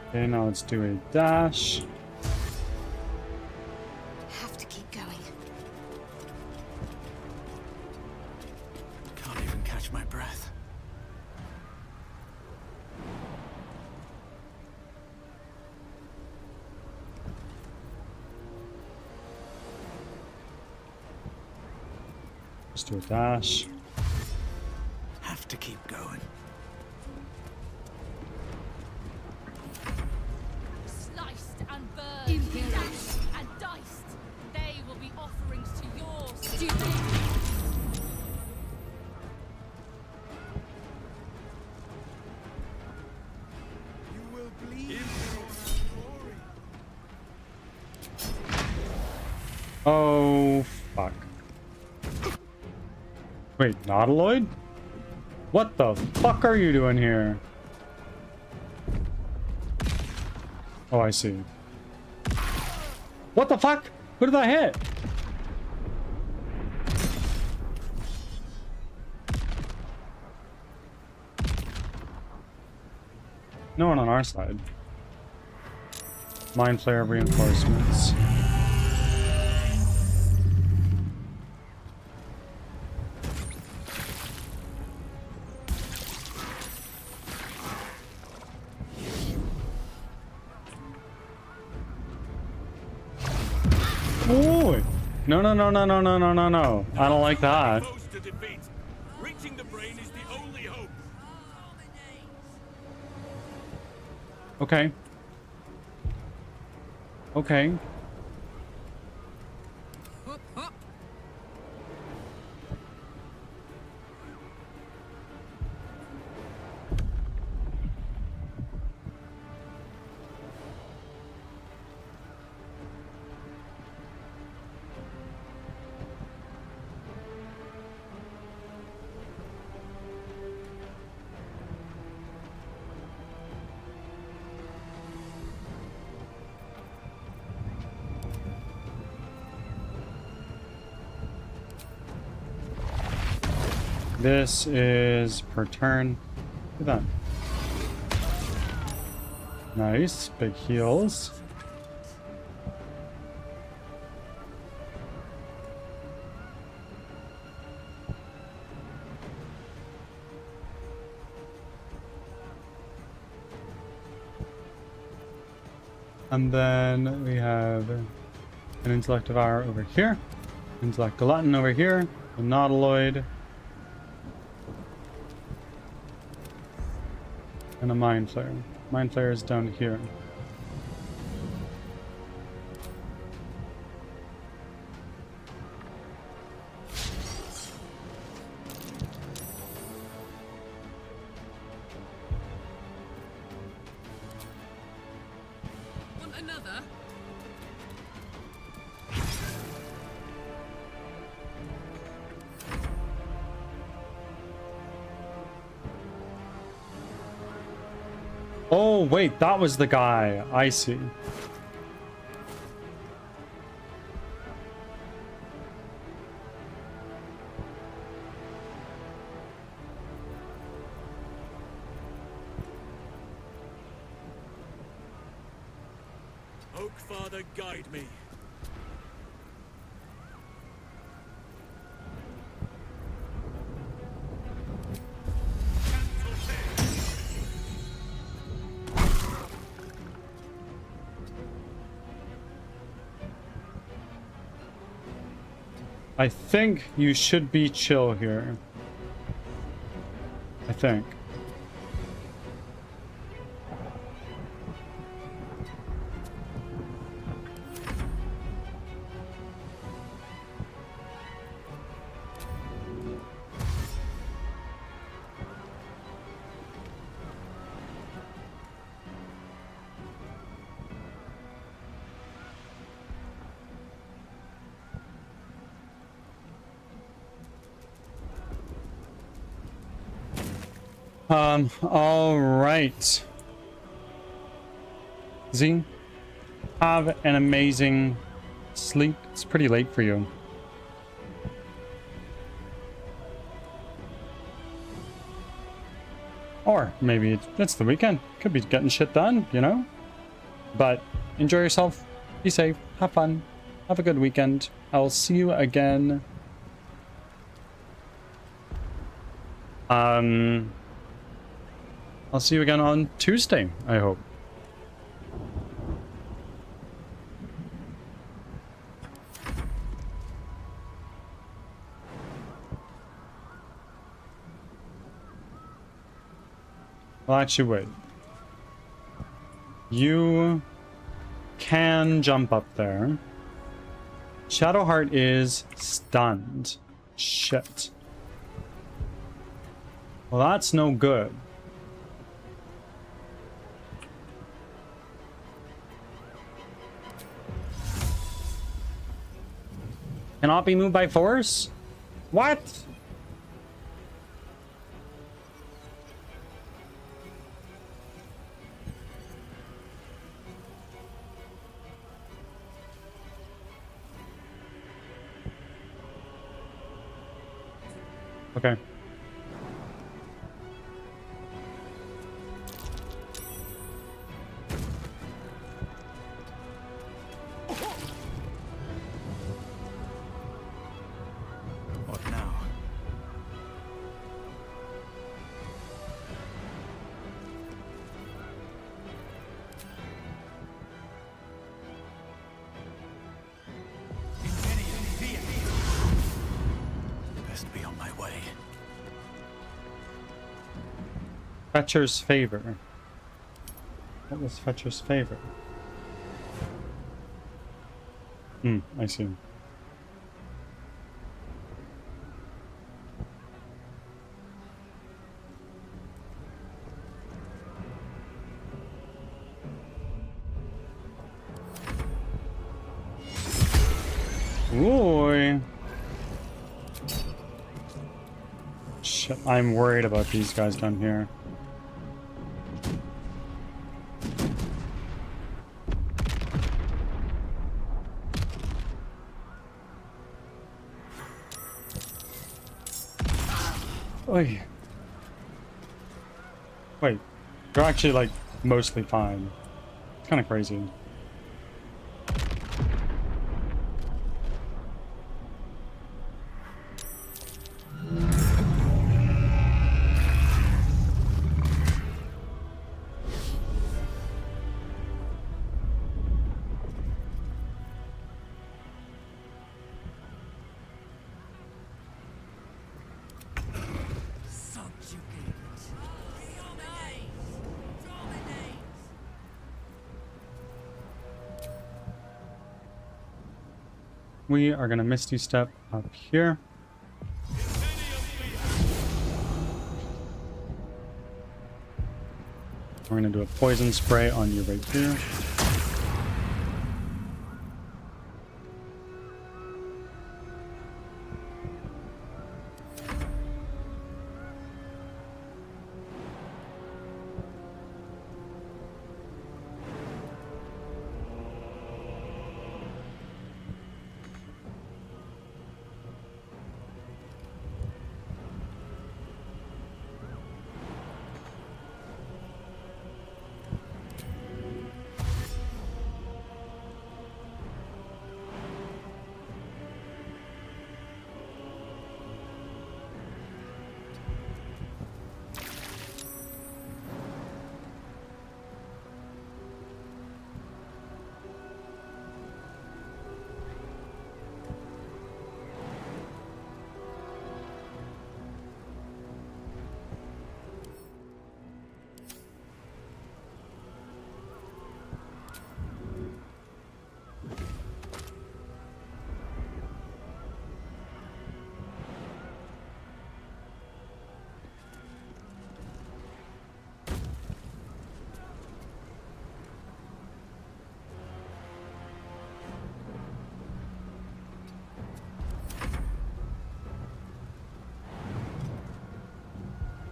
Okay, now let's do a dash. Have to keep going. Can't even catch my breath. Let's do a dash. Have to keep going. Sliced and burned, dashed and diced. They will be offerings to your stupid. You will bleed. Oh, fuck. Wait, Nautiloid? What the fuck are you doing here? Oh, I see. What the fuck? Who did I hit? No one on our side. Mind Flayer reinforcements. Oh, no, no, no, no, no, no, no, no, no. I don't like that. Close to defeat. Reaching the brain is the only hope. Okay. Okay. Hup, hup. This is per turn. Look at that. Nice. Big heals. And then we have an intellect devour over here. Intellect Glutton over here. The Nautiloid. And a Mind Flayer. Mind Flayer is down here. Want another? Oh, wait, that was the guy. I see. Oak Father, guide me. I think you should be chill here. I think. All right. Z, have an amazing sleep. It's pretty late for you. Or maybe it's the weekend. Could be getting shit done, you know? But enjoy yourself. Be safe. Have fun. Have a good weekend. I'll see you again. I'll see you again on Tuesday, I hope. Well, actually, wait. You can jump up there. Shadowheart is stunned. Shit. Well, that's no good. Cannot be moved by force? What? Okay. What now? Best be on my way. Fetcher's favor. What was Fetcher's favor? I see. Ooh. Shit, I'm worried about these guys down here. Oy. Wait, they're actually like mostly fine. It's kind of crazy. We are gonna Misty Step up here. We're gonna do a poison spray on you right here.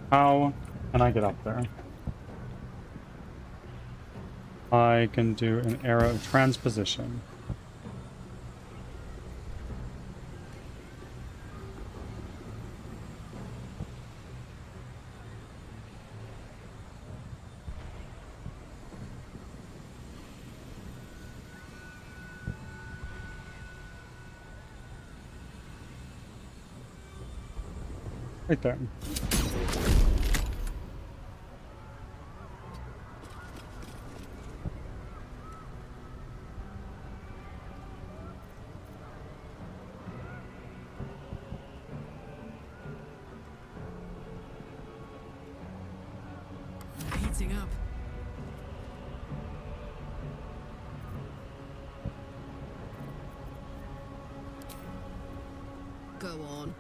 How can I get up there? I can do an arrow of transposition. Right there. Heating up. Go on.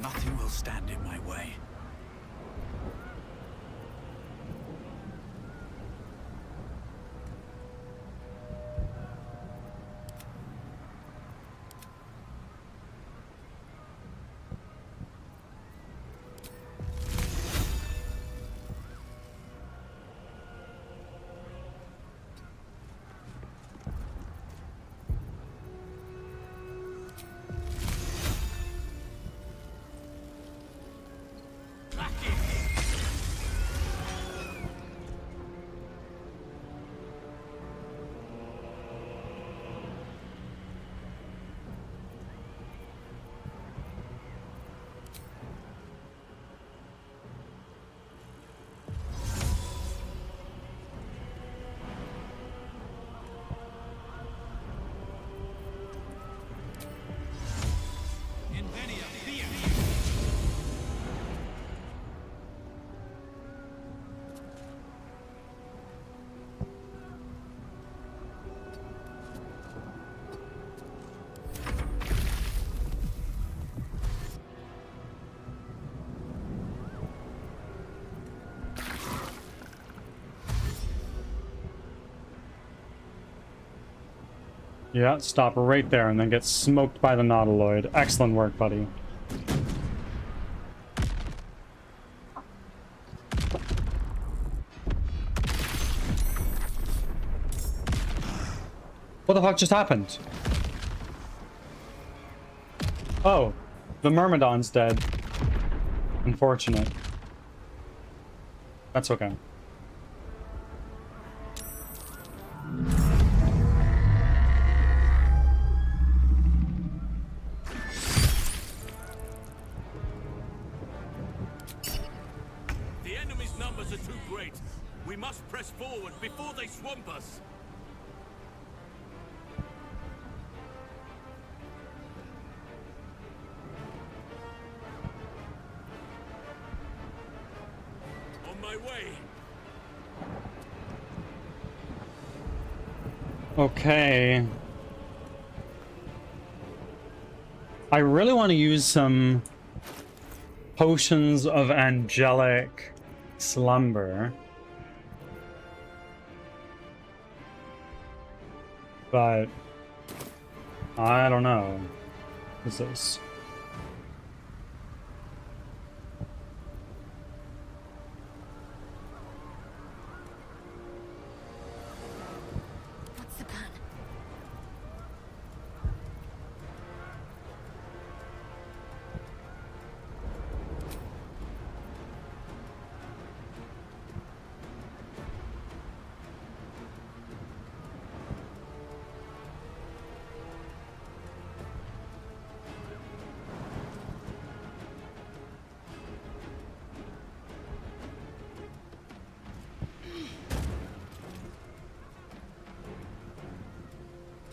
Nothing will stand in my way. Yeah, stop right there and then get smoked by the Nautiloid. Excellent work, buddy. What the fuck just happened? Oh, the Myrmidon's dead. Unfortunate. That's okay. The enemy's numbers are too great. We must press forward before they swamp us. On my way. Okay. I really want to use some potions of angelic slumber. But I don't know. What's this? What's the plan?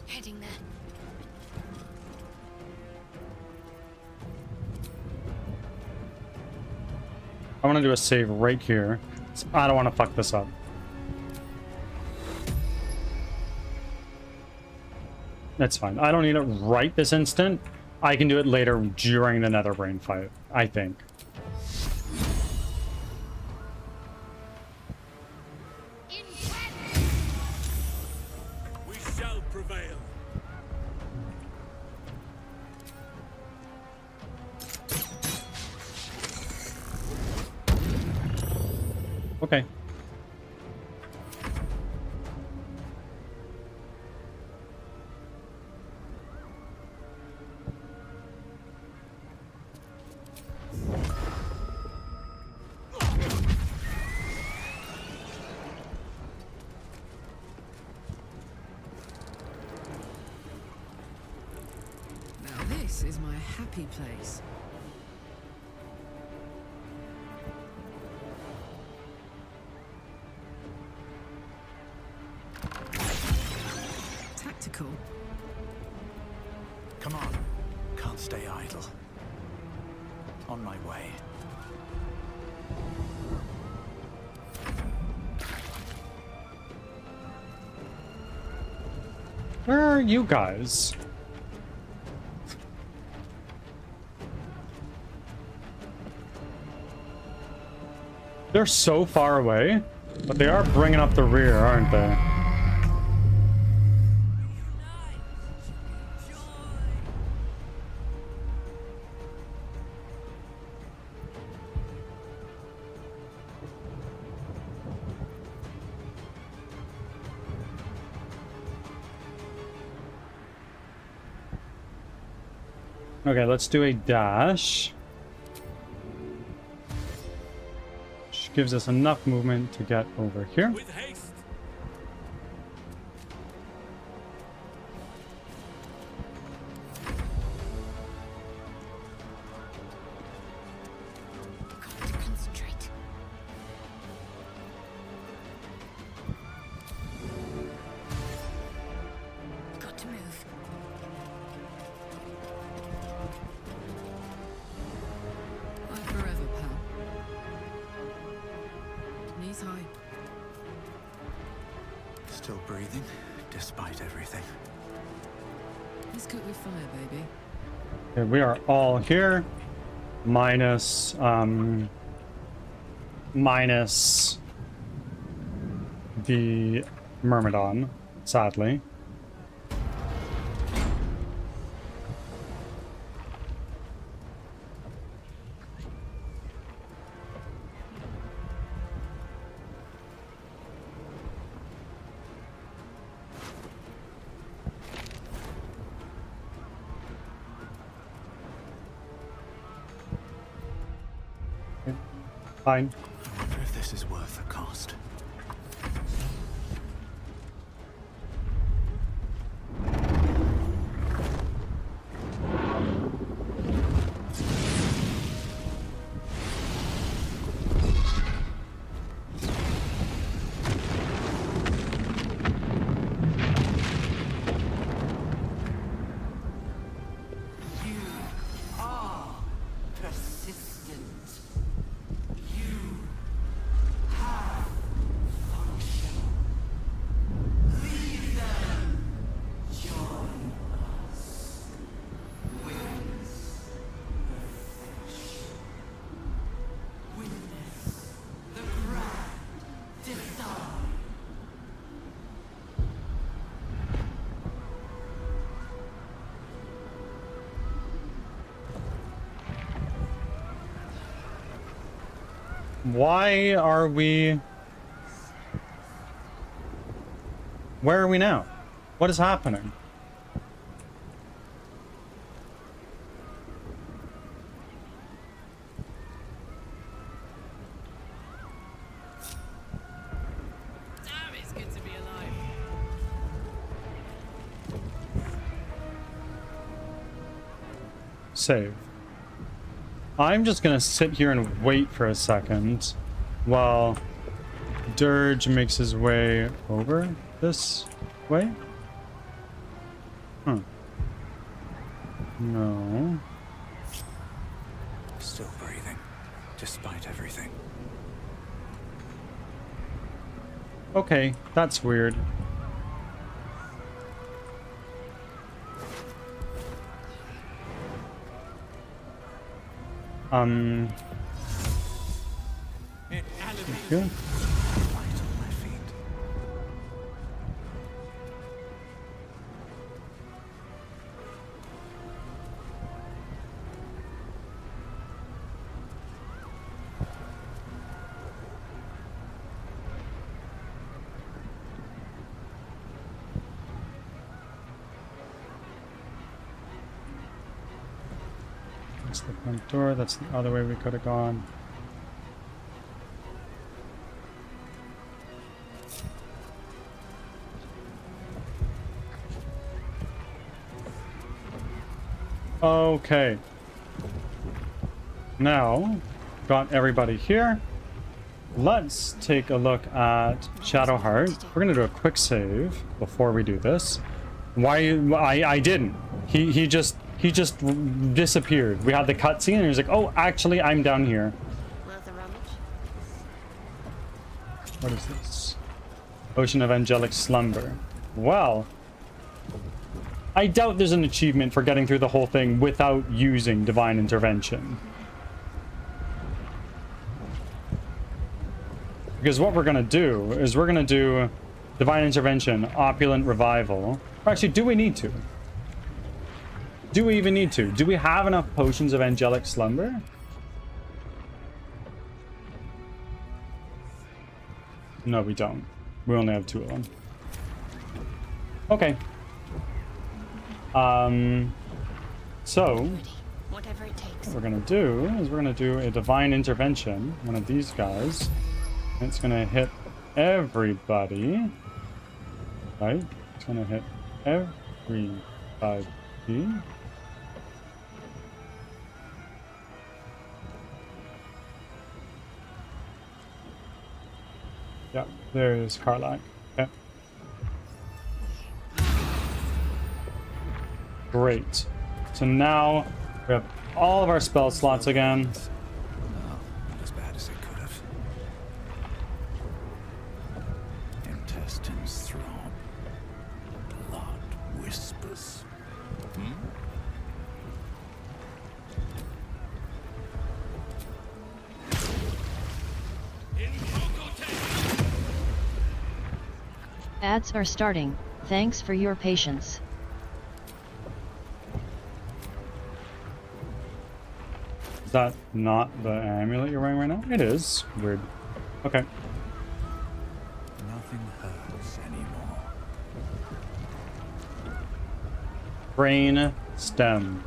Heading there. I want to do a save right here. I don't want to fuck this up. That's fine. I don't need it right this instant. I can do it later during the Netherbrain fight, I think. We shall prevail. Okay. Now this is my happy place. Tactical. Come on. Can't stay idle. On my way. Where are you guys? They're so far away, but they are bringing up the rear, aren't they? Okay, let's do a dash. Which gives us enough movement to get over here. With haste. Got to concentrate. Got to move. Live forever, pal. Knees high. Still breathing, despite everything. Let's cook with fire, baby. Okay, we are all here. Minus the Myrmidon, sadly. I Fine. wonder if this is worth the cost. Why are we... Where are we now? What is happening? Damn, it's good to be alive. Save. I'm just gonna sit here and wait for a second while Dirge makes his way over this way. Huh. No. Still breathing, despite everything. Okay, that's weird. Good. Light on my feet. That's the front door. That's the other way we could have gone. Okay. Now, got everybody here. Let's take a look at Shadowheart. We're gonna do a quick save before we do this. Why? I didn't. He just disappeared. We had the cutscene, and he was like, "Oh, actually, I'm down here." What is this? Ocean of Angelic Slumber. Well, I doubt there's an achievement for getting through the whole thing without using Divine Intervention. Because what we're going to do is we're going to do Divine Intervention, Opulent Revival. Or actually, do we need to? Do we even need to? Do we have enough potions of Angelic Slumber? No, we don't. We only have 2 of them. Okay. So what we're gonna do is we're gonna do a Divine Intervention, one of these guys. And it's gonna hit everybody. Right? It's gonna hit everybody. Yeah, there's Karlak. Okay. Great. So now we have all of our spell slots again. Well, not as bad as it could have. Intestines throb. Blood whispers. Ads are starting. Thanks for your patience. Is that not the amulet you're wearing right now? It is. Weird. Okay. Nothing hurts anymore. Brain stem.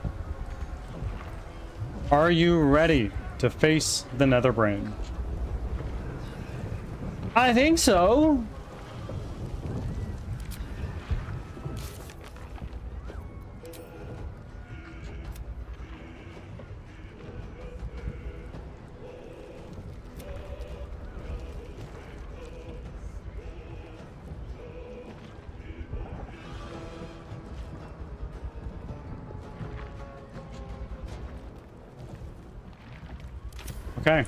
Are you ready to face the Nether Brain? I think so. Okay.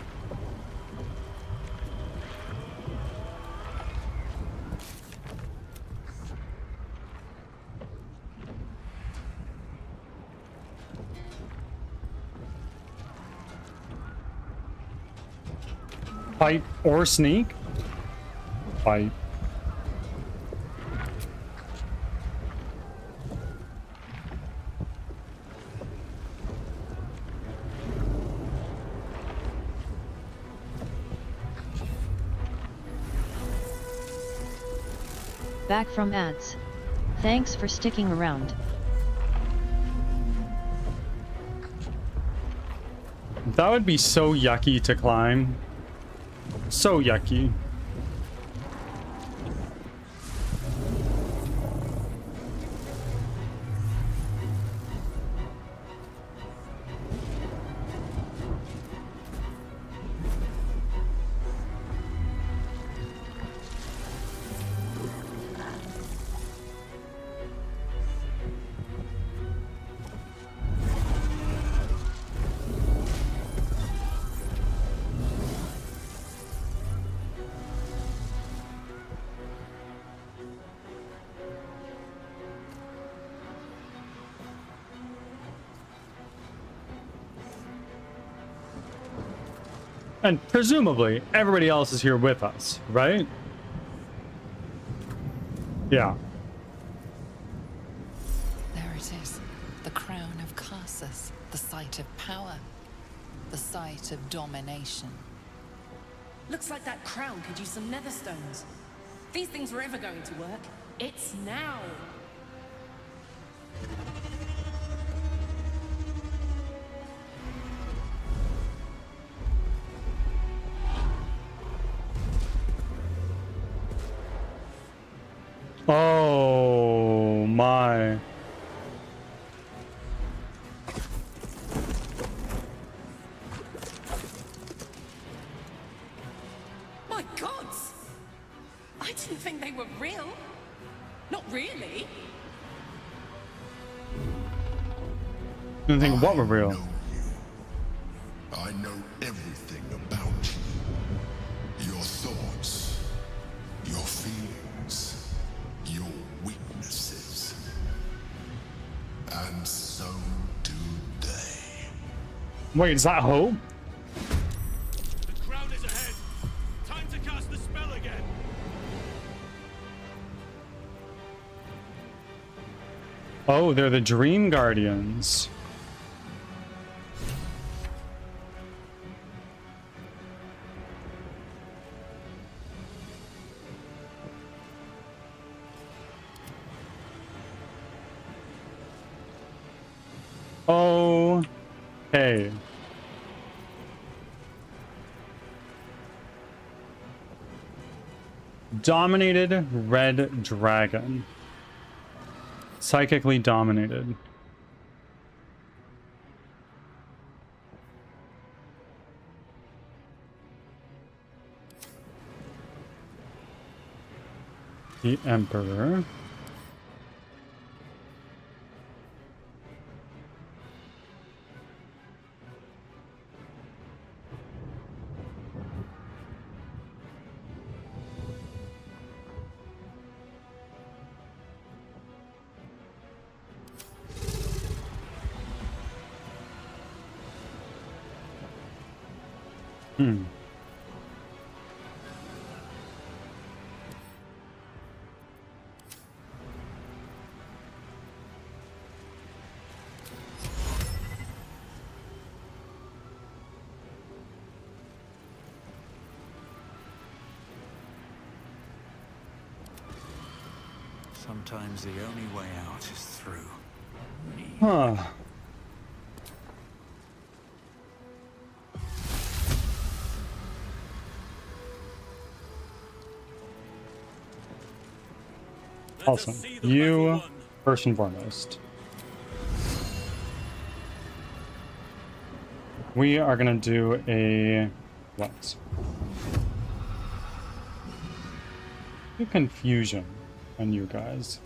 Fight or sneak? Fight. Back from ads. Thanks for sticking around. That would be so yucky to climb. So yucky. And presumably, everybody else is here with us, right? Yeah. There it is. The crown of Carsus. The site of power. The site of domination. Looks like that crown could use some nether stones. If these things were ever going to work, it's now. Oh my. My gods! I didn't think they were real. Not really. Didn't think what were real. I know everything about you. Your thoughts, your feelings, your weaknesses. And so do they. Wait, is that Hope? The crowd is ahead. Time to cast the spell again. Oh, they're the Dream Guardians. Okay. Dominated red dragon. Psychically dominated. The Emperor. Sometimes the only way out is through. Huh. Awesome. You first and foremost. We are gonna do a what? A confusion on you guys.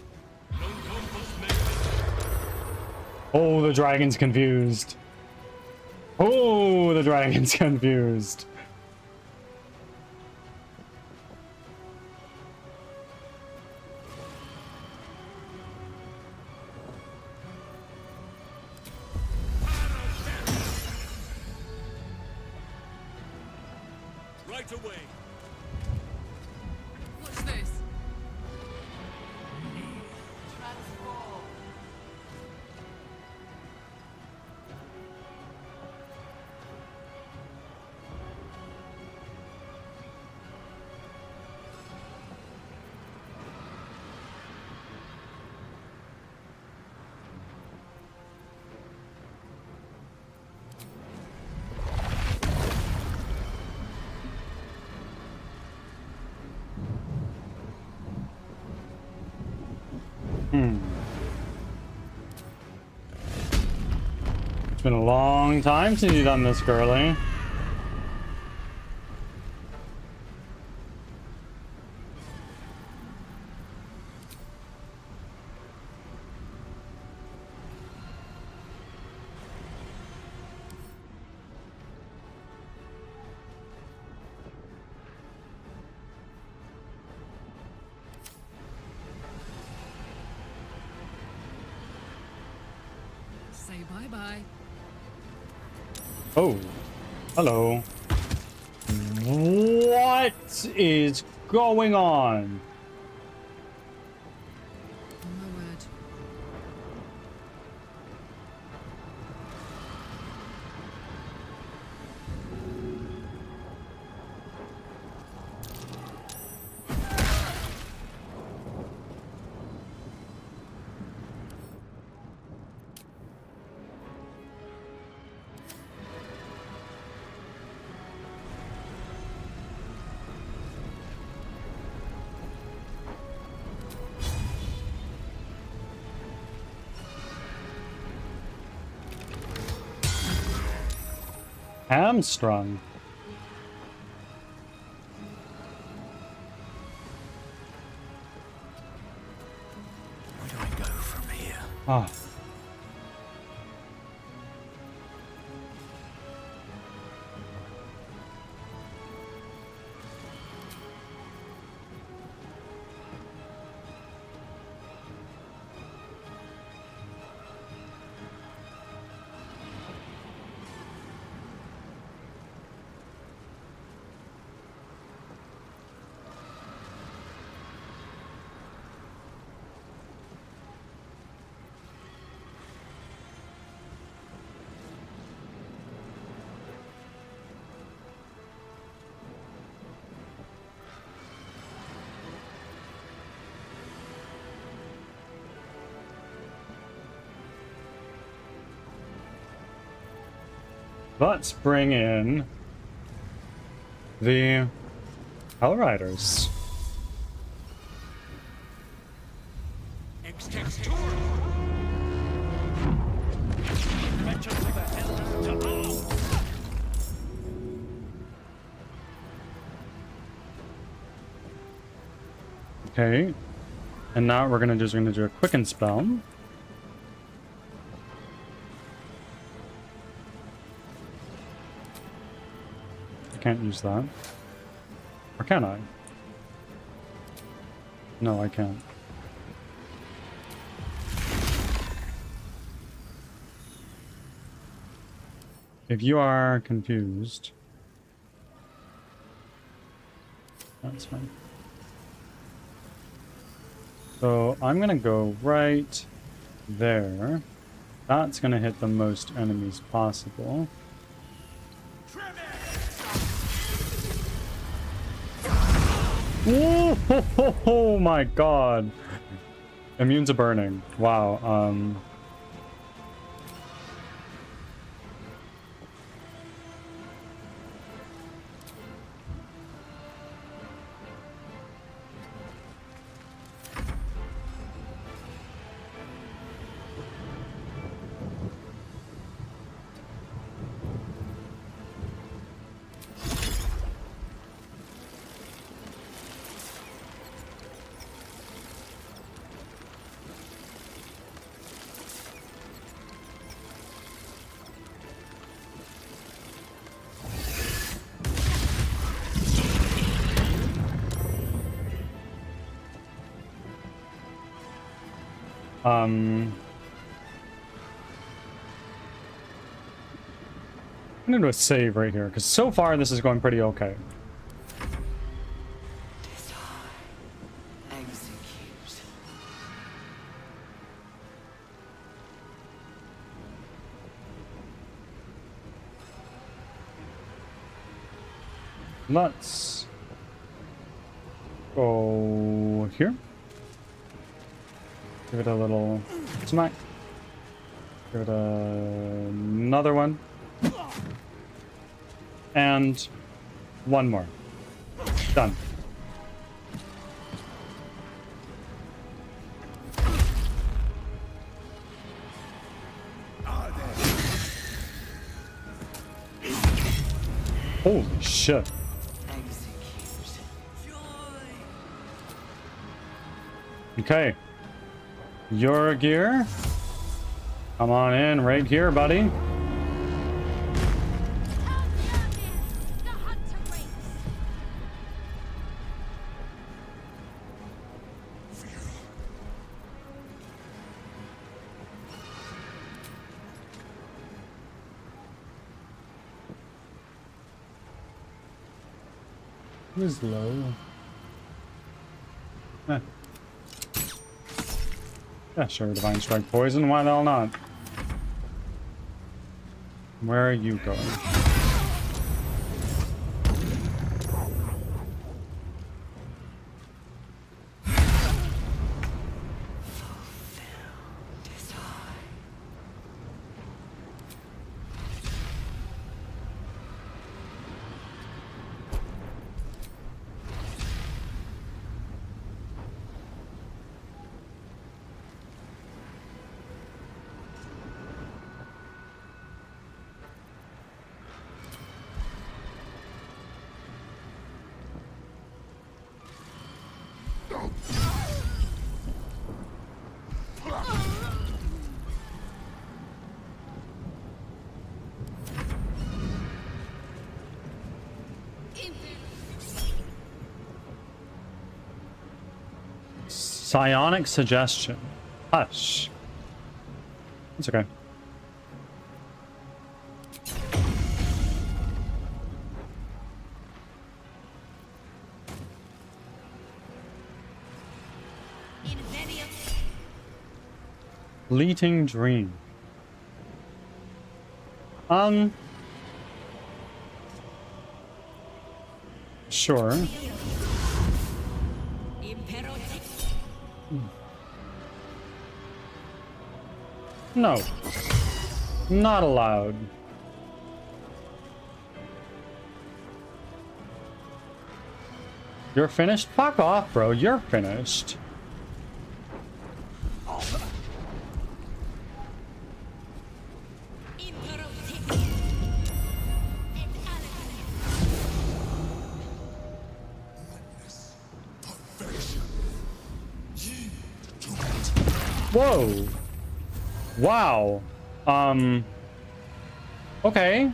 Oh, the dragon's confused. Oh, the dragon's confused. Right away. What's this? It's been a long time since you've done this, girly. Say bye-bye. Oh, hello. What is going on? Oh my word. Hamstrung. Where do I go from here? Ah. Let's bring in the Hell Riders. Okay, and now we're gonna do a quicken spell. I can't use that. Or can I? No, I can't. If you are confused, that's fine. So I'm gonna go right there. That's gonna hit the most enemies possible. Oh my god. Immune to burning. Wow. I'm gonna do a save right here, because so far this is going pretty okay. Execute. Let's go here. Give it a little smack. Give it another one. And one more. Done. Holy shit. Okay. Your gear. Come on in right here, buddy. Who is low? Eh. Yeah, sure, Divine Strike Poison, why the hell not? Where are you going? Psionic Suggestion. Hush. It's okay. Fleeting Dream. Sure. No. Not allowed. You're finished? Fuck off, bro. You're finished. Whoa. Wow. Okay.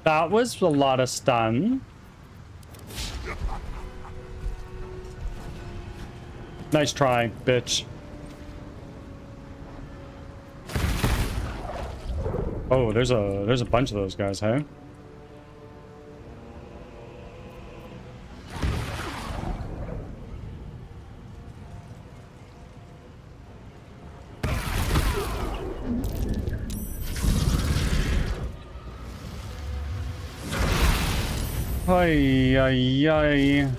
That was a lot of stun. Nice try, bitch. Oh, there's a bunch of those guys, hey? Ay, ay, ay.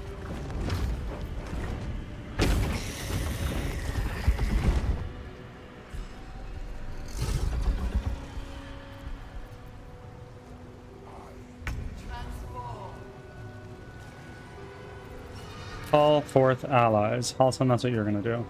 Call forth allies. Halson, that's what you're gonna do.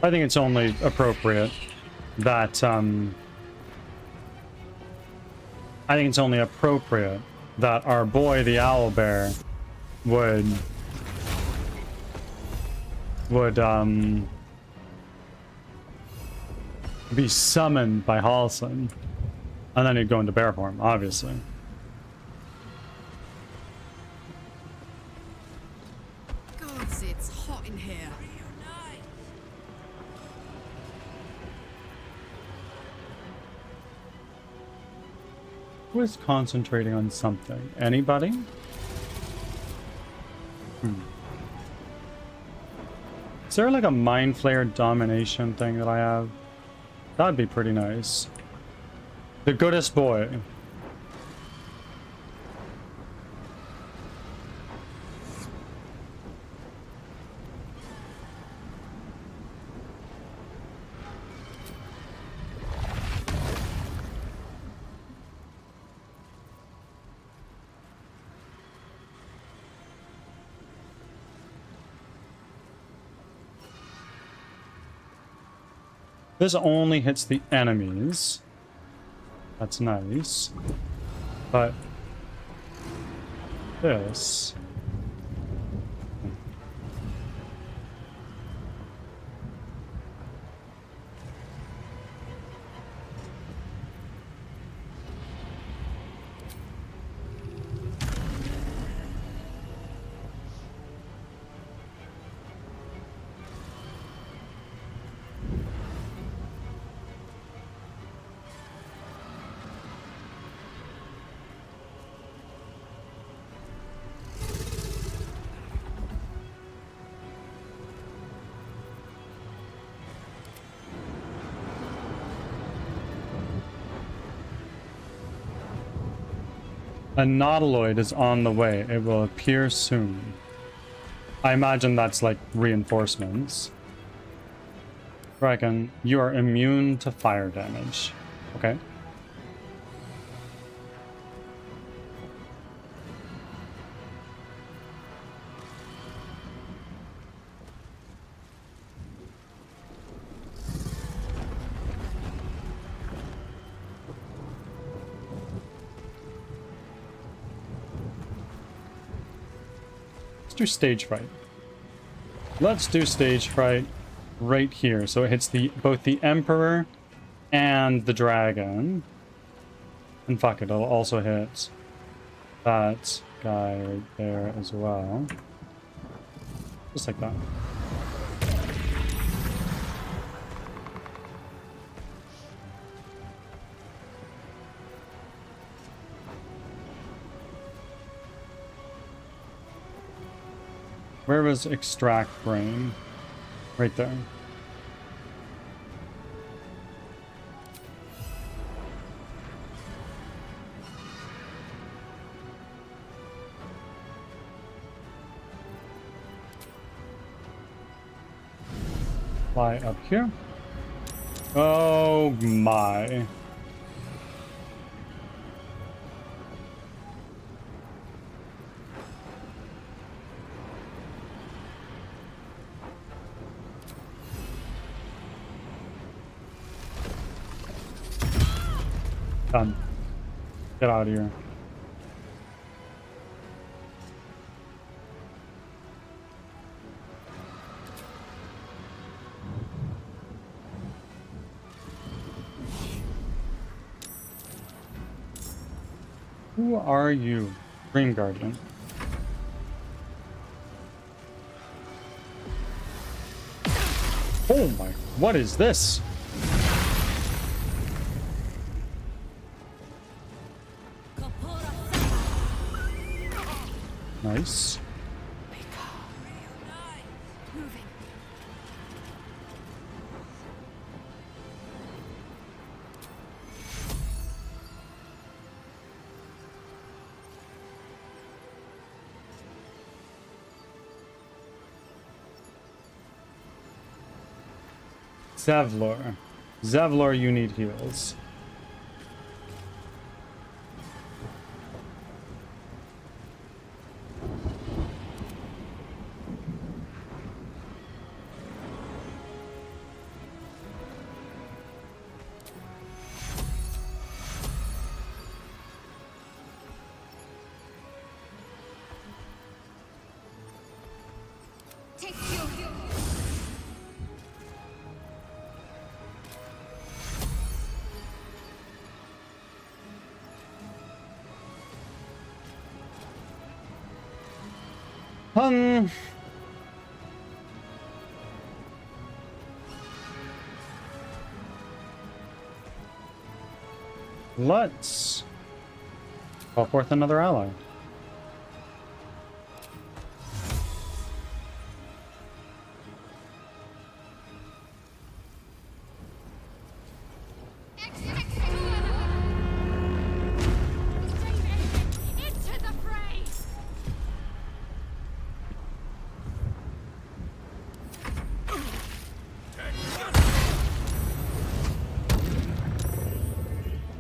I think it's only appropriate that our boy the owlbear would be summoned by Halson, and then he'd go into bear form, obviously. Gods, it's hot in here. Who is concentrating on something? Anybody? Is there like a mind flare domination thing that I have? That'd be pretty nice. The goodest boy. This only hits the enemies. That's nice. But this... A nautiloid is on the way. It will appear soon. I imagine that's like reinforcements. Dragon, you are immune to fire damage. Okay. Do stage fright. Let's do stage fright right here, so it hits both the Emperor and the dragon. And fuck it, it'll also hit that guy right there as well. Just like that. Where was extract brain? Right there. Fly up here. Oh my. Done. Get out of here. Who are you? Dream Guardian. Oh my, what is this? Nice. Zevlor. Zevlor, you need heals. Let's call forth another ally. Into the fray!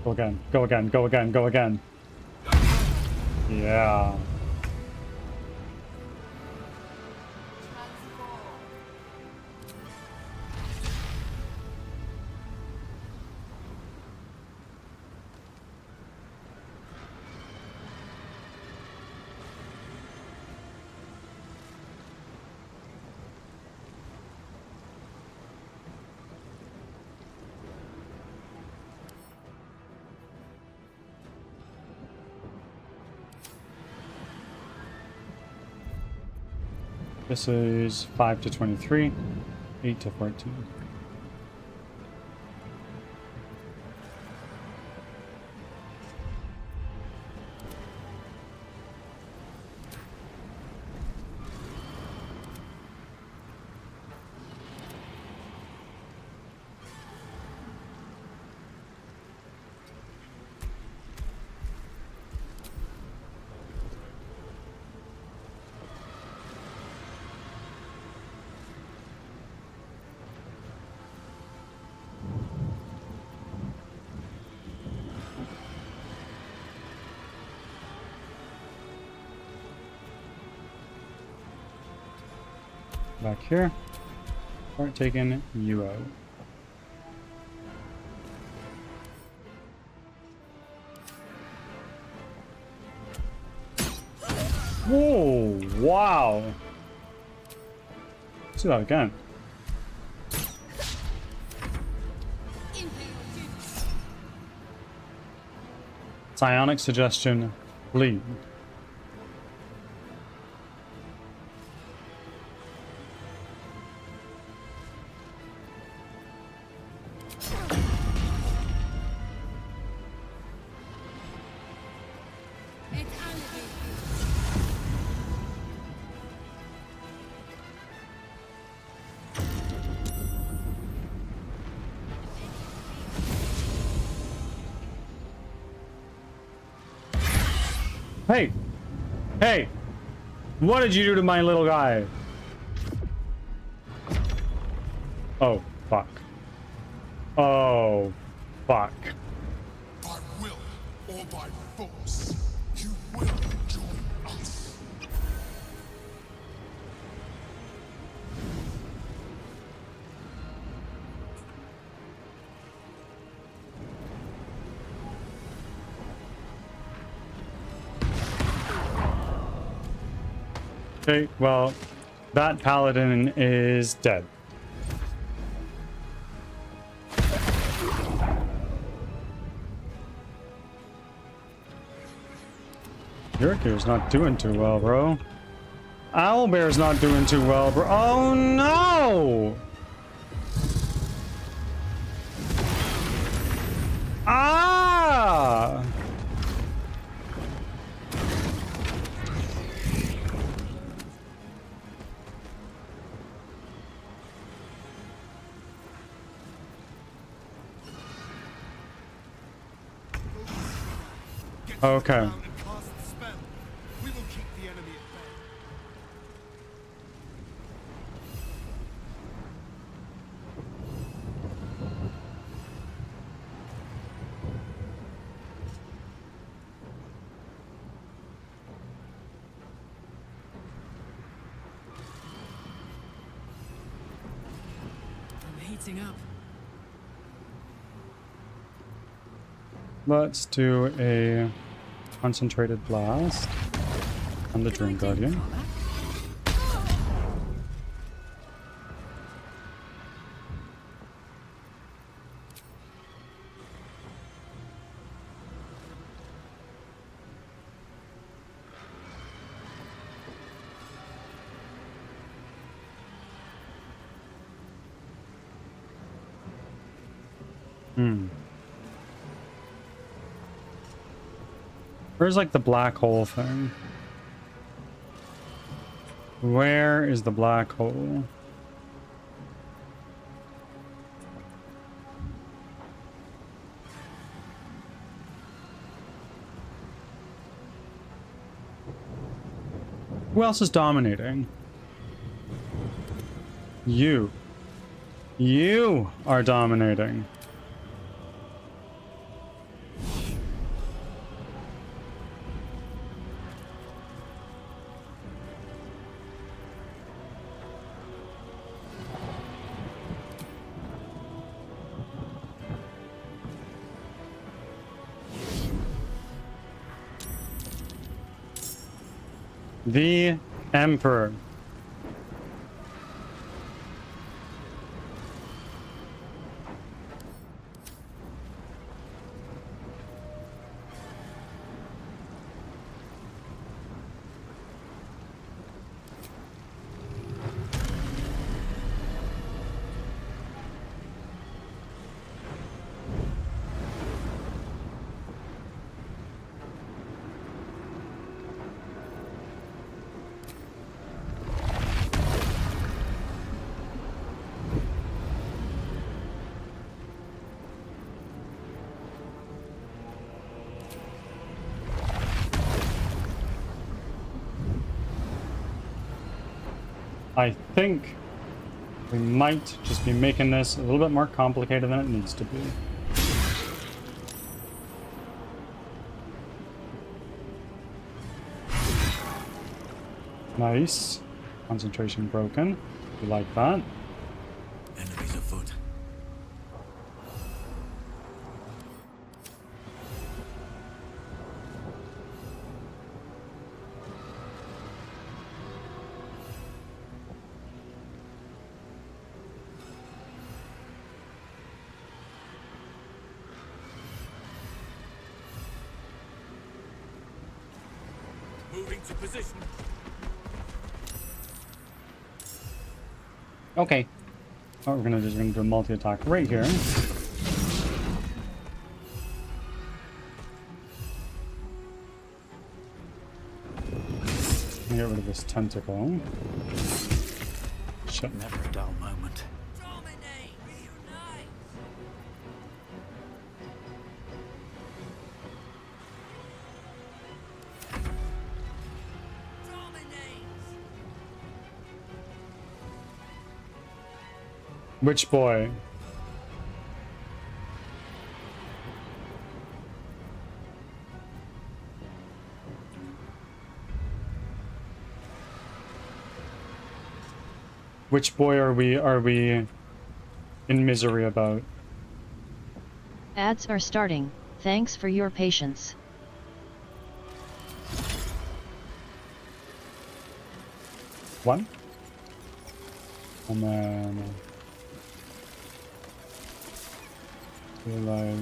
Go again, go again, go again, go again. Yeah. This is 5 to 23, 8 to 14. Back here. Start taking you out. Whoa! Wow! Let's do that again. Psionic suggestion, lead. Hey! Hey! What did you do to my little guy? Oh, fuck. Oh, fuck. By will or by force, you will join us. Okay, well, that paladin is dead. Yuriku's not doing too well, bro. Owlbear's not doing too well, bro. Oh no! Ah! Okay. Up. Let's do a concentrated blast on the Dream Guardian. Where's like the black hole thing? Where is the black hole? Who else is dominating? You. You are dominating. The Emperor. I think we might just be making this a little bit more complicated than it needs to be. Nice. Concentration broken. You like that? Enemies afoot. Moving to position. Okay. Oh, we're gonna do a multi-attack right here. Get rid of this tentacle. Shit. Never a dull moment. Dominate! Reunite! Dominate! Which boy? Which boy are we in misery about? Ads are starting. Thanks for your patience. One. And then like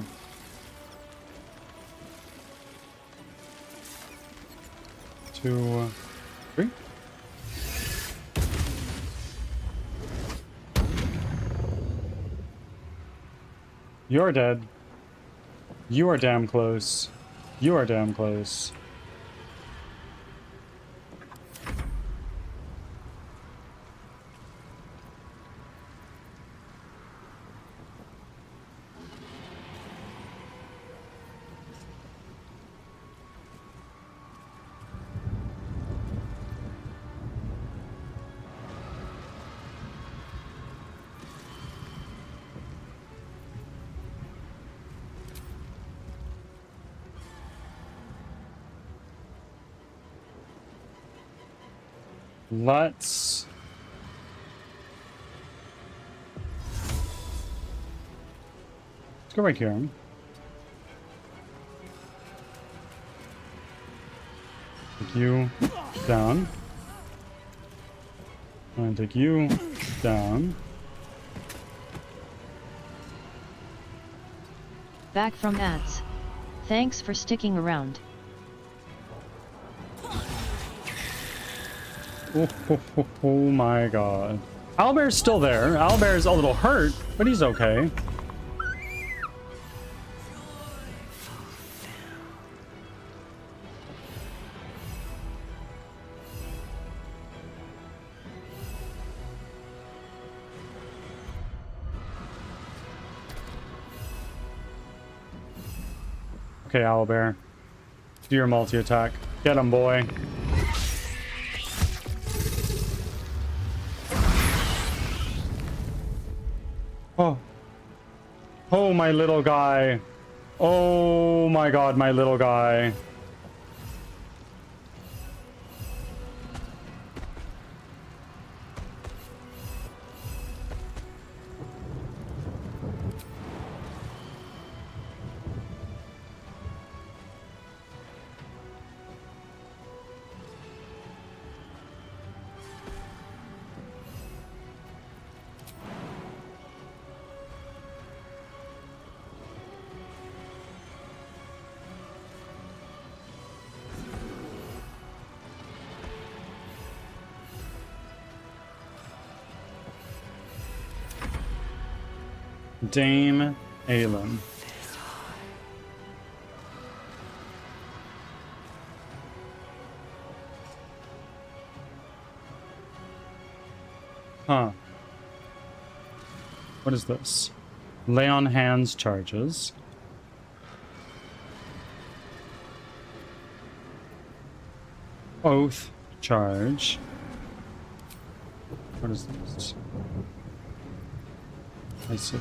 2, 3. You're dead. You are damn close. You are damn close. Let's go right here. Take you down. And take you down. Back from ads. Thanks for sticking around. Oh my god. Owlbear's still there. Owlbear's a little hurt, but he's okay. Okay, Owlbear. Do your multi-attack. Get him, boy. Oh. Oh, my little guy. Oh my god, my little guy. Dame Aelin. Huh. What is this? Lay on hands charges. Oath charge. What is this? I see.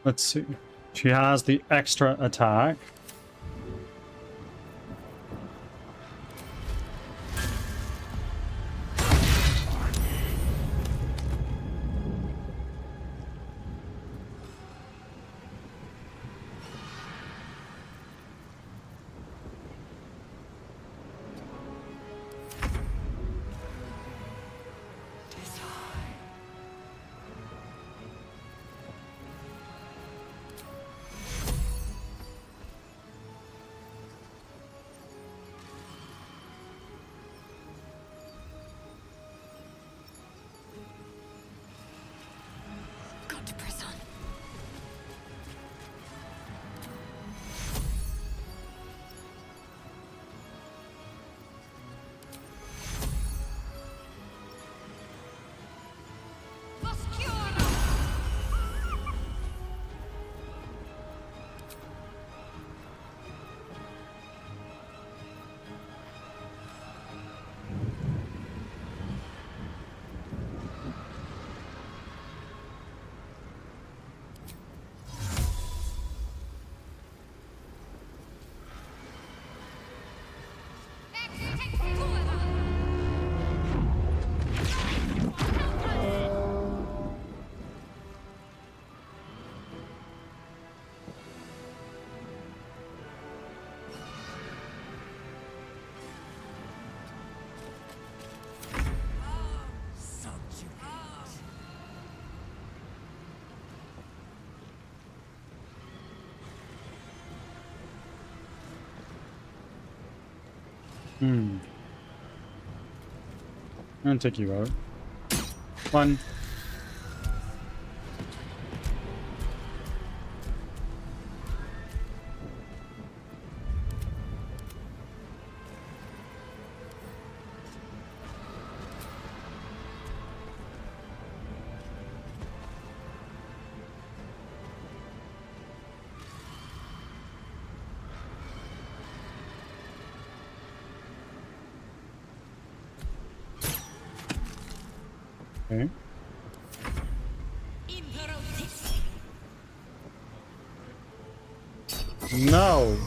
Let's see. She has the extra attack. Got to press on. I'm gonna take you out. One. Okay. No.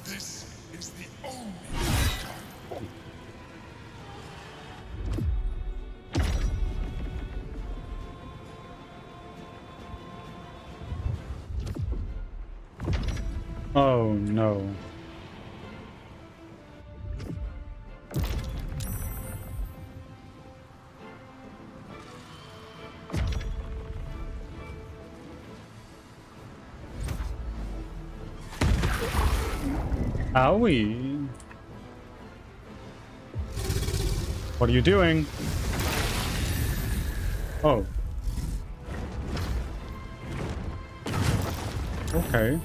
This is the only Oh no. Owie. What are you doing? Oh. Okay.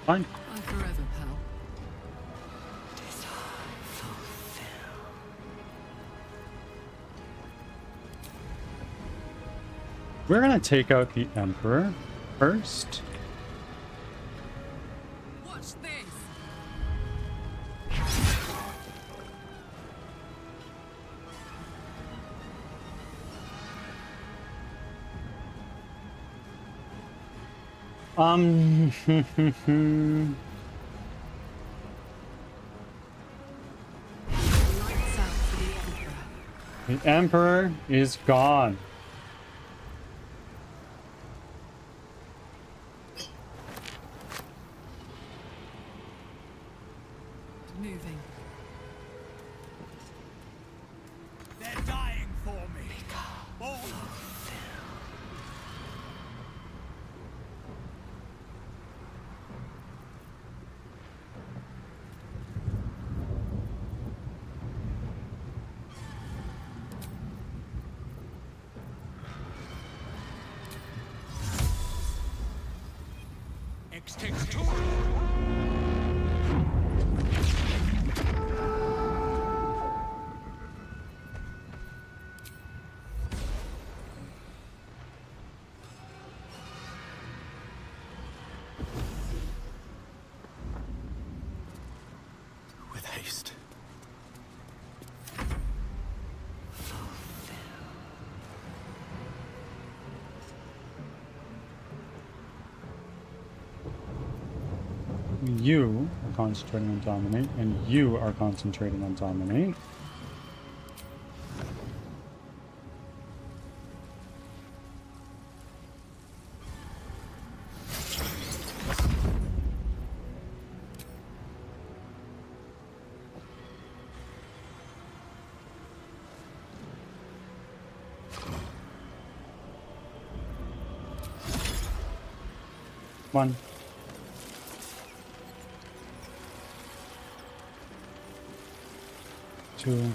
Fine. Bye forever, pal. We're gonna take out the Emperor first. Watch this. Lights out for the Emperor. The Emperor is gone. Moving. They're dying for me. All With haste. You are concentrating on dominate, and you are concentrating on dominate. One. Two.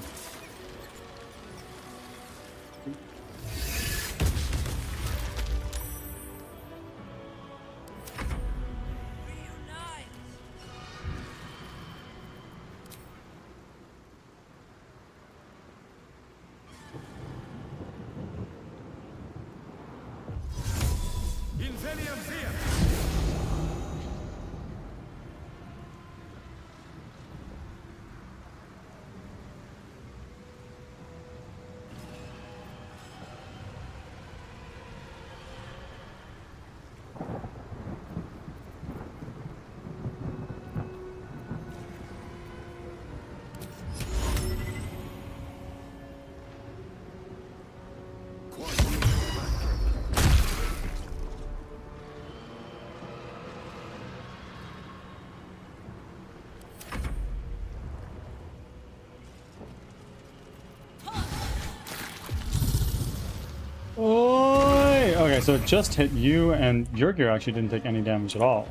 Oi! Okay, so it just hit you, and your gear actually didn't take any damage at all.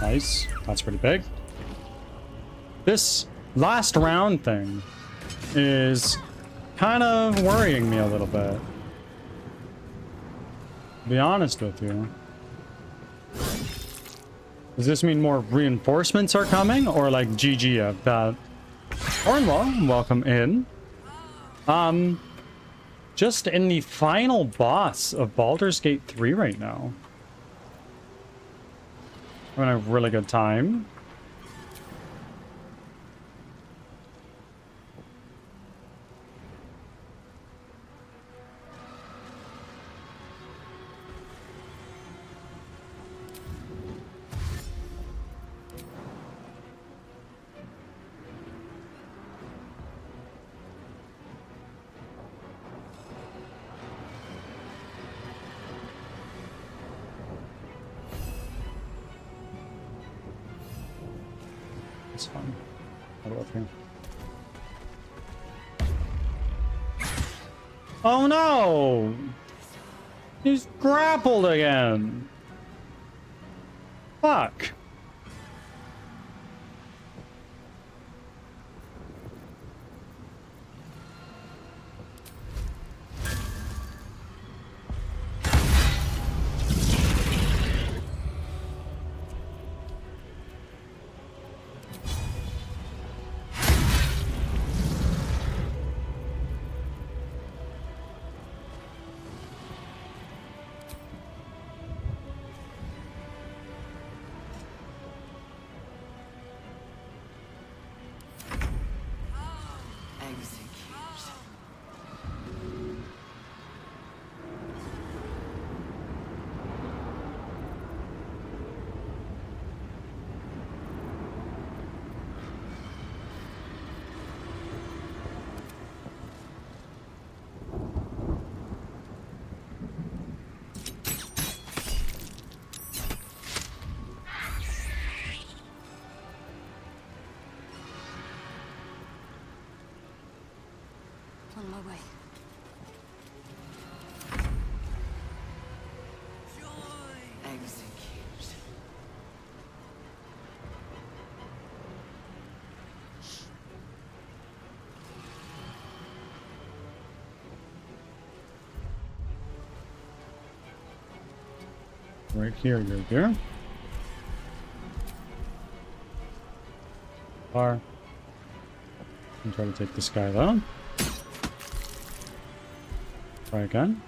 Nice. That's pretty big. This last round thing is kind of worrying me a little bit. To be honest with you. Does this mean more reinforcements are coming? Or like GG of that? Cornwall, welcome in. Just in the final boss of Baldur's Gate 3 right now. We're having a really good time. It's fine. How about here? Oh no! He's grappled again! Fuck! On my way. Execute. Right here, you're there. Far. And try to take this guy down. Try again.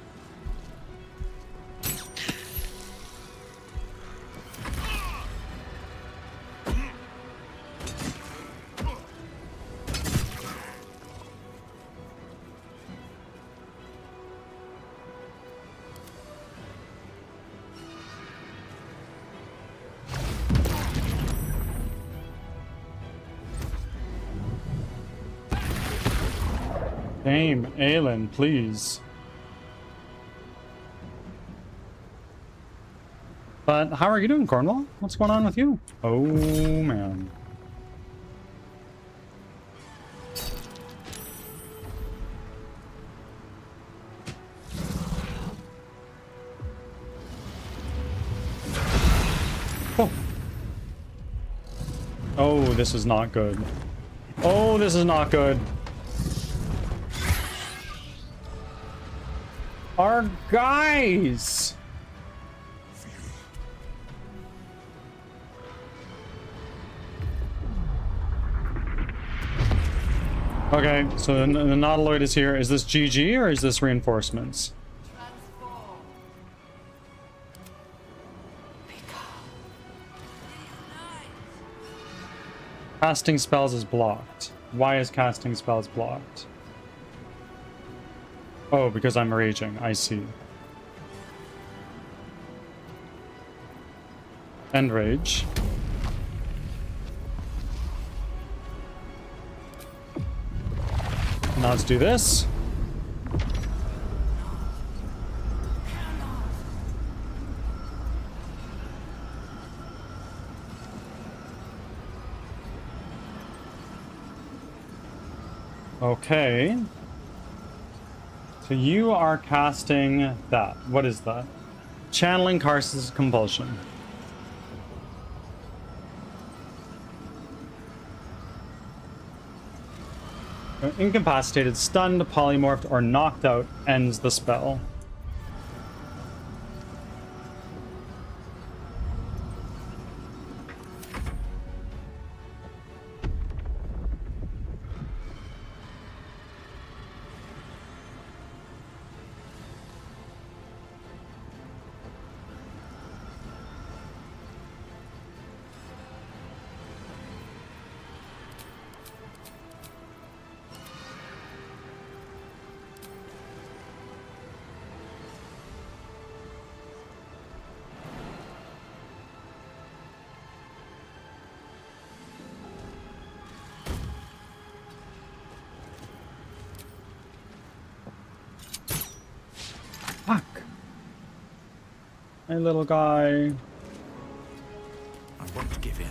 Dame, Aelin, please. But how are you doing, Cornwall? What's going on with you? Oh, man. Oh. Oh, this is not good. Oh, this is not good. Our guys! Okay, so the Nautiloid is here. Is this GG or is this reinforcements? Casting spells is blocked. Why is casting spells blocked? Oh, because I'm raging. I see. End rage. Now let's do this. Okay. So you are casting that. What is that? Channeling Karsus Compulsion. Incapacitated, stunned, polymorphed, or knocked out ends the spell. Hey, little guy. I won't give in.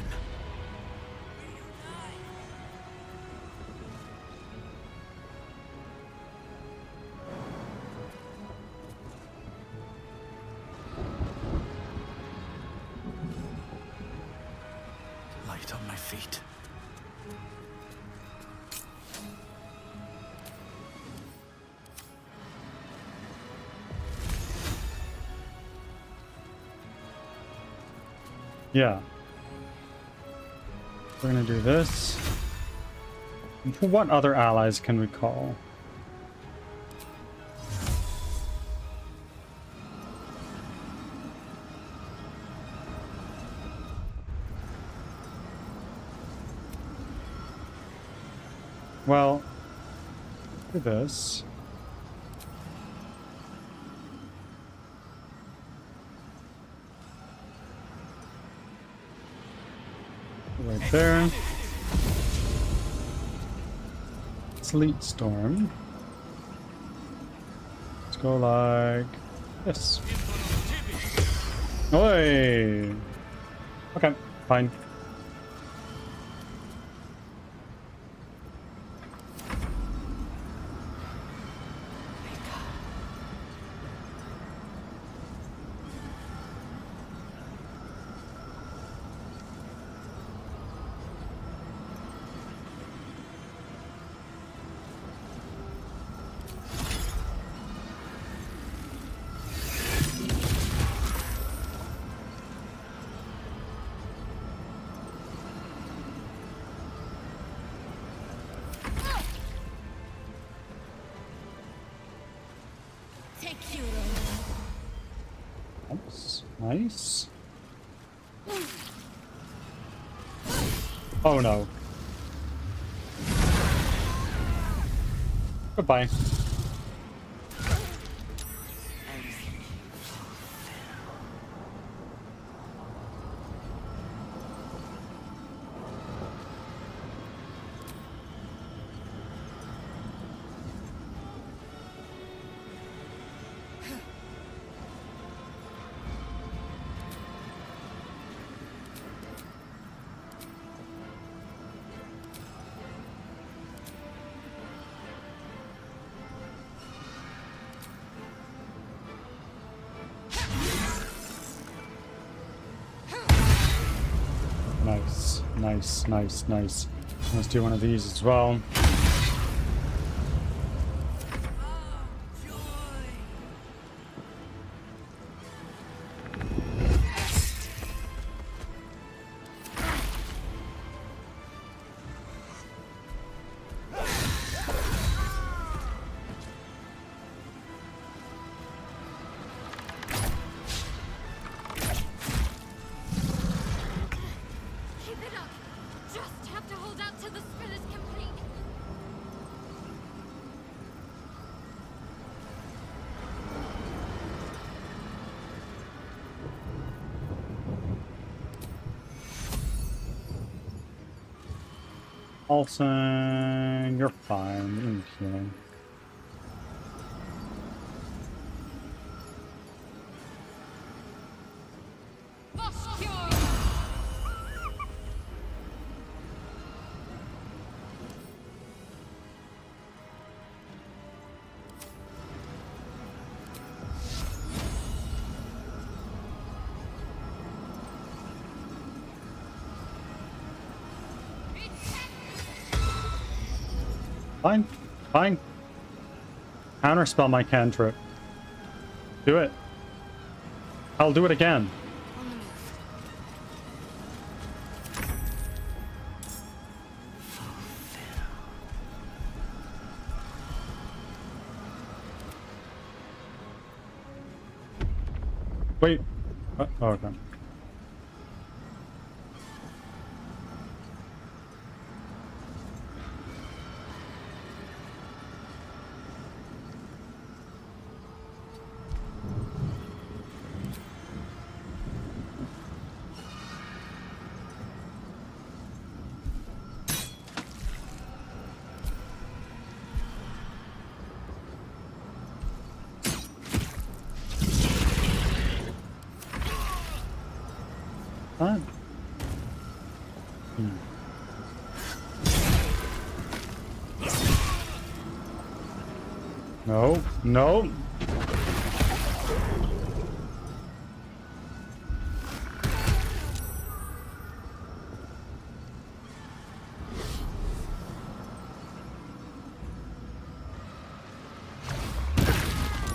Light on my feet. Yeah. We're gonna do this. What other allies can we call? Well, do this. Right there. Sleet Storm. Let's go like this. Oi! Okay, fine. Take you. That's nice. Oh no. Goodbye. Nice, nice, nice, nice. Let's do one of these as well. Keep it up. Just have to hold out till the spell is complete. Olsen, you're fine. Okay. Fine, fine. Counterspell my cantrip. Do it. I'll do it again. Wait. Oh, okay. That? No, no.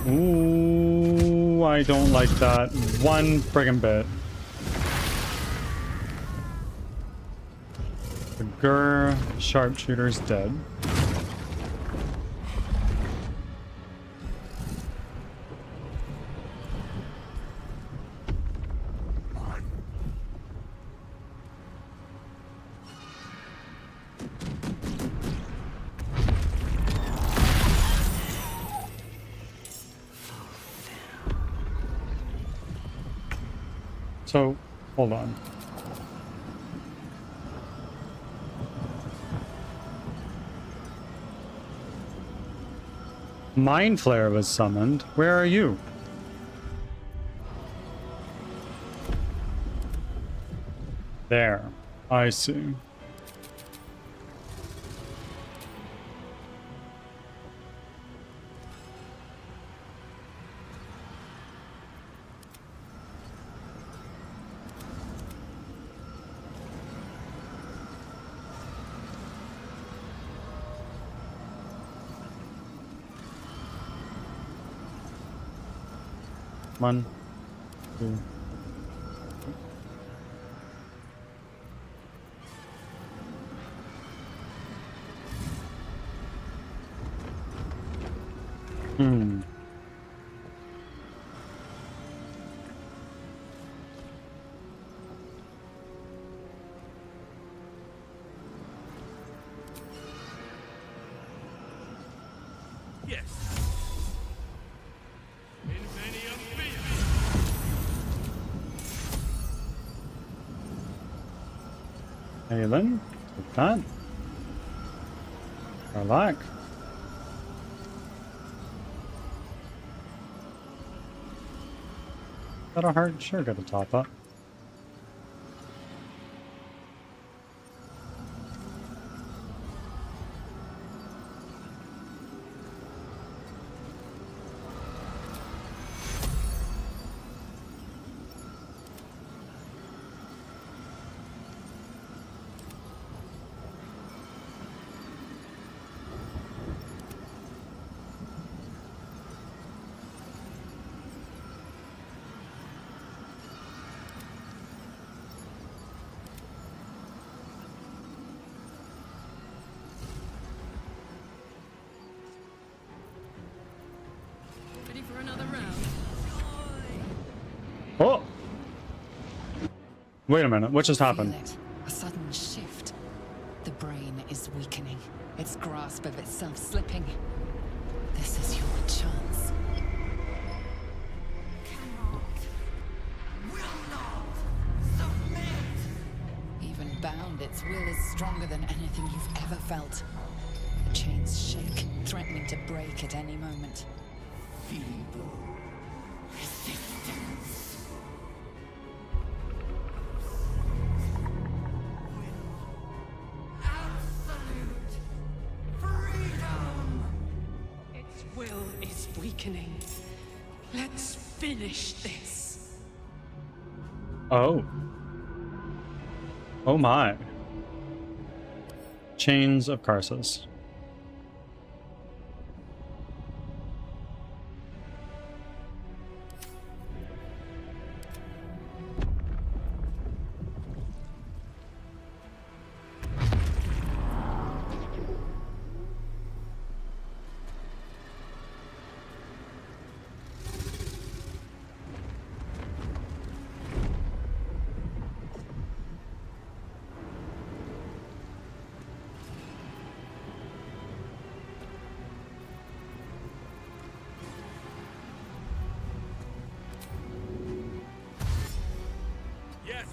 Ooh, I don't like that one friggin' bit. The Gur sharpshooter's dead. So, hold on. Mind Flare was summoned. Where are you? There. I see. One, two. Yes. Invenium Fiat. Halen, take that. Roguelike. Got a heart, sure, got a top up. Ready for another round? Oh! Wait a minute, what just happened? Feel it. A sudden shift. The brain is weakening, its grasp of itself slipping. This is your chance. Even bound, its will is stronger than anything you've ever felt. The chains shake, threatening to break at any moment. Feeble resistance. Absolute freedom. Its will is weakening. Let's finish this. Oh. Oh my. Chains of Karsus. Yes.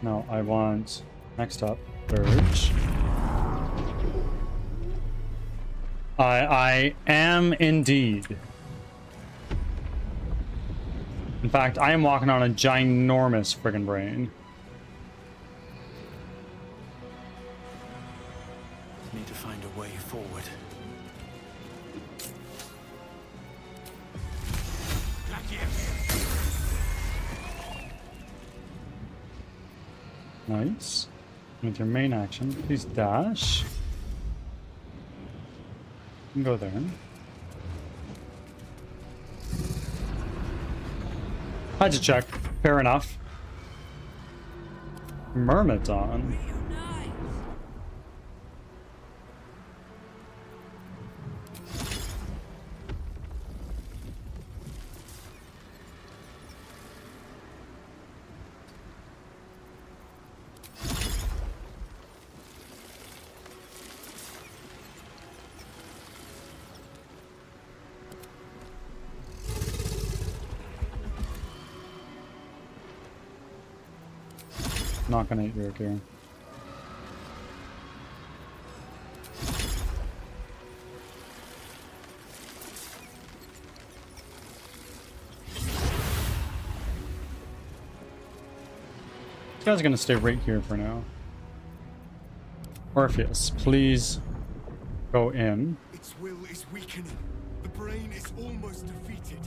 Now I want, next up, Urge. I am indeed. In fact, I am walking on a ginormous friggin' brain. Need to find a way forward. Nice. With your main action, please dash. You can go there. Had to check. Fair enough. Myrmidon. Not gonna eat your gear. This guy's gonna stay right here for now. Orpheus, please go in. Its will is weakening. The brain is almost defeated.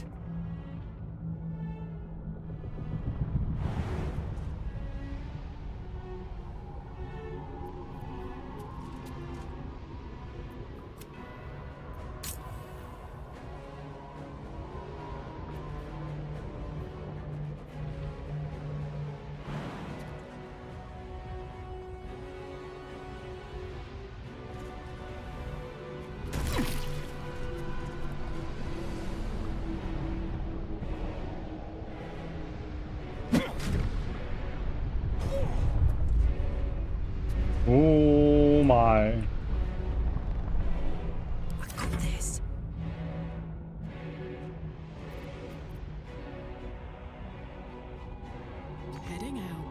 Oh my. I got this. Heading out.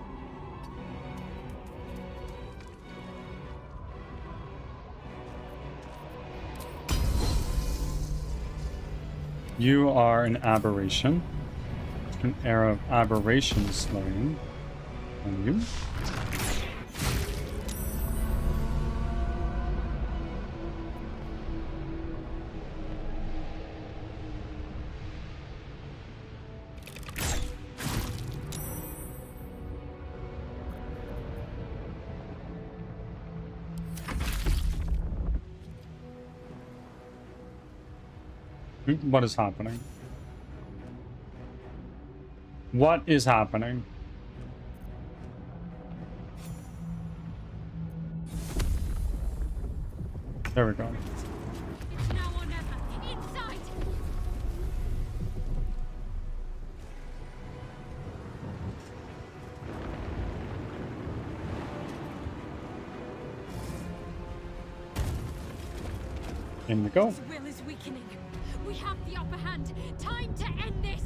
You are an aberration. An era of aberration slaying. And you? What is happening? What is happening? There we go. It's now or never. Inside. In we go. His will is weakening. We have the upper hand. Time to end this.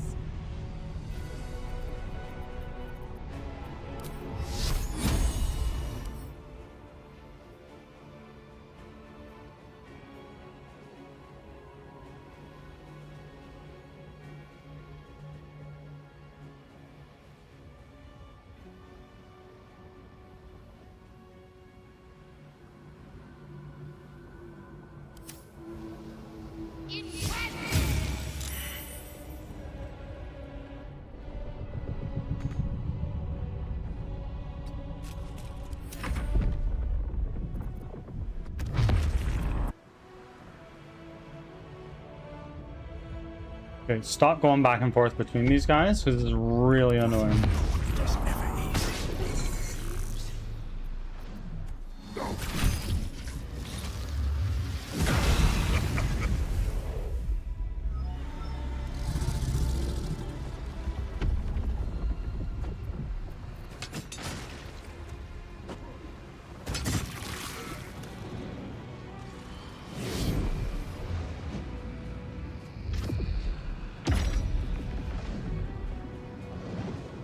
Okay, stop going back and forth between these guys because this is really annoying.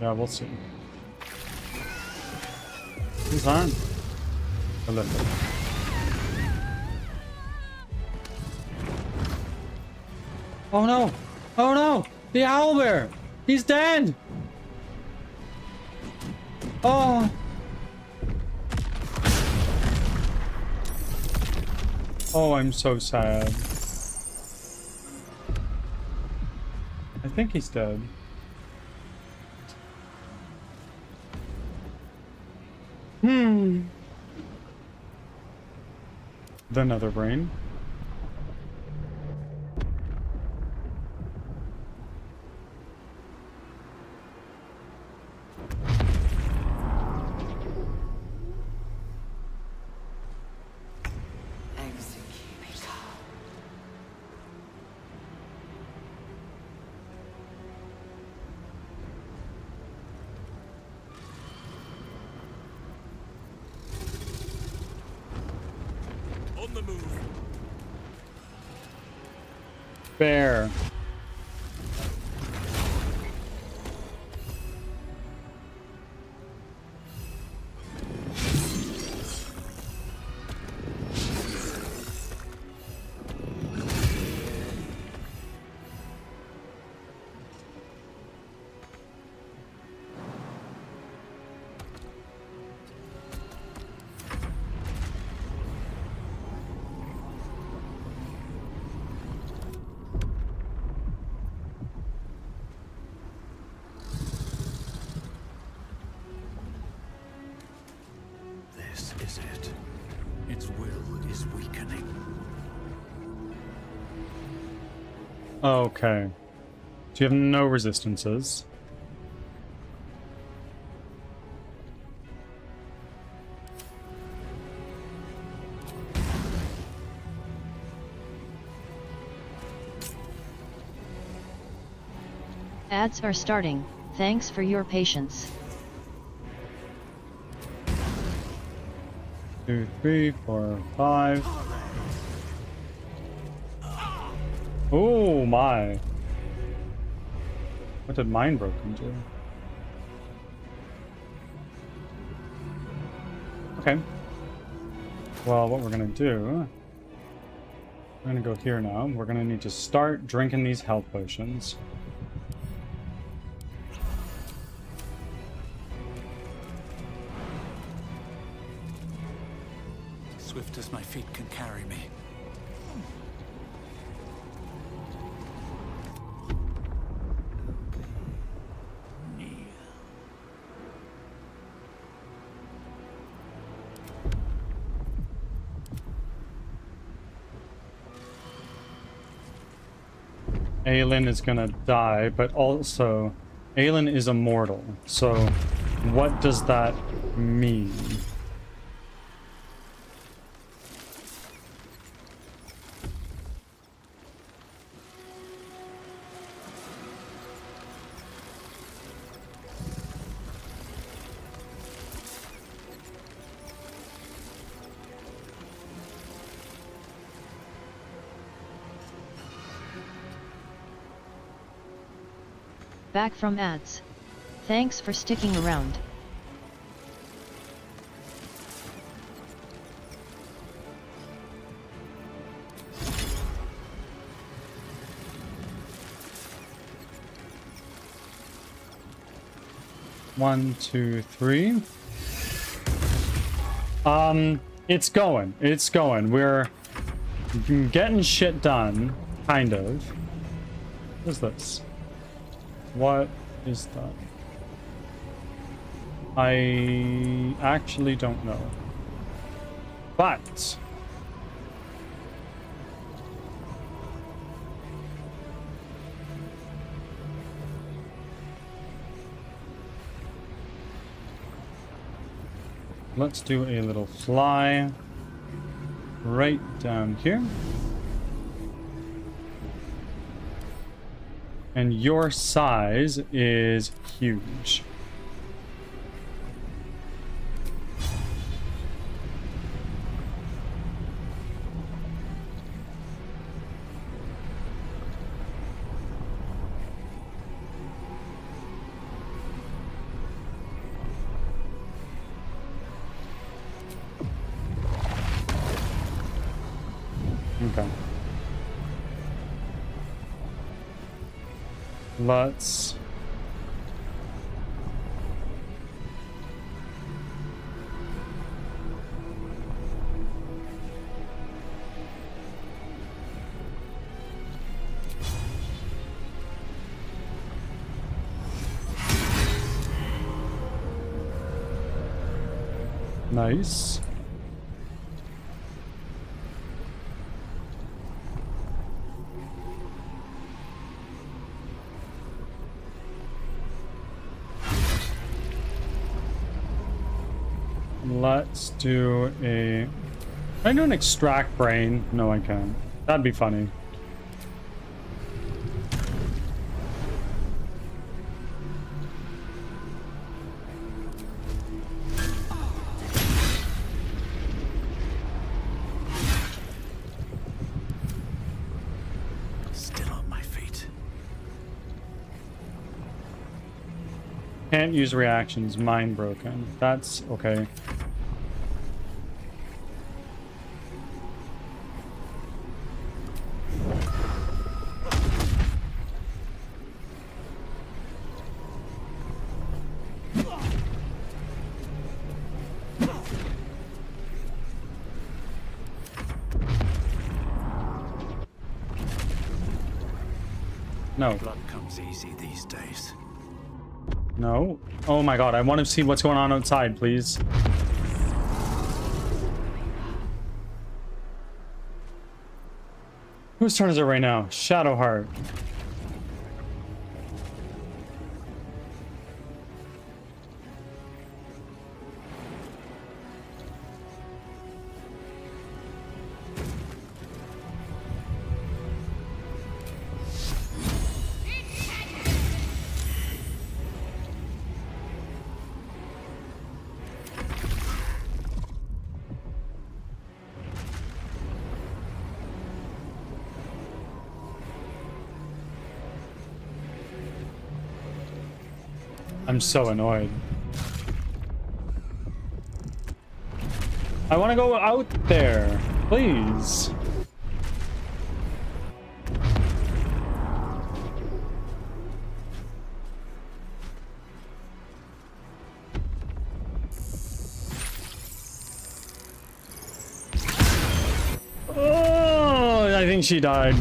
Yeah, we'll see. Who's on? A little bit. Oh no! Oh no! The owlbear! He's dead! Oh! Oh, I'm so sad. I think he's dead. The nether brain. On the move. Bear. This is it. Its will is weakening. Okay. So you have no resistances. Ads are starting. Thanks for your patience. 2, 3, 4, 5. Oh my. What did mine broken do? Okay. Well, what we're gonna do, we're gonna go here now. We're gonna need to start drinking these health potions. Swift as my feet can carry me. Aelin is gonna die, but also Aelin is immortal. So what does that mean? Back from ads. Thanks for sticking around. One, two, three. It's going. It's going. We're getting shit done, kind of. What is this? What is that? I actually don't know. But let's do a little fly right down here. And your size is huge. Okay. Let's... Nice. Let's do a... Can I do an extract brain? No, I can't. That'd be funny. Still on my feet. Can't use reactions. Mind broken. That's okay. No. Blood comes easy these days. No. Oh my god, I want to see what's going on outside, please. Whose turn is it right now? Shadowheart. I'm so annoyed. I want to go out there, please. Oh, I think she died.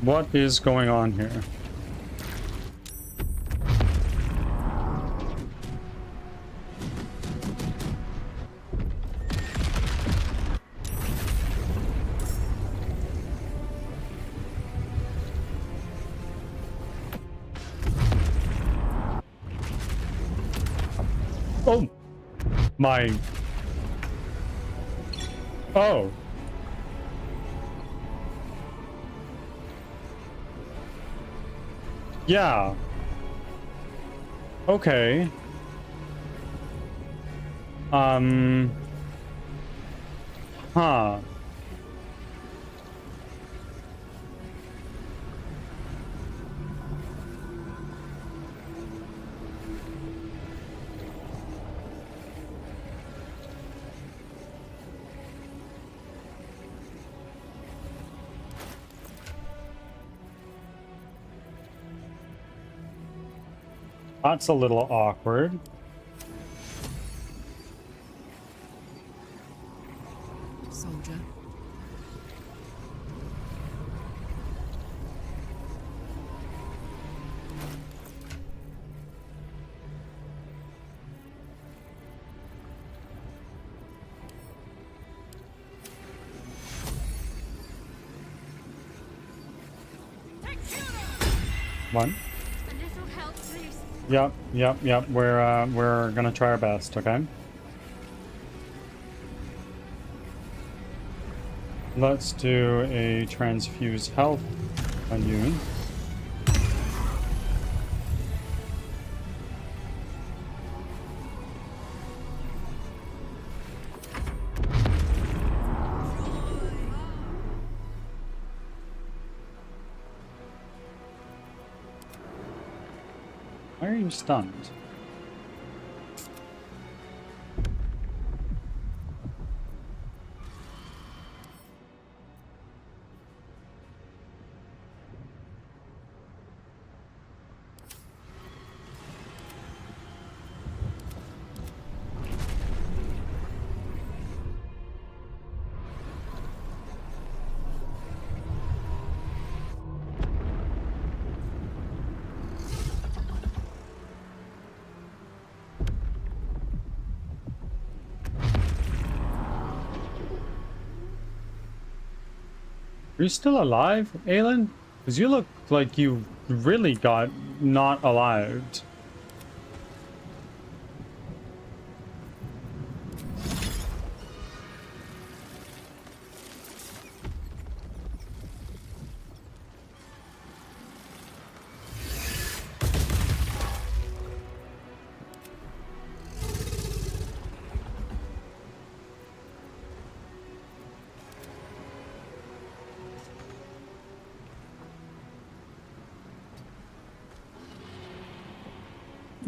What is going on here? Oh my. Oh. Yeah. Okay. Huh. That's a little awkward. Soldier. One. A little help, please. Yep. We're gonna try our best, okay? Let's do a transfuse health on you. Why are you stunned? Are you still alive, Aelin? Because you look like you really got not alive.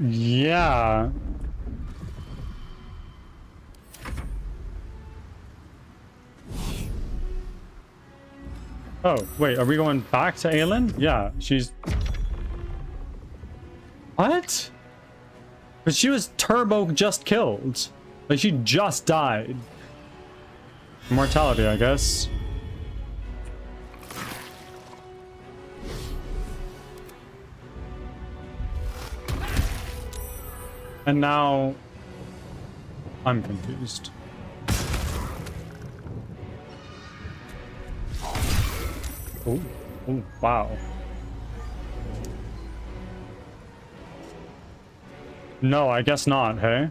Yeah. Oh, wait, are we going back to Aelin? Yeah, she's... What? But she was turbo just killed. Like, she just died. Immortality, I guess. And now... I'm confused. Oh, oh, wow. No, I guess not, hey?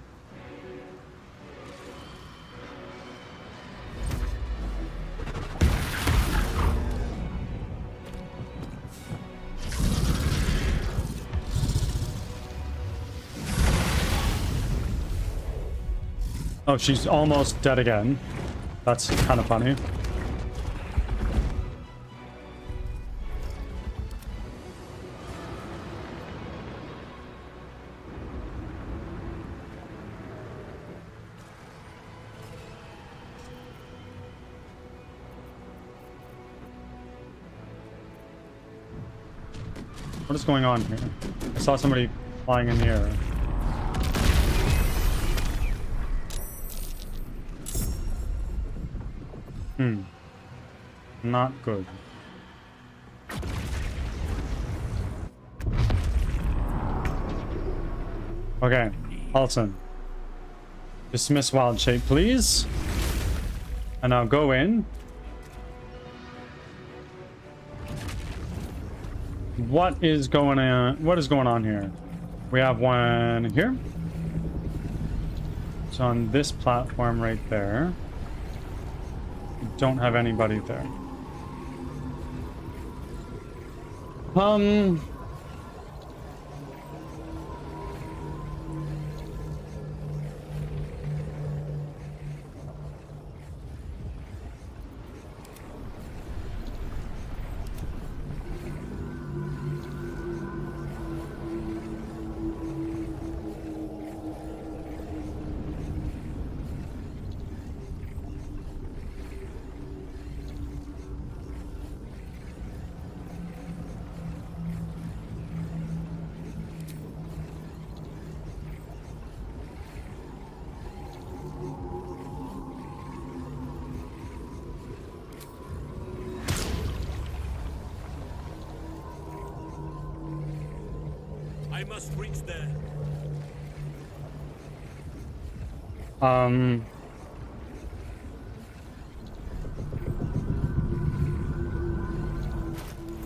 Oh, she's almost dead again. That's kind of funny. What is going on here? I saw somebody flying in the air. Not good. Okay, Alton. Dismiss wild shape, please. And now go in. What is going on? What is going on here? We have one here. It's on this platform right there. We don't have anybody there. I must reach there.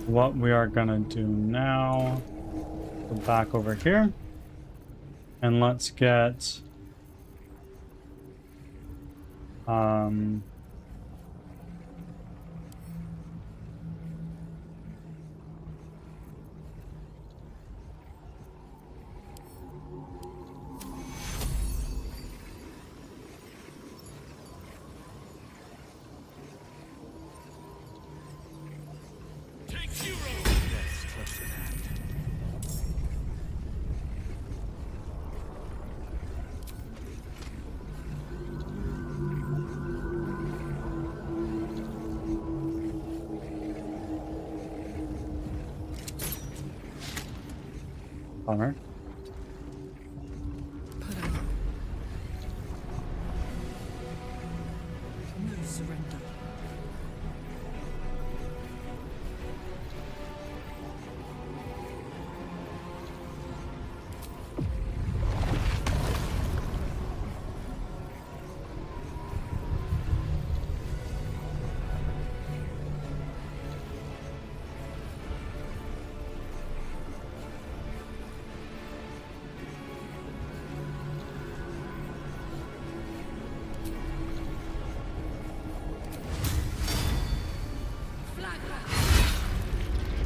What we are gonna do now, go back over here, and let's get Lionheart. Put 'em up. No surrender.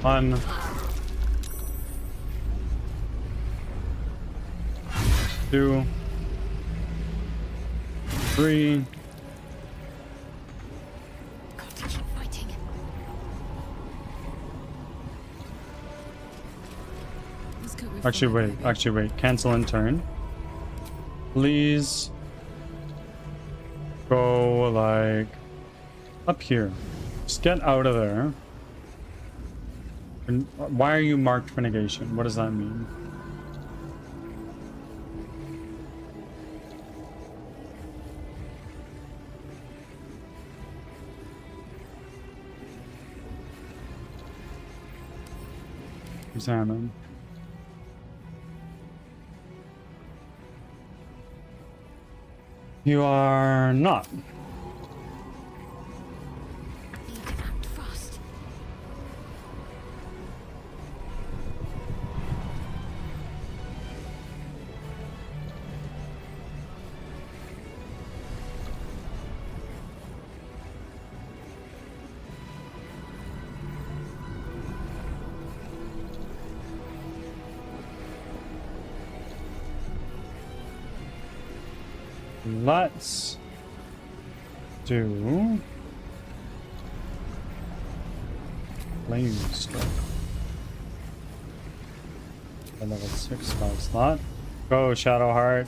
One. Two. Three. Got to keep fighting. Let's go with Actually, fire, wait. baby. Actually, wait. Cancel and turn. Please go like up here. Just get out of there. And why are you marked for negation? What does that mean? Examine. You are not. Need to act fast. Let's do flame strike. A level 6 spell slot. Go Shadowheart.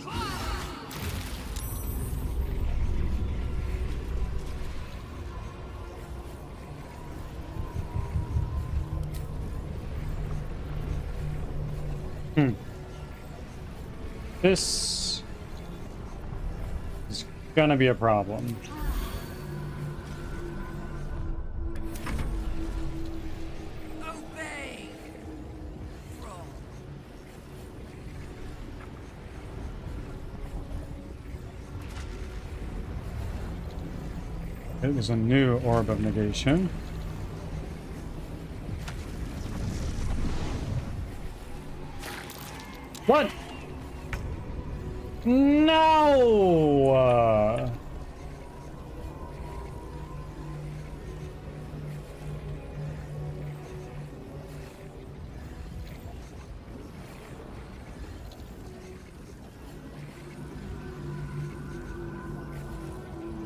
This is gonna be a problem. Obey! From It was a new orb of negation. What? No!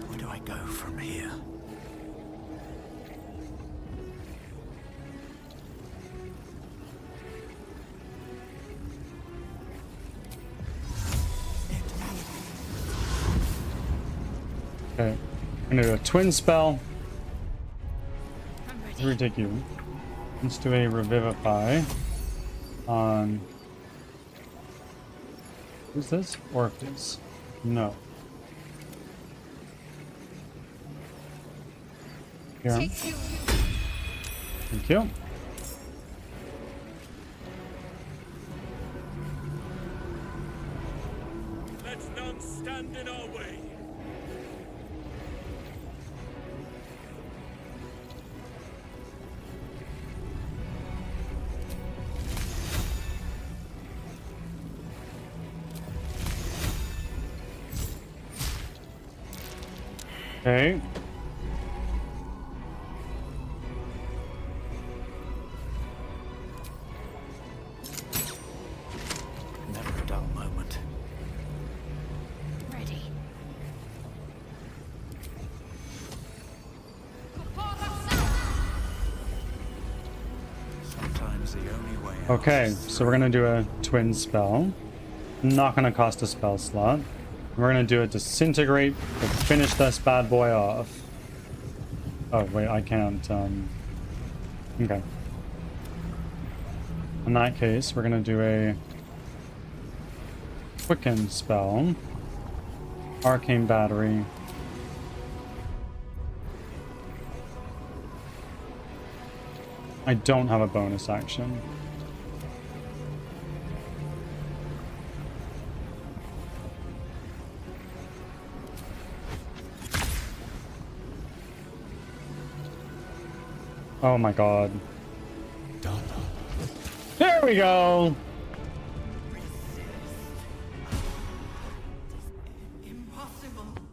Where do I go from here? Okay, I'm gonna do a twin spell. I'm ready. Here we take you. Let's do a revivify on. Who's this? Orpheus. No. Here. Take you. Thank you. Let none stand in our way. Okay. Never a dull moment. Ready. Sometimes the only way out Okay, is so we're gonna do a twin spell. Not gonna cost a spell slot. We're gonna do a disintegrate to finish this bad boy off. Oh wait, I can't. Okay. In that case, we're gonna do a Quicken spell. Arcane battery. I don't have a bonus action. Oh my god. There we go!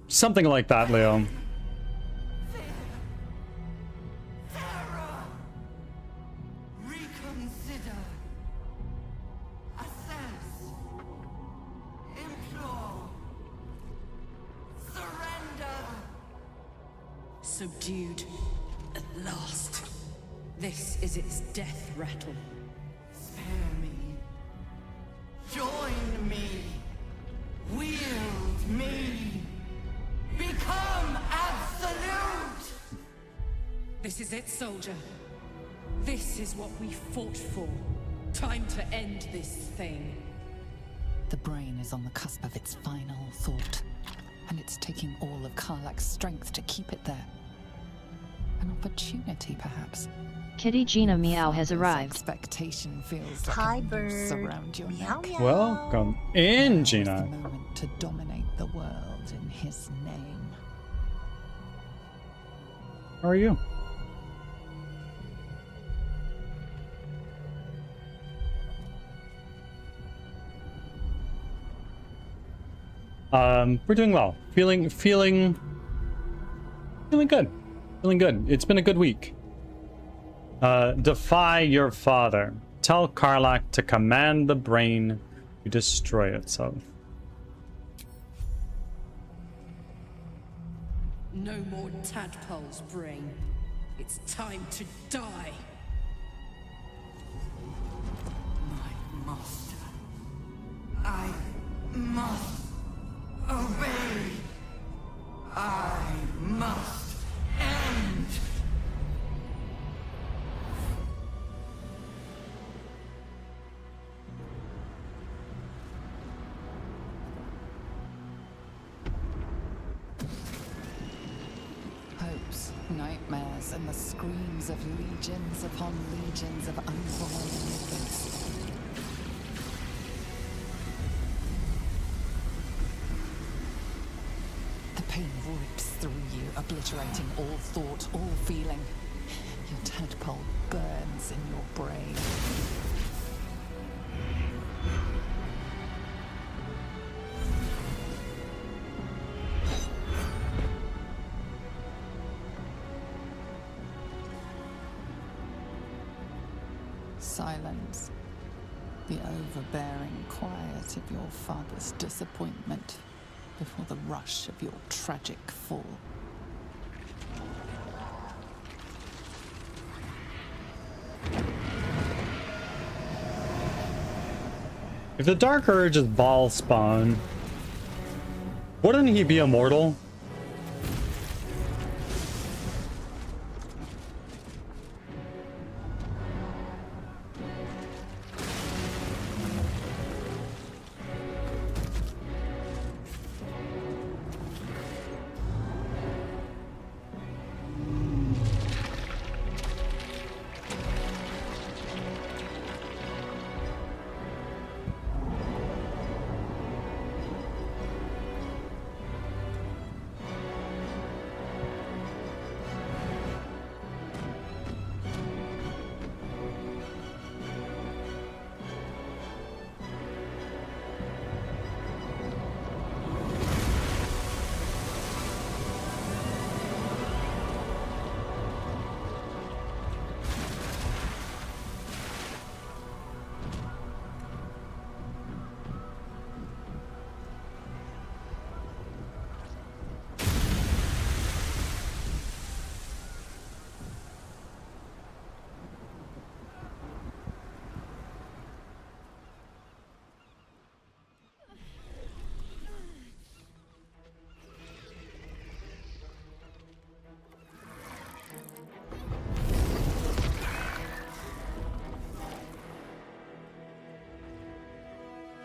Something like that, Leo. Reconsider. Assess. Implore. Surrender. Subdued. At last. This is its death rattle. Spare me. Join me. Wield me. Become absolute! This is it, soldier. This is what we fought for. Time to end this thing. The brain is on the cusp of its final thought, and it's taking all of Karlach's strength to keep it there. An opportunity, perhaps. Kitty Gina Meow has arrived. Expectation feels like Hi, a noose bird. around your Meow, neck. meow. Welcome in, Now's Gina. the moment to dominate the world in his name. How are you? We're doing well. Feeling good. Feeling good. It's been a good week. Defy your father. Tell Karlach to command the brain to destroy itself. No more tadpole's brain. It's time to die. My master. I must obey. I must end. Hopes, nightmares, and the screams of legions upon legions of unborn infants. The pain rips through you, obliterating all thought, all feeling. Your tadpole burns in your brain. Silence. The overbearing quiet of your father's disappointment before the rush of your tragic fall. If the Dark Urge is ball spawn, wouldn't he be immortal?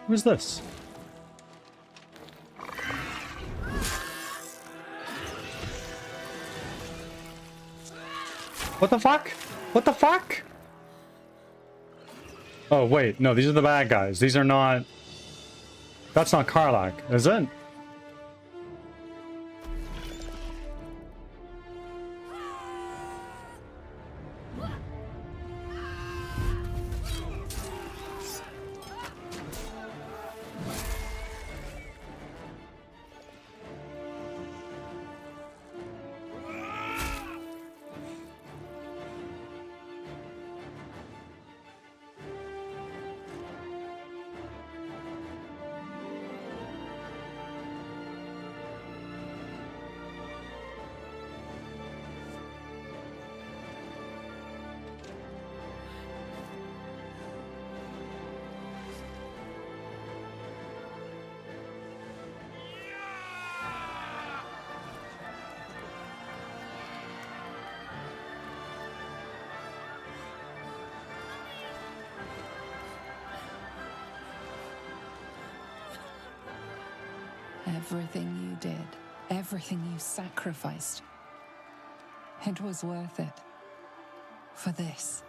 Who's this? What the fuck? What the fuck? Oh, wait. No, these are the bad guys. These are not... That's not Karlach, is it? Everything you did, everything you sacrificed, it was worth it. For this.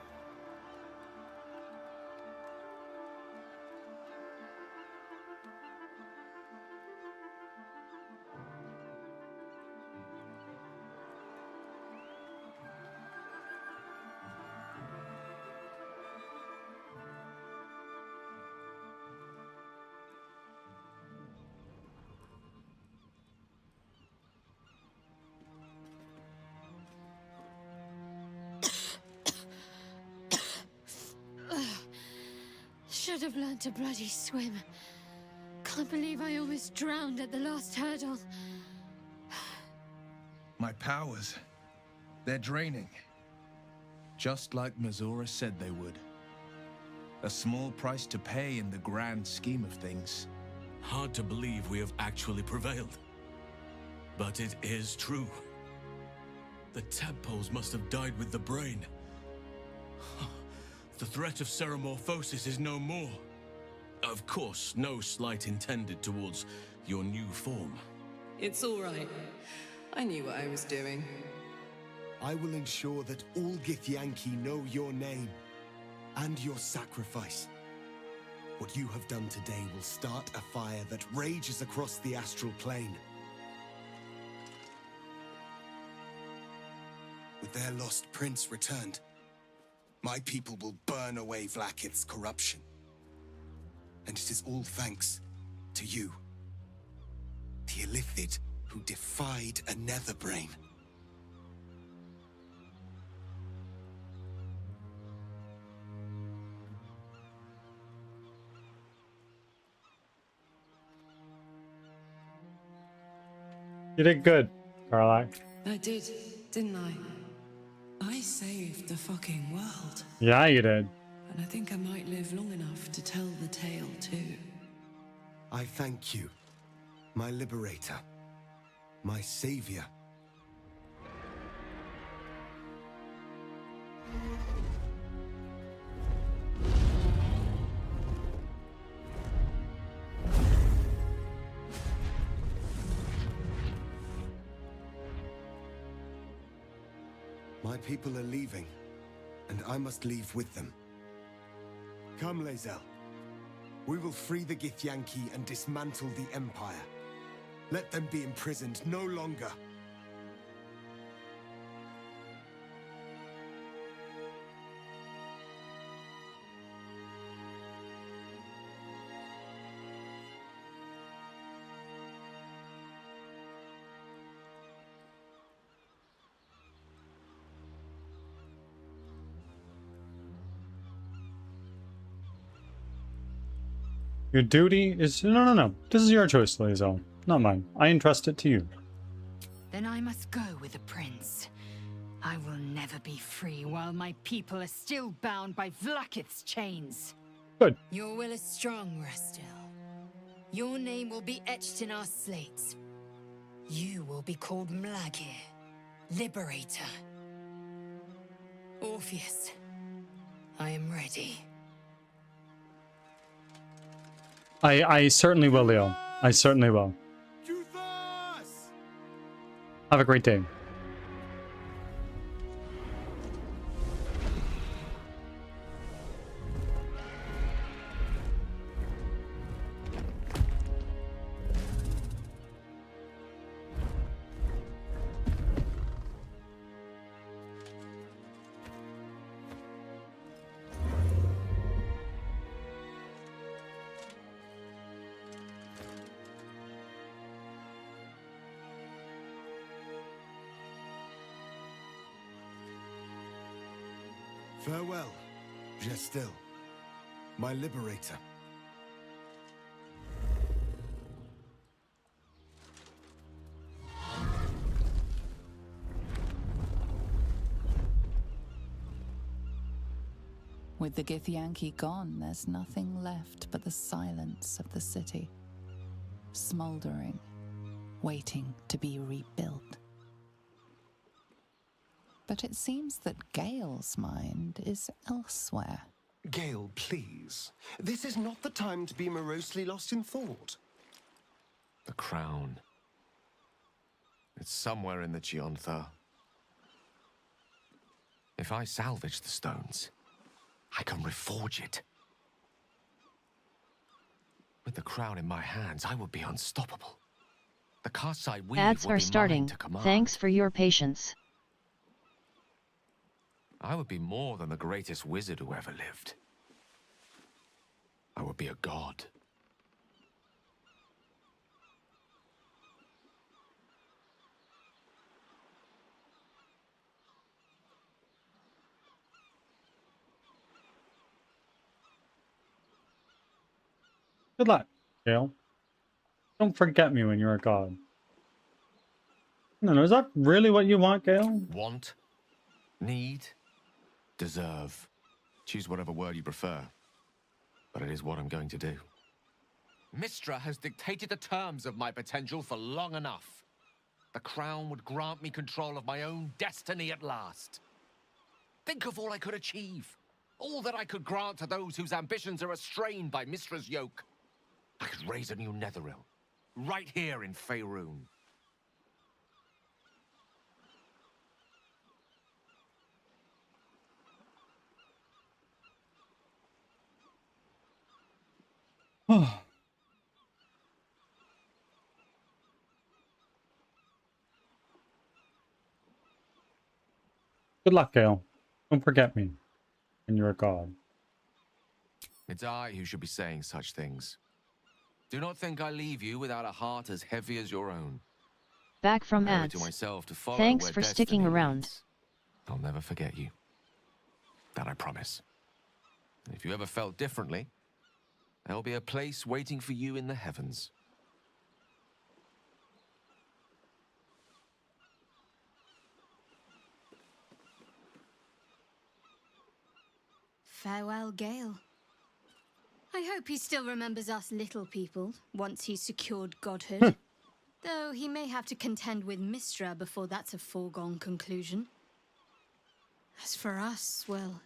Should have learned to bloody swim. Can't believe I almost drowned at the last hurdle. My powers, they're draining. Just like Mizora said they would. A small price to pay in the grand scheme of things. Hard to believe we have actually prevailed. But it is true. The tadpoles must have died with the brain. The threat of seromorphosis is no more. Of course, no slight intended towards your new form. It's all right. I knew what I was doing. I will ensure that all Githyanki know your name and your sacrifice. What you have done today will start a fire that rages across the astral plane. With their lost prince returned, my people will burn away Vlaakith's corruption. And it is all thanks to you. The Illithid who defied a Netherbrain. You did good, Karlach. I did, didn't I? I saved the fucking world. Yeah, you did. And I think I might live long enough to tell the tale too. I thank you, my liberator, my savior. My people are leaving, and I must leave with them. Come, Lae'zel. We will free the Githyanki and dismantle the Empire. Let them be imprisoned no longer. Your duty is... No. This is your choice, Lae'zel, not mine. I entrust it to you. Then I must go with the prince. I will never be free while my people are still bound by Vlaakith's chains. Good. Your will is strong, Rastil. Your name will be etched in our slates. You will be called Mlagir, Liberator. Orpheus, I am ready. I certainly will, Leo. I certainly will. Have a great day. Farewell, Gestil, my liberator. With the Githyanki gone, there's nothing left but the silence of the city, smoldering, waiting to be rebuilt. But it seems that Gale's mind is elsewhere. Gale, please. This is not the time to be morosely lost in thought. The crown. It's somewhere in the Chiontha. If I salvage the stones, I can reforge it. With the crown in my hands, I will be unstoppable. The casts I weave Ads will are be starting. mine to command. Thanks for your patience. I would be more than the greatest wizard who ever lived. I would be a god. Good luck, Gale. Don't forget me when you're a god. No, is that really what you want, Gale? Want, need, deserve. Choose whatever word you prefer. But it is what I'm going to do. Mistra has dictated the terms of my potential for long enough. The crown would grant me control of my own destiny at last. Think of all I could achieve. All that I could grant to those whose ambitions are restrained by Mistra's yoke. I could raise a new Netheril, right here in Faerun. Good luck, Gale. Don't forget me when you're a god. It's I who should be saying such things. Do not think I leave you without a heart as heavy as your own. Back from I owe it ads. to myself to follow Thanks where for destiny sticking around. leads. I'll never forget you. That I promise. And if you ever felt differently, there'll be a place waiting for you in the heavens. Farewell, Gale. I hope he still remembers us little people once he's secured godhood. Though he may have to contend with Mistra before that's a foregone conclusion. As for us, well,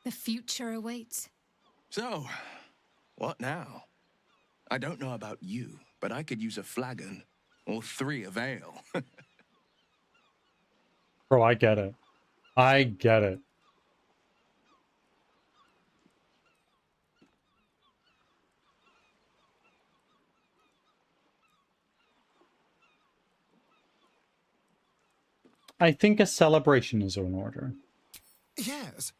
the future awaits. So, what now? I don't know about you, but I could use a flagon or 3 of ale. Bro, I get it. I get it. I think a celebration is in order. Yes.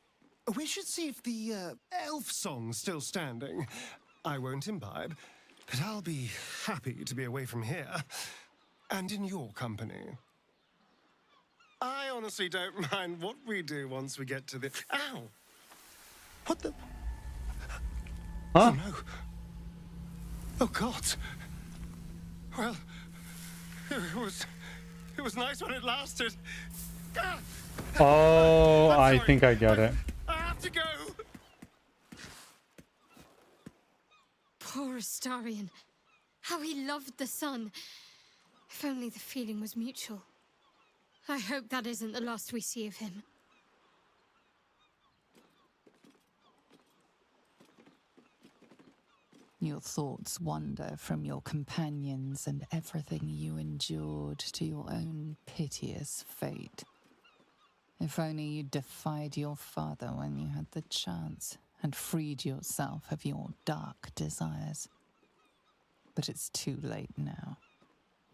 We should see if the elf song's still standing. I won't imbibe, but I'll be happy to be away from here. And in your company. I honestly don't mind what we do once we get to the... Ow! What the... Huh? Oh, no. Oh, God. Well, it was nice when it lasted. Ah! Oh, I sorry. think I get it. I have to go. Poor Astarion. How he loved the sun. If only the feeling was mutual. I hope that isn't the last we see of him. Your thoughts wander from your companions and everything you endured to your own piteous fate. If only you defied your father when you had the chance and freed yourself of your dark desires. But it's too late now.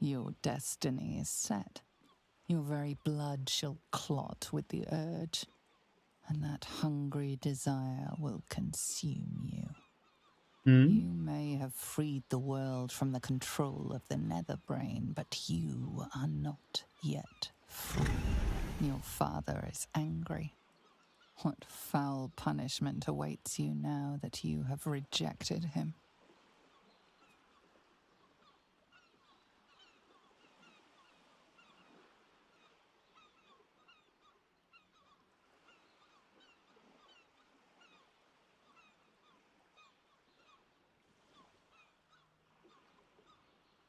Your destiny is set. Your very blood shall clot with the urge, and that hungry desire will consume you. You may have freed the world from the control of the Netherbrain, but you are not yet free. Your father is angry, What foul punishment awaits you now that you have rejected him?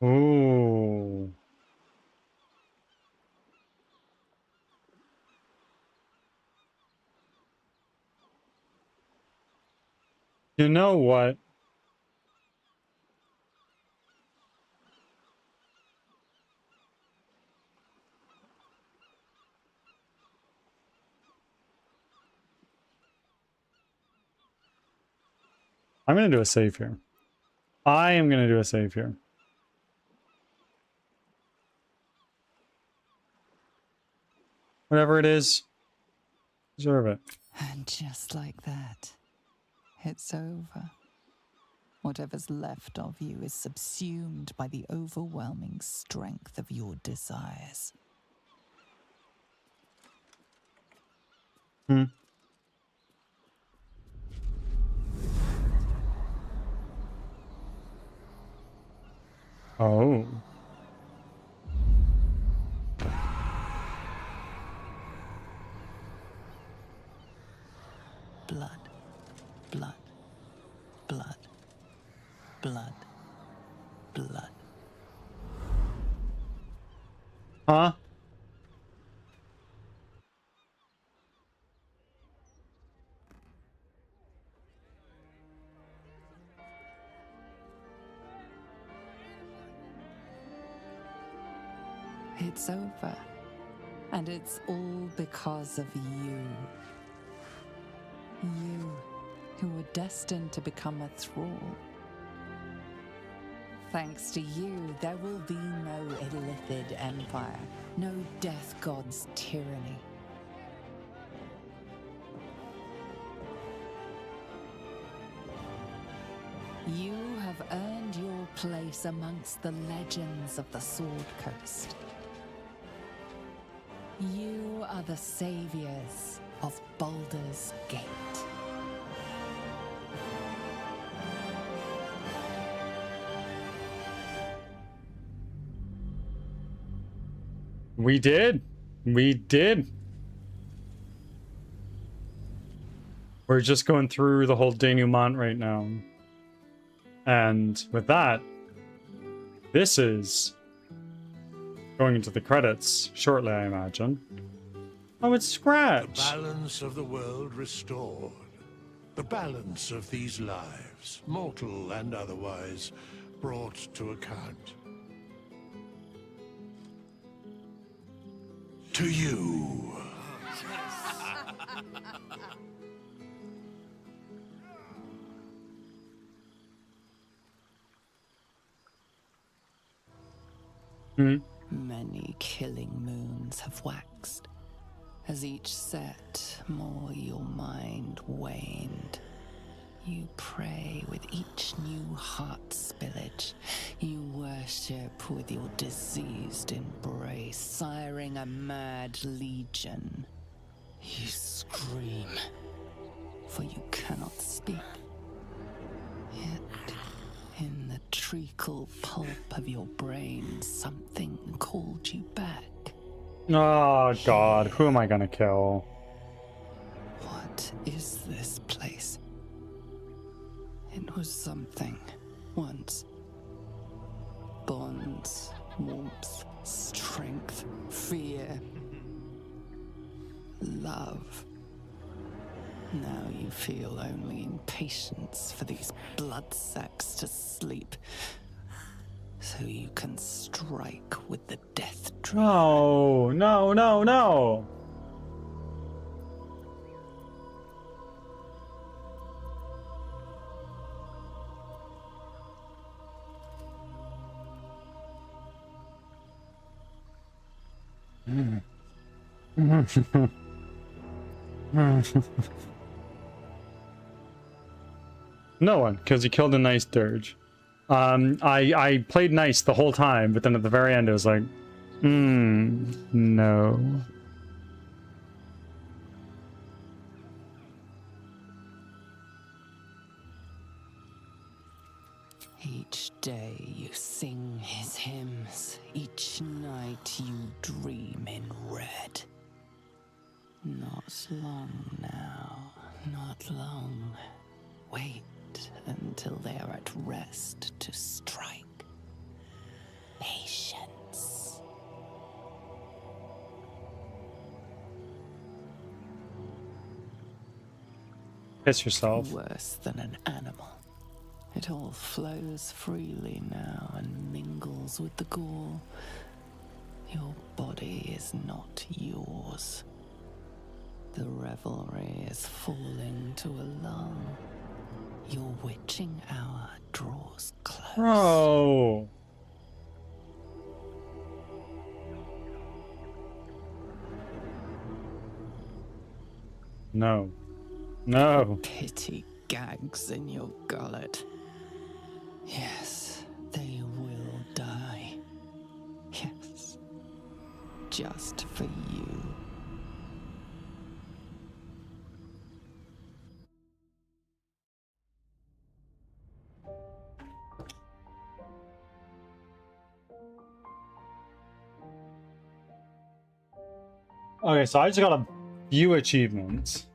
Ooh. You know what? I'm going to do a save here. I am going to do a save here. Whatever it is, deserve it. And just like that, it's over. Whatever's left of you is subsumed by the overwhelming strength of your desires. Hmm. Oh. Blood, blood, blood, blood, blood. Huh? It's over. And it's all because of you. You, who were destined to become a thrall. Thanks to you, there will be no Illithid Empire, no Death God's tyranny. You have earned your place amongst the legends of the Sword Coast. You are the saviors of Baldur's Gate. We did. We did. We're just going through the whole denouement right now. And with that, this is going into the credits shortly, I imagine. Oh, it's Scratch. The balance of the world restored. The balance of these lives, mortal and otherwise, brought to account. To you. Many killing moons have waxed. As each set, more your mind waned. You pray with each new heart spillage. You worship with your diseased embrace, siring a mad legion. You scream, for you cannot speak. Yet, in the treacle pulp of your brain, something called you back. Oh, God. Who am I gonna kill? What is this place? It was something once. Bonds, warmth, strength, fear, love. Now you feel only impatience for these blood sacks to sleep, so you can strike with the death dream. No, no, no, no. No one, because he killed a nice dirge. I played nice the whole time, but then at the very end it was like, no. Each day you sing his hymns. Each night you dream in red. Not long now, not long. Wait until they are at rest to strike. Patience. Piss yourself. Worse than an animal. It all flows freely now and mingles with the gall. Your body is not yours. The revelry is falling to a lull. Your witching hour draws close. Bro. No. No. Pity gags in your gullet. Yes, they will die. Yes, just for you. Okay, so I just got a few achievements.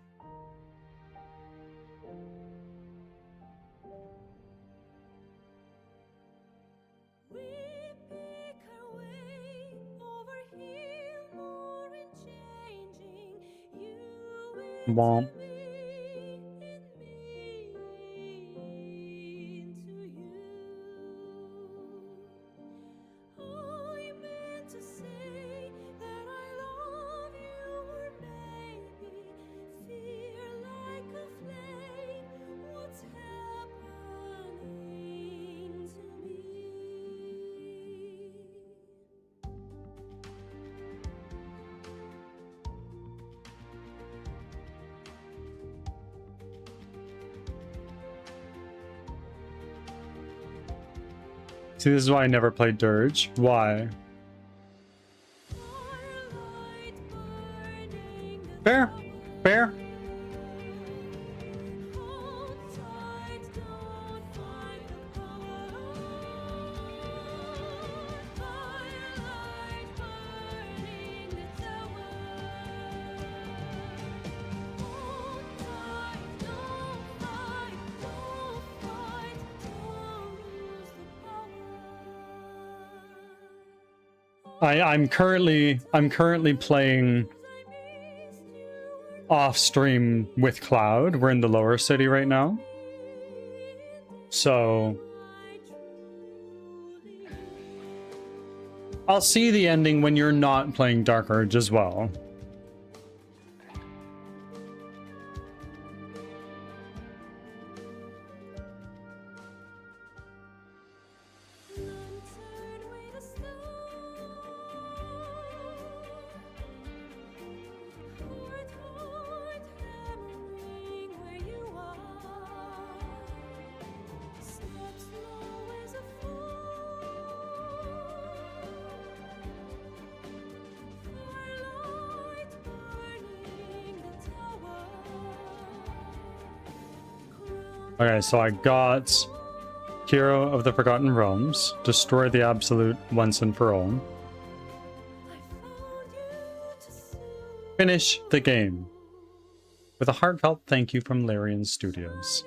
Bomb. See, this is why I never played Dirge. Why? Fair. Fair. I'm currently playing off stream with Cloud. We're in the lower city right now. So I'll see the ending when you're not playing Dark Urge as well. Okay, so I got Hero of the Forgotten Realms, destroy the Absolute once and for all. Finish the game. With a heartfelt thank you from Larian Studios.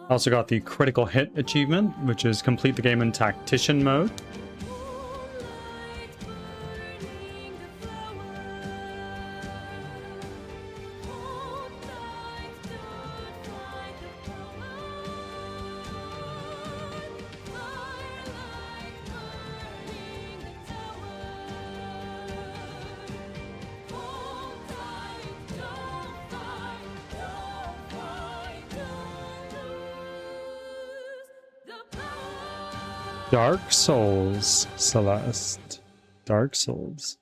I also got the Critical Hit achievement, which is complete the game in Tactician mode. Dark Souls, Celeste. Dark Souls.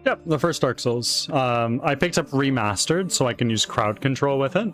Yep, the first Dark Souls. I picked up Remastered so I can use crowd control with it.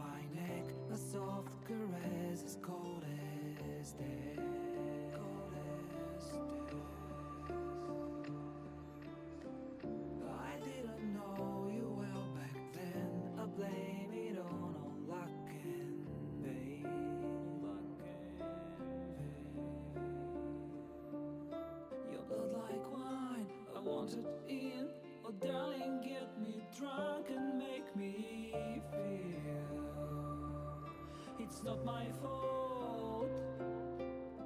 It's not my fault.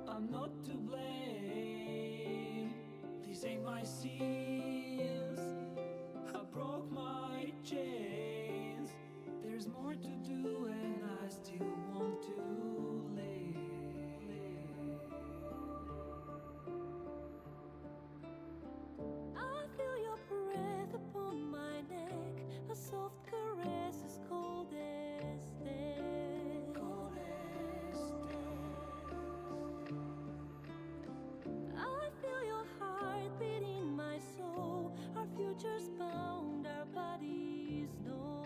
I'm not to blame. These ain't my sins. I broke my chains. There's more to do, and I still want to live. I feel your breath upon my neck, a soft caress as cold as death. I feel your heart beat in my soul. Our futures bound, our bodies know.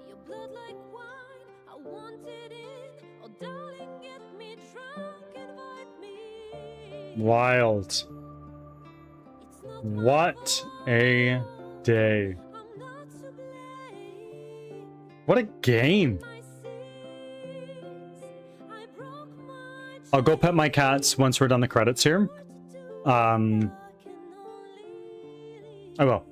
Your blood like wine, I want it in. Oh, darling, get me drunk, invite me. Wild. What a day. What a game. I'll go pet my cats once we're done the credits here. I will.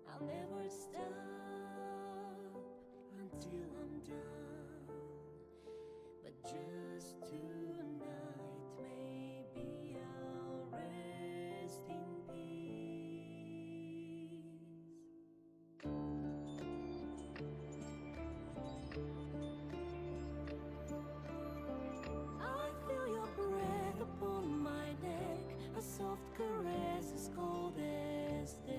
I'll never stop until I'm done. But just tonight, maybe I'll rest in I feel your breath upon my neck, a soft caress as cold as death.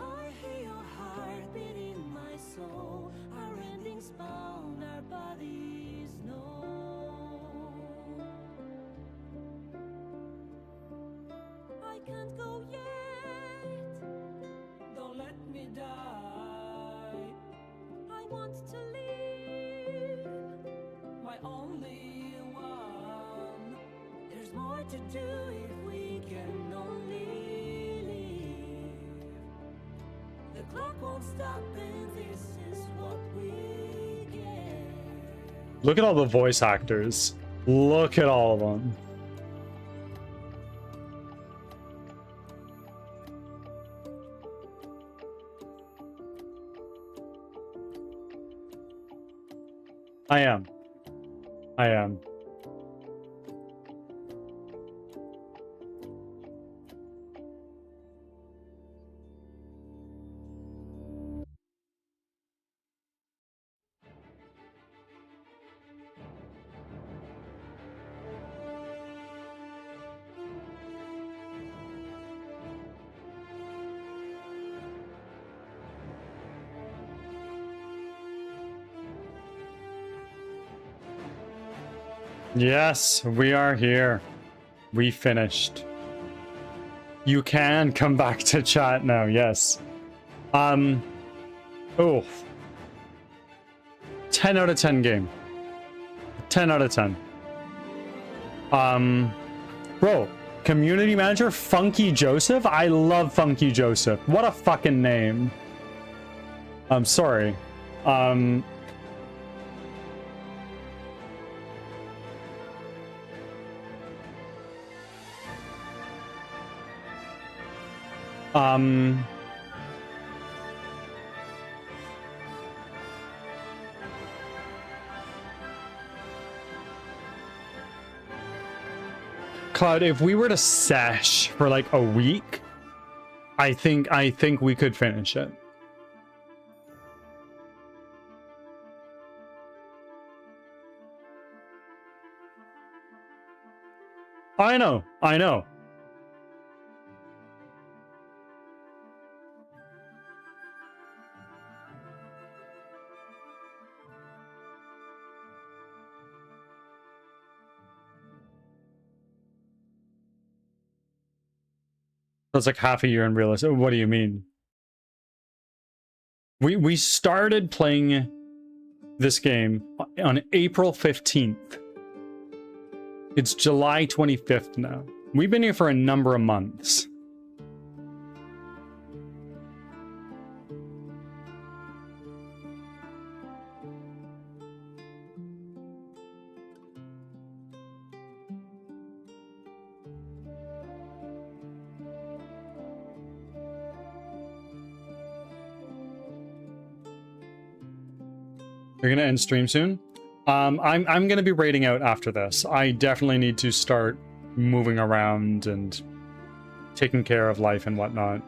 I hear your heart beat in my soul, our endings bound, our bodies know. I can't go yet, Don't let me die. I want to live, My only one. There's more to do if we can only live. The clock won't stop, and this is what we get. Look at all the voice actors. Look at all of them. I am. Yes, we are here. We finished. You can come back to chat now, yes. Oh. 10 out of 10 game. 10 out of 10. Bro, community manager Funky Joseph? I love Funky Joseph. What a fucking name. I'm sorry. Cloud, if we were to sesh for like a week, I think we could finish it. I know. I know. That's like half a year in real estate. What do you mean? We started playing this game on April 15th. It's July 25th now. We've been here for a number of months. You're gonna end stream soon? I'm gonna be raiding out after this. I definitely need to start moving around and taking care of life and whatnot.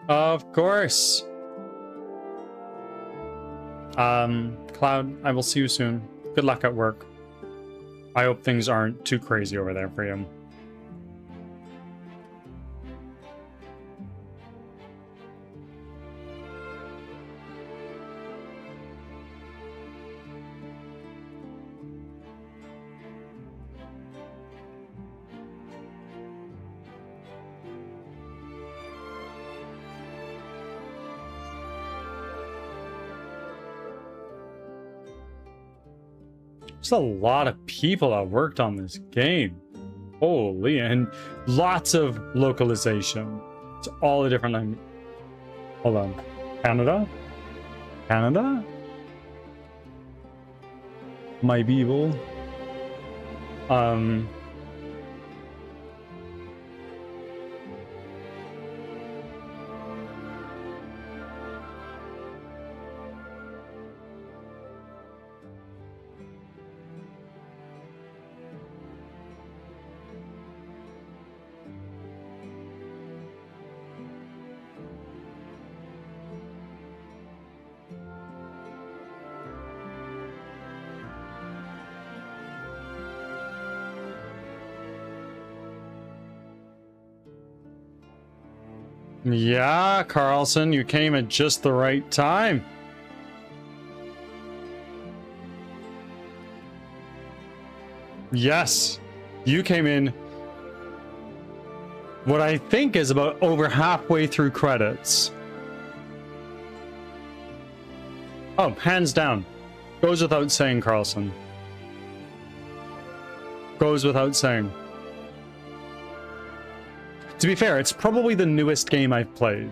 Of course. Cloud, I will see you soon. Good luck at work. I hope things aren't too crazy over there for you. There's a lot of people that worked on this game. Holy, and lots of localization. It's all the different languages. Hold on. Canada? Canada? My people. Yeah, Carlson, you came at just the right time. Yes, you came in what I think is about over halfway through credits. Oh, hands down. Goes without saying, Carlson. Goes without saying. To be fair, it's probably the newest game I've played.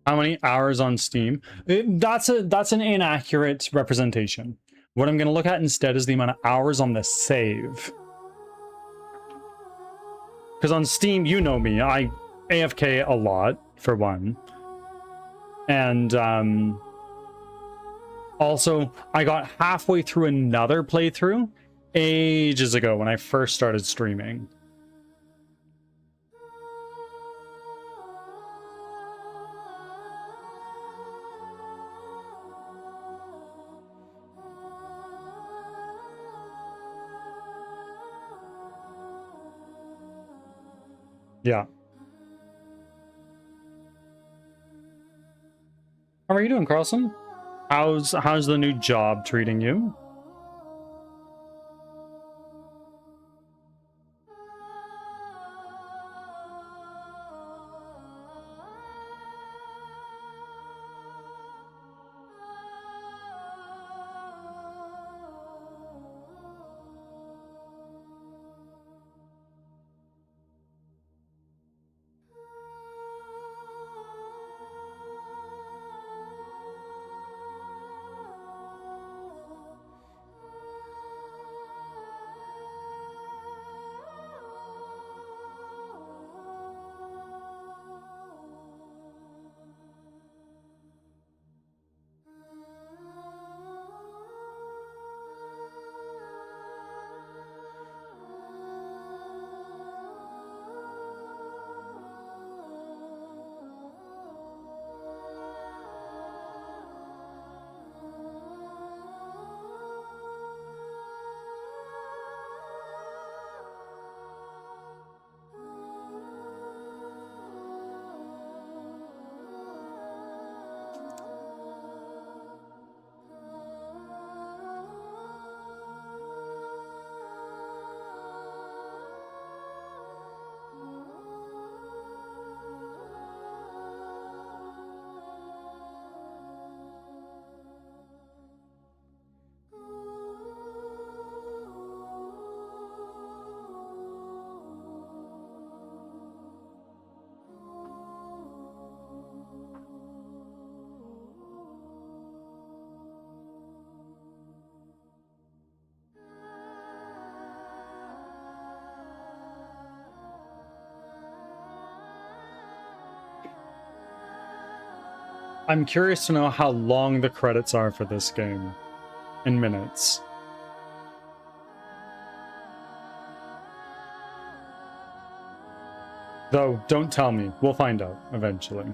How many hours on Steam? That's an inaccurate representation. What I'm going to look at instead is the amount of hours on the save. Because on Steam, you know me, I AFK a lot, for one. And also, I got halfway through another playthrough ages ago when I first started streaming. Yeah. How are you doing, Carlson? How's the new job treating you? I'm curious to know how long the credits are for this game in minutes. Though, don't tell me. We'll find out eventually.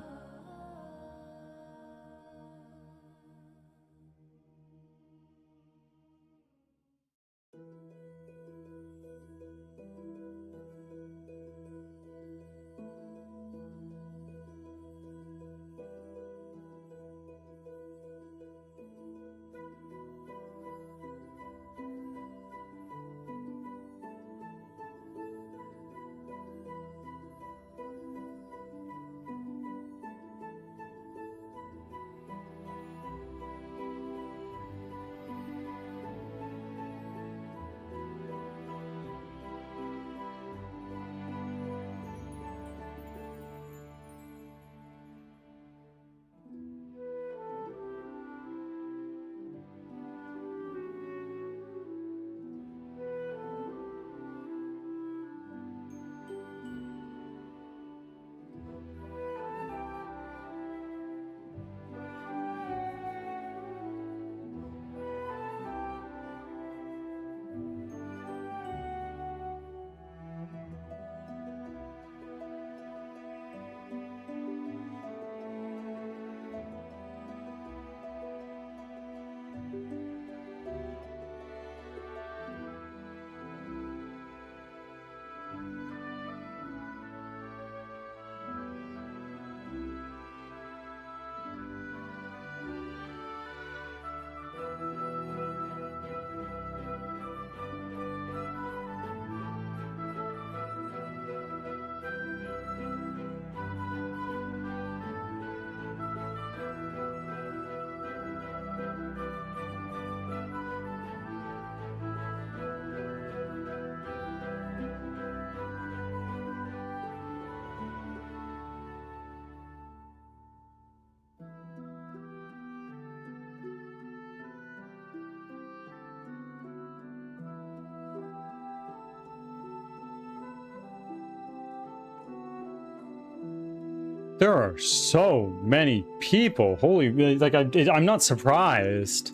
There are so many people. Holy, like I'm not surprised,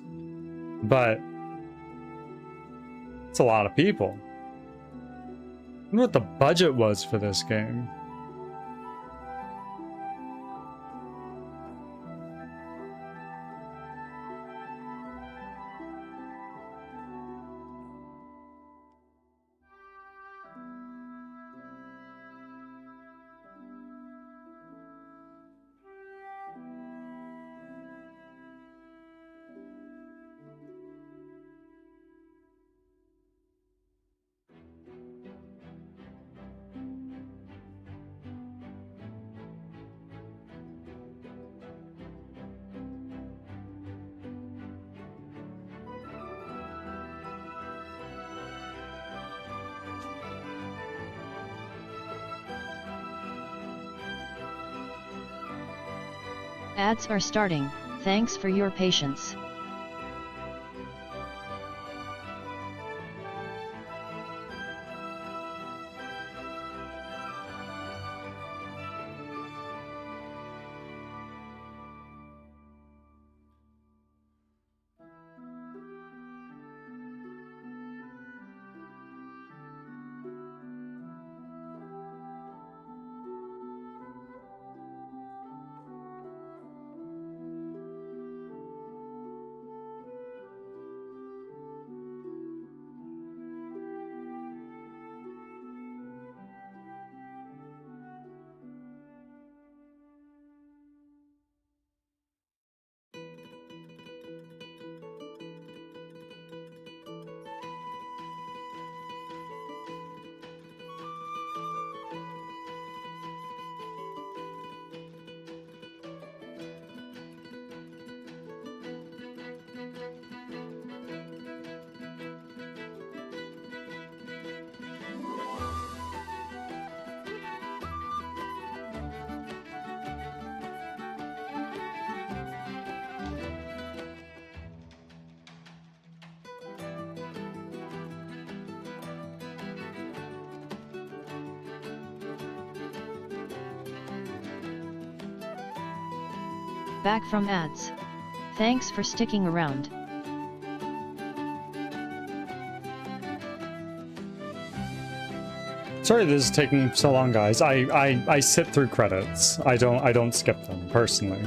but it's a lot of people. I wonder what the budget was for this game. Ads are starting, thanks for your patience. Back from ads. Thanks for sticking around. Sorry this is taking so long, guys. I sit through credits. I don't skip them personally.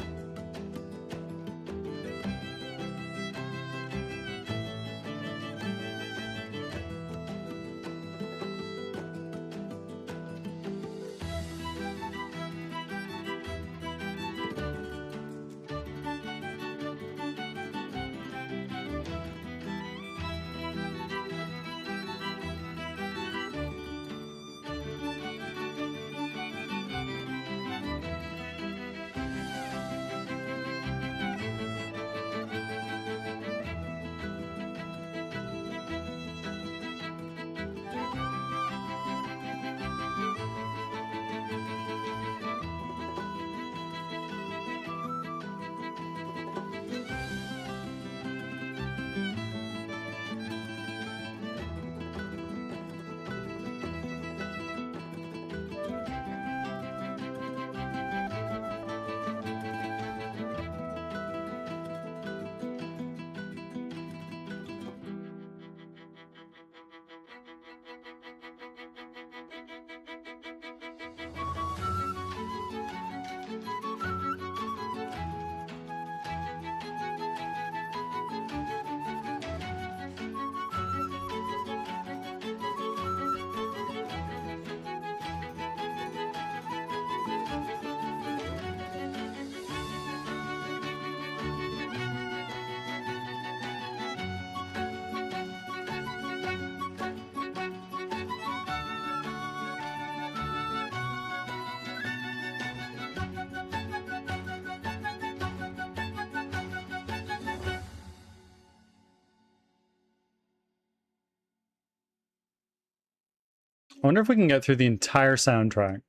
I wonder if we can get through the entire soundtrack.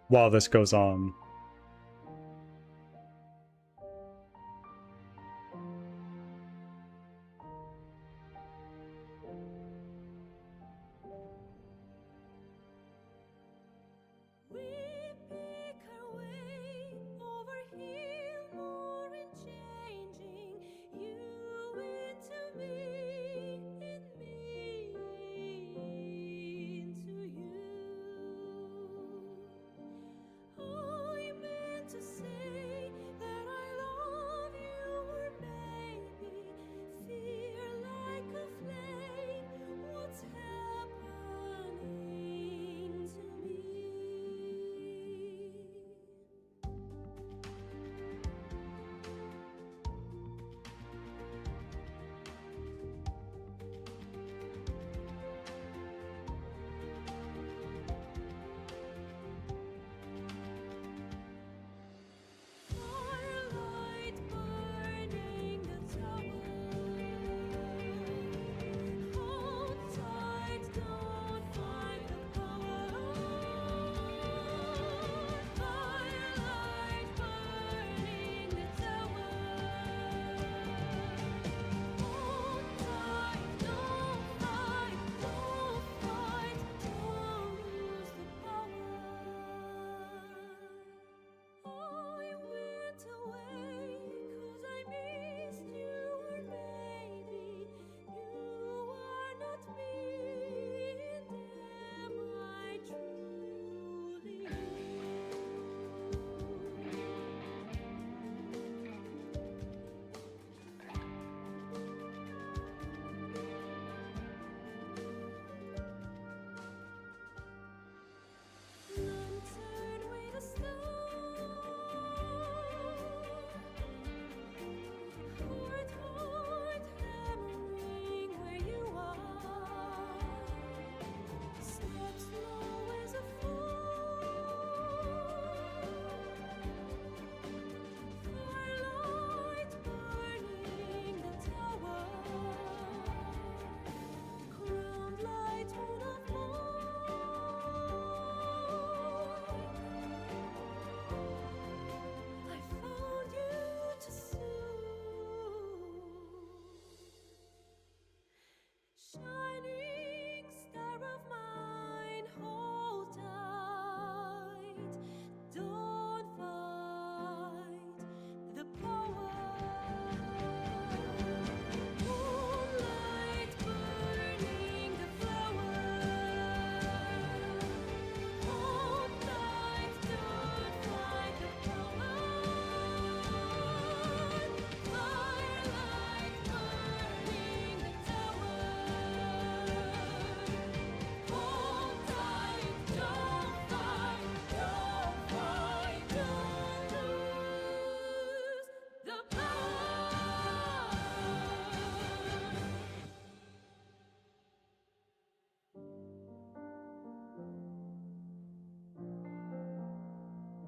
While this goes on. Oh,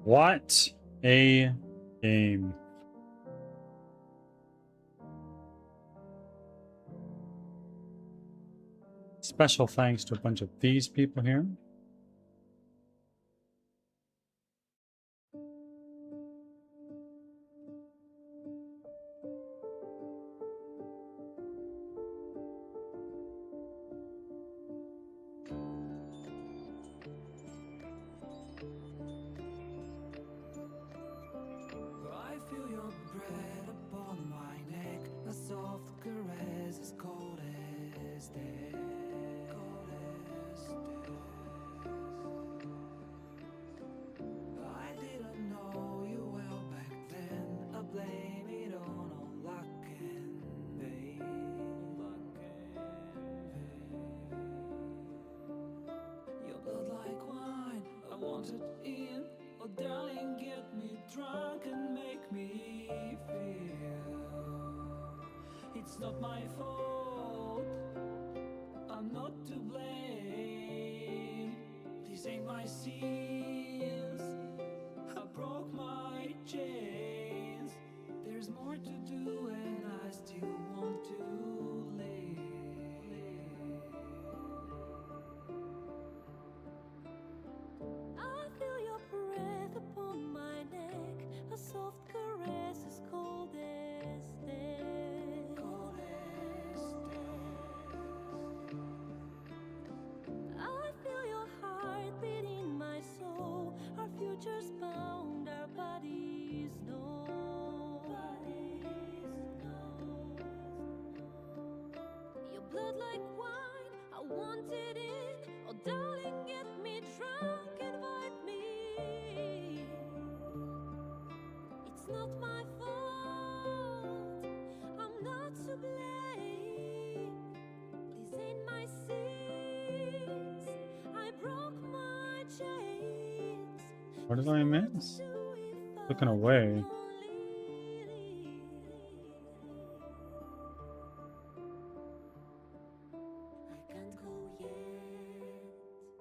What a game. Special thanks to a bunch of these people here. I feel your breath upon my neck, a soft caress as cold as death. Cold as death. I didn't know you well back then. I blame it on luck and fate. Luck and fate. Your blood like wine, I want it in. Oh darling, get me drunk and make me feel it's not my fault, I'm not to blame. These ain't my sins, I broke my chains. There's more to do and I still want to live. I feel your breath upon my neck, a soft caress as cold as death. Cold as death. I feel your heart beat in my soul. Our futures bound, our bodies know. Your blood like wine, I want it in. Oh darling, get me drunk, invite me. It's not my fault, I'm not to blame. These ain't my sins, I broke my chains. What did I miss? Looking away.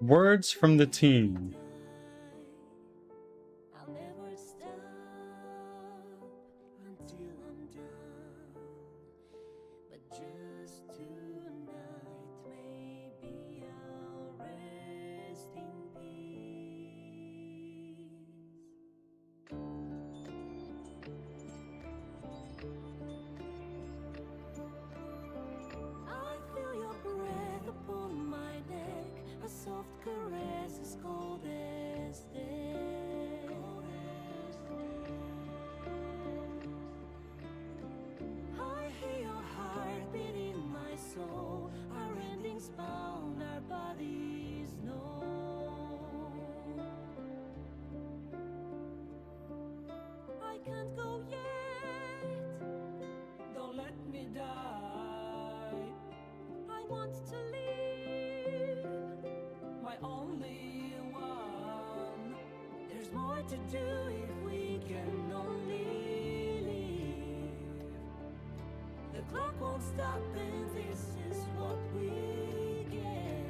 Words from the team. I'll never stop until I'm done. But just tonight, maybe I'll rest in peace. I feel your breath upon my neck, a soft caress as cold as death. I hear your heart beat in my soul. Our endings bound, our bodies know. I can't go yet. Don't let me die. I want to live, My only one. There's more to do if we can only live. The clock won't stop and this is what we get.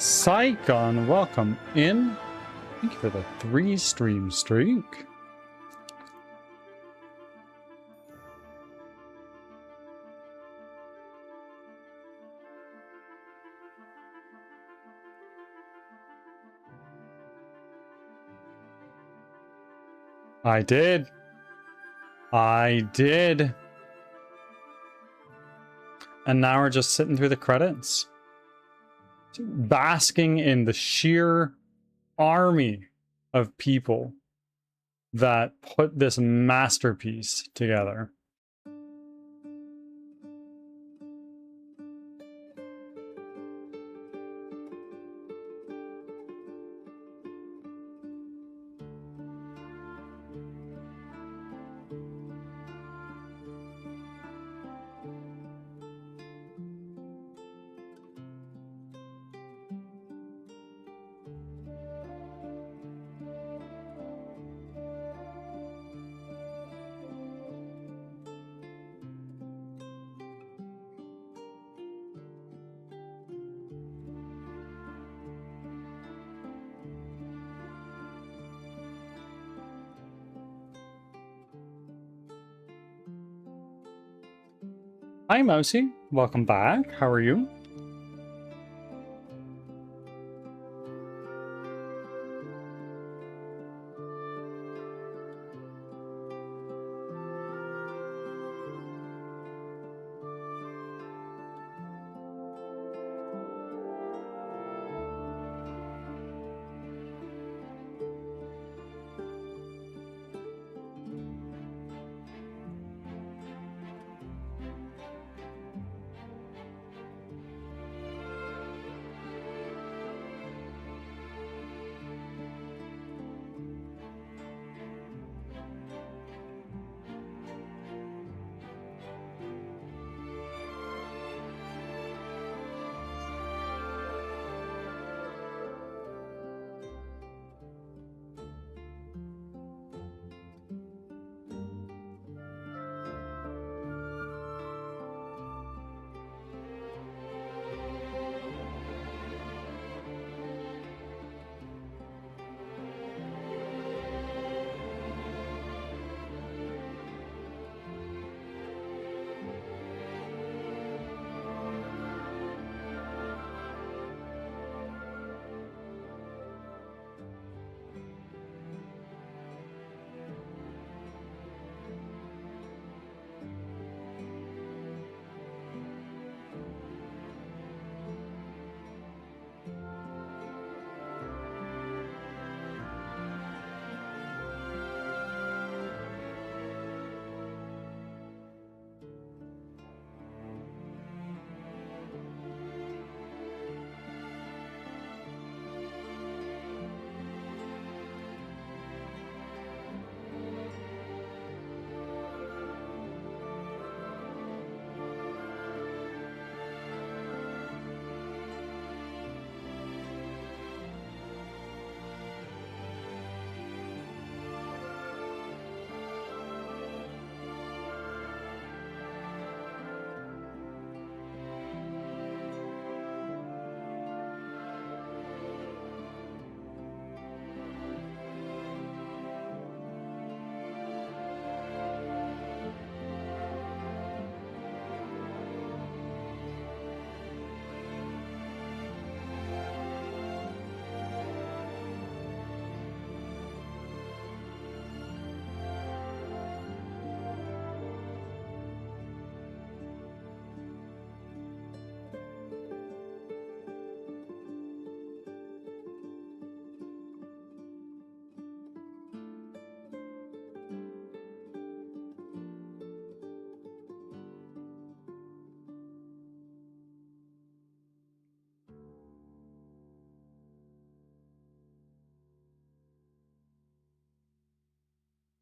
Saigon, welcome in. Thank you for the 3-stream streak. I did. And now we're just sitting through the credits, basking in the sheer army of people that put this masterpiece together. Hi, Mousy. Welcome back. How are you?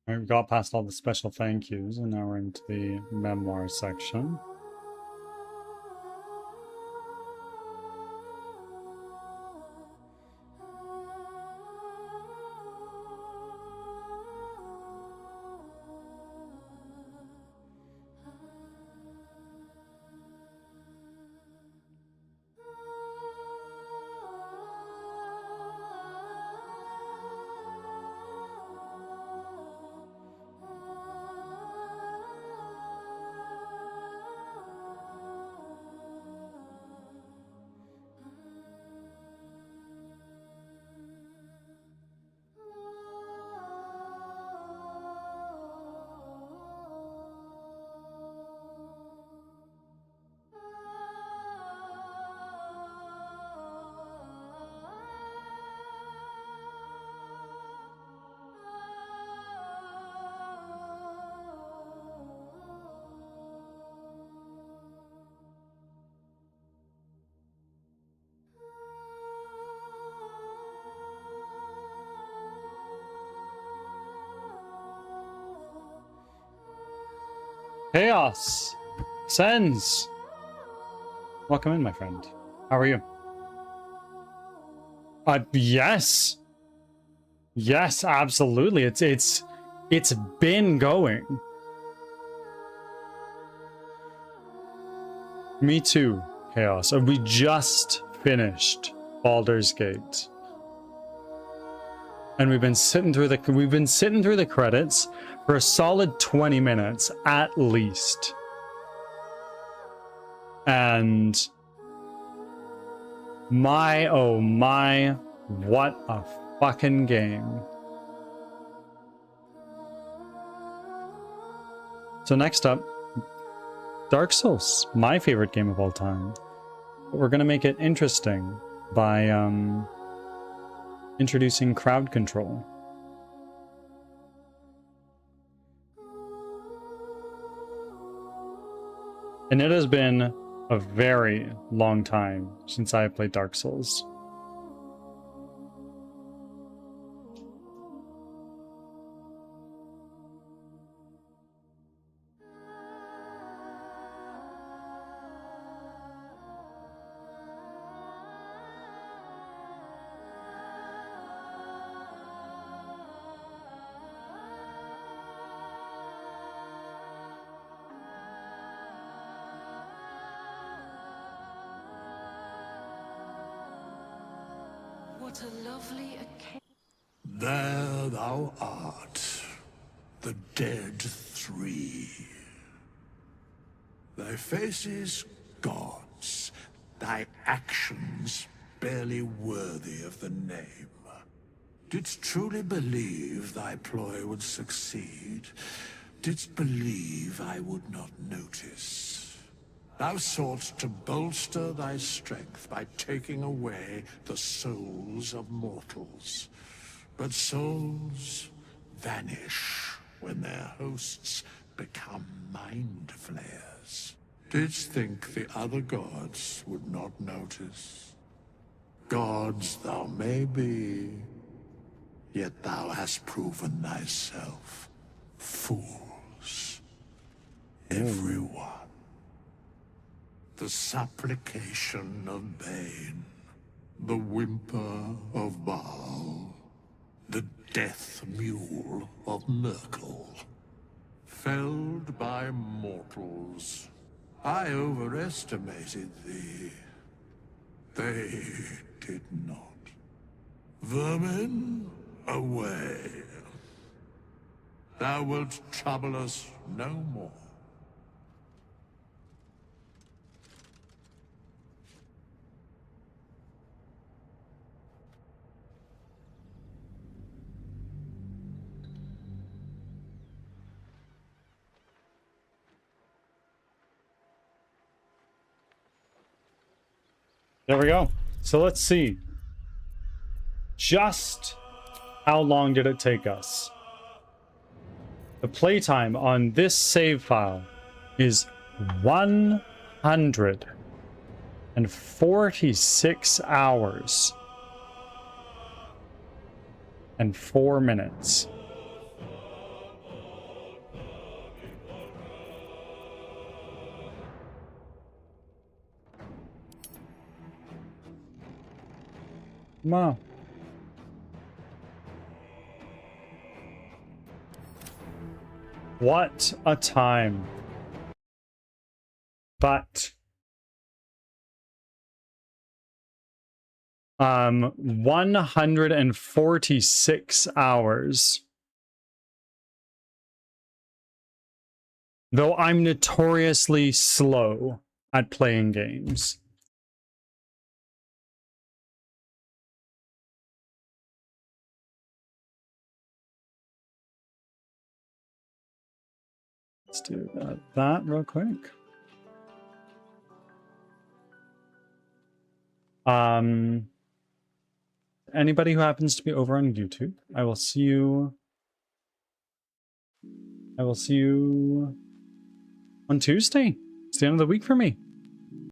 We got past all the special thank yous, and now we're into the memoir section. Chaos. Sens. Welcome in, my friend. How are you? Yes. Yes, absolutely. It's been going. Me too, Chaos. We just finished Baldur's Gate. And we've been sitting through the credits for a solid 20 minutes at least. And my oh my, what a fucking game. So next up, Dark Souls, my favorite game of all time. But we're gonna make it interesting by introducing crowd control. And it has been a very long time since I have played Dark Souls. What a lovely occasion. There thou art, the dead three. Thy faces gods, thy actions barely worthy of the name. Didst truly believe thy ploy would succeed? Didst believe I would not notice? Thou soughtst to bolster thy strength by taking away the souls of mortals. But souls vanish when their hosts become mind flayers. Didst think the other gods would not notice? Gods thou may be, yet thou hast proven thyself fools. Everyone. The supplication of Bane, the whimper of Baal, the death mule of Merkel. Felled by mortals, I overestimated thee. They did not. Vermin, away. Thou wilt trouble us no more. There we go. So let's see. Just how long did it take us? The playtime on this save file is 146 hours and 4 minutes. Wow. What a time. But 146 hours. Though I'm notoriously slow at playing games. Let's do that real quick. Anybody who happens to be over on YouTube, I will see you on Tuesday. It's the end of the week for me.